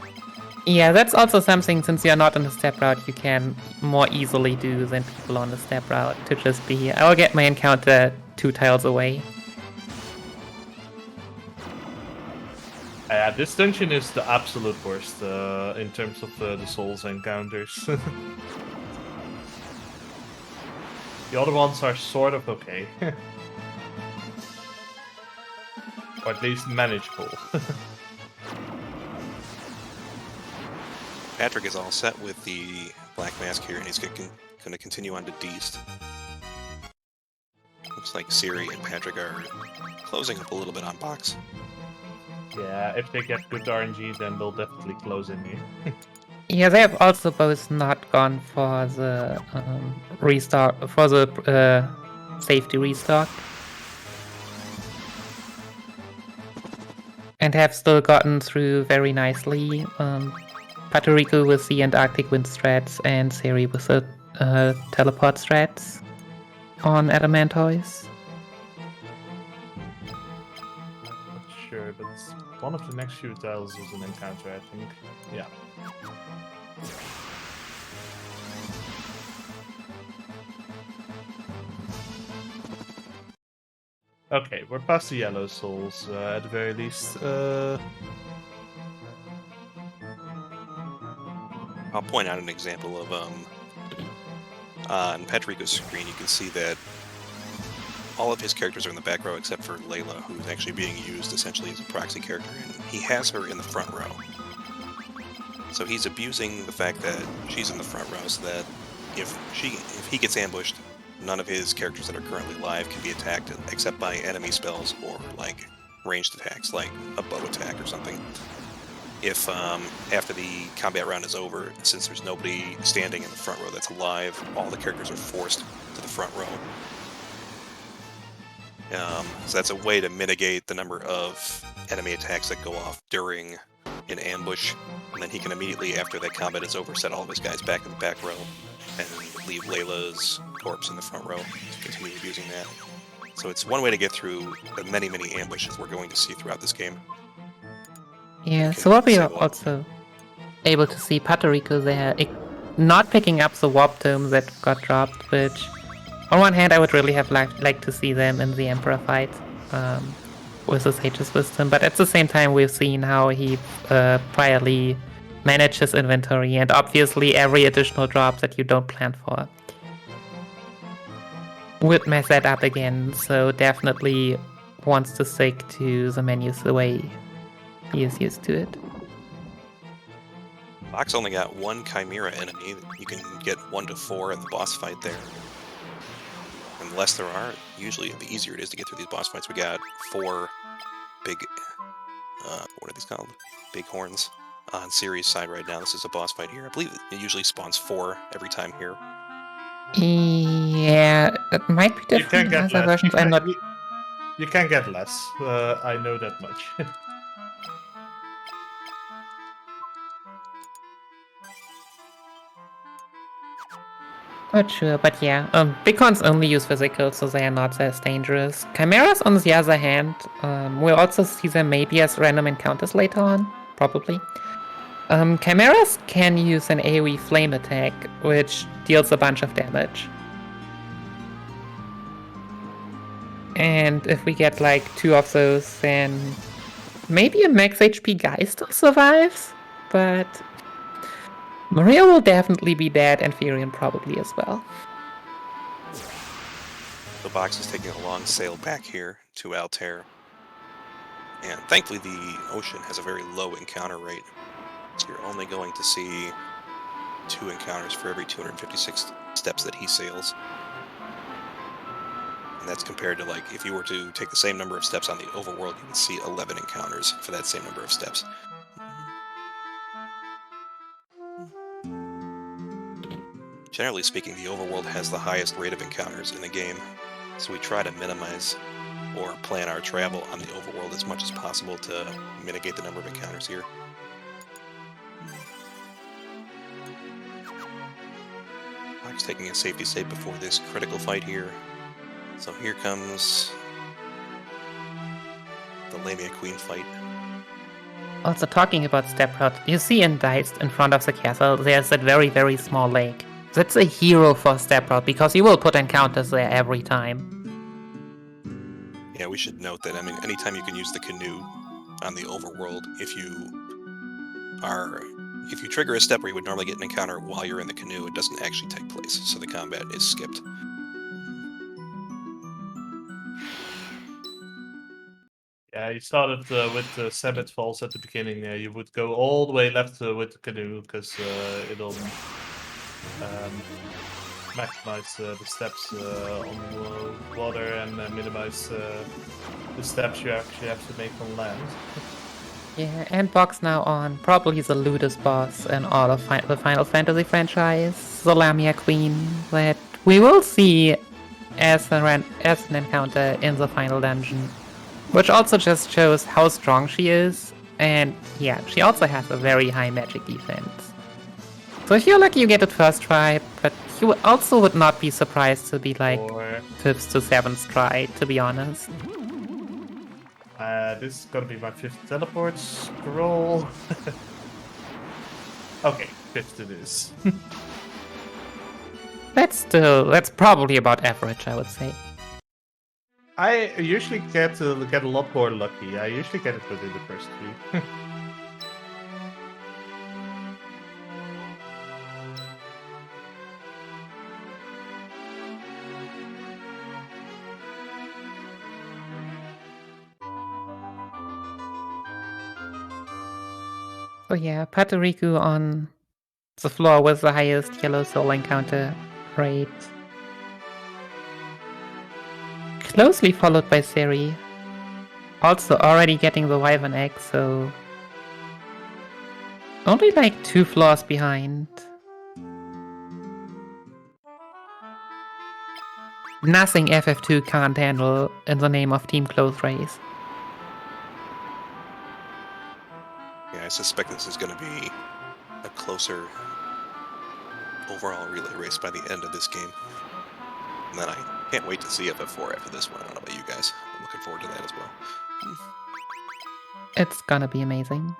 Yeah, that's also something, since you're not on the step route, you can more easily do than people on the step route, to just be, I'll get my encounter 2 tiles away. Yeah, this dungeon is the absolute worst in terms of the souls encounters. The other ones are sort of okay. Or at least manageable. Patrick is all set with the Black Mask here, and he's going to continue on to Deist. Looks like Siri and Patrick are closing up a little bit on box. Yeah, if they get good RNG, then they'll definitely close in here. Yeah, they have also both not gone for the restock, for the safety restock. And have still gotten through very nicely. Patorico with the Antarctic Wind strats and Siri with the teleport strats on Adamantoise. Not sure, but one of the next few tiles is an encounter, I think. Yeah. Okay, we're past the yellow souls, at the very least. I'll point out an example of on Patrico's screen. You can see that all of his characters are in the back row except for Layla, who's actually being used essentially as a proxy character, and he has her in the front row. So he's abusing the fact that she's in the front row, so that if he gets ambushed, none of his characters that are currently live can be attacked except by enemy spells or like ranged attacks, like a bow attack or something. If after the combat round is over, since there's nobody standing in the front row that's alive, all the characters are forced to the front row. So that's a way to mitigate the number of enemy attacks that go off during an ambush, and then he can immediately, after that combat is over, set all of his guys back in the back row and leave Layla's corpse in the front row to continue abusing that. So it's one way to get through the many, many ambushes we're going to see throughout this game. Yeah, so what we are also able to see Patorico there, not picking up the warp tome that got dropped, which on one hand I would really have liked to see them in the Emperor fight with the Sage's Wisdom, but at the same time we've seen how he priorly managed his inventory, and obviously every additional drop that you don't plan for would mess that up again, so definitely wants to stick to the menus the way he is used to it. Fox only got one Chimera enemy. You can get 1 to 4 at the boss fight there. And the less there are, usually the easier it is to get through these boss fights. We got 4 big, what are these called? Big horns on Siri's side right now. This is a boss fight here. I believe it usually spawns 4 every time here. Yeah, it might be different in other versions. I'm not. You can get less. I know that much. Not sure, but yeah. Big horns only use physical, so they are not as dangerous. Chimeras, on the other hand, we'll also see them maybe as random encounters later on, probably. Chimeras can use an AoE flame attack, which deals a bunch of damage. And if we get like 2 of those, then maybe a max HP guy still survives, but Maria will definitely be dead, and Firion probably as well. The box is taking a long sail back here to Altair. And thankfully the ocean has a very low encounter rate. So you're only going to see 2 encounters for every 256 steps that he sails. And that's compared to, like, if you were to take the same number of steps on the overworld, you would see 11 encounters for that same number of steps. Generally speaking, the overworld has the highest rate of encounters in the game, so we try to minimize or plan our travel on the overworld as much as possible to mitigate the number of encounters here. I'm just taking a safety save before this critical fight here. So here comes the Lamia Queen fight. Also, talking about step route, you see in Dice in front of the castle, there's that very, very small lake. That's a hero for step route, because you will put encounters there every time. Yeah, we should note that, I mean, anytime you can use the canoe on the overworld, if you trigger a step where you would normally get an encounter while you're in the canoe, it doesn't actually take place, so the combat is skipped. Yeah, you started with the Sabbath Falls at the beginning. You would go all the way left with the canoe, because it'll maximize the steps on the water and minimize the steps you actually have to make on land. Yeah, and Box now on probably the lewdest boss in all of the Final Fantasy franchise, the Lamia Queen, that we will see as an encounter in the final dungeon. Which also just shows how strong she is, and yeah, she also has a very high magic defense. So if you're lucky you get it first try, but you also would not be surprised to be like 5th to 7th try, to be honest. This is gonna be my 5th teleport scroll. Okay, 5th it is. That's probably about average, I would say. I usually get a lot more lucky. I usually get it within the first 3. So yeah, Patoriku on the floor with the highest yellow soul encounter rate. Closely followed by Seri. Also already getting the Wyvern egg, so only like 2 floors behind. Nothing FF2 can't handle in the name of Team Close Race. Yeah, I suspect this is going to be a closer overall relay race by the end of this game. And then I can't wait to see FF4 after this one. I don't know about you guys. I'm looking forward to that as well. It's gonna be amazing.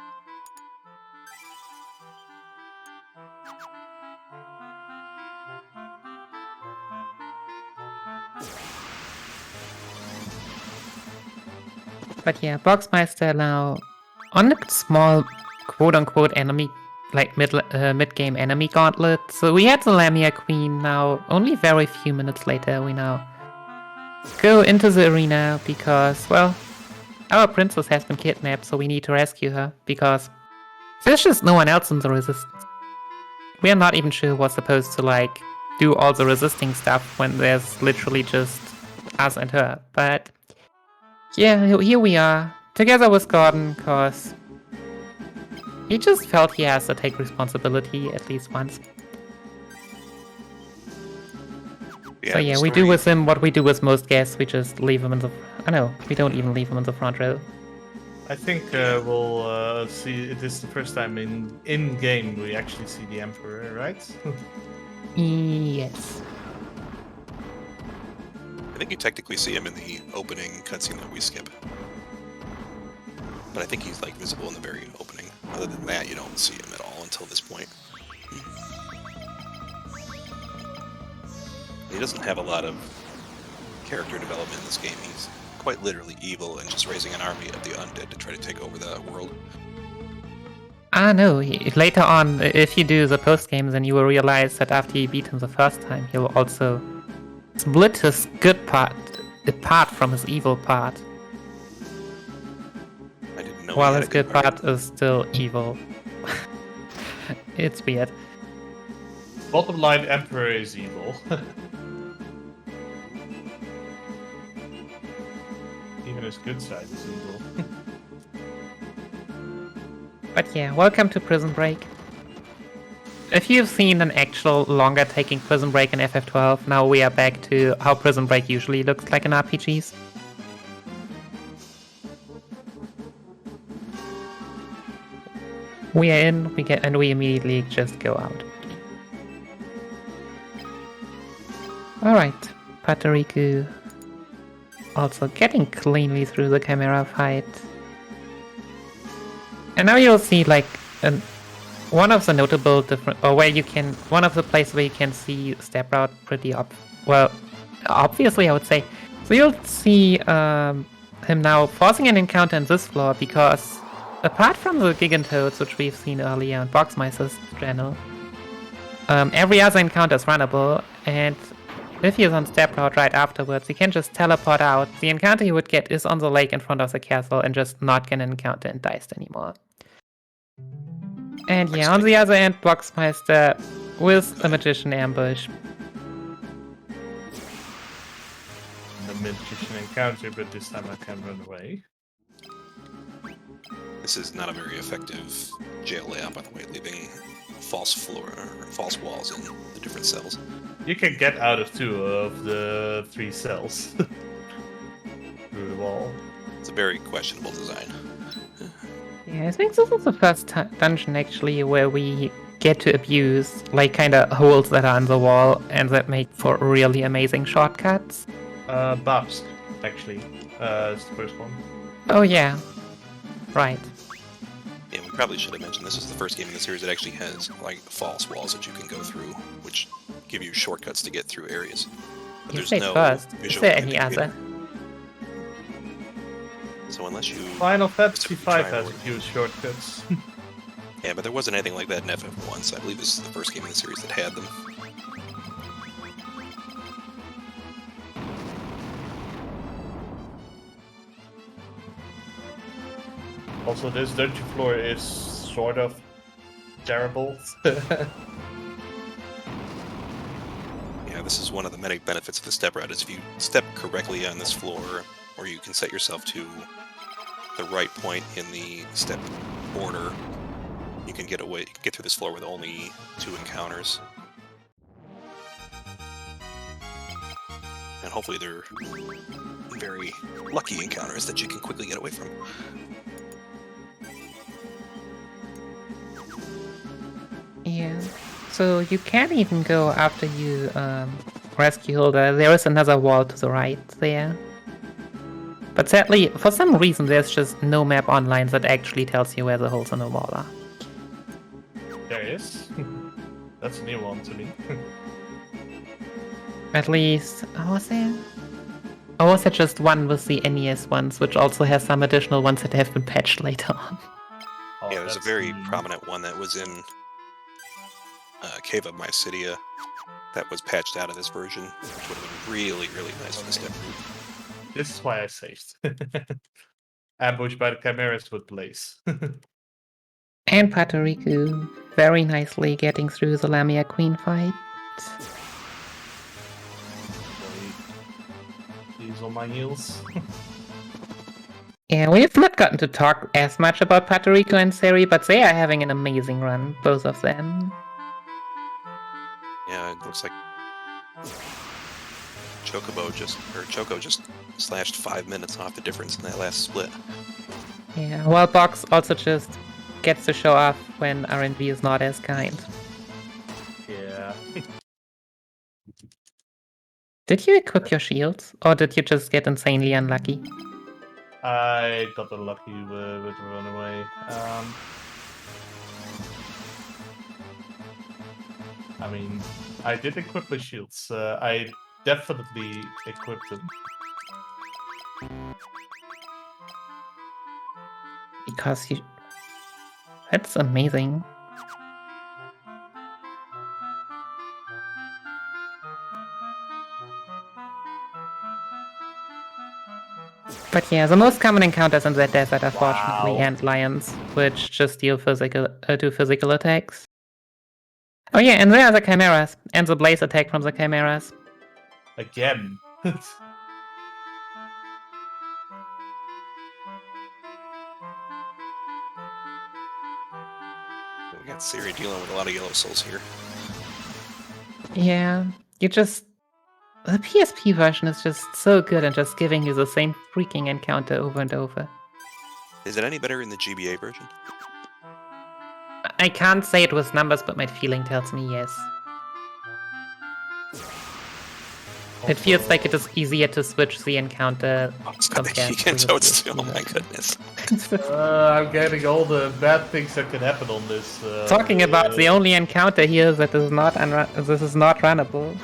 But yeah, Boxmeister now on a small quote-unquote enemy, like mid-game enemy gauntlet. So we had the Lamia Queen now, only very few minutes later we now go into the arena because, well, our princess has been kidnapped, so we need to rescue her because there's just no one else in the resistance. We are not even sure what's supposed to, like, do all the resisting stuff when there's literally just us and her. But yeah, here we are, together with Gordon, because he just felt he has to take responsibility at least once. Yeah, so yeah, we do with him what we do with most guests, we just leave him in the... we don't even leave him in the front row. I think we'll see, it is the first time in-game we actually see the Emperor, right? Yes. I think you technically see him in the opening cutscene that we skip. But I think he's like visible in the very opening. Other than that, you don't see him at all until this point. He doesn't have a lot of character development in this game. He's quite literally evil and just raising an army of the undead to try to take over the world. No, later on, if you do the post-game, then you will realize that after you beat him the first time, he'll also split his good part apart from his evil part. No, while his good part is still evil. It's weird. Bottom line, Emperor is evil. Even his good side is evil. But yeah, welcome to Prison Break. If you've seen an actual longer taking Prison Break in FF12, now we are back to how Prison Break usually looks like in RPGs. We are in, we immediately just go out. Alright, Patoriku also getting cleanly through the Chimera fight. And now you'll see like one of the notable one of the places where you can see step route pretty obviously I would say. So you'll see him now forcing an encounter in this floor because apart from the Gigantoads, which we've seen earlier on Boxmeister's channel, every other encounter is runnable, and if he's on step route right afterwards, he can just teleport out. The encounter he would get is on the lake in front of the castle and just not get an encounter in Diced anymore. And yeah, on the other end, Boxmeister with a Magician ambush. A magician encounter, but this time I can run away. This is not a very effective jail layout, by the way, leaving false walls in the different cells. You can get out of 2 of the 3 cells through the wall. It's a very questionable design. Yeah, I think this is the first dungeon actually where we get to abuse like kind of holes that are on the wall and that make for really amazing shortcuts. Babsk, actually, is the first one. Oh yeah, right. Yeah, we probably should have mentioned this is the first game in the series that actually has like false walls that you can go through, which give you shortcuts to get through areas. But You there's say no first. Is visual there any indicator. other? So unless you Final Fantasy V try has and a few shortcuts. yeah, but there wasn't anything like that in FF1, so I believe this is the first game in the series that had them. Also, this dungeon floor is sort of terrible. Yeah, this is one of the many benefits of the step route, is if you step correctly on this floor, or you can set yourself to the right point in the step order, you can get through this floor with only 2 encounters. And hopefully they're very lucky encounters that you can quickly get away from. Yeah. So you can even go after you rescue Hilda. There is another wall to the right there. But sadly, for some reason, there's just no map online that actually tells you where the holes in the wall are. There is. That's a new one to me. At least, was there? Or was there just one with the NES ones, which also has some additional ones that have been patched later on? Oh, Yeah, there's a very prominent one that was in Cave of Mysidia that was patched out of this version, which would have been really, really nice for the step route. This is why I saved. Ambushed by the Chimeras with Blaze. And Patoriku very nicely getting through the Lamia Queen fight. He's on my heels. Yeah, we have not gotten to talk as much about Patoriku and Seri, but they are having an amazing run, both of them. Yeah, it looks like Choco just slashed 5 minutes off the difference in that last split. Yeah, while Box also just gets to show off when RNG is not as kind. Yeah. Did you equip your shields, or did you just get insanely unlucky? I got unlucky with the runaway. I mean, I did equip my shields. I definitely equipped them. Because you... That's amazing. But yeah, the most common encounters in that desert are fortunately ant lions, which just deal do physical attacks. Oh yeah, and there are the chimeras, and the blaze attack from the chimeras. Again. We got Siri dealing with a lot of yellow souls here. Yeah, the PSP version is just so good and just giving you the same freaking encounter over and over. Is it any better in the GBA version? I can't say it with numbers, but my feeling tells me yes. It feels like it is easier to switch the encounter compared You can to tell the it's still. Oh PSP my version. goodness. I'm getting all the bad things that can happen on this. Talking about the only encounter here that is not this is not runnable.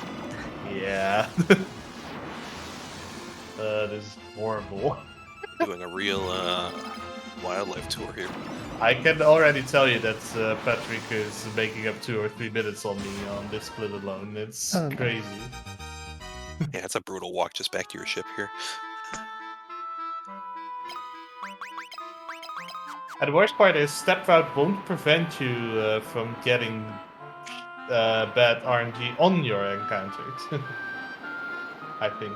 Yeah. This is horrible. Doing a real wildlife tour here. I can already tell you that Patrick is making up 2 or 3 minutes on me on this split alone. It's crazy. Yeah, it's a brutal walk just back to your ship here. And the worst part is step route won't prevent you from getting bad RNG on your encounters. I think.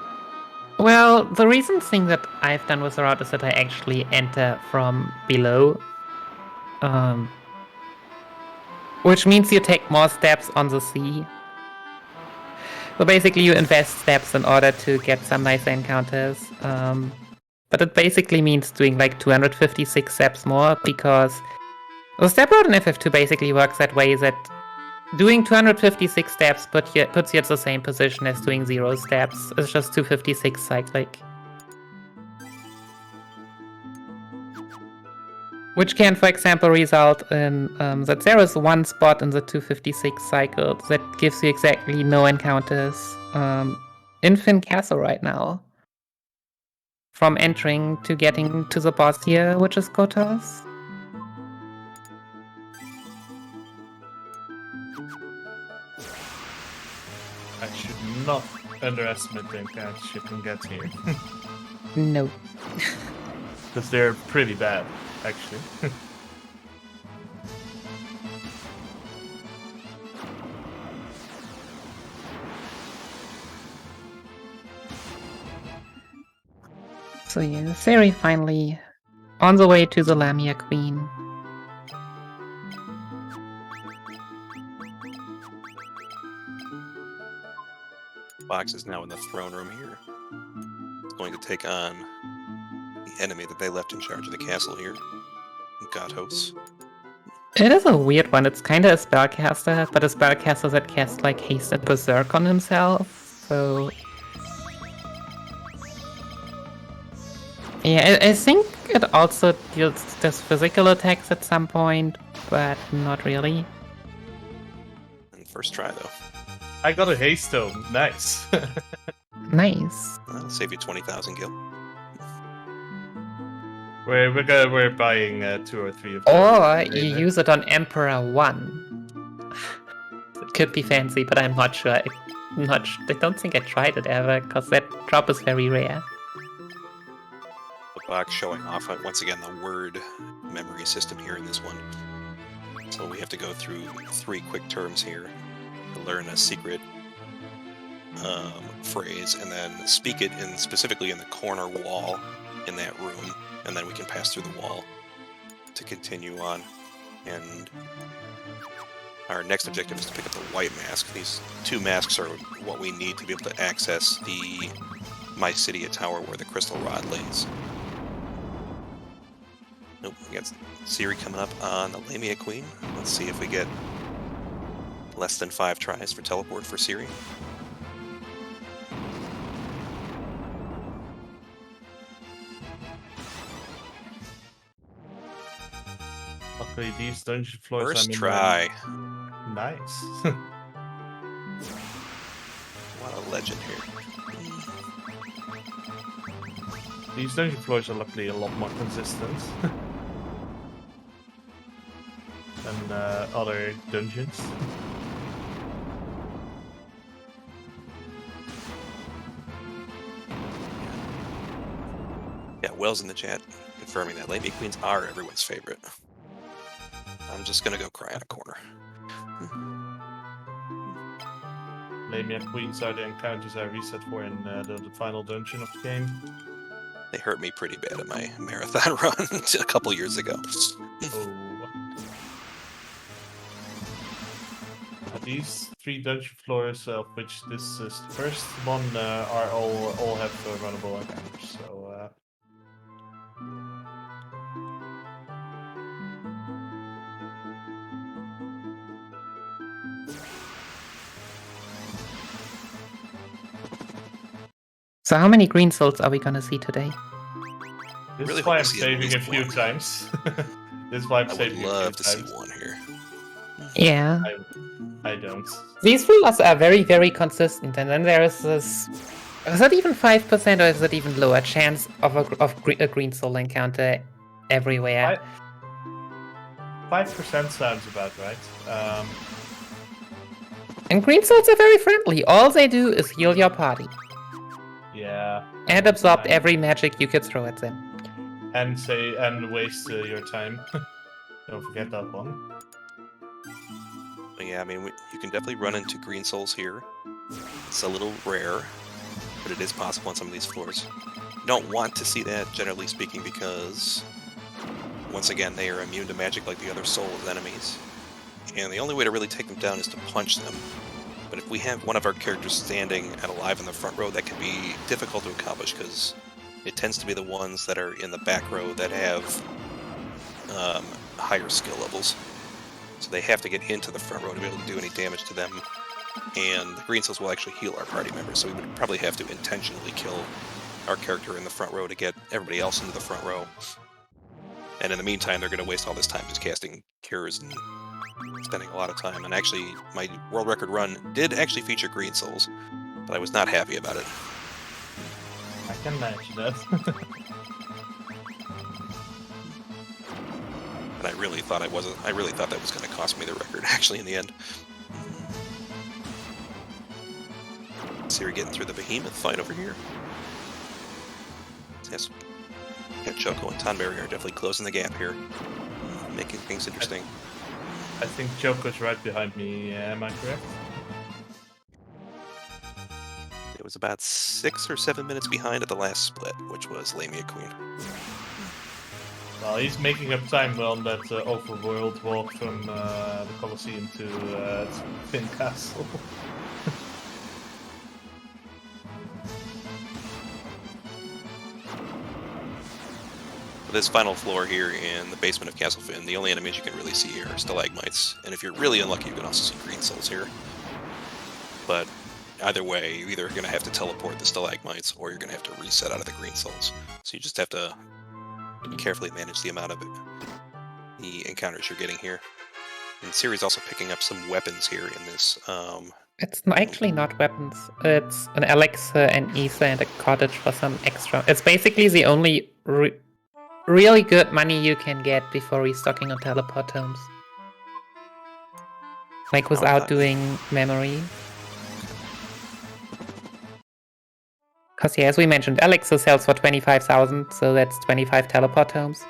Well, the recent thing that I've done with the route is that I actually enter from below. Which means you take more steps on the sea. So basically you invest steps in order to get some nicer encounters. But it basically means doing like 256 steps more, because the step route in FF2 basically works that way that doing 256 steps puts you at the same position as doing 0 steps. It's just 256 cyclic. Which can, for example, result in that there is one spot in the 256 cycle that gives you exactly no encounters in Finn Castle right now. From entering to getting to the boss here, which is Kotos. I should not underestimate the encounters you can get here. No. Because they're pretty bad, actually. So yeah, Seri finally on the way to the Lamia Queen. Fox is now in the throne room here. It's going to take on the enemy that they left in charge of the castle here, Gatos. It is a weird one. It's kind of a spellcaster, but a spellcaster that casts like Haste and Berserk on himself. So yeah, I think it also does physical attacks at some point, but not really. And first try though. I got a haste stone. Nice. Nice. That'll save you 20,000 gil. We're buying 2 or 3 of them. Or you use it on Emperor 1. It could be fancy, but I'm not sure. I don't think I tried it ever, because that drop is very rare. The box showing off once again the word memory system here in this one. So we have to go through 3 quick terms here to learn a secret phrase and then speak it specifically in the corner wall in that room, and then we can pass through the wall to continue on. And our next objective is to pick up the white mask. These 2 masks are what we need to be able to access the Mysidia tower where the crystal rod lays. Nope, we got Siri coming up on the Lamia Queen. Let's see if we get less than 5 tries for teleport for Siri. Luckily, these dungeon floors. First try. Nice. What a legend here. These dungeon floors are luckily a lot more consistent than other dungeons. Yeah, Wells in the chat confirming that Lamia Queens are everyone's favorite. I'm just gonna go cry in a corner. Lamia Queens are the encounters I reset for in the final dungeon of the game. They hurt me pretty bad in my marathon run a couple years ago. Oh. These 3 dungeon floors, of which this is the first one, are all have runnable encounters. So. So how many green souls are we gonna see today? This Really is why hope I'm to see at saving a least few one. times. This is why I'm I would saving love a to few see times. one here. Yeah. I don't. These rulers are very, very consistent, and then there is this... Is that even 5% or is that even lower chance of a green soul encounter everywhere? 5% sounds about right. And green souls are very friendly. All they do is heal your party. Yeah. And absorb every magic you could throw at them. And waste your time. Don't forget that one. But yeah, I mean, you can definitely run into green souls here. It's a little rare, but it is possible on some of these floors. You don't want to see that, generally speaking, because once again, they are immune to magic like the other souls enemies. And the only way to really take them down is to punch them. But if we have one of our characters standing and alive in the front row, that can be difficult to accomplish because it tends to be the ones that are in the back row that have higher skill levels. So they have to get into the front row to be able to do any damage to them. And the green souls will actually heal our party members, so we would probably have to intentionally kill our character in the front row to get everybody else into the front row. And in the meantime, they're going to waste all this time just casting cures and spending a lot of time. And actually, my world record run did actually feature green souls, but I was not happy about it. I can imagine that. And I really thought that was going to cost me the record, actually, in the end. Siri getting through the behemoth fight over here. Yes. Yeah, Choco and Tonberry are definitely closing the gap here, making things interesting. I think Joker's right behind me, am I correct? It was about 6 or 7 minutes behind at the last split, which was Lamia Queen. Well, he's making up time on that overworld walk from the Colosseum to Finn Castle. This final floor here in the basement of Castle Finn, the only enemies you can really see here are stalagmites, and if you're really unlucky, you can also see green souls here. But either way, you're either going to have to teleport the stalagmites, or you're going to have to reset out of the green souls. So you just have to carefully manage the amount of the encounters you're getting here. And Siri's also picking up some weapons here in this. It's actually not weapons. It's an elixir and ether and a cottage for some extra. It's basically the only really good money you can get before restocking on teleport tomes. Like without doing memory. Because yeah, as we mentioned, elixir sells for 25,000, so that's 25 teleport tomes.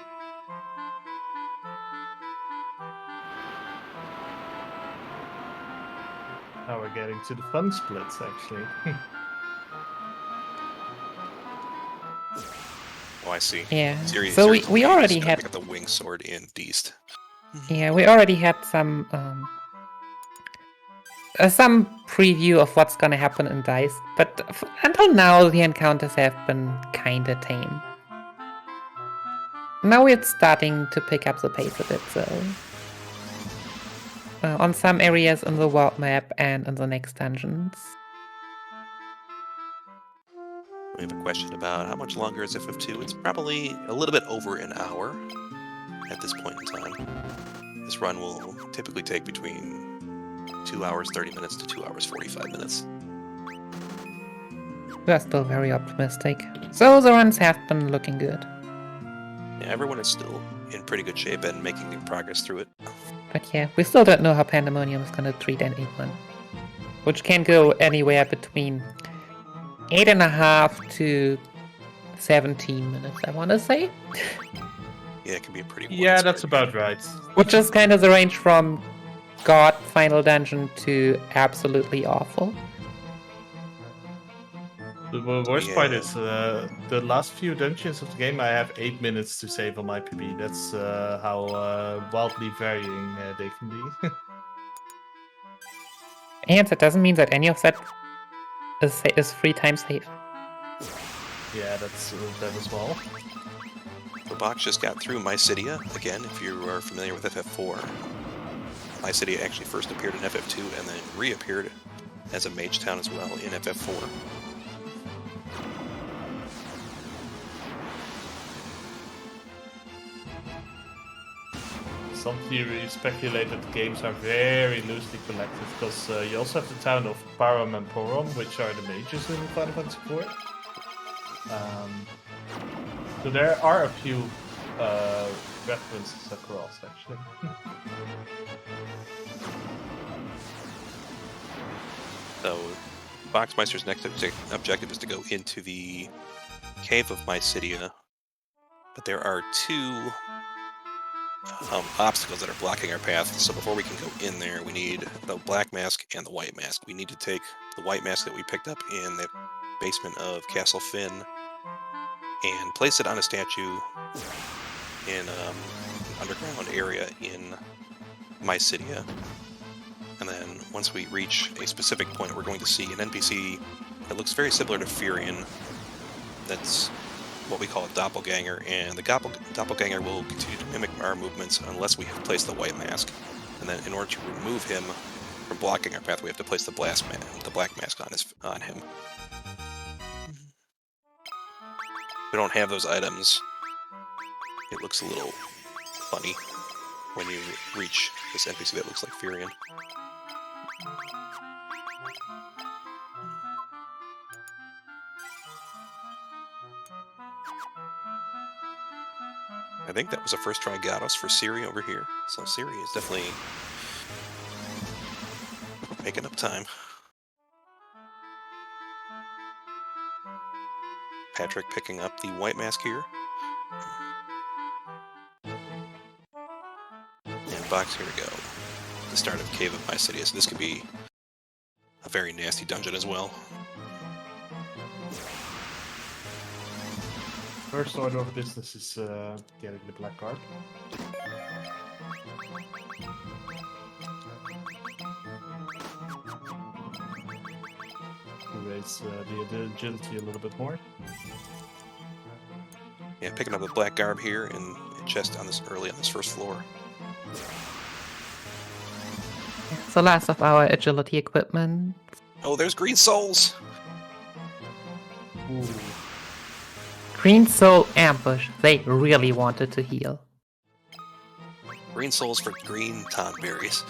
Now we're getting to the fun splits, actually. Oh, I see. Yeah. Siri, So Siri's we already got had the wing sword in Deist. Yeah, we already had some preview of what's gonna happen in Dice, but until now the encounters have been kinda tame. Now it's starting to pick up the pace a bit, though. On some areas in the world map and in the next dungeons. We have a question about how much longer is FF2. It's probably a little bit over an hour at this point in time. This run will typically take between 2 hours 30 minutes to 2 hours 45 minutes. We're still very optimistic. So the runs have been looking good. Yeah, everyone is still in pretty good shape and making good progress through it. But yeah, we still don't know how Pandemonium is gonna treat anyone. Which can go anywhere between 8.5 to 17 minutes, I want to say. Yeah, it can be a pretty. Yeah, that's about right. Which is kind of the range from God Final Dungeon to absolutely awful. The worst part is the last few dungeons of the game. I have 8 minutes to save on my PB. That's how wildly varying they can be. And it doesn't mean that any of that is free time save. Yeah, that's that as well. The box just got through Mysidia. Again, if you are familiar with FF4, Mysidia actually first appeared in FF2 and then reappeared as a mage town as well in FF4. Some theories speculate that the games are very loosely connected because you also have the town of Param and Porom, which are the mages in Final Fantasy IV. So there are a few references across, actually. So, Boxmeister's next objective is to go into the Cave of Mysidia, but there are two obstacles that are blocking our path. So before we can go in there, we need the black mask and the white mask. We need to take the white mask that we picked up in the basement of Castle Finn and place it on a statue in an underground area in Mysidia. And then once we reach a specific point, we're going to see an NPC that looks very similar to Furion. That's what we call a doppelganger, and the doppelganger will continue to mimic our movements unless we have placed the white mask. And then in order to remove him from blocking our path, we have to place the black mask on him. If we don't have those items, it looks a little funny when you reach this NPC that looks like Furion. I think that was a first try Gatos for Siri over here. So Siri is definitely making up time. Patrick picking up the white mask here. And box, here we go. The start of Cave of Mysidia. So this could be a very nasty dungeon as well. First order of business is getting the black card. Raise the agility a little bit more. Yeah, picking up the black garb here and chest on this early on this first floor. It's the last of our agility equipment. Oh, there's green souls! Ooh. Green Soul Ambush. They really wanted to heal. Green souls for green tonberries.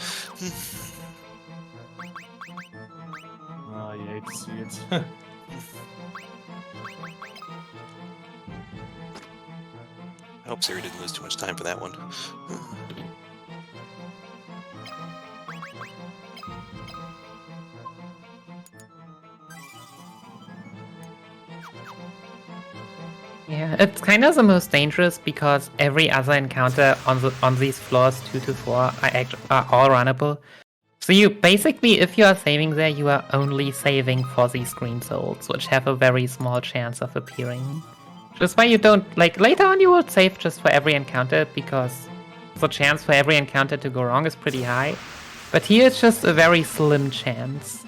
Oh, you hate to see it. I hope Siri didn't lose too much time for that one. Yeah, it's kind of the most dangerous because every other encounter on these floors 2 to 4 are all runnable. So you basically, if you are saving there, you are only saving for these green souls, which have a very small chance of appearing. Just why you don't, like, later on you will save just for every encounter, because the chance for every encounter to go wrong is pretty high. But here it's just a very slim chance.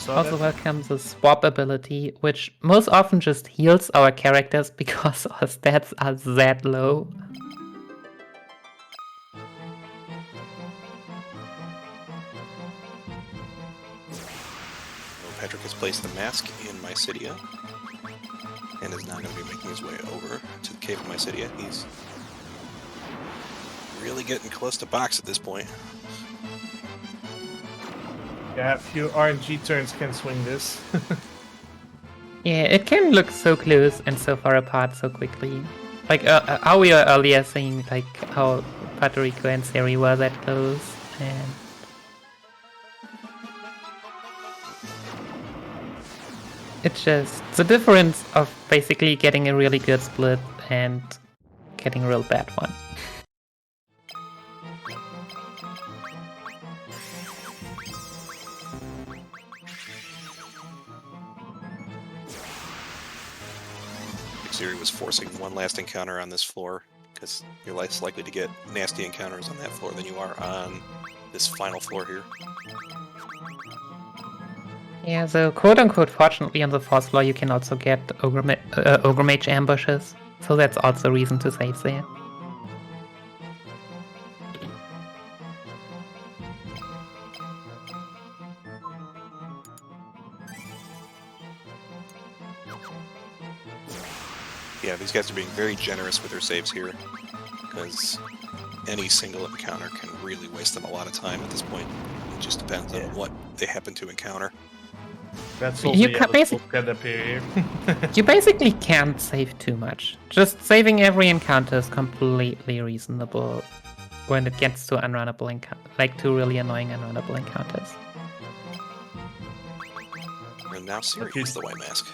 Also welcome the swap ability, which most often just heals our characters because our stats are that low. Patrick has placed the mask in Mysidia and is now going to be making his way over to the Cave of Mysidia. He's really getting close to box at this point. Yeah, a few RNG turns can swing this. Yeah, it can look so close and so far apart so quickly. Like how we were earlier saying, like how Patrico and Seri were that close, and It's just the difference of basically getting a really good split and getting a real bad one. XII was forcing one last encounter on this floor, because you're less likely to get nasty encounters on that floor than you are on this final floor here. Yeah, so quote-unquote fortunately on the 4th floor you can also get Ogre Mage ambushes, so that's also a reason to save there. Yeah, these guys are being very generous with their saves here, because any single encounter can really waste them a lot of time at this point. It just depends on what they happen to encounter. That's You also can can appear. You basically can't save too much. Just saving every encounter is completely reasonable when it gets to unrunnable like to really annoying unrunnable encounters. And now Siri is the white mask.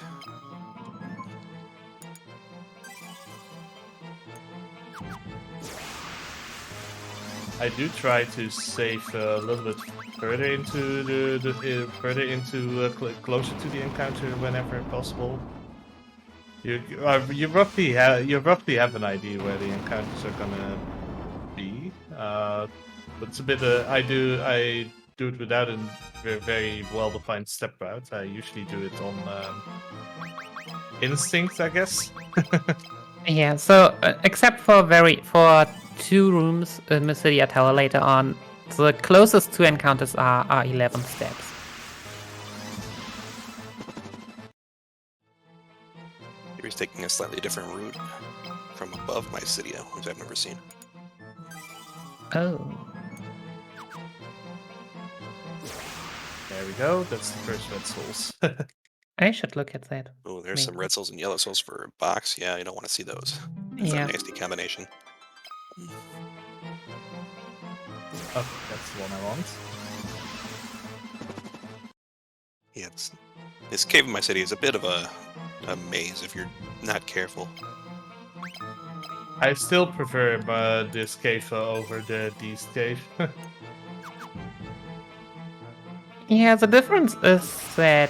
I do try to save a little bit further into closer to the encounter whenever possible. You roughly have an idea where the encounters are gonna be, but it's a bit. I do it without a very well defined step route. I usually do it on instinct, I guess. Yeah, so except for 2 rooms in Matthias Tower later on, the closest 2 encounters are 11 steps. He's taking a slightly different route from above Mysidia, which I've never seen. Oh. There we go. That's the first red souls. I should look at that. Oh, there's some red souls and yellow souls for a box. Yeah, you don't want to see those. It's a nasty combination. Oh, that's the one I want. Yeah, this cave in my city is a bit of a maze if you're not careful. I still prefer this cave over the East cave. Yeah, the difference is that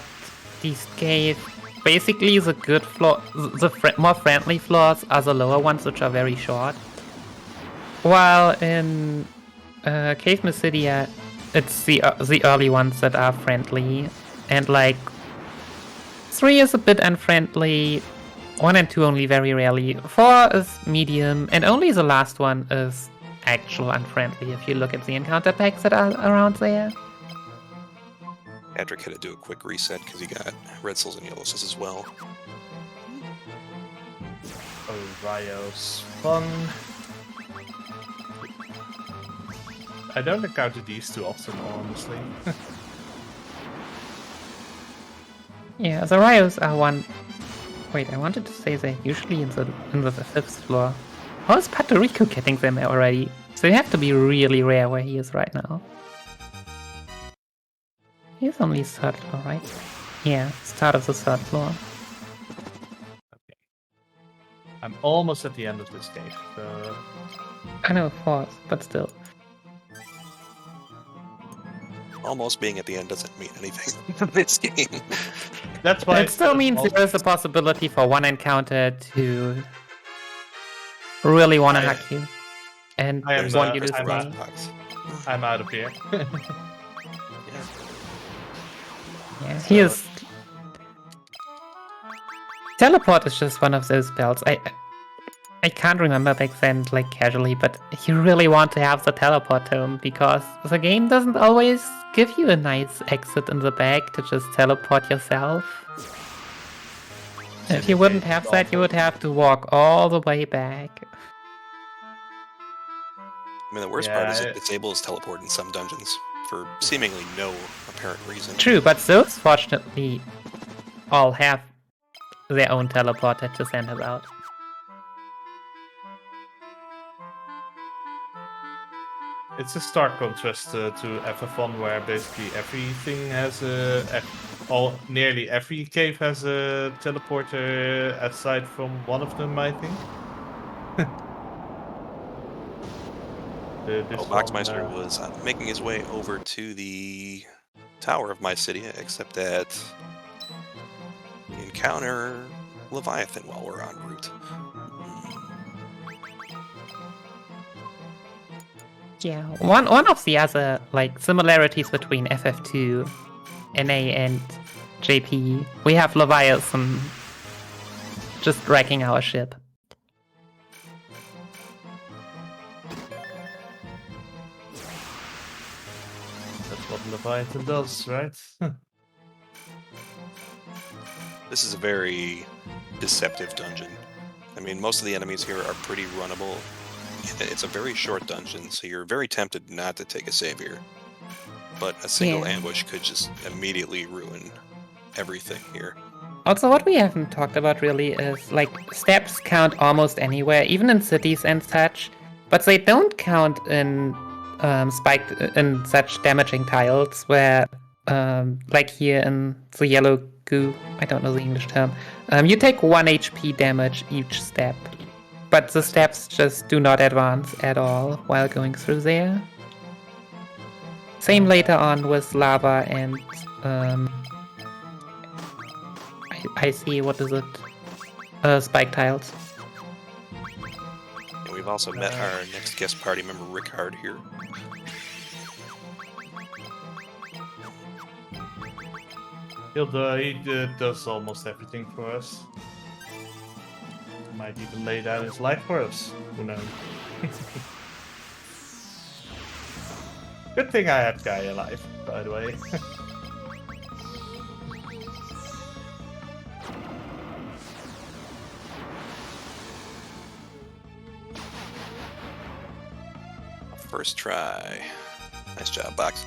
these cave, basically the good floor, the more friendly floors are the lower ones, which are very short. While in Cave Mysidia, it's the early ones that are friendly, and like 3 is a bit unfriendly, 1 and 2 only very rarely, 4 is medium, and only the last one is actual unfriendly if you look at the encounter packs that are around there. Patrick had to do a quick reset because he got red souls and yellow souls as well. Oh, Rio's fun. I don't encounter these too often, honestly. Yeah, the Rios are one. Wait, I wanted to say they're usually in the 5th floor. How is Puerto Rico getting them already? So they have to be really rare where he is right now. He's only 3rd floor, right? Yeah, start of the 3rd floor. Okay. I'm almost at the end of this cave. I know 4th, but still. Almost being at the end doesn't mean anything in this game. That's why it still means there is a possibility for one encounter to really want to hack you and want you to stay. I'm out of here. Yeah, he is. Teleport is just one of those spells. I can't remember back then, like casually, but you really want to have the teleport tome because the game doesn't always give you a nice exit in the back to just teleport yourself. If you wouldn't have that, you would have to walk all the way back. I mean, the worst part is it disables teleport in some dungeons for seemingly no apparent reason. True, but those fortunately all have their own teleporter to send us out. It's a stark contrast to FF1, where basically everything has nearly every cave has a teleporter aside from one of them, I think. Boxmeister was making his way over to the tower of my city, except that we encounter Leviathan while we're en route. Yeah, one of the other similarities between FF2, NA, and JP, we have Leviathan just wrecking our ship. That's what Leviathan does, right? This is a very deceptive dungeon. I mean, most of the enemies here are pretty runnable. It's a very short dungeon, so you're very tempted not to take a save here. But a single ambush could just immediately ruin everything here. Also, what we haven't talked about really is, steps count almost anywhere, even in cities and such, but they don't count in spiked in such damaging tiles where, like here in the yellow goo, I don't know the English term, you take 1 HP damage each step, but the steps just do not advance at all while going through there. Same later on with lava and I see, what is it? Spike tiles. And we've also met our next guest party member, Rickard, here. He does almost everything for us. Might even lay down his life for us. Who knows? Good thing I had Guy alive, by the way. First try. Nice job, Box.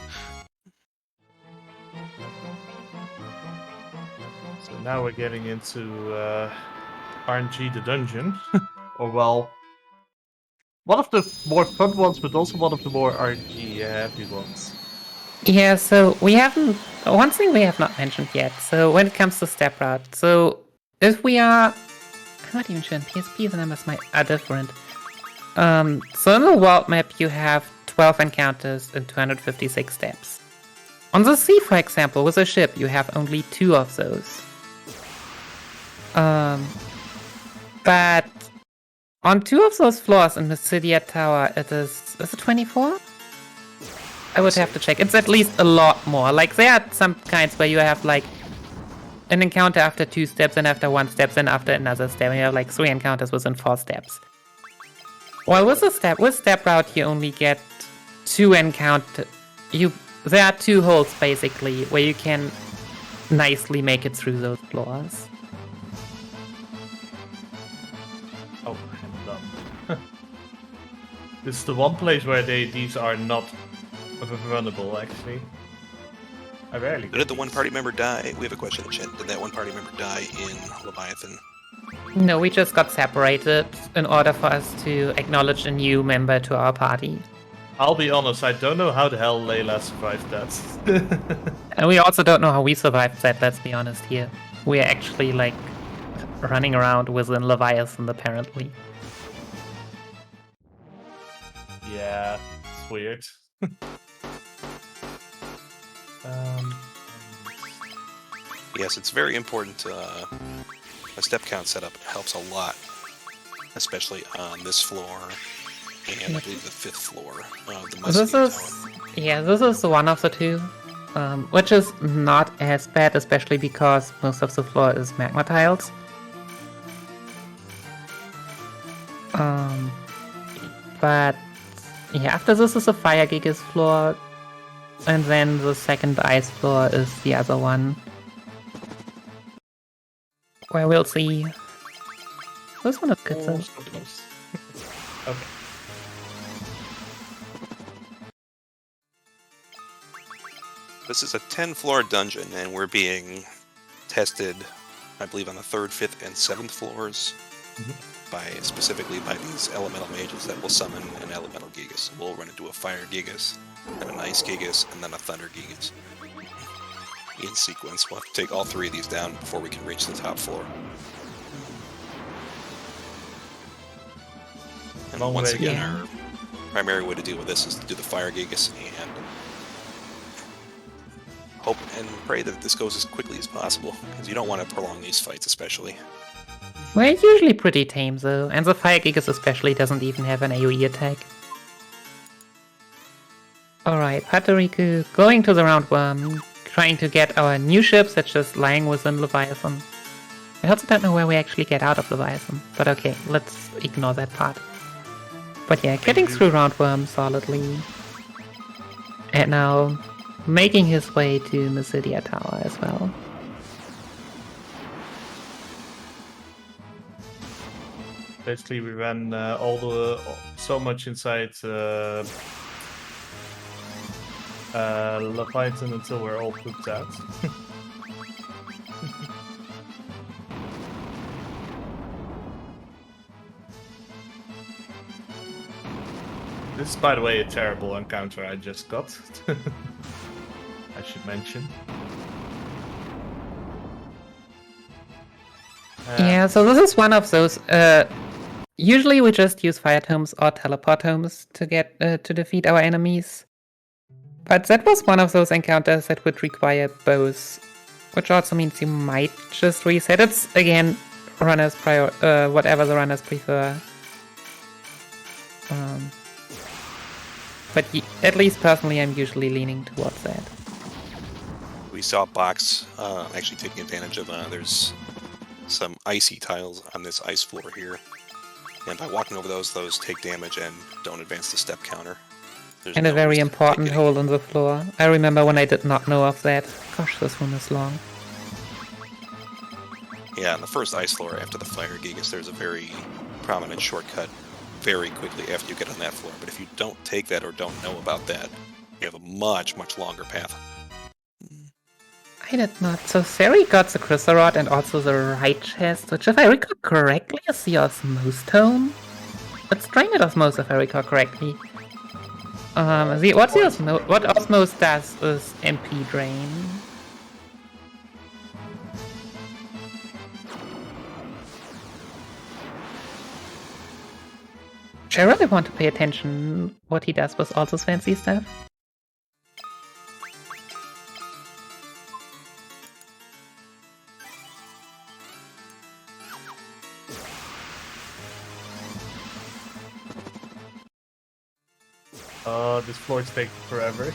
So now we're getting into RNG the dungeon. Or well, one of the more fun ones, but also one of the more RNG heavy ones. Yeah, so we haven't... One thing we have not mentioned yet, so when it comes to step route, so if we are... I'm not even sure in PSP the numbers are different. So in the world map you have 12 encounters and 256 steps. On the sea, for example, with a ship, you have only 2 of those. But on 2 of those floors in the Zodiac Tower, is it 24? I would have to check. It's at least a lot more. There are some kinds where you have an encounter after 2 steps, and after 1 step, and after another step, and you have 3 encounters within 4 steps. Well, with step route, you only get 2 encounters. There are 2 holes basically where you can nicely make it through those floors. Oh, I'm done. This is the one place where these are not runnable, actually. I rarely. Did the one party member die? We have a question in the chat. Did that one party member die in Leviathan? No, we just got separated in order for us to acknowledge a new member to our party. I'll be honest, I don't know how the hell Layla survived that. And we also don't know how we survived that, let's be honest here. We're actually, running around within Leviathan, apparently. Yeah, it's weird. Yes, it's very important. A step count setup helps a lot, especially on this floor and I believe the 5th floor of the This is one of the 2, which is not as bad, especially because most of the floor is magma tiles. But yeah, after this is the Fire Gigas floor, and then the second ice floor is the other one, where we'll see. This one is good though. Okay. This is a 10-floor dungeon, and we're being tested, I believe, on the 3rd, 5th, and 7th floors. specifically by these elemental mages that will summon an elemental Gigas. We'll run into a fire Gigas, and an ice Gigas, and then a thunder Gigas. In sequence, we'll have to take all 3 of these down before we can reach the top floor. And once again, our primary way to deal with this is to do the fire Gigas and hope and pray that this goes as quickly as possible, because you don't want to prolong these fights especially. We're usually pretty tame though, and the Fire Gigas especially doesn't even have an AoE attack. Alright, Patoriku going to the roundworm, trying to get our new ships that's just lying within Leviathan. I also don't know where we actually get out of Leviathan, but okay, let's ignore that part. But yeah, getting through roundworm solidly. And now making his way to Mysidia Tower as well. Basically, we ran so much inside Leviathan until we're all pooped out. This is, by the way, a terrible encounter I just got. I should mention. Yeah, so this is one of those. Usually we just use fire tomes or teleport tomes to get to defeat our enemies. But that was one of those encounters that would require both, which also means you might just reset. It's again runners whatever the runners prefer. But at least personally, I'm usually leaning towards that. We saw Box actually taking advantage of there's some icy tiles on this ice floor here, and by walking over those take damage and don't advance the step counter. And a very important hole in the floor. I remember when I did not know of that. Gosh, this one is long. Yeah, on the first ice floor after the Fire Gigas, there's a very prominent shortcut very quickly after you get on that floor. But if you don't take that or don't know about that, you have a much, much longer path. I did not. So Seri got the Chrysorod and also the right chest, which if I recall correctly is the Osmose Tome. It's Drained Osmose if I recall correctly. What Osmose does is MP drain. I really want to pay attention what he does with all this fancy stuff. This floor is taking forever.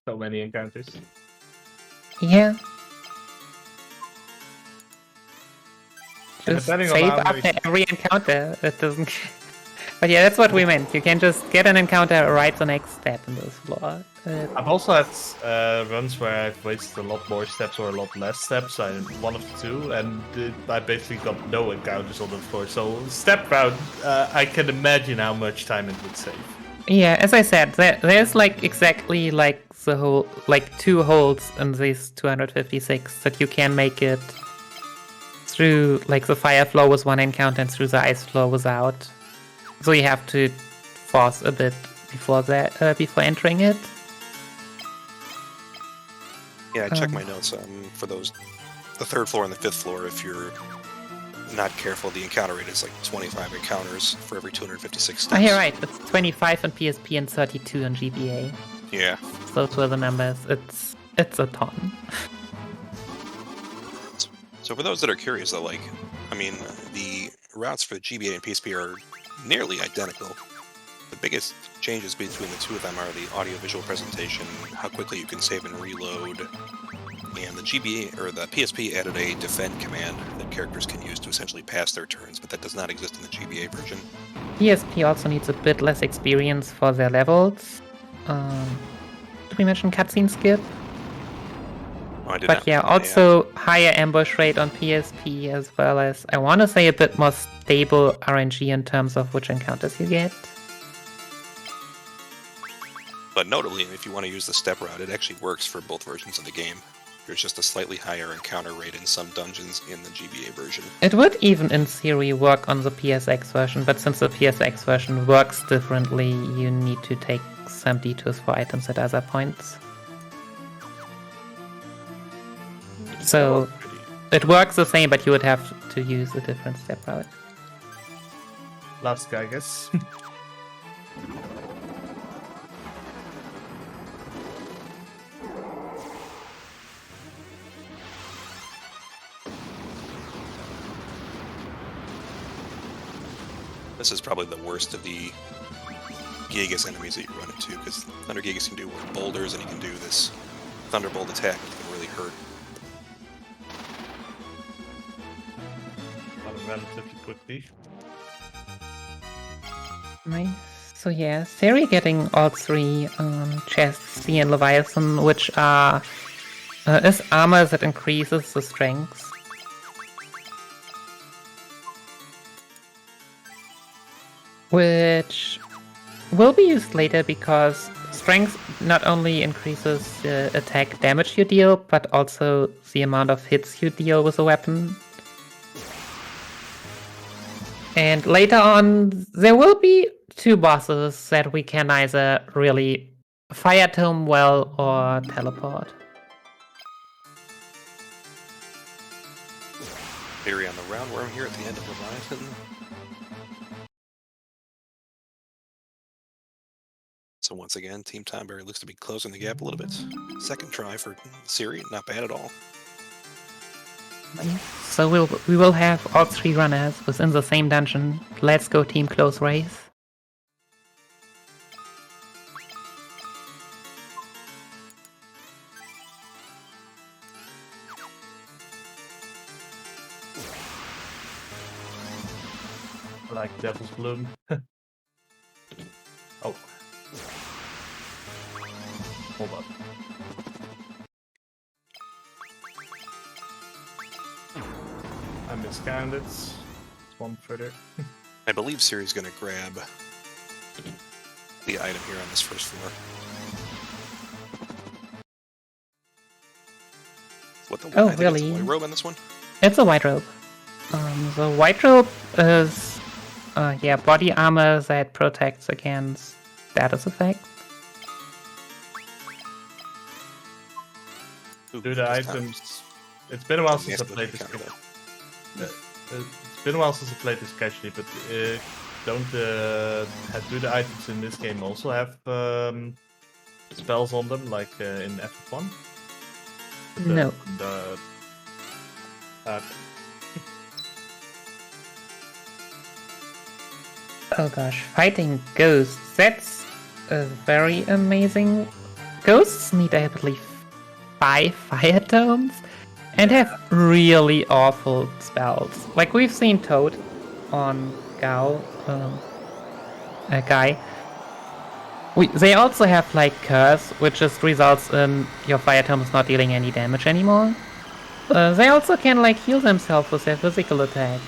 So many encounters. Yeah. Just depending save on how after every encounter. It doesn't. But yeah, that's what we meant. You can just get an encounter right the next step in this floor. I've also had runs where I've wasted a lot more steps or a lot less steps. One of the two, and I basically got no encounters on the floor. So step round, I can imagine how much time it would save. Yeah, as I said, there's like exactly like the whole like 2 holes in these 256 that you can make it through, like the fire floor with 1 encounter and through the ice floor without. So you have to force a bit before that before entering it. Yeah, I checked my notes for those. The 3rd floor and the 5th floor, if you're not careful, the encounter rate is like 25 encounters for every 256 steps. Oh, you're right. It's 25 on PSP and 32 on GBA. Yeah. Those were the numbers. It's a ton. So for those that are curious, though, like, I mean, the routes for GBA and PSP are nearly identical. The biggest changes between the two of them are the audio-visual presentation, how quickly you can save and reload, and the GBA or the PSP added a defend command that characters can use to essentially pass their turns, but that does not exist in the GBA version. PSP also needs a bit less experience for their levels. Did we mention cutscene skip? Oh, I did but not. Yeah, also higher ambush rate on PSP, as well as, I want to say, a bit more stable RNG in terms of which encounters you get. But notably, if you want to use the step route, it actually works for both versions of the game. There's just a slightly higher encounter rate in some dungeons in the GBA version. It would even in theory work on the PSX version, but since the PSX version works differently, you need to take some detours for items at other points. So it works the same, but you would have to use a different step route. Last guy, I guess. This is probably the worst of the Gigas enemies that you run into, because Thunder Gigas can do boulders, and he can do this Thunderbolt attack that can really hurt. Relatively quickly. Nice. So yeah, Seri getting all three chests, C and Leviathan, which are is armor that increases the strength. Which will be used later because strength not only increases the attack damage you deal, but also the amount of hits you deal with a weapon. And later on, there will be two bosses that we can either really fire tome well or teleport. Theory on the roundworm here at the end of Leviathan. So once again, Team Tonberry looks to be closing the gap a little bit. Second try for Siri, not bad at all. So we will have all three runners within the same dungeon. Let's go team close race. I like Devil's Bloom. Oh. Hold up. I miscounted. It's one further. I believe Siri's going to grab the item here on this first floor. What the Oh, I think really? It's a white robe on this one? It's a white robe. The white robe is body armor that protects against status effects. Ooh, Do the just time. items. It's been a while since I Nasty played this. encounter, though. It's been a while since I played this casually, but do the items in this game also have spells on them, like in FF1? No. Oh gosh, fighting ghosts. That's very amazing. Ghosts need, I believe, 5 fire tomes and have really awful spells. Like we've seen Toad on Gao, a guy. They also have like Curse, which just results in your fire tomes not dealing any damage anymore. They also can like heal themselves with their physical attacks.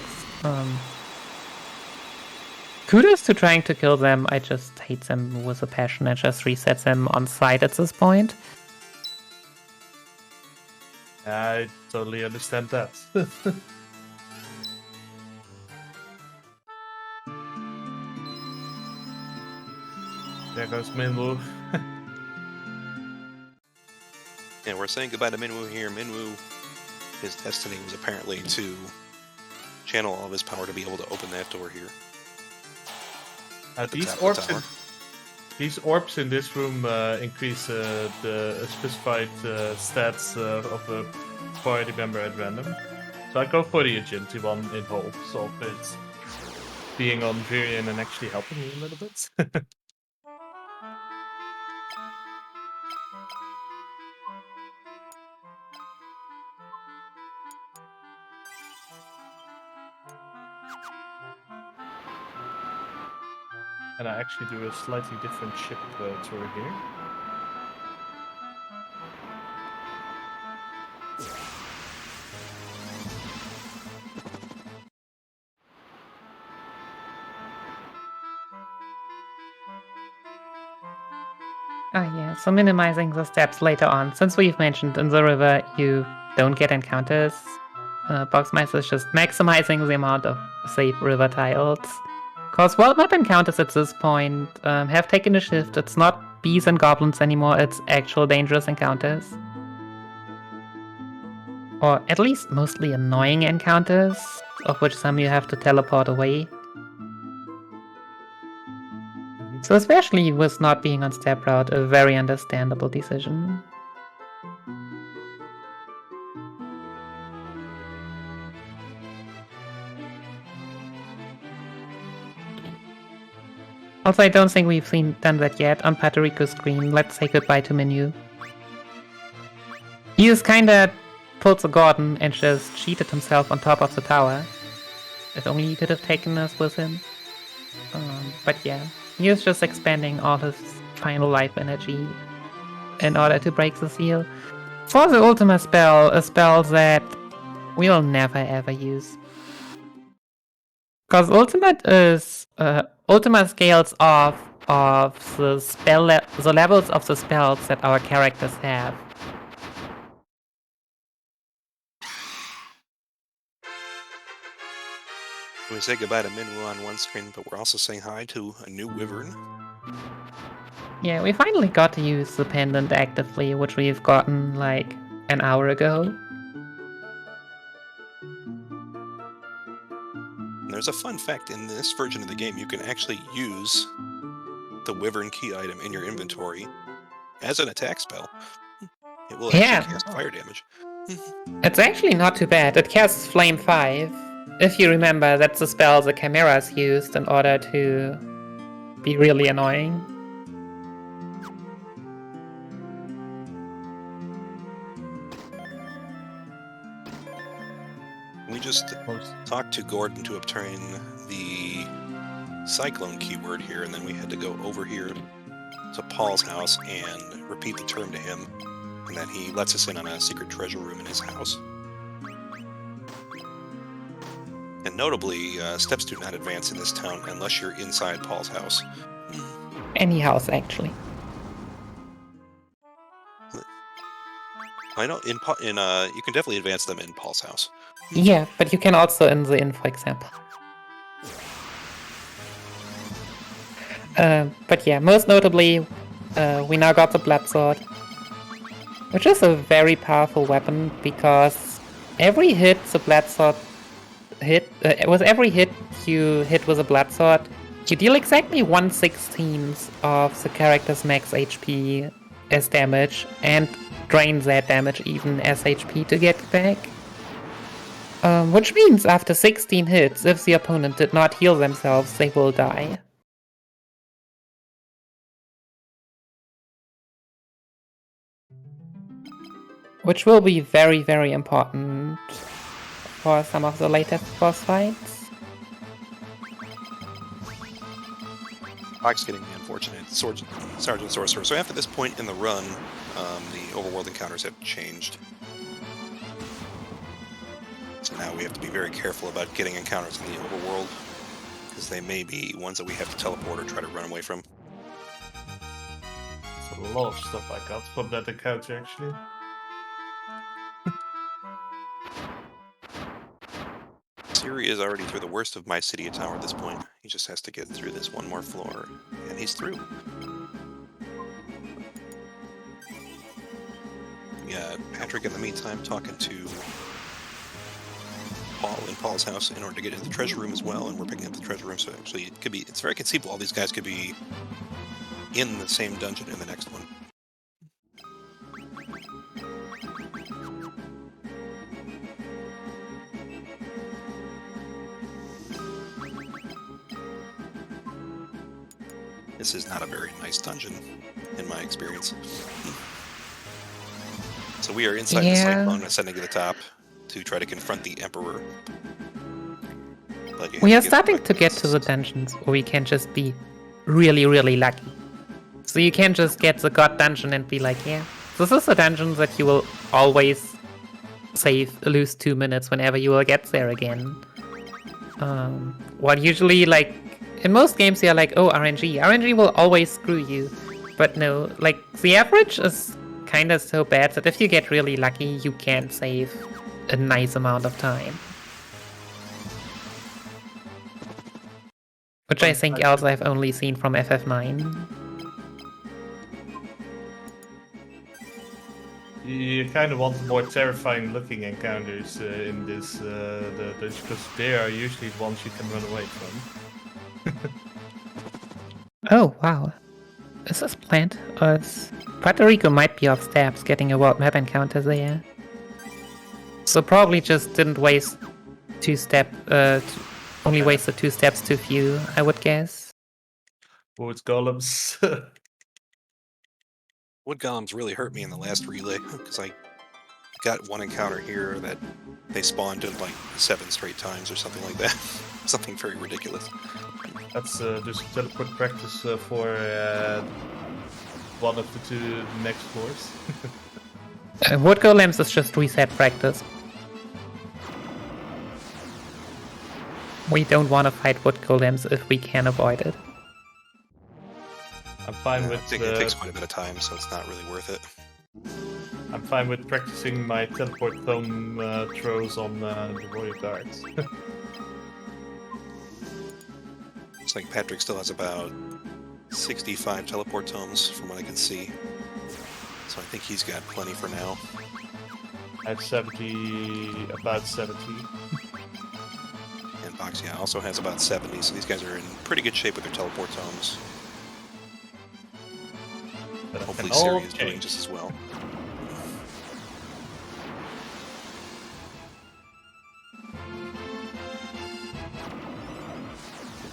Kudos to trying to kill them. I just hate them with a passion and just reset them on site at this point. I totally understand that. There goes Minwoo. Yeah, we're saying goodbye to Minwoo here. Minwoo, his destiny was apparently to channel all of his power to be able to open that door here. These orbs in this room increase the specified stats of a party member at random. So I go for the agility one in hopes of it being on Virion and actually helping me a little bit. And I actually do a slightly different ship tour here. yeah, so minimizing the steps later on. Since we've mentioned in the river you don't get encounters, Boxmice is just maximizing the amount of safe river tiles. Because wild map encounters at this point have taken a shift. It's not bees and goblins anymore, it's actual dangerous encounters. Or at least mostly annoying encounters, of which some you have to teleport away. So especially with not being on step route, a very understandable decision. Also, I don't think we've done that yet on Paterico's screen. Let's say goodbye to Menu. He just kinda pulled a Gordon and just cheated himself on top of the tower. If only he could have taken us with him. But yeah, he was just expanding all his final life energy in order to break the seal. For the Ultima spell, a spell that we'll never ever use. Because Ultima scales off of the levels of the spells that our characters have. We say goodbye to Minwu on one screen, but we're also saying hi to a new Wyvern. Yeah, we finally got to use the pendant actively, which we've gotten like an hour ago. And there's a fun fact in this version of the game, you can actually use the Wyvern key item in your inventory as an attack spell. It will actually cast fire damage. It's actually not too bad. It casts Flame 5. If you remember, that's the spell the Chimeras used in order to be really annoying. We just talked to Gordon to obtain the Cyclone keyword here, and then we had to go over here to Paul's house and repeat the term to him, and then he lets us in on a secret treasure room in his house. And notably, steps do not advance in this town unless you're inside Paul's house. Any house, actually. I know you can definitely advance them in Paul's house. Yeah, but you can also in the inn, for example. But yeah, most notably, we now got the Blood Sword, which is a very powerful weapon because every hit the Blood Sword with every hit you hit with a Blood Sword, you deal exactly 1/16 of the character's max HP as damage, and drain that damage even as HP to get back. Which means after 16 hits, if the opponent did not heal themselves, they will die. Which will be very, very important for some of the later boss fights. Fox getting the unfortunate Sergeant Sorcerer. So after this point in the run, the overworld encounters have changed. So now we have to be very careful about getting encounters in the overworld, because they may be ones that we have to teleport or try to run away from. There's a lot of stuff I got from that encounter, actually. Siri is already through the worst of My City Tower at this point. He just has to get through this one more floor, and he's through. Yeah, Patrick in the meantime talking to Paul in Paul's house in order to get into the treasure room as well, and we're picking up the treasure room, so actually it's very conceivable all these guys could be in the same dungeon in the next one. This is not a very nice dungeon, in my experience. So we are inside the Cyclone, ascending to the top to try to confront the Emperor. We are starting to get to the dungeons where we can just be really, really lucky. So you can just get the God dungeon and be like, yeah, this is a dungeon that you will always lose 2 minutes whenever you will get there again. What usually, like, in most games you're like, oh, RNG will always screw you. But no, like, the average is kind of so bad that if you get really lucky, you can save a nice amount of time. Which I think else I've only seen from FF9. You kind of want more terrifying looking encounters in this, because they are usually the ones you can run away from. Oh, wow. Is this planned? Puerto Rico might be off steps, getting a world map encounter there. So probably just didn't waste only wasted 2 steps too few, I would guess. Wood golems. Wood golems really hurt me in the last relay, because I got one encounter here that they spawned in like 7 straight times or something like that. Something very ridiculous. That's just teleport practice for one of the 2 next floors. Wood golems is just reset practice. We don't want to fight wood golems if we can avoid it. I'm fine with... it takes quite a bit of time, so it's not really worth it. I'm fine with practicing my teleport thumb throws on the royal guards. Looks like Patrick still has about 65 teleport tomes from what I can see. So I think he's got plenty for now. I have about 70. And Box, yeah, also has about 70, so these guys are in pretty good shape with their teleport tomes. But hopefully Siri is doing just as well.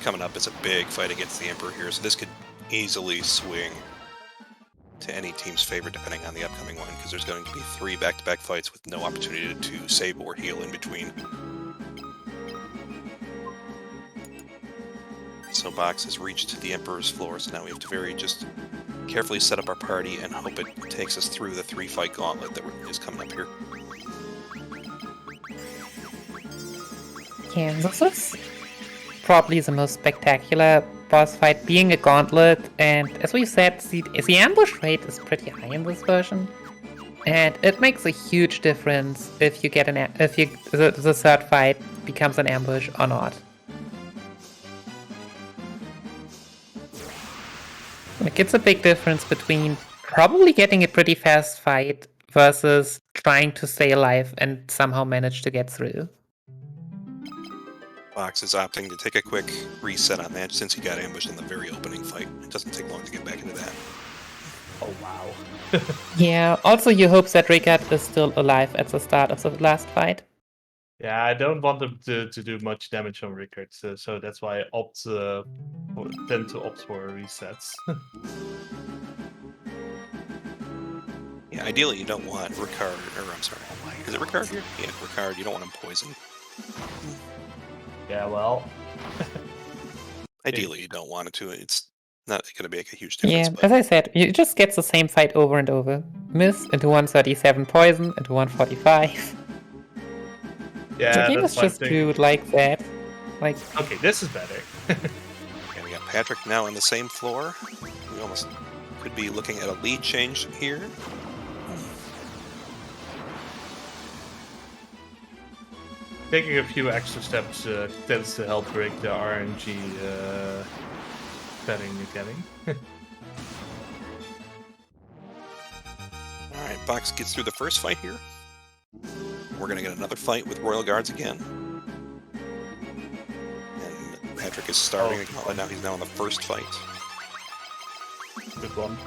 Coming up is a big fight against the Emperor here, so this could easily swing to any team's favor depending on the upcoming one, because there's going to be 3 back-to-back fights with no opportunity to save or heal in between. So Box has reached the Emperor's floor, so now we have to just carefully set up our party and hope it takes us through the 3-fight gauntlet that is coming up here. Yeah, this is probably the most spectacular boss fight, being a gauntlet, and as we said, the ambush rate is pretty high in this version, and it makes a huge difference if you get the 3rd fight becomes an ambush or not. Like, it's a big difference between probably getting a pretty fast fight versus trying to stay alive and somehow manage to get through. Box is opting to take a quick reset on that since he got ambushed in the very opening fight. It doesn't take long to get back into that. Oh wow. Yeah, also you hope that Rickard is still alive at the start of the last fight. Yeah, I don't want them to do much damage on Rickard, so that's why I tend to opt for resets. Yeah, ideally you don't want Rickard, is it Rickard here? Yeah, Rickard, you don't want him poisoned. Yeah, well... Ideally you don't want it to, it's not going to make a huge difference. Yeah, but... as I said, you just get the same fight over and over. Miss into 137 poison, into 145. Yeah, the game is just good like that. Like, okay, this is better. And we got Patrick now on the same floor. We almost could be looking at a lead change here. Taking a few extra steps tends to help break the RNG betting you're getting. Alright, Box gets through the first fight here. We're going to get another fight with Royal Guards again. And Patrick is starting a gauntlet now. He's now in the first fight. Good one.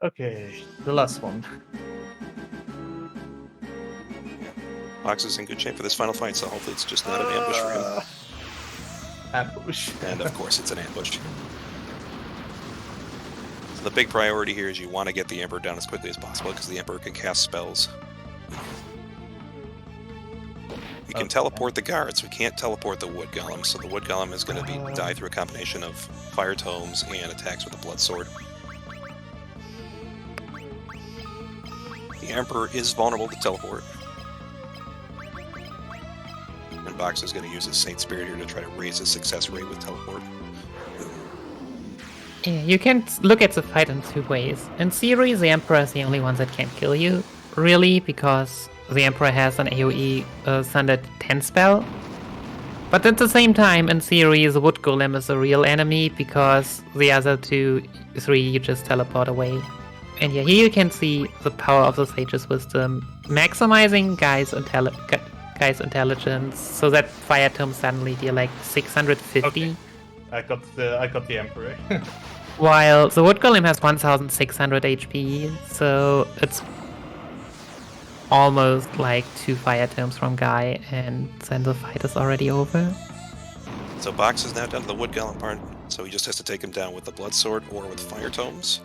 Okay, the last one. Box is in good shape for this final fight, so hopefully it's just not an ambush for him. Ambush. And of course it's an ambush. So the big priority here is you want to get the Emperor down as quickly as possible, because the Emperor can cast spells. We can teleport the guards, we can't teleport the Wood Golem, so the Wood Golem is going to die through a combination of Fire Tomes and attacks with the Blood Sword. The Emperor is vulnerable to teleport. and Box is going to use his Saint Spirit here to try to raise his success rate with teleport. Yeah, you can look at the fight in two ways. In theory, the Emperor is the only one that can kill you, really, because the Emperor has an AoE Thunder 10 spell. But at the same time, in theory, the Wood Golem is a real enemy, because the other 3 you just teleport away. And yeah, here you can see the power of the Sage's Wisdom, maximizing Guy's intelligence, so that Fire Tome suddenly deal like 650. Okay. I got the Emperor. While the Wood Golem has 1600 HP, so it's almost like 2 Fire Tomes from Guy, and then the fight is already over. So Box is now down to the Wood Golem part, so he just has to take him down with the Blood Sword or with Fire Tomes.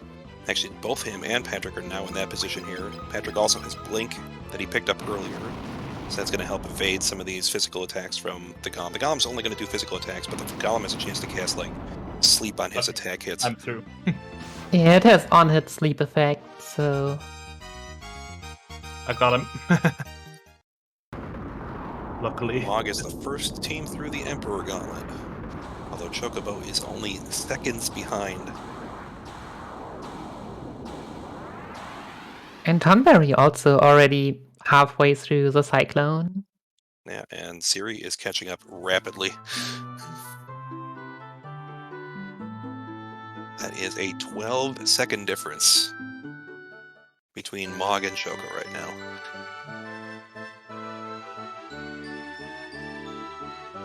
Actually, both him and Patrick are now in that position here. Patrick also has Blink that he picked up earlier, so that's going to help evade some of these physical attacks from the Golem. The Golem's only going to do physical attacks, but the Golem has a chance to cast, like, sleep on his attack hits. I'm through. Yeah, it has on-hit sleep effect, so... I got him. Luckily. Mog is the first team through the Emperor Gauntlet, although Chocobo is only seconds behind. And Tonberry also already halfway through the Cyclone. Yeah, and Siri is catching up rapidly. That is a 12-second difference between Mog and Choco right now.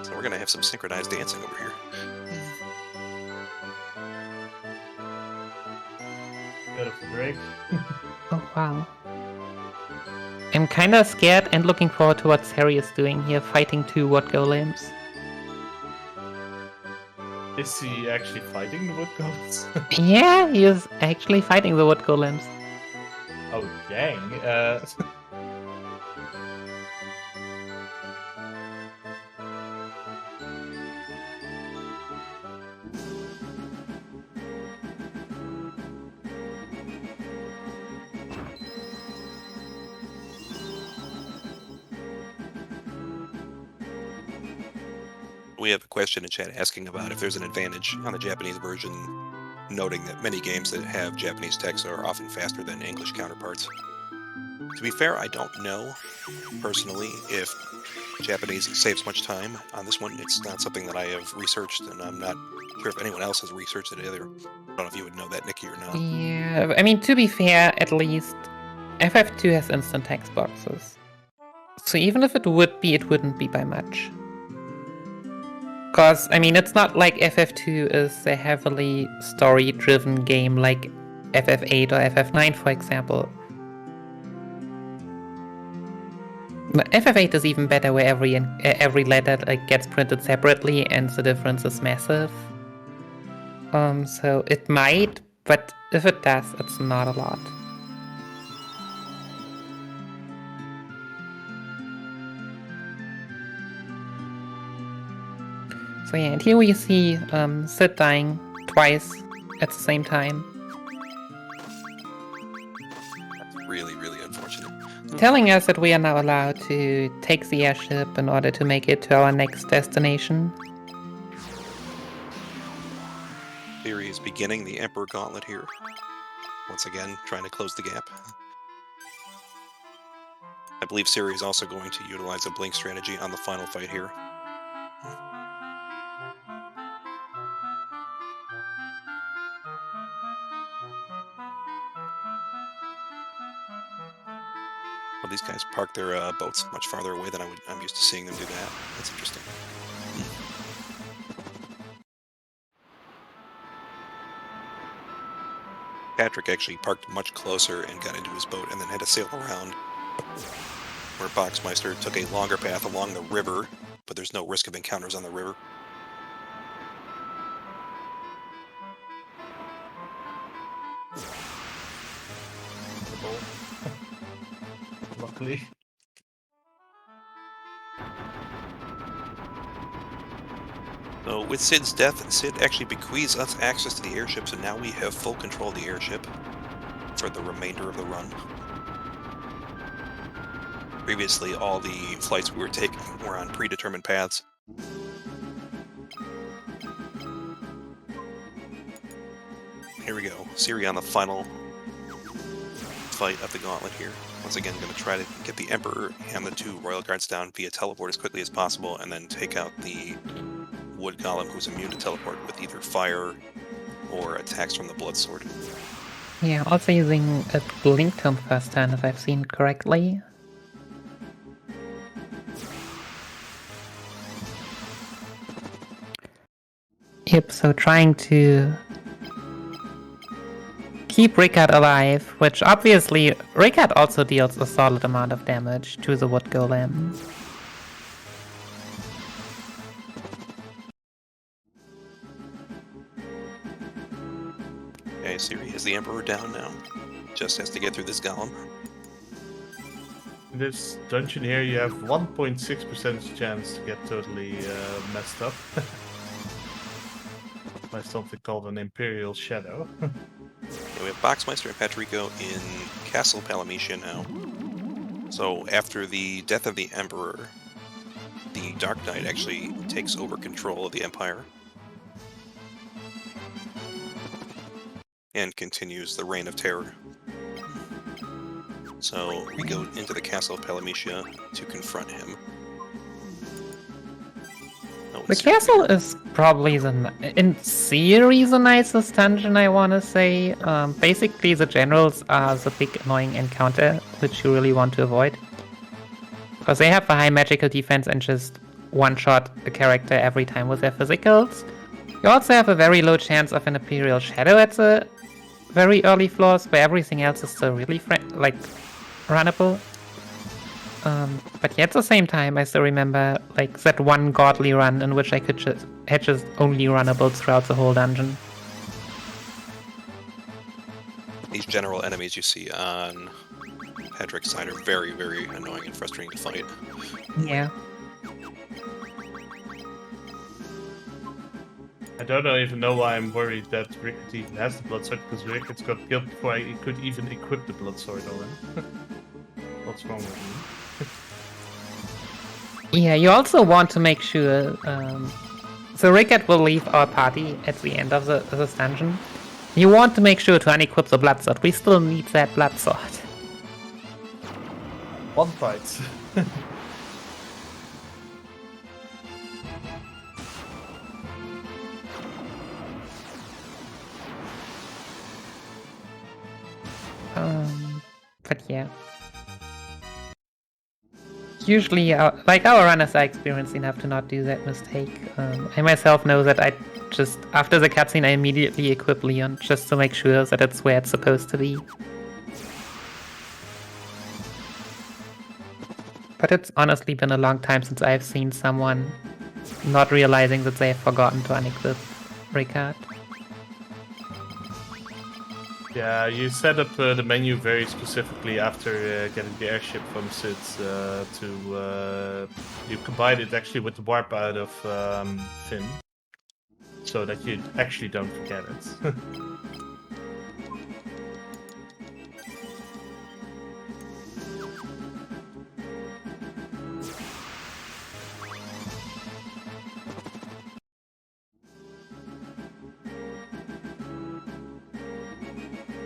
So we're gonna have some synchronized dancing over here. Beautiful break. Oh wow. I'm kinda scared and looking forward to what Sari is doing here, fighting 2 Wood Golems. Is he actually fighting the Wood Golems? Yeah, he is actually fighting the Wood Golems. Oh, dang. We have a question in chat asking about if there's an advantage on the Japanese version, noting that many games that have Japanese text are often faster than English counterparts. To be fair, I don't know, personally, if Japanese saves much time on this one. It's not something that I have researched, and I'm not sure if anyone else has researched it either. I don't know if you would know that, Nikki, or not. Yeah, I mean, to be fair, at least FF2 has instant text boxes. So even if it would be, it wouldn't be by much. Because, I mean, it's not like FF2 is a heavily story-driven game like FF8 or FF9, for example. But FF8 is even better, where every letter gets printed separately and the difference is massive. So it might, but if it does, it's not a lot. So yeah, and here we see Sid dying twice at the same time. That's really, really unfortunate. Telling us that we are now allowed to take the airship in order to make it to our next destination. Theory is beginning the Emperor Gauntlet here. Once again, trying to close the gap. I believe Siri is also going to utilize a blink strategy on the final fight here. Well, these guys park their boats much farther away than I'm used to seeing them do that. That's interesting. Patrick actually parked much closer and got into his boat and then had to sail around, where Boxmeister took a longer path along the river, but there's no risk of encounters on the river. Luckily. So with Sid's death, Sid actually bequeaths us access to the airship, so now we have full control of the airship for the remainder of the run. Previously, all the flights we were taking were on predetermined paths. Here we go. Ciri on the final fight of the gauntlet here. Once again, going to try to get the Emperor and the 2 Royal Guards down via teleport as quickly as possible, and then take out the Wood Golem who's immune to teleport with either fire or attacks from the Blood Sword. Yeah, also using a Blink Tome first turn, if I've seen correctly. Yep, so trying to keep Rickard alive, which obviously Rickard also deals a solid amount of damage to the Wood Golem. Okay, Ciri has the Emperor down now. Just has to get through this Golem. In this dungeon here, you have 1.6% chance to get totally messed up. By something called an Imperial Shadow. Yeah, we have Boxmeister and Patrico in Castle Palamecia now. So after the death of the Emperor, the Dark Knight actually takes over control of the Empire. And continues the Reign of Terror. So we go into the Castle of Palamecia to confront him. The castle is probably in theory the nicest dungeon, I want to say. Basically, the generals are the big annoying encounter, which you really want to avoid. Because they have a high magical defense and just one-shot a character every time with their physicals. You also have a very low chance of an Imperial Shadow at the very early floors, where everything else is still really runnable. But yet at the same time, I still remember that one godly run in which I could had just only runnables throughout the whole dungeon. These general enemies you see on Patrick's side are very, very annoying and frustrating to fight. Yeah. I don't even know why I'm worried that Rickard even has the Blood Sword, because Rickard's got killed before he could even equip the Blood Sword already. What's wrong with me? Yeah, you also want to make sure... so Rickard will leave our party at the end of this dungeon. You want to make sure to unequip the Blood Sword. We still need that Blood Sword. One fight. But yeah. Usually, our runners are experienced enough to not do that mistake. I myself know that I just, after the cutscene, I immediately equip Leon, just to make sure that it's where it's supposed to be. But it's honestly been a long time since I've seen someone not realizing that they've forgotten to unequip Rickard. Yeah, you set up the menu very specifically after getting the airship from Sid you combine it actually with the warp out of Finn, so that you actually don't forget it.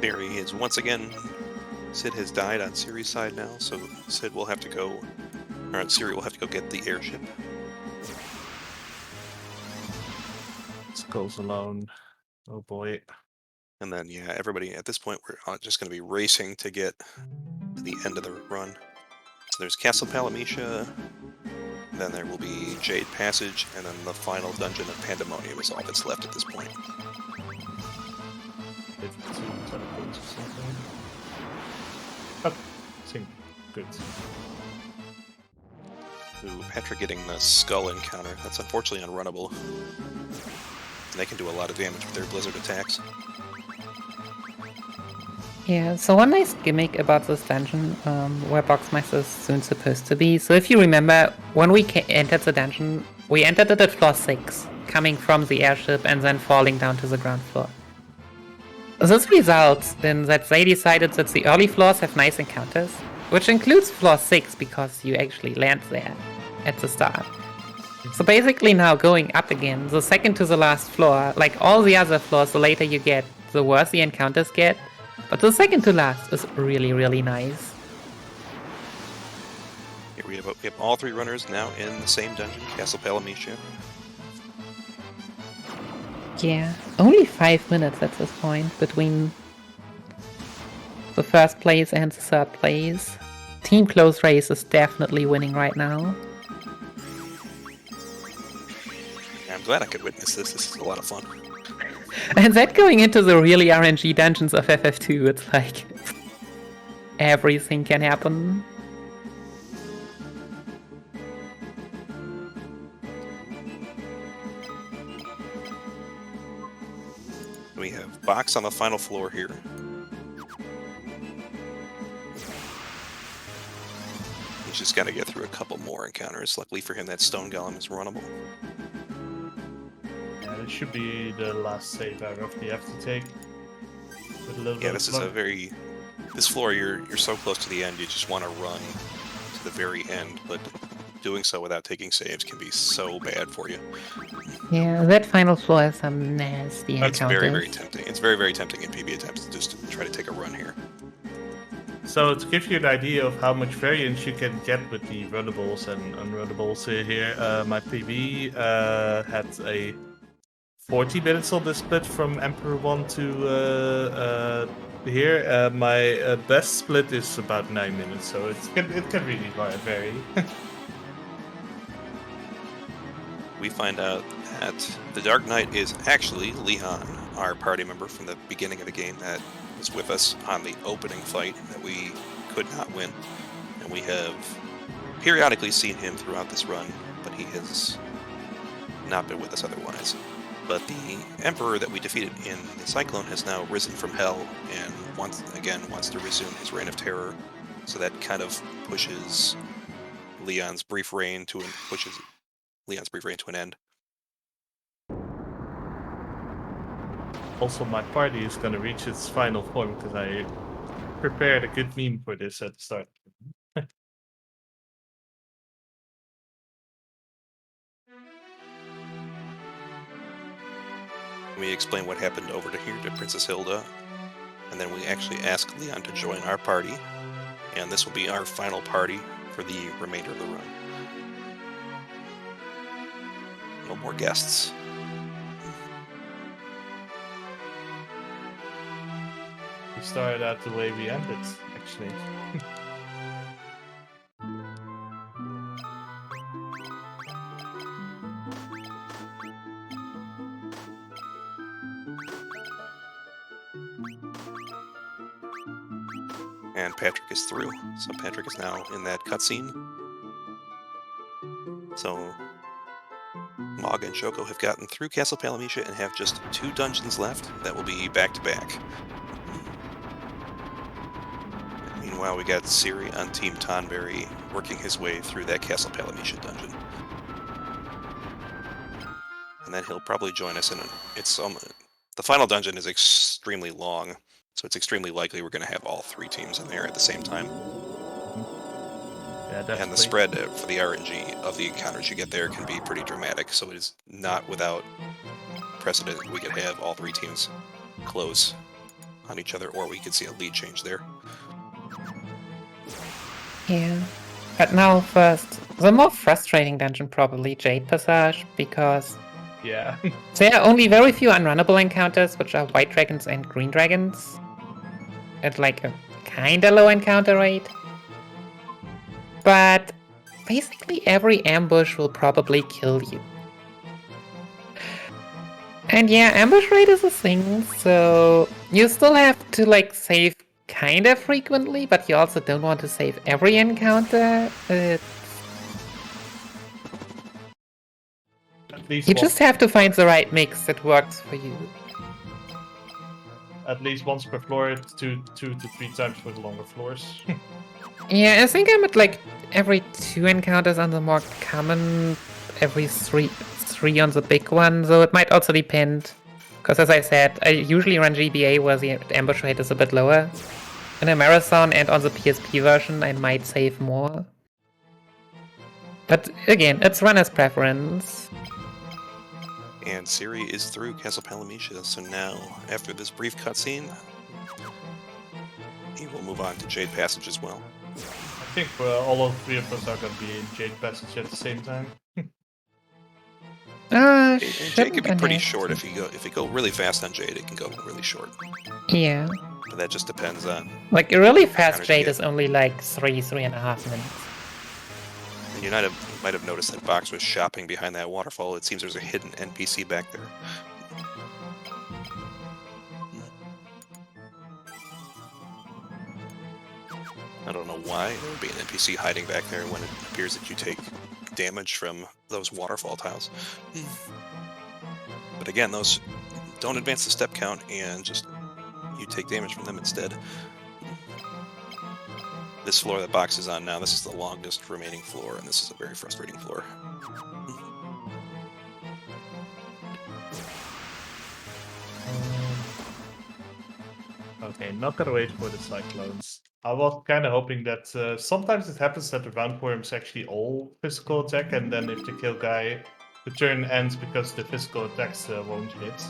Ciri is once again, Sid has died on Ciri's side now, so Ciri will have to go get the airship. Skulls alone. Oh boy. And then, yeah, everybody at this point, we're just going to be racing to get to the end of the run. So there's Castle Palamecia, then there will be Jade Passage, and then the final dungeon of Pandemonium is all that's left at this point. Okay, seems good. Ooh, Patrick getting the skull encounter. That's unfortunately unrunnable. They can do a lot of damage with their blizzard attacks. Yeah, so one nice gimmick about this dungeon, where Boxmeister is soon supposed to be. So if you remember, when we entered the dungeon, we entered it at floor 6, coming from the airship and then falling down to the ground floor. This results in that they decided that the early floors have nice encounters, which includes floor 6 because you actually land there at the start. So basically now going up again, the second to the last floor, like all the other floors, the later you get, the worse the encounters get. But the second to last is really, really nice. Here we have all 3 runners now in the same dungeon, Castle Palamitia. Yeah, only 5 minutes at this point between the first place and the third place. Team Close Race is definitely winning right now. I'm glad I could witness this. This is a lot of fun. And that going into the really RNG dungeons of FF2, it's like everything can happen. We have Box on the final floor here. He's just got to get through a couple more encounters. Luckily for him, that Stone Golem is runnable. Yeah, this should be the last save I roughly have to take. Yeah, this is a very... This floor, you're so close to the end, you just want to run to the very end, but doing so without taking saves can be so bad for you. Yeah, that final floor has some nasty encounters. It's very, very tempting. It's very, very tempting in PB attempts to just try to take a run here. So to give you an idea of how much variance you can get with the runnables and unrunnables here, my PB had a 40 minutes on the split from Emperor 1 to here. My best split is about 9 minutes, so it can really vary. We find out that the Dark Knight is actually Leon, our party member from the beginning of the game that was with us on the opening fight that we could not win. And we have periodically seen him throughout this run, but he has not been with us otherwise. But the Emperor that we defeated in the Cyclone has now risen from hell and once to resume his reign of terror. So that kind of pushes Leon's brief reign to an end. Also, my party is going to reach its final form because I prepared a good meme for this at the start. We explain what happened over to here to Princess Hilda, and then we actually ask Leon to join our party, and this will be our final party for the remainder of the run. No more guests. We started out the way we ended, actually. And Patrick is through, so Patrick is now in that cutscene. So Mog and Shoko have gotten through Castle Palamitia and have just 2 dungeons left that will be back-to-back. Meanwhile, we got Siri on Team Tonberry working his way through that Castle Palamitia dungeon. And then he'll probably join us in the final dungeon is extremely long, so it's extremely likely we're going to have all 3 teams in there at the same time. Yeah, definitely. And the spread for the RNG of the encounters you get there can be pretty dramatic, so it is not without precedent we could have all 3 teams close on each other, or we could see a lead change there. Yeah. But now first, the more frustrating dungeon probably Jade Passage, because Yeah. there are only very few unrunnable encounters, which are white dragons and green dragons. At like a kinda low encounter rate. But basically every ambush will probably kill you. And yeah, ambush rate is a thing, so you still have to like save kinda frequently, but you also don't want to save every encounter. You just have to find the right mix that works for you. At least once per floor, 2 to 3 times for the longer floors. Yeah, I think I'm at like every 2 encounters on the more common, every 3 on the big one, so it might also depend. Because as I said, I usually run GBA where the ambush rate is a bit lower. In a marathon and on the PSP version, I might save more. But again, it's runner's preference. And Ciri is through Castle Palamecia, so now, after this brief cutscene, he will move on to Jade Passage as well. I think all of three of us are going to be in Jade Passage at the same time. Jade can be pretty short if you go really fast on Jade. It can go really short. Yeah. But that just depends on. Like a really fast Jade is only like 3.5 minutes. And you might have noticed that Box was shopping behind that waterfall. It seems there's a hidden NPC back there. I don't know why there would be an NPC hiding back there when it appears that you take damage from those waterfall tiles. But again, those don't advance the step count, and just you take damage from them instead. This floor that Box is on now, this is the longest remaining floor, and this is a very frustrating floor. Okay, not gonna wait for the cyclones. I was kind of hoping that sometimes it happens that the round worm's actually all physical attack, and then if they kill guy, the turn ends because the physical attacks won't hit.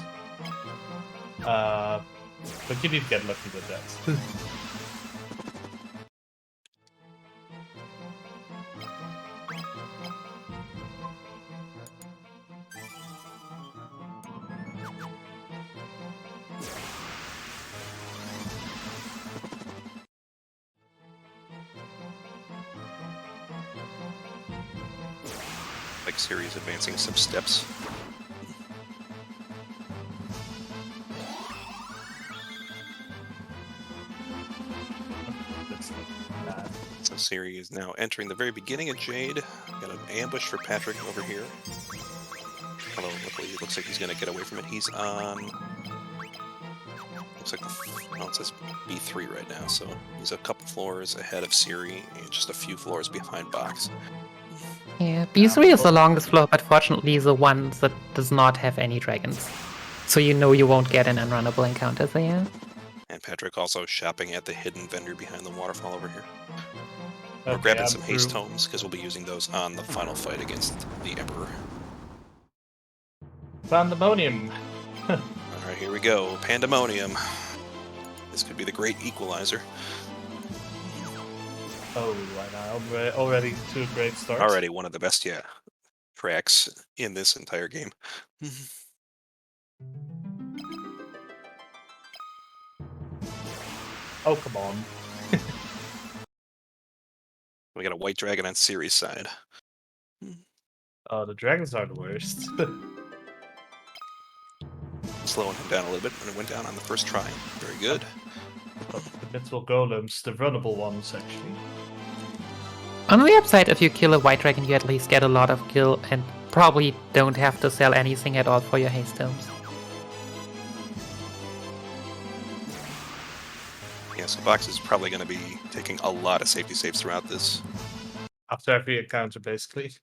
But you need to get lucky with that. Like Ciri is advancing some steps. So Ciri is now entering the very beginning of Jade. Got an ambush for Patrick over here. Although luckily it looks like he's going to get away from it. He's on... Looks like it says B3 right now, so he's a couple floors ahead of Ciri and just a few floors behind Box. Yeah, B3 is the longest floor, but fortunately the one that does not have any dragons. So you know you won't get an unrunnable encounter there. And Patrick also shopping at the hidden vendor behind the waterfall over here. Okay, We're grabbing some haste tomes, because we'll be using those on the final fight against the Emperor. Pandemonium! Alright, here we go. Pandemonium. This could be the great equalizer. Oh, wow, already 2 great starts. Already one of the best, tracks in this entire game. Oh, come on. We got a white dragon on Ciri's side. Oh, the dragons are the worst. Slowing him down a little bit, and it went down on the first try. Very good. The mythical golems, the runnable ones, actually. On the upside, if you kill a white dragon, you at least get a lot of kill and probably don't have to sell anything at all for your haste tomes. Yeah, so Box is probably going to be taking a lot of safety saves throughout this. After every encounter, basically.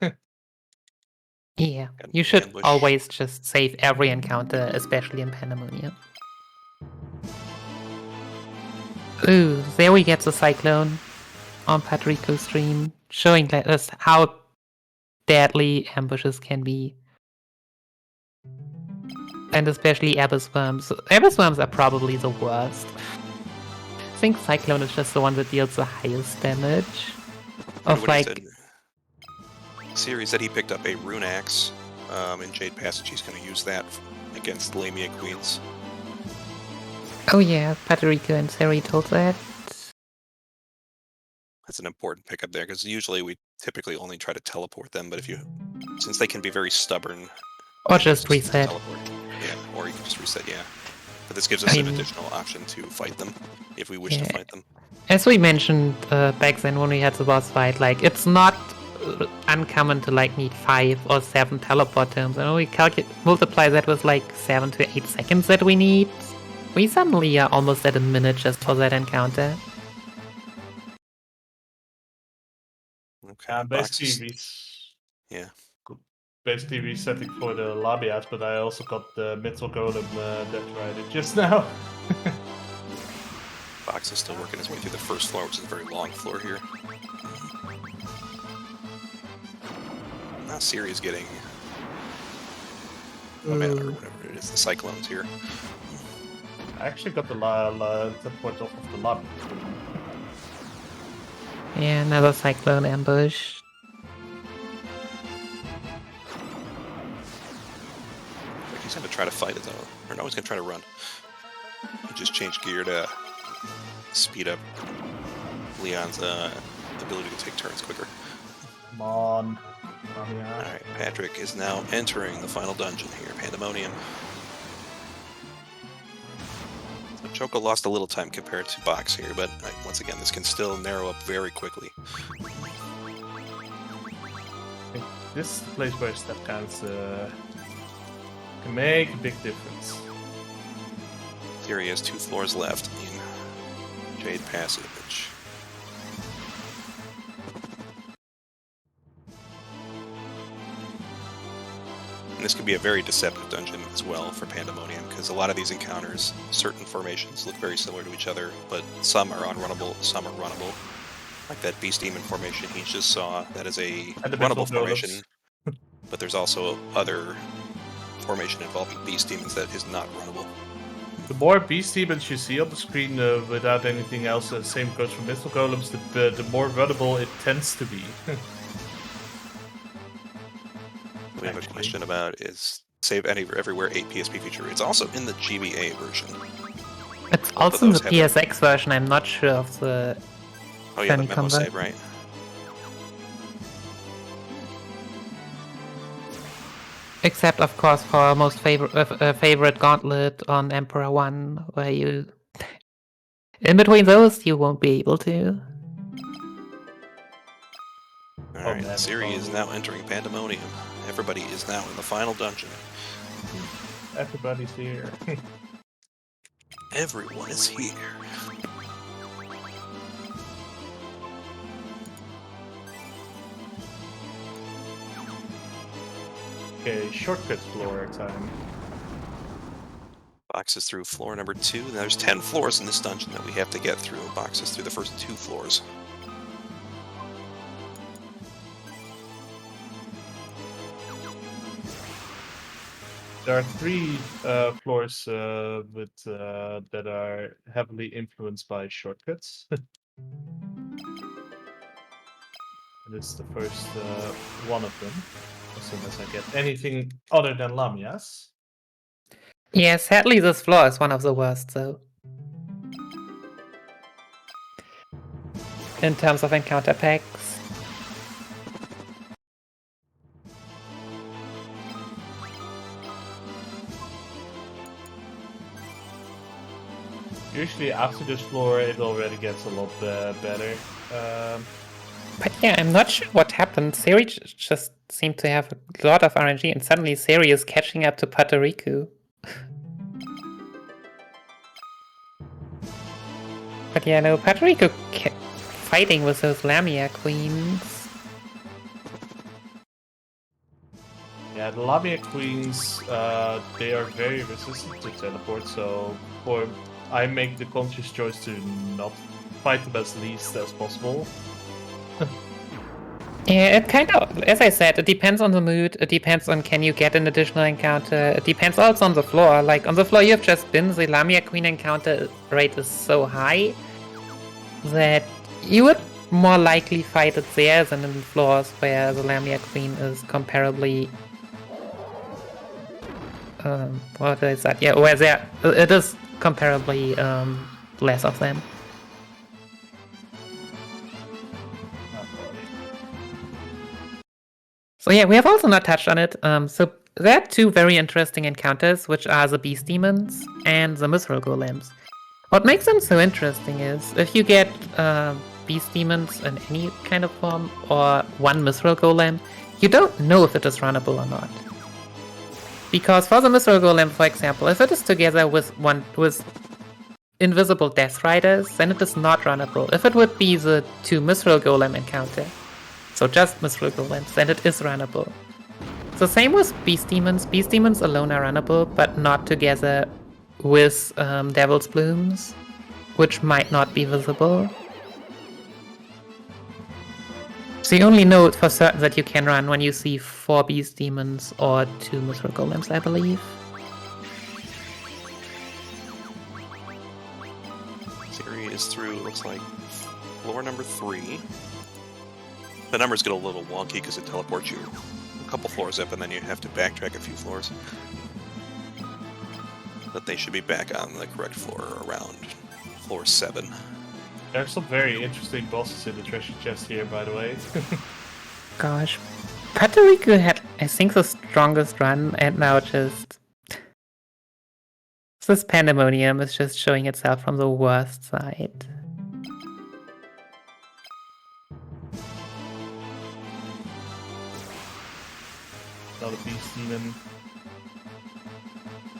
Yeah, you should always just save every encounter, especially in Pandemonium. Ooh, there we get the Cyclone on Patrico's stream, showing us how deadly ambushes can be. And especially Abyss Worms. Abyss Worms are probably the worst. I think Cyclone is just the one that deals the highest damage. Ciri said he picked up a rune axe in Jade Passage. He's going to use that against Lamia Queens. Oh yeah, Patrico and Ciri told that. That's an important pickup there, because usually we typically only try to teleport them, but since they can be very stubborn... Or just reset. Teleport. Yeah, or you can just reset, yeah. But this gives us an additional option to fight them, if we wish to fight them. As we mentioned back then when we had the boss fight, like, it's not uncommon to like need 5 or 7 teleport terms, and we multiply that with like 7 to 8 seconds that we need. We suddenly are almost at a minute just for that encounter. Okay. Basically resetting for the Labiat, but I also got the Mythical Golem that tried it just now. Box is still working his way through the first floor, which is a very long floor here. Now Siri is getting Momentum or whatever it is, the Cyclones here. I actually got the teleport off of the lobby. Yeah, another Cyclone ambush. He's going to try to fight it though. Or no, he's going to try to run. He just changed gear to speed up Leon's ability to take turns quicker. Come on. Alright, Patrick is now entering the final dungeon here, Pandemonium. So Choco lost a little time compared to Box here, but once again, this can still narrow up very quickly. I think this is the place where step counts can make a big difference. Theory has 2 floors left in Jade Passage. And this could be a very deceptive dungeon as well for Pandemonium, because a lot of these encounters, certain formations look very similar to each other, but some are unrunnable, some are runnable. Like that Beast Demon formation he just saw, that is a runnable formation, but there's also other formation involving Beast Demons that is not runnable. The more Beast Demons you see on the screen without anything else, same goes for Mythal Golems, the more runnable it tends to be. We have a question about is Save Everywhere a PSP feature? It's also in the GBA version. It's also in the PSX version, I'm not sure of the Oh yeah, the memo Famicom save, right? Except, of course, for our most favorite gauntlet on Emperor 1, where you... In between those, you won't be able to. Alright, Siri is now entering Pandemonium. Everybody is now in the final dungeon. Everybody's here. Everyone is here. Okay, shortcut floor time. Boxes through floor number 2. And there's 10 floors in this dungeon that we have to get through. Boxes through the first 2 floors. There are 3 floors that are heavily influenced by shortcuts. And it's the first one of them. As soon as I get anything other than Lamias. Yeah, sadly this floor is one of the worst, though. In terms of encounter packs. Usually after this floor it already gets a lot better. But yeah, I'm not sure what happened. Siri just seemed to have a lot of RNG, and suddenly Siri is catching up to Puerto Rico. But yeah, no, Puerto Rico kept fighting with those Lamia queens. Yeah, the Lamia queens, they are very resistant to teleport, so I make the conscious choice to not fight them as least as possible. Yeah, it kind of, as I said, it depends on the mood, it depends on can you get an additional encounter, it depends also on the floor. Like, on the floor you've just been, the Lamia Queen encounter rate is so high that you would more likely fight it there than in floors where the Lamia Queen is comparably... what is that? Yeah, where it is comparably less of them. So yeah, we have also not touched on it. So there are 2 very interesting encounters, which are the Beast Demons and the Mithril Golems. What makes them so interesting is, if you get Beast Demons in any kind of form, or 1 Mithril Golem, you don't know if it is runnable or not. Because for the Mithril Golem, for example, if it is together with Invisible Death Riders, then it is not runnable. If it would be the 2 Mithril Golem encounter, so just Mithril Golems, then it is runnable. So same with Beast Demons. Beast Demons alone are runnable, but not together with Devil's Blooms. which might not be visible. So you only know for certain that you can run when you see 4 Beast Demons or 2 Mithril Golems, I believe. Siri is through, looks like, floor number 3. The numbers get a little wonky because it teleports you a couple floors up and then you have to backtrack a few floors. But they should be back on the correct floor around floor 7. There's some very interesting bosses in the treasure chest here, by the way. Gosh. Pateriku had, I think, the strongest run, and now just... This Pandemonium is just showing itself from the worst side. Another beast demon.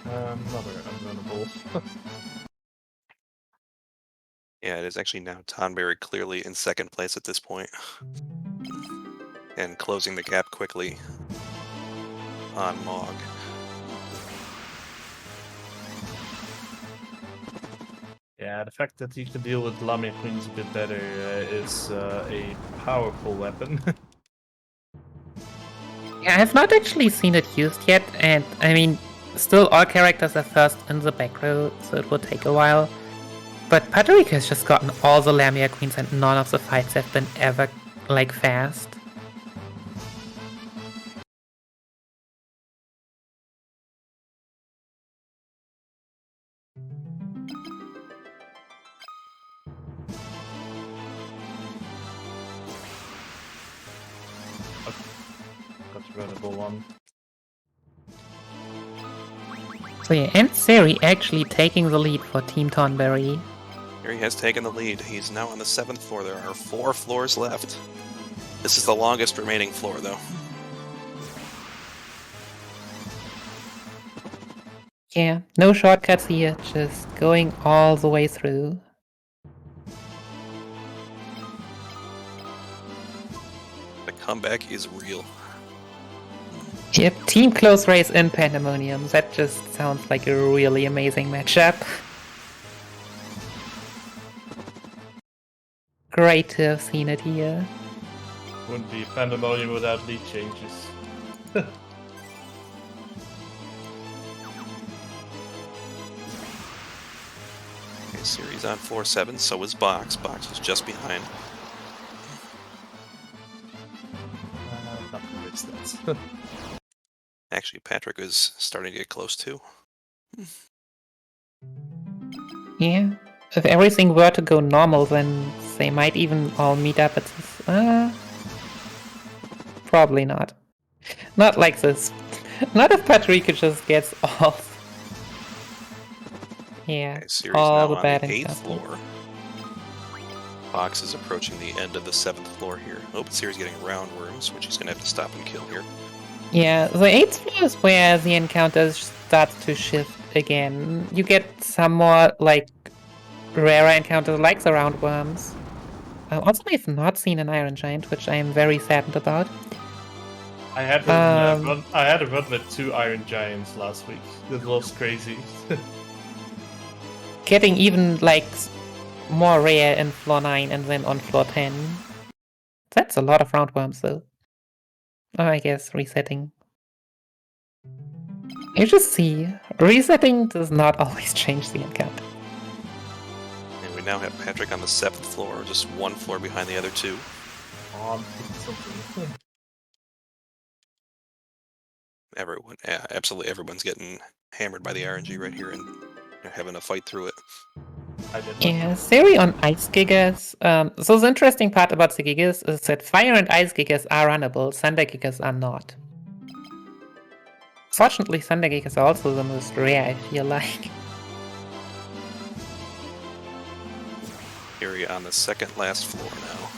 Another unrunnable. Yeah, it is actually now Tonberry clearly in second place at this point. And closing the gap quickly on Mog. Yeah, the fact that you can deal with Lamia Queens a bit better is a powerful weapon. Yeah, I have not actually seen it used yet, and I mean, still all characters are first in the back row, so it will take a while. But Pateriku has just gotten all the Lamia Queens and none of the fights have been ever, like, fast. Got the runnable one. So yeah, and Seri actually taking the lead for Team Tonberry. Here he has taken the lead. He's now on the 7th floor. There are 4 floors left. This is the longest remaining floor, though. Yeah, no shortcuts here, just going all the way through. The comeback is real. Yep, team close race in Pandemonium. That just sounds like a really amazing matchup. Great to have seen it here. Wouldn't be Pandemonium without lead changes. Okay, Siri's on floor 7, so is Box. Box is just behind. Not convinced that. Actually, Patrick is starting to get close too. Yeah, if everything were to go normal, then they might even all meet up at this. Probably not. Not like this. Not if Patrick just gets all. Yeah, Okay, all the now bad on the 8th stuff. floor. Box is approaching the end of the 7th floor here. Oh, but Siri's getting roundworms, which he's going to have to stop and kill here. Yeah, the 8th floor is where the encounters start to shift again. You get some more, like, rarer encounters like the roundworms. Also, I've not seen an Iron Giant, which I am very saddened about. I had a run with 2 Iron Giants last week. That was crazy. Getting even, like, more rare in floor 9 and then on floor 10. That's a lot of roundworms, though. Oh, I guess resetting. You just see, resetting does not always change the encounter. And we now have Patrick on the 7th floor, just 1 floor behind the other 2. Oh, I'm thinking something. Everyone, yeah, absolutely everyone's getting hammered by the RNG right here, and they're having a fight through it. Yeah, Seri on Ice Gigas. So the interesting part about the Gigas is that Fire and Ice Gigas are runnable, Thunder Gigas are not. Fortunately, Thunder Gigas are also the most rare, I feel like. Area on the 2nd last floor now.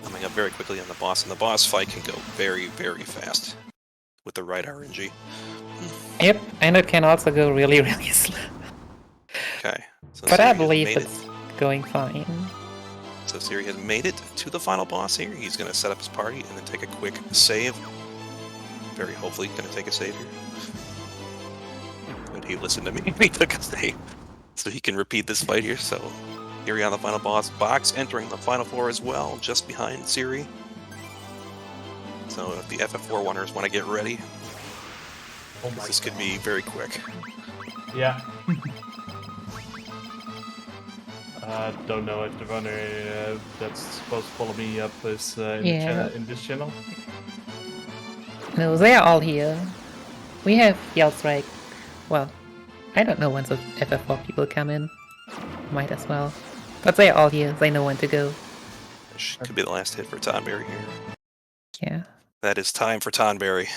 Coming up very quickly on the boss, and the boss fight can go very, very fast with the right RNG. Yep, and it can also go really, really slow. Okay. So But I Siri has believe made it's going fine. So Siri has made it to the final boss here. He's going to set up his party and then take a quick save. Very hopefully going to take a save here. And he listened to me. He took a save. So he can repeat this fight here. So here we are on the final box, entering the final four as well, just behind Siri. So if the FF4 runners want to get ready, this could be very quick. Yeah. Don't know if the runner that's supposed to follow me up is in this channel. No, they are all here. We have Yellstrike. Well, I don't know when the FF4 people come in. Might as well. But they are all here. They know when to go. This could be the last hit for Tonberry here. Yeah. That is time for Tonberry.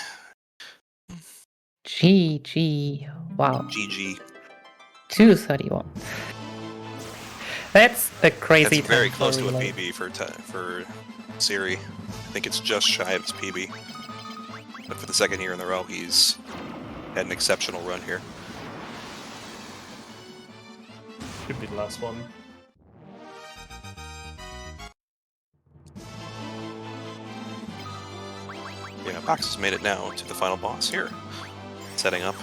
GG. Wow. GG. 231. That's a crazy That's very time close for to a relay. PB for Siri. I think it's just shy of his PB. But for the second year in a row, he's had an exceptional run here. Could be the last one. Yeah, Box has made it now to the final boss here. Setting up.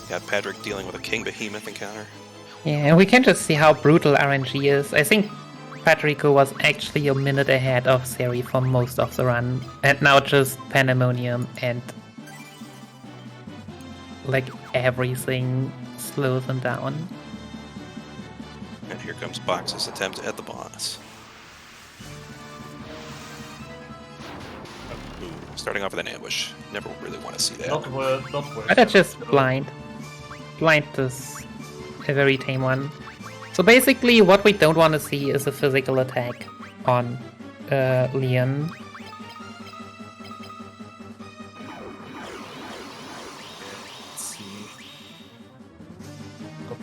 Got Patrick dealing with a King Behemoth encounter. Yeah, and we can just see how brutal RNG is. I think Patrico was actually a minute ahead of Seri for most of the run, and now just Pandemonium and like everything slows them down. And here comes Box's attempt at the boss. Ooh, starting off with an ambush. Never really want to see that. Not worth. But that's just blind. Blind is a very tame one. So basically what we don't want to see is a physical attack on Leon.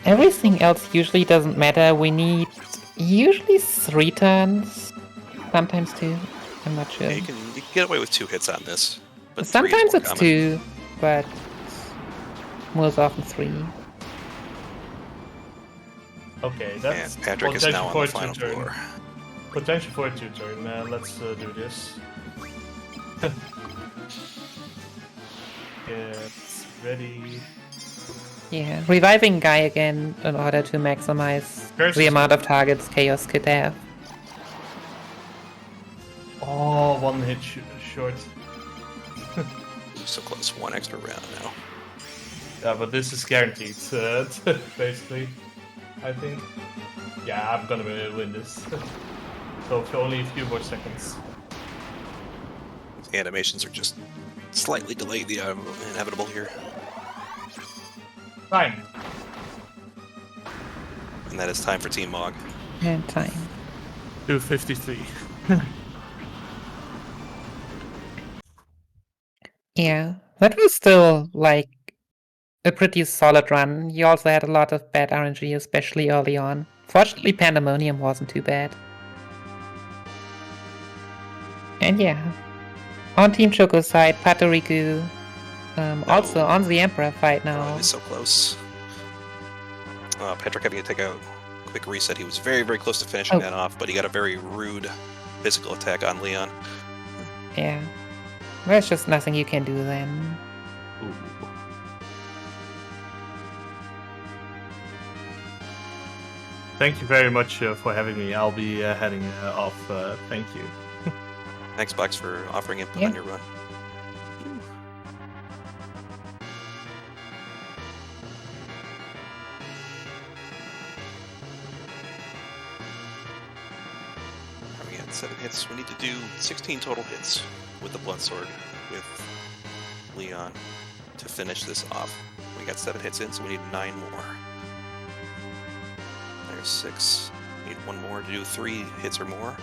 Everything else usually doesn't matter. We need usually 3 turns, sometimes 2. I'm not sure. Yeah, you can get away with 2 hits on this. But Sometimes 3 is more it's common. 2, but most often 3. Okay, that's And Patrick is now on the final turn. floor. Potential for a 2-turn. Let's do this. Get ready. Yeah, reviving Guy again in order to maximize the amount of targets Chaos could have. Oh, 1 hit short. So close, 1 extra round now. Yeah, but this is guaranteed, basically. I think. Yeah, I'm gonna win this. So for only a few more seconds. The animations are just slightly delayed, the inevitable here. Fine. And that is time for Team Mog. And time. 253. Yeah, that was still like a pretty solid run. You also had a lot of bad RNG, especially early on. Fortunately, Pandemonium wasn't too bad. And yeah, on Team Choco's side, Patoriku also on the Emperor fight now. Oh, it is so close. Patrick having to take a quick reset. He was very, very close to finishing that off, but he got a very rude physical attack on Leon. Yeah, there's just nothing you can do then. Ooh. Thank you very much for having me. I'll be heading off. Thank you. Thanks, Box, for offering input on your run. We had 7 hits. We need to do 16 total hits with the Blood Sword with Leon to finish this off. We got 7 hits in, so we need 9 more. There's 6. Need 1 more to do 3 hits or more.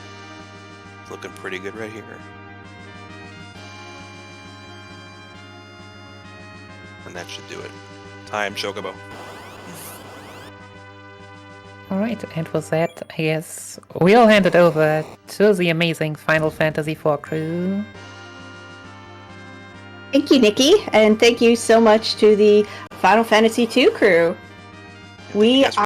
Looking pretty good right here. And that should do it. Time, Chocobo. Alright, and with that, I guess we'll hand it over to the amazing Final Fantasy IV crew. Thank you, Nikki, and thank you so much to the Final Fantasy II crew. We